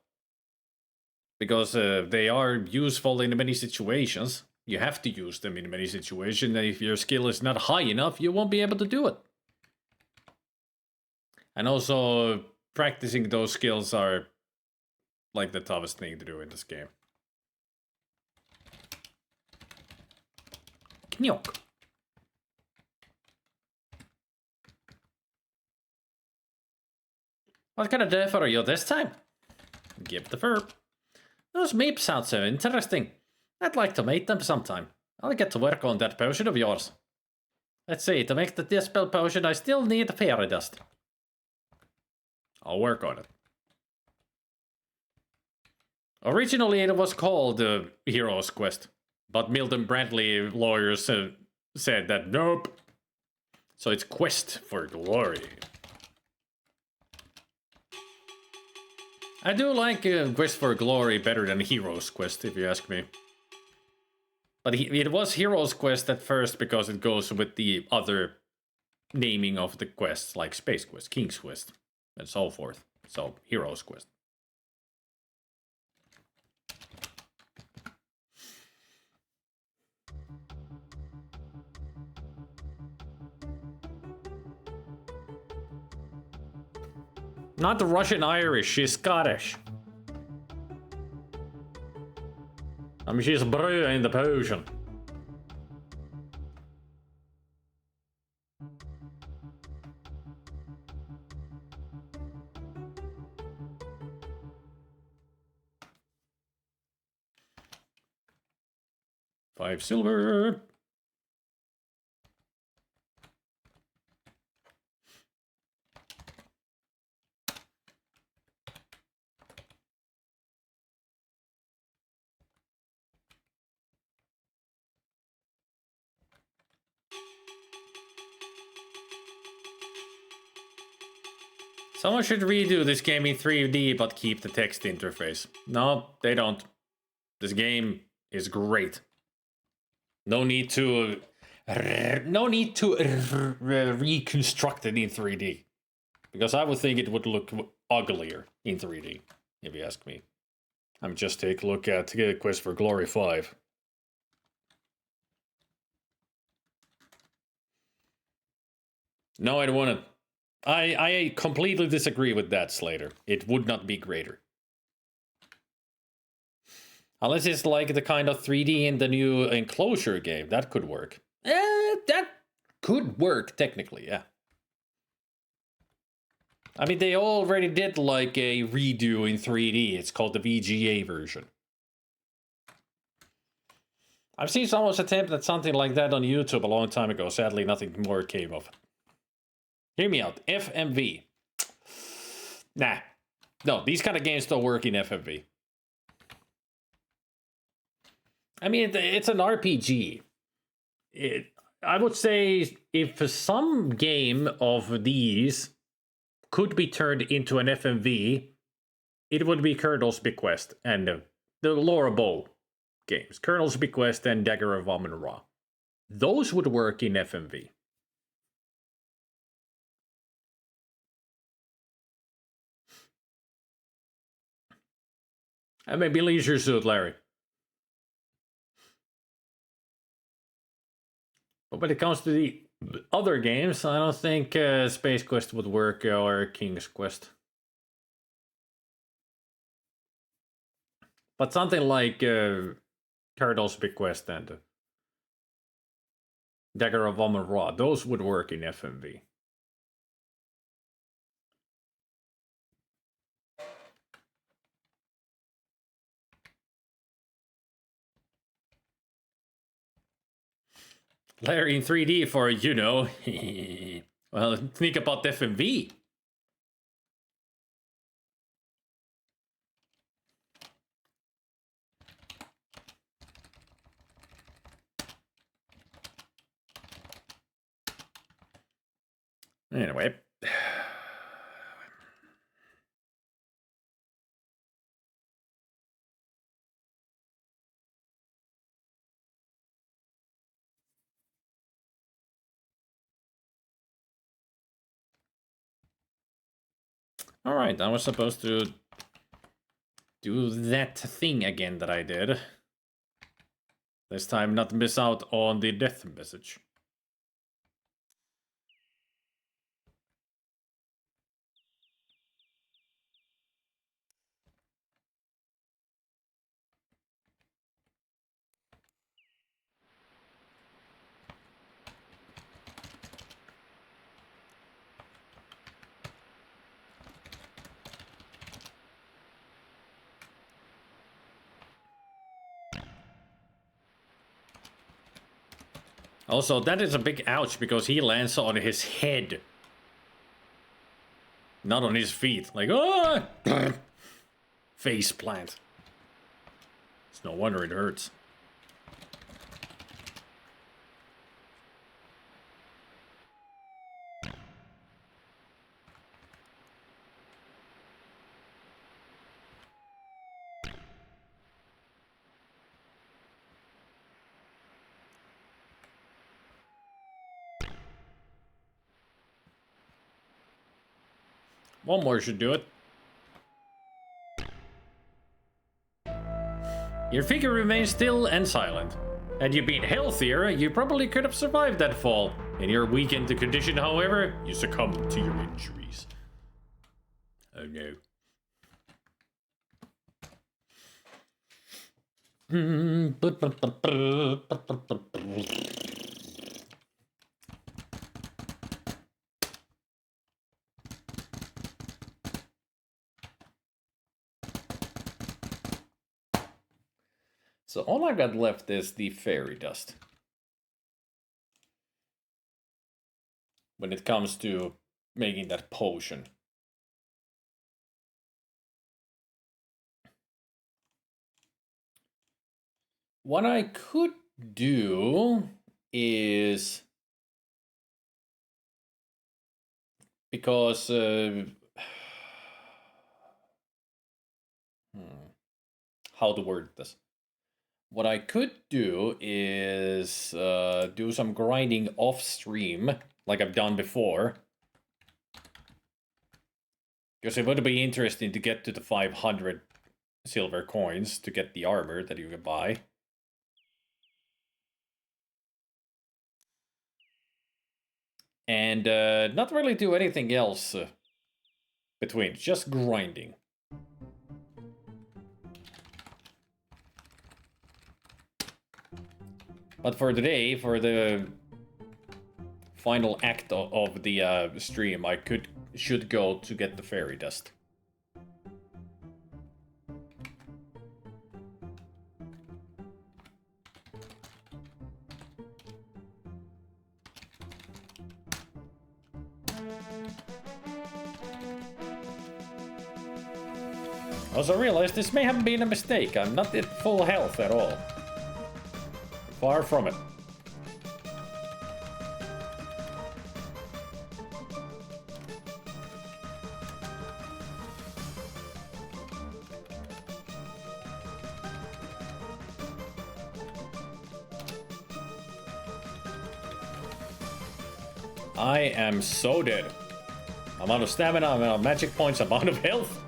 Because they are useful in many situations. You have to use them in many situations, and if your skill is not high enough, you won't be able to do it. And also, practicing those skills are like the toughest thing to do in this game. Knyok. What kind of death are you this time? Give the verb. Those meeps sound so interesting. I'd like to meet them sometime. I'll get to work on that potion of yours. Let's see, to make the dispel potion, I still need fairy dust. I'll work on it. Originally, it was called Hero's Quest, but Milton Bradley lawyers said that nope. So it's Quest for Glory. I do like Quest for Glory better than Hero's Quest, if you ask me. But it was Hero's Quest at first because it goes with the other naming of the quests, like Space Quest, King's Quest, and so forth. So, Hero's Quest. Not Russian-Irish, she's Scottish. I mean, she's brewing the potion. $5 silver. Someone should redo this game in 3D but keep the text interface. No, they don't. This game is great. No need to reconstruct it in 3D. Because I would think it would look uglier in 3D, if you ask me. I'm just take a look at Quest for Glory 5. No, I don't want to. I completely disagree with that, Slater. It would not be greater. Unless it's like the kind of 3D in the new Enclosure game. That could work. That could work, technically, yeah. I mean, they already did like a redo in 3D. It's called the VGA version. I've seen someone's attempt at something like that on YouTube a long time ago. Sadly, nothing more came of it. Hear me out. FMV. Nah. No, these kind of games don't work in FMV. I mean, it's an RPG. I would say if some game of these could be turned into an FMV, it would be Colonel's Bequest and the Laura Bow games. Colonel's Bequest and Dagger of Amun-Ra. Those would work in FMV. And maybe Leisure Suit Larry. But when it comes to the other games, I don't think Space Quest would work or King's Quest. But something like Colonel's Bequest and Dagger of Amon Ra. Those would work in FMV. Larry in 3D for, you know. Well, think about FMV. Anyway. Alright, I was supposed to do that thing again that I did. This time not miss out on the death message. Also, that is a big ouch because he lands on his head. Not on his feet. Like, oh! Face plant. It's no wonder it hurts. One more should do it. Your figure remains still and silent. Had you been healthier, you probably could have survived that fall. In your weakened condition, however, you succumb to your injuries. Oh no. So all I got left is the fairy dust. When it comes to making that potion. What I could do is... Because... how to word this? What I could do is do some grinding off stream, like I've done before. Because it would be interesting to get to the 500 silver coins to get the armor that you can buy. And not really do anything else between, just grinding. But for today, for the final act of the stream, I should go to get the fairy dust. Also realized this may have been a mistake. I'm not at full health at all. Far from it. I am so dead. I'm out of stamina, I'm out of magic points, I'm out of health.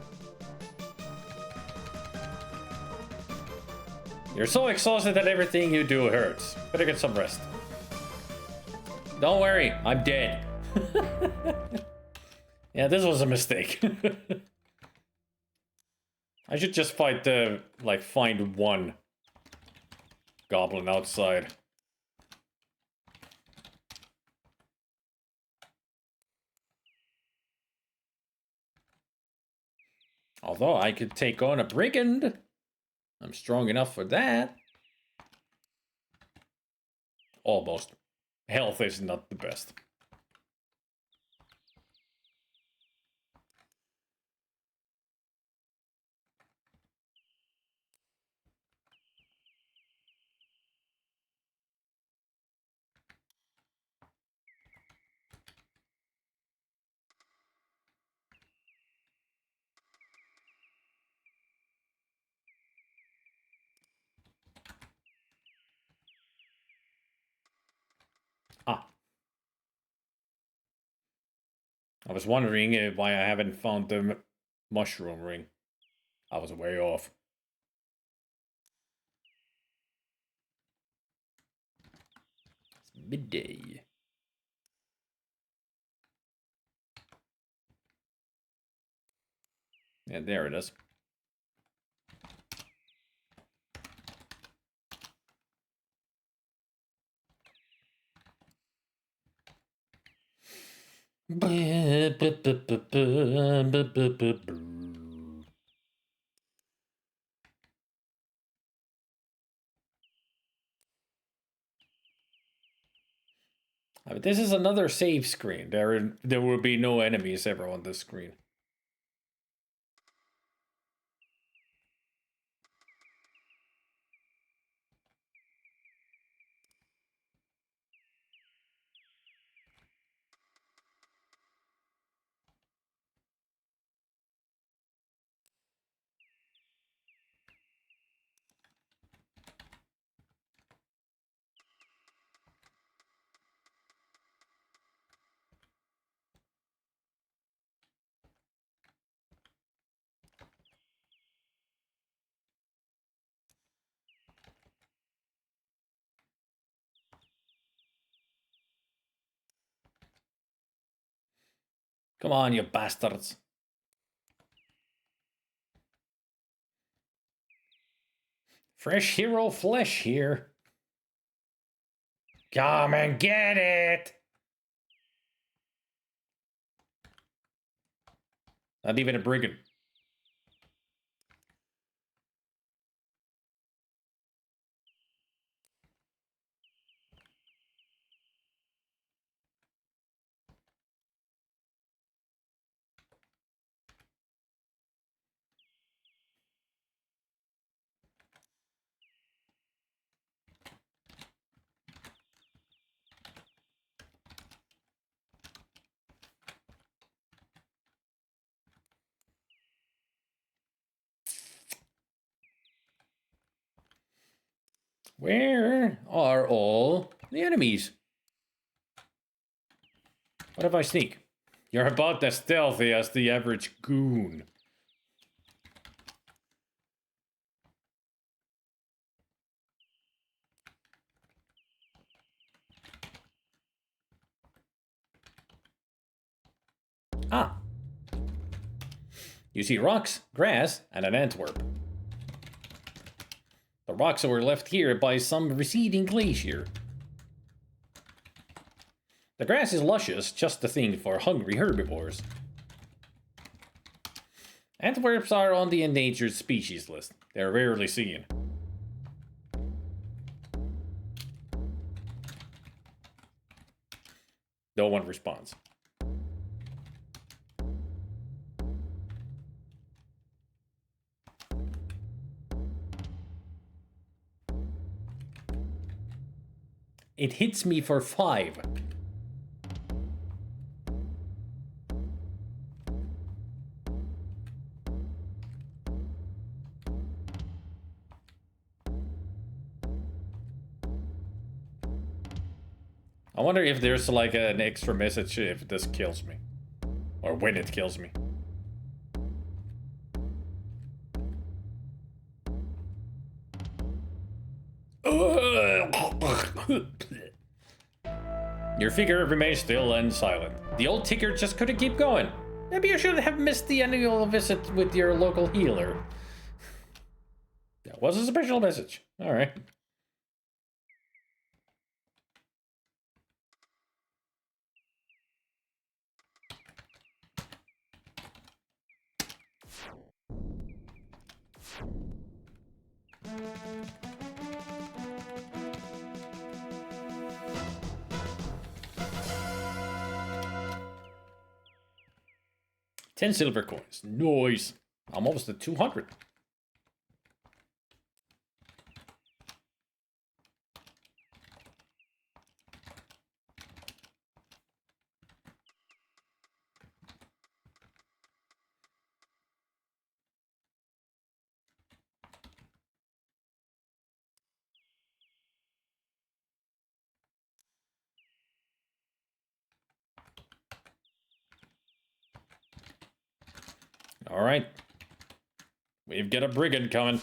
You're so exhausted that everything you do hurts. Better get some rest. Don't worry, I'm dead. Yeah, this was a mistake. I should just fight find one goblin outside. Although I could take on a brigand. I'm strong enough for that. Almost. Health is not the best. Ah. I was wondering why I haven't found the mushroom ring. I was way off. It's midday. Yeah, there it is. But this is another save screen. There will be no enemies ever on this screen. Come on, you bastards. Fresh hero flesh here. Come and get it! Not even a brigand. Where are all the enemies? What if I sneak? You're about as stealthy as the average goon. Ah. You see rocks, grass, and an Antwerp. The rocks were left here by some receding glacier. The grass is luscious, just the thing for hungry herbivores. Antwerps are on the endangered species list. They're rarely seen. No one responds. It hits me for 5. I wonder if there's like an extra message if this kills me. Or when it kills me. Your figure remains still and silent. The old ticker just couldn't keep going. Maybe you should have missed the annual visit with your local healer. That was a special message. Alright. $10 silver coins. Nice. I'm almost at 200. All right. We've got a brigand coming.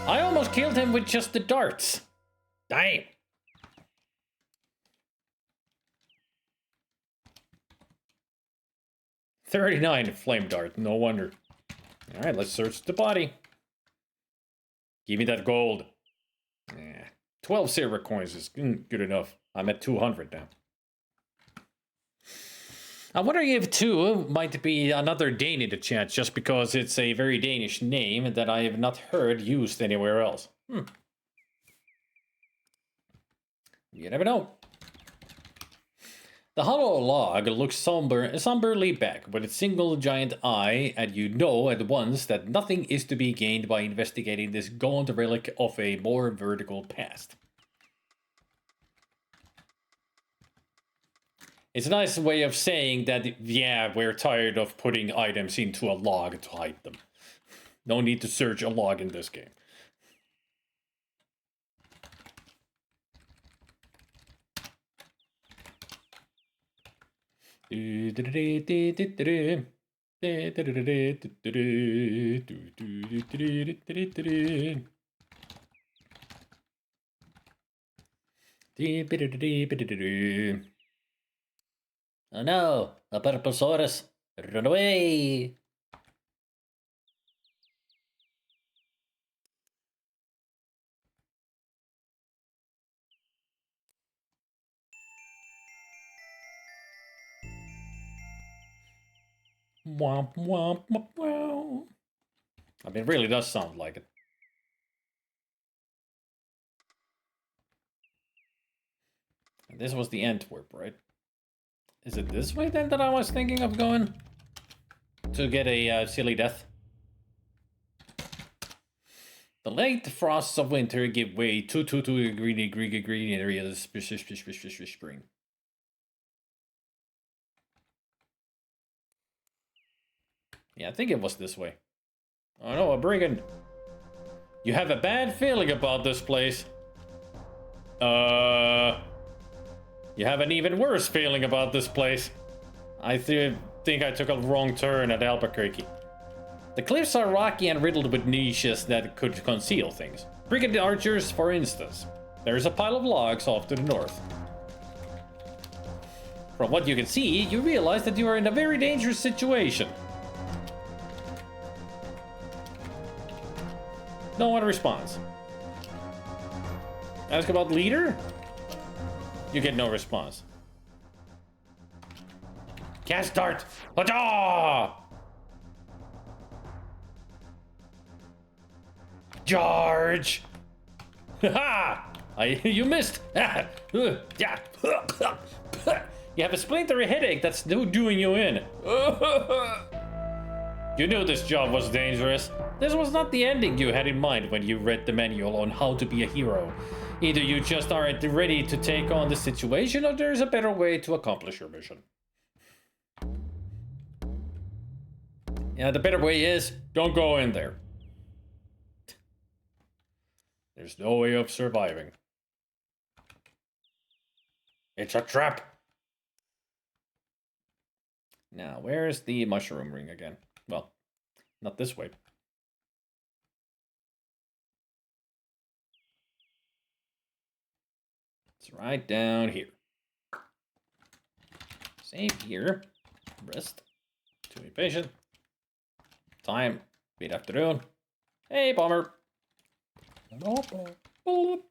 I almost killed him with just the darts. Dang. $39 flame dart, no wonder. Alright, let's search the body. Give me that gold. 12 silver coins is good enough. I'm at 200 now. I'm wondering if 2 might be another Dane in the chat, just because it's a very Danish name that I have not heard used anywhere else. You never know. The hollow log looks somberly back with its single giant eye, and you know at once that nothing is to be gained by investigating this gaunt relic of a more vertical past. It's a nice way of saying that, yeah, we're tired of putting items into a log to hide them. No need to search a log in this game. Oh no, a Purposaurus! Run away! Womp womp womp wow. I mean, it really does sound like it. And this was the Antwerp, right? Is it this way then that I was thinking of going? To get a silly death? The late frosts of winter give way to green areas spring. Yeah, I think it was this way. Oh no, a brigand. You have a bad feeling about this place. You have an even worse feeling about this place. I think I took a wrong turn at Albuquerque. The cliffs are rocky and riddled with niches that could conceal things. Brigand archers, for instance. There's a pile of logs off to the north. From what you can see, you realize that you are in a very dangerous situation. No one responds. Ask about leader? You get no response. Cast dart! Aja! Charge! Ha! You missed! You have a splintery headache that's doing you in. You knew this job was dangerous. This was not the ending you had in mind when you read the manual on how to be a hero. Either you just aren't ready to take on the situation, or there's a better way to accomplish your mission. Yeah, the better way is, don't go in there. There's no way of surviving. It's a trap. Now, where's the mushroom ring again? Well, not this way. It's right down here. Save here. Rest. Too impatient. Time. Mid-afternoon. Hey, Bomber. Boop.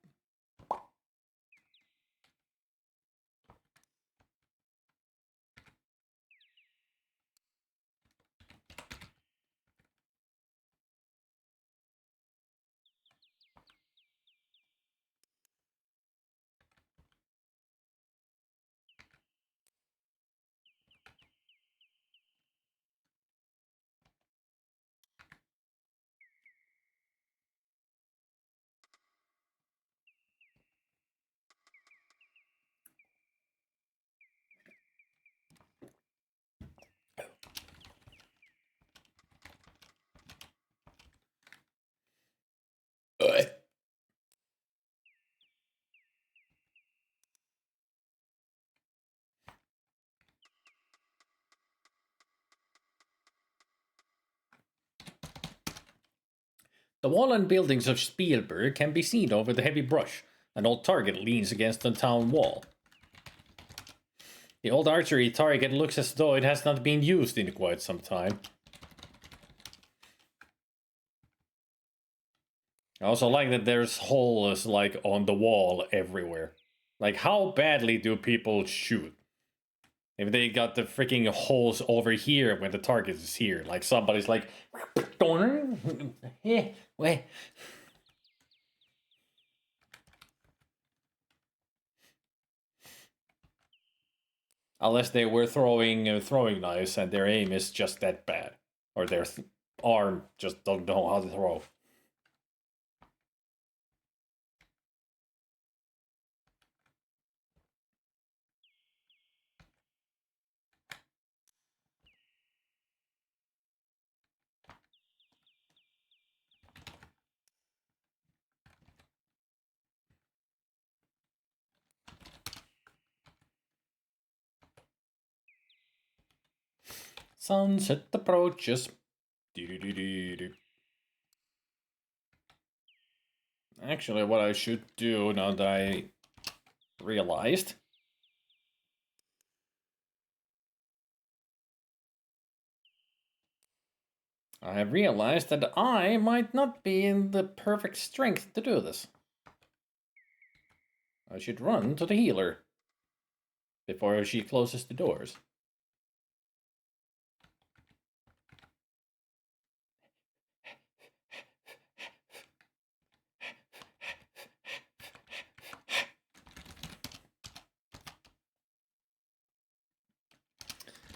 The wall and buildings of Spielberg can be seen over the heavy brush. An old target leans against the town wall. The old archery target looks as though it has not been used in quite some time. I also like that there's holes like on the wall everywhere. Like, how badly do people shoot? If they got the freaking holes over here when the target is here, like somebody's like, unless they were throwing throwing knives and their aim is just that bad, or their arm just don't know how to throw. Sunset approaches. Actually, what I should do now that I realized, I have realized that I might not be in the perfect strength to do this. I should run to the healer before she closes the doors.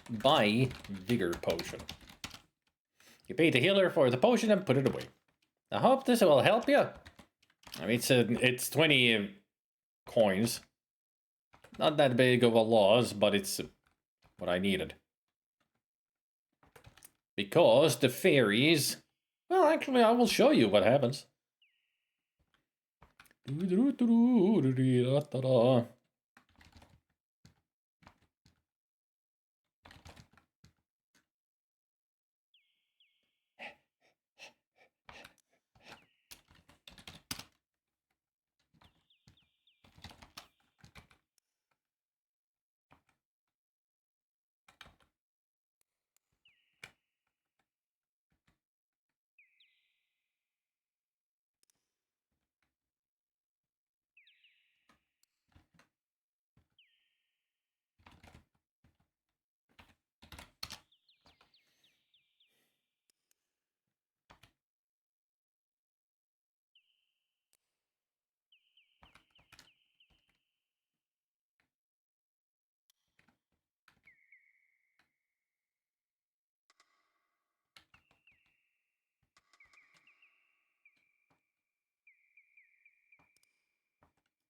Buy Vigor Potion. You pay the healer for the potion and put it away. I hope this will help you. I mean, it's 20 coins. Not that big of a loss, but it's what I needed. Because the fairies... Well, actually, I will show you what happens.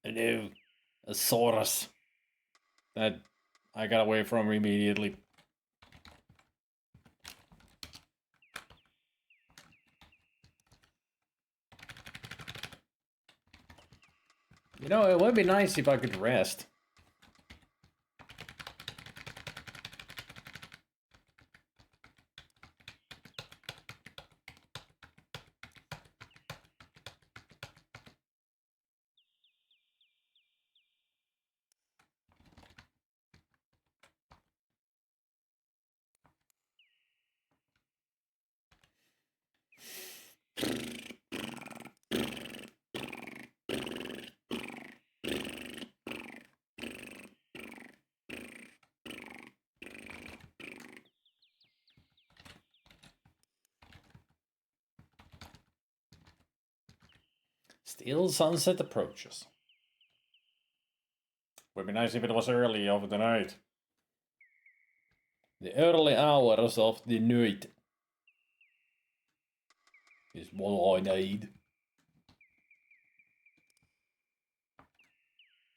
Hello, a Saurus. That I got away from immediately. You know, it would be nice if I could rest. Still sunset approaches. Would be nice if it was early of the night. The early hours of the night is what I need.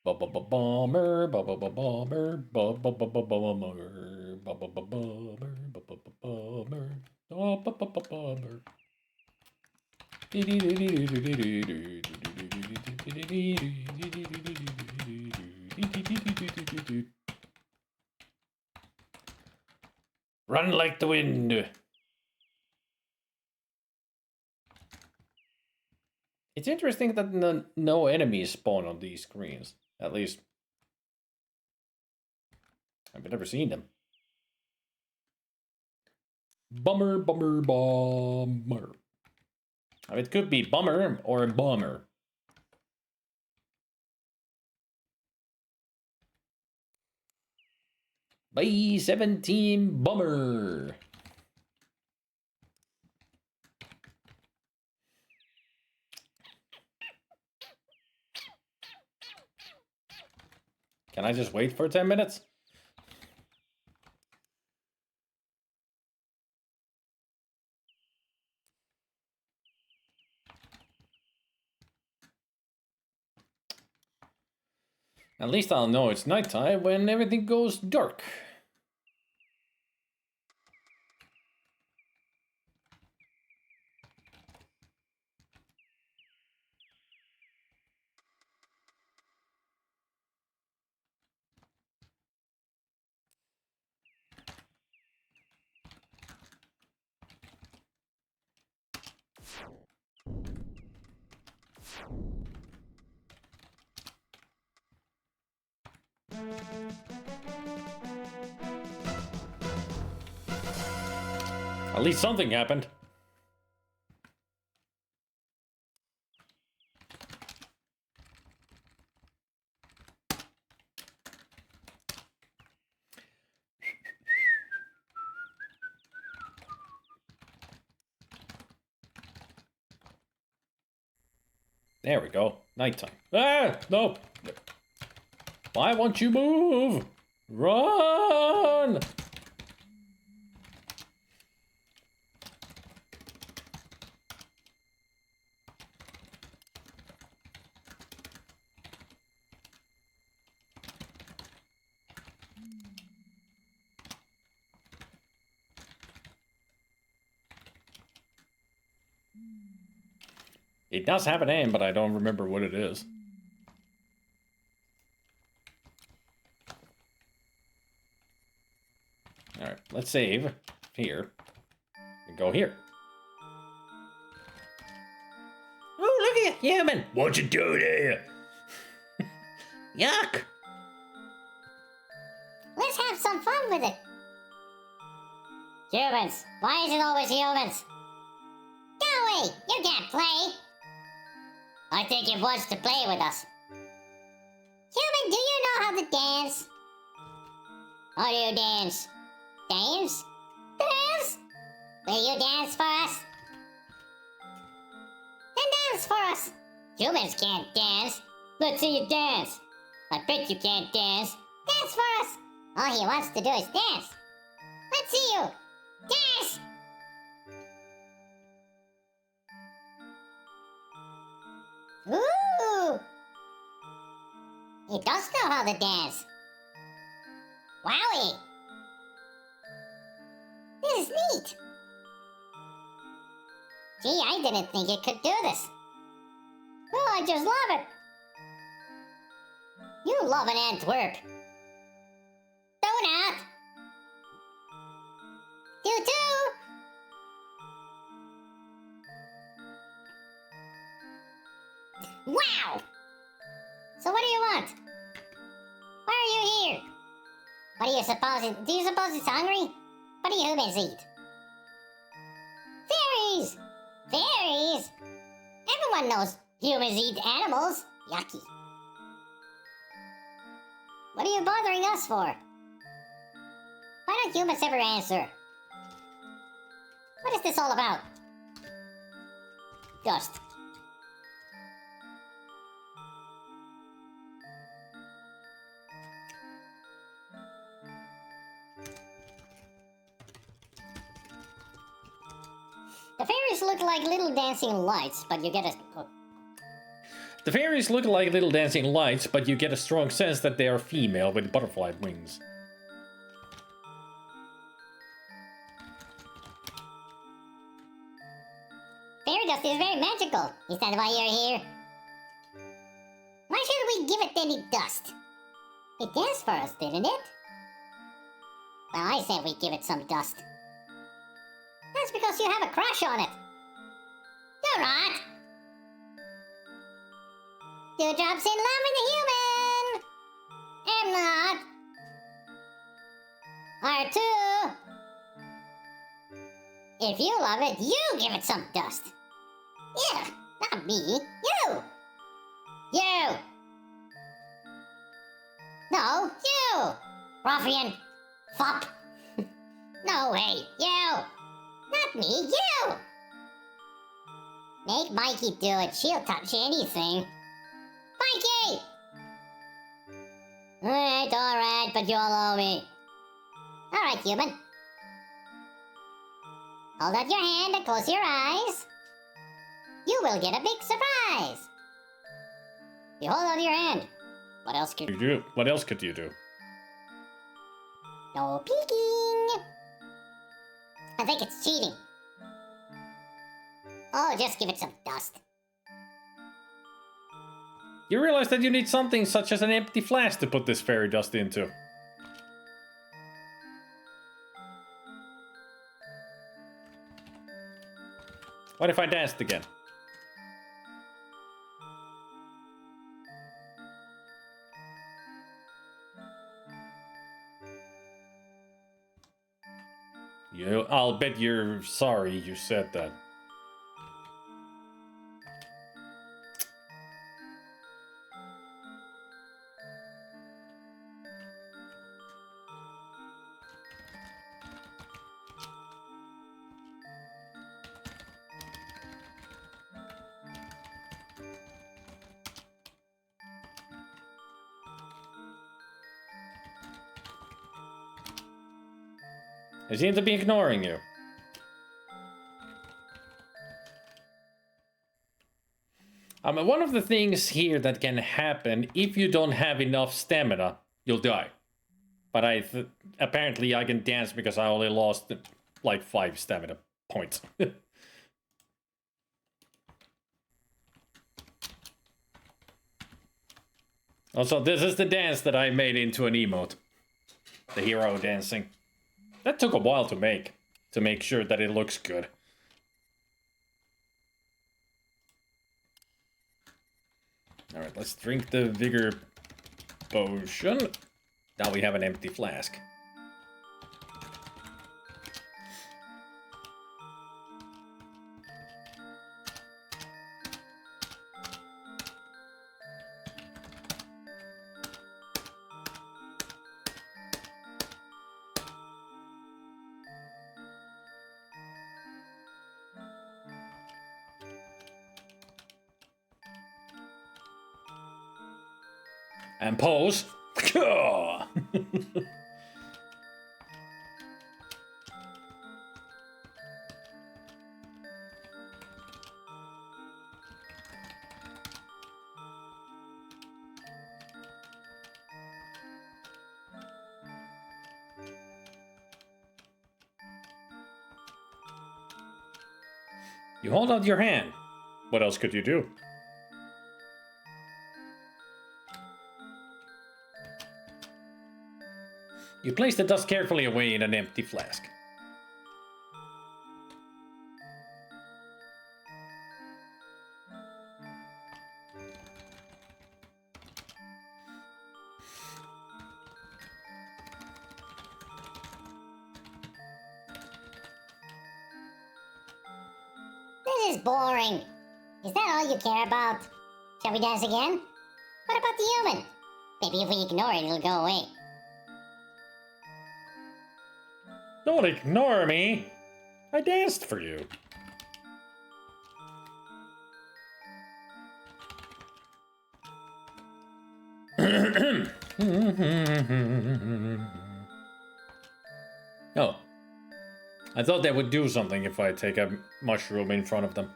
Bomber, bomber, bomber, bomber, bomber. Run like the wind. It's interesting that no enemies spawn on these screens. At least, I've never seen them. Bummer, bummer, bomber. I mean, it could be bummer or bomber. Bye, 17 bummer. Can I just wait for 10 minutes? At least I'll know it's nighttime when everything goes dark. At least something happened. There we go. Nighttime. Ah! No! Why won't you move? Run! It does have a name, but I don't remember what it is. Alright, let's save here. And go here. Oh, look at you, human! What you doing here? Yuck! Let's have some fun with it. Humans, why is it always humans? Go away, you can't play. I think he wants to play with us. Human, do you know how to dance? How do you dance? Dance? Dance? Will you dance for us? Then dance for us. Humans can't dance. Let's see you dance. I bet you can't dance. Dance for us. All he wants to do is dance. Let's see you. Dance! Ooh! He does know how to dance. Wowie! This is neat. Gee, I didn't think it could do this. Oh, I just love it. You love an Antwerp. Donut! You too! Wow! So what do you want? Why are you here? What do you suppose it's hungry? What do humans eat? Fairies! Fairies? Everyone knows humans eat animals. Yucky. What are you bothering us for? Why don't humans ever answer? What is this all about? Dust. The fairies look like little dancing lights, but you get a... The fairies look like little dancing lights, but you get a strong sense that they are female with butterfly wings. Fairy dust is very magical. Is that why you're here? Why should we give it any dust? It danced for us, didn't it? Well, I say we give it some dust. That's because you have a crush on it. You're right. Dewdrop's in love with a human. I'm not. R2. If you love it, you give it some dust. Yeah, not me. You. You. No, you. Ruffian. Fop. No way, you. Not me, you. Make Mikey do it. She'll touch anything. Mikey! Alright, but you'll owe me. Alright, human. Hold out your hand and close your eyes. You will get a big surprise. You hold out your hand. What else could You do? What else could you do? No peeking. I think it's cheating. Oh, just give it some dust. You realize that you need something such as an empty flask to put this fairy dust into. What if I danced again? I'll bet you're sorry you said that. I seem to be ignoring you. One of the things here that can happen, if you don't have enough stamina, you'll die. But apparently I can dance because I only lost like 5 stamina points. Also, this is the dance that I made into an emote. The hero dancing. That took a while to make sure that it looks good. Alright, let's drink the vigor potion. Now we have an empty flask. And pose. You hold out your hand. What else could you do? You place the dust carefully away in an empty flask. This is boring. Is that all you care about? Shall we dance again? What about the human? Maybe if we ignore it, it'll go away. Don't ignore me. I danced for you. Oh. I thought they would do something if I take a mushroom in front of them.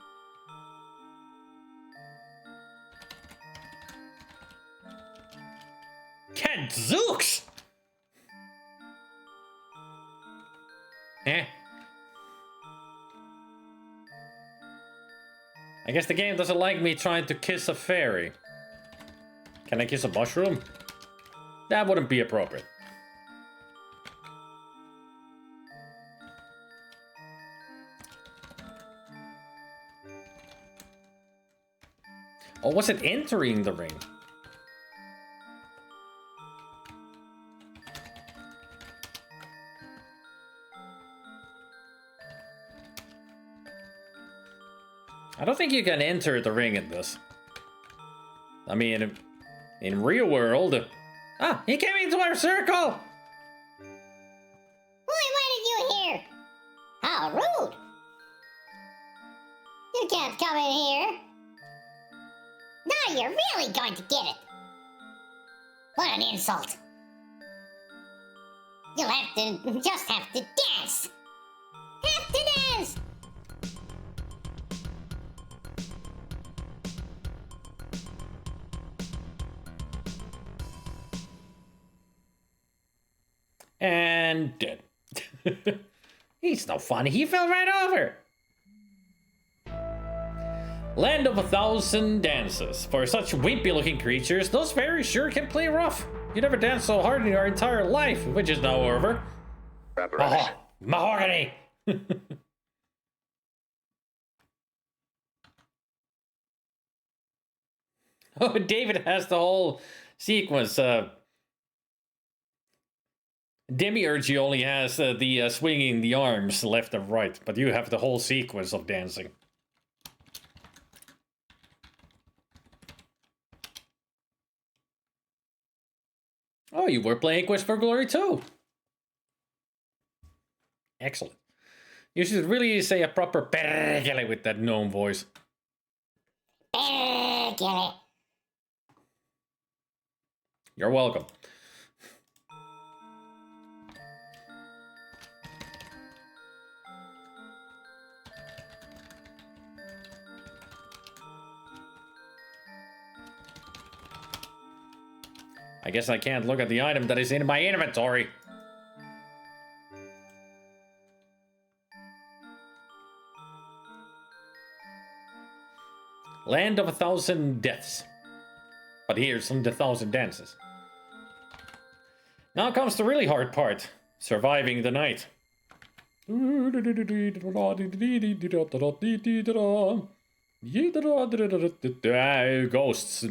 Gadzooks! Eh. I guess the game doesn't like me trying to kiss a fairy. Can I kiss a mushroom? That wouldn't be appropriate. Or was it entering the ring? I don't think you can enter the ring in this. I mean, in real world... Ah, he came into our circle! Who invited you here? How rude! You can't come in here. Now you're really going to get it. What an insult. You'll just have to dance. Have to dance! And dead. He's no fun. He fell right over. Land of 1,000 dances. For such wimpy-looking creatures, those fairies sure can play rough. You never danced so hard in your entire life, which is now over. Oh, mahogany! Oh, David has the whole sequence. Demiurge only has the swinging the arms left and right, but you have the whole sequence of dancing. Oh, you were playing Quest for Glory too. Excellent. You should really say a proper perkele with that gnome voice. Perkele. You're welcome. I guess I can't look at the item that is in my inventory. Land of 1,000 deaths. But here's some 1,000 dances. Now comes the really hard part. Surviving the night. Ghosts.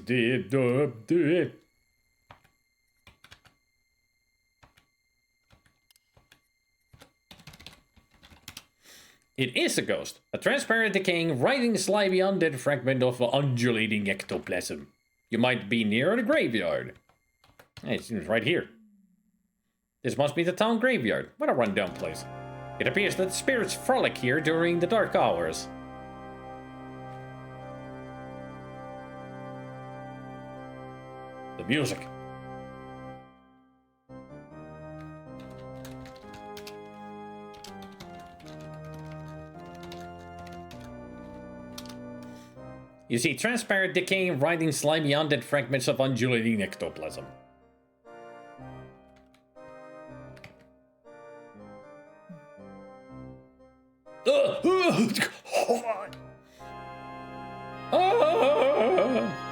It is a ghost. A transparent, decaying, writhing, slimy, undead fragment of undulating ectoplasm. You might be near the graveyard. Hey, it's right here. This must be the town graveyard. What a rundown place. It appears that spirits frolic here during the dark hours. The music. You see transparent, decaying, writhing, slimy, undead fragments of undulating ectoplasm.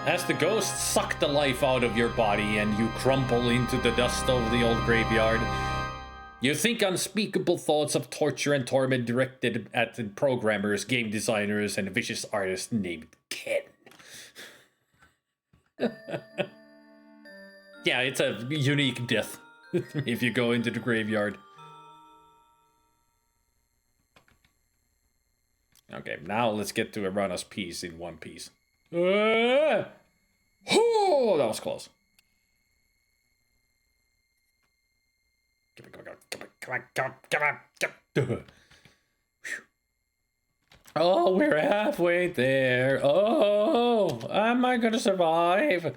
As the ghosts suck the life out of your body and you crumple into the dust of the old graveyard, you think unspeakable thoughts of torture and torment directed at programmers, game designers, and vicious artists named Ken. Yeah, it's a unique death if you go into the graveyard. Okay, now let's get to Erana's piece in one piece. Oh, that was close. Come on. Oh, we're halfway there. Oh, am I gonna survive?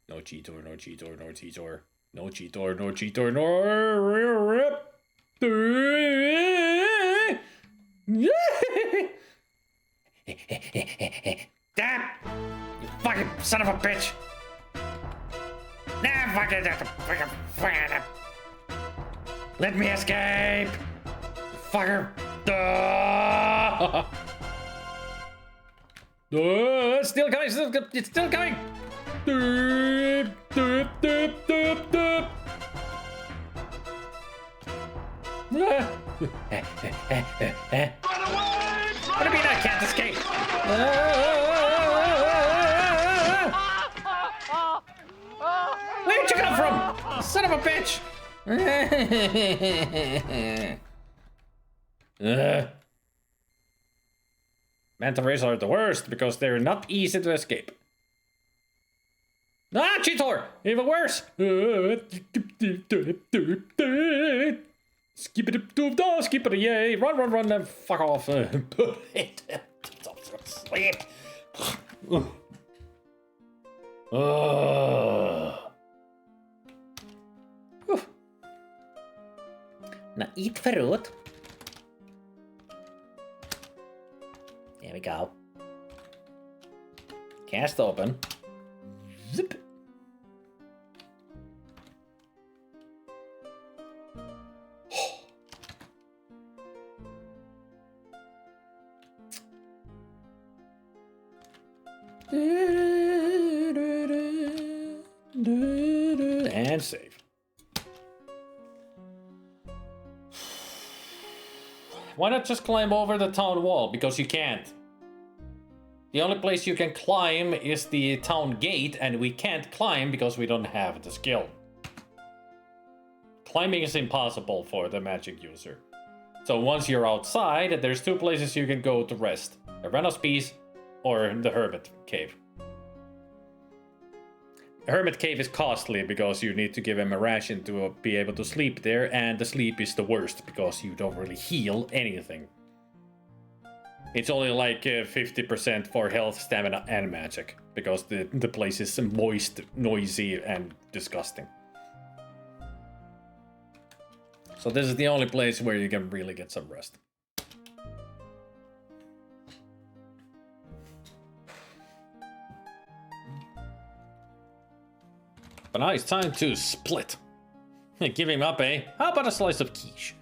No cheater, no cheater, no cheater. No cheater, no cheater, no rip. Damn! You fucking son of a bitch! Nah, fucking. Let me escape! Fucker! It's still coming! It's still coming! Doop, doop, doop, doop, doop. What do you mean I can't escape? Where'd you come from? Son of a bitch! Manta rays are the worst because they're not easy to escape. Ah, Cheetor! Even worse! Skip it, yay! Run, and fuck off! Sleep! Now eat fruit. There we go. Cast open. Zip. And save. Why not just climb over the town wall? Because you can't. The only place you can climb is the town gate, and we can't climb because we don't have the skill. Climbing is impossible for the magic user. So once you're outside, there's two places you can go to rest. The Renos Peace or the Hermit Cave. Hermit Cave is costly because you need to give him a ration to be able to sleep there, and the sleep is the worst because you don't really heal anything. It's only like 50% for health, stamina, and magic because the place is moist, noisy, and disgusting. So this is the only place where you can really get some rest. But now it's time to split. Give him up, eh? How about a slice of quiche?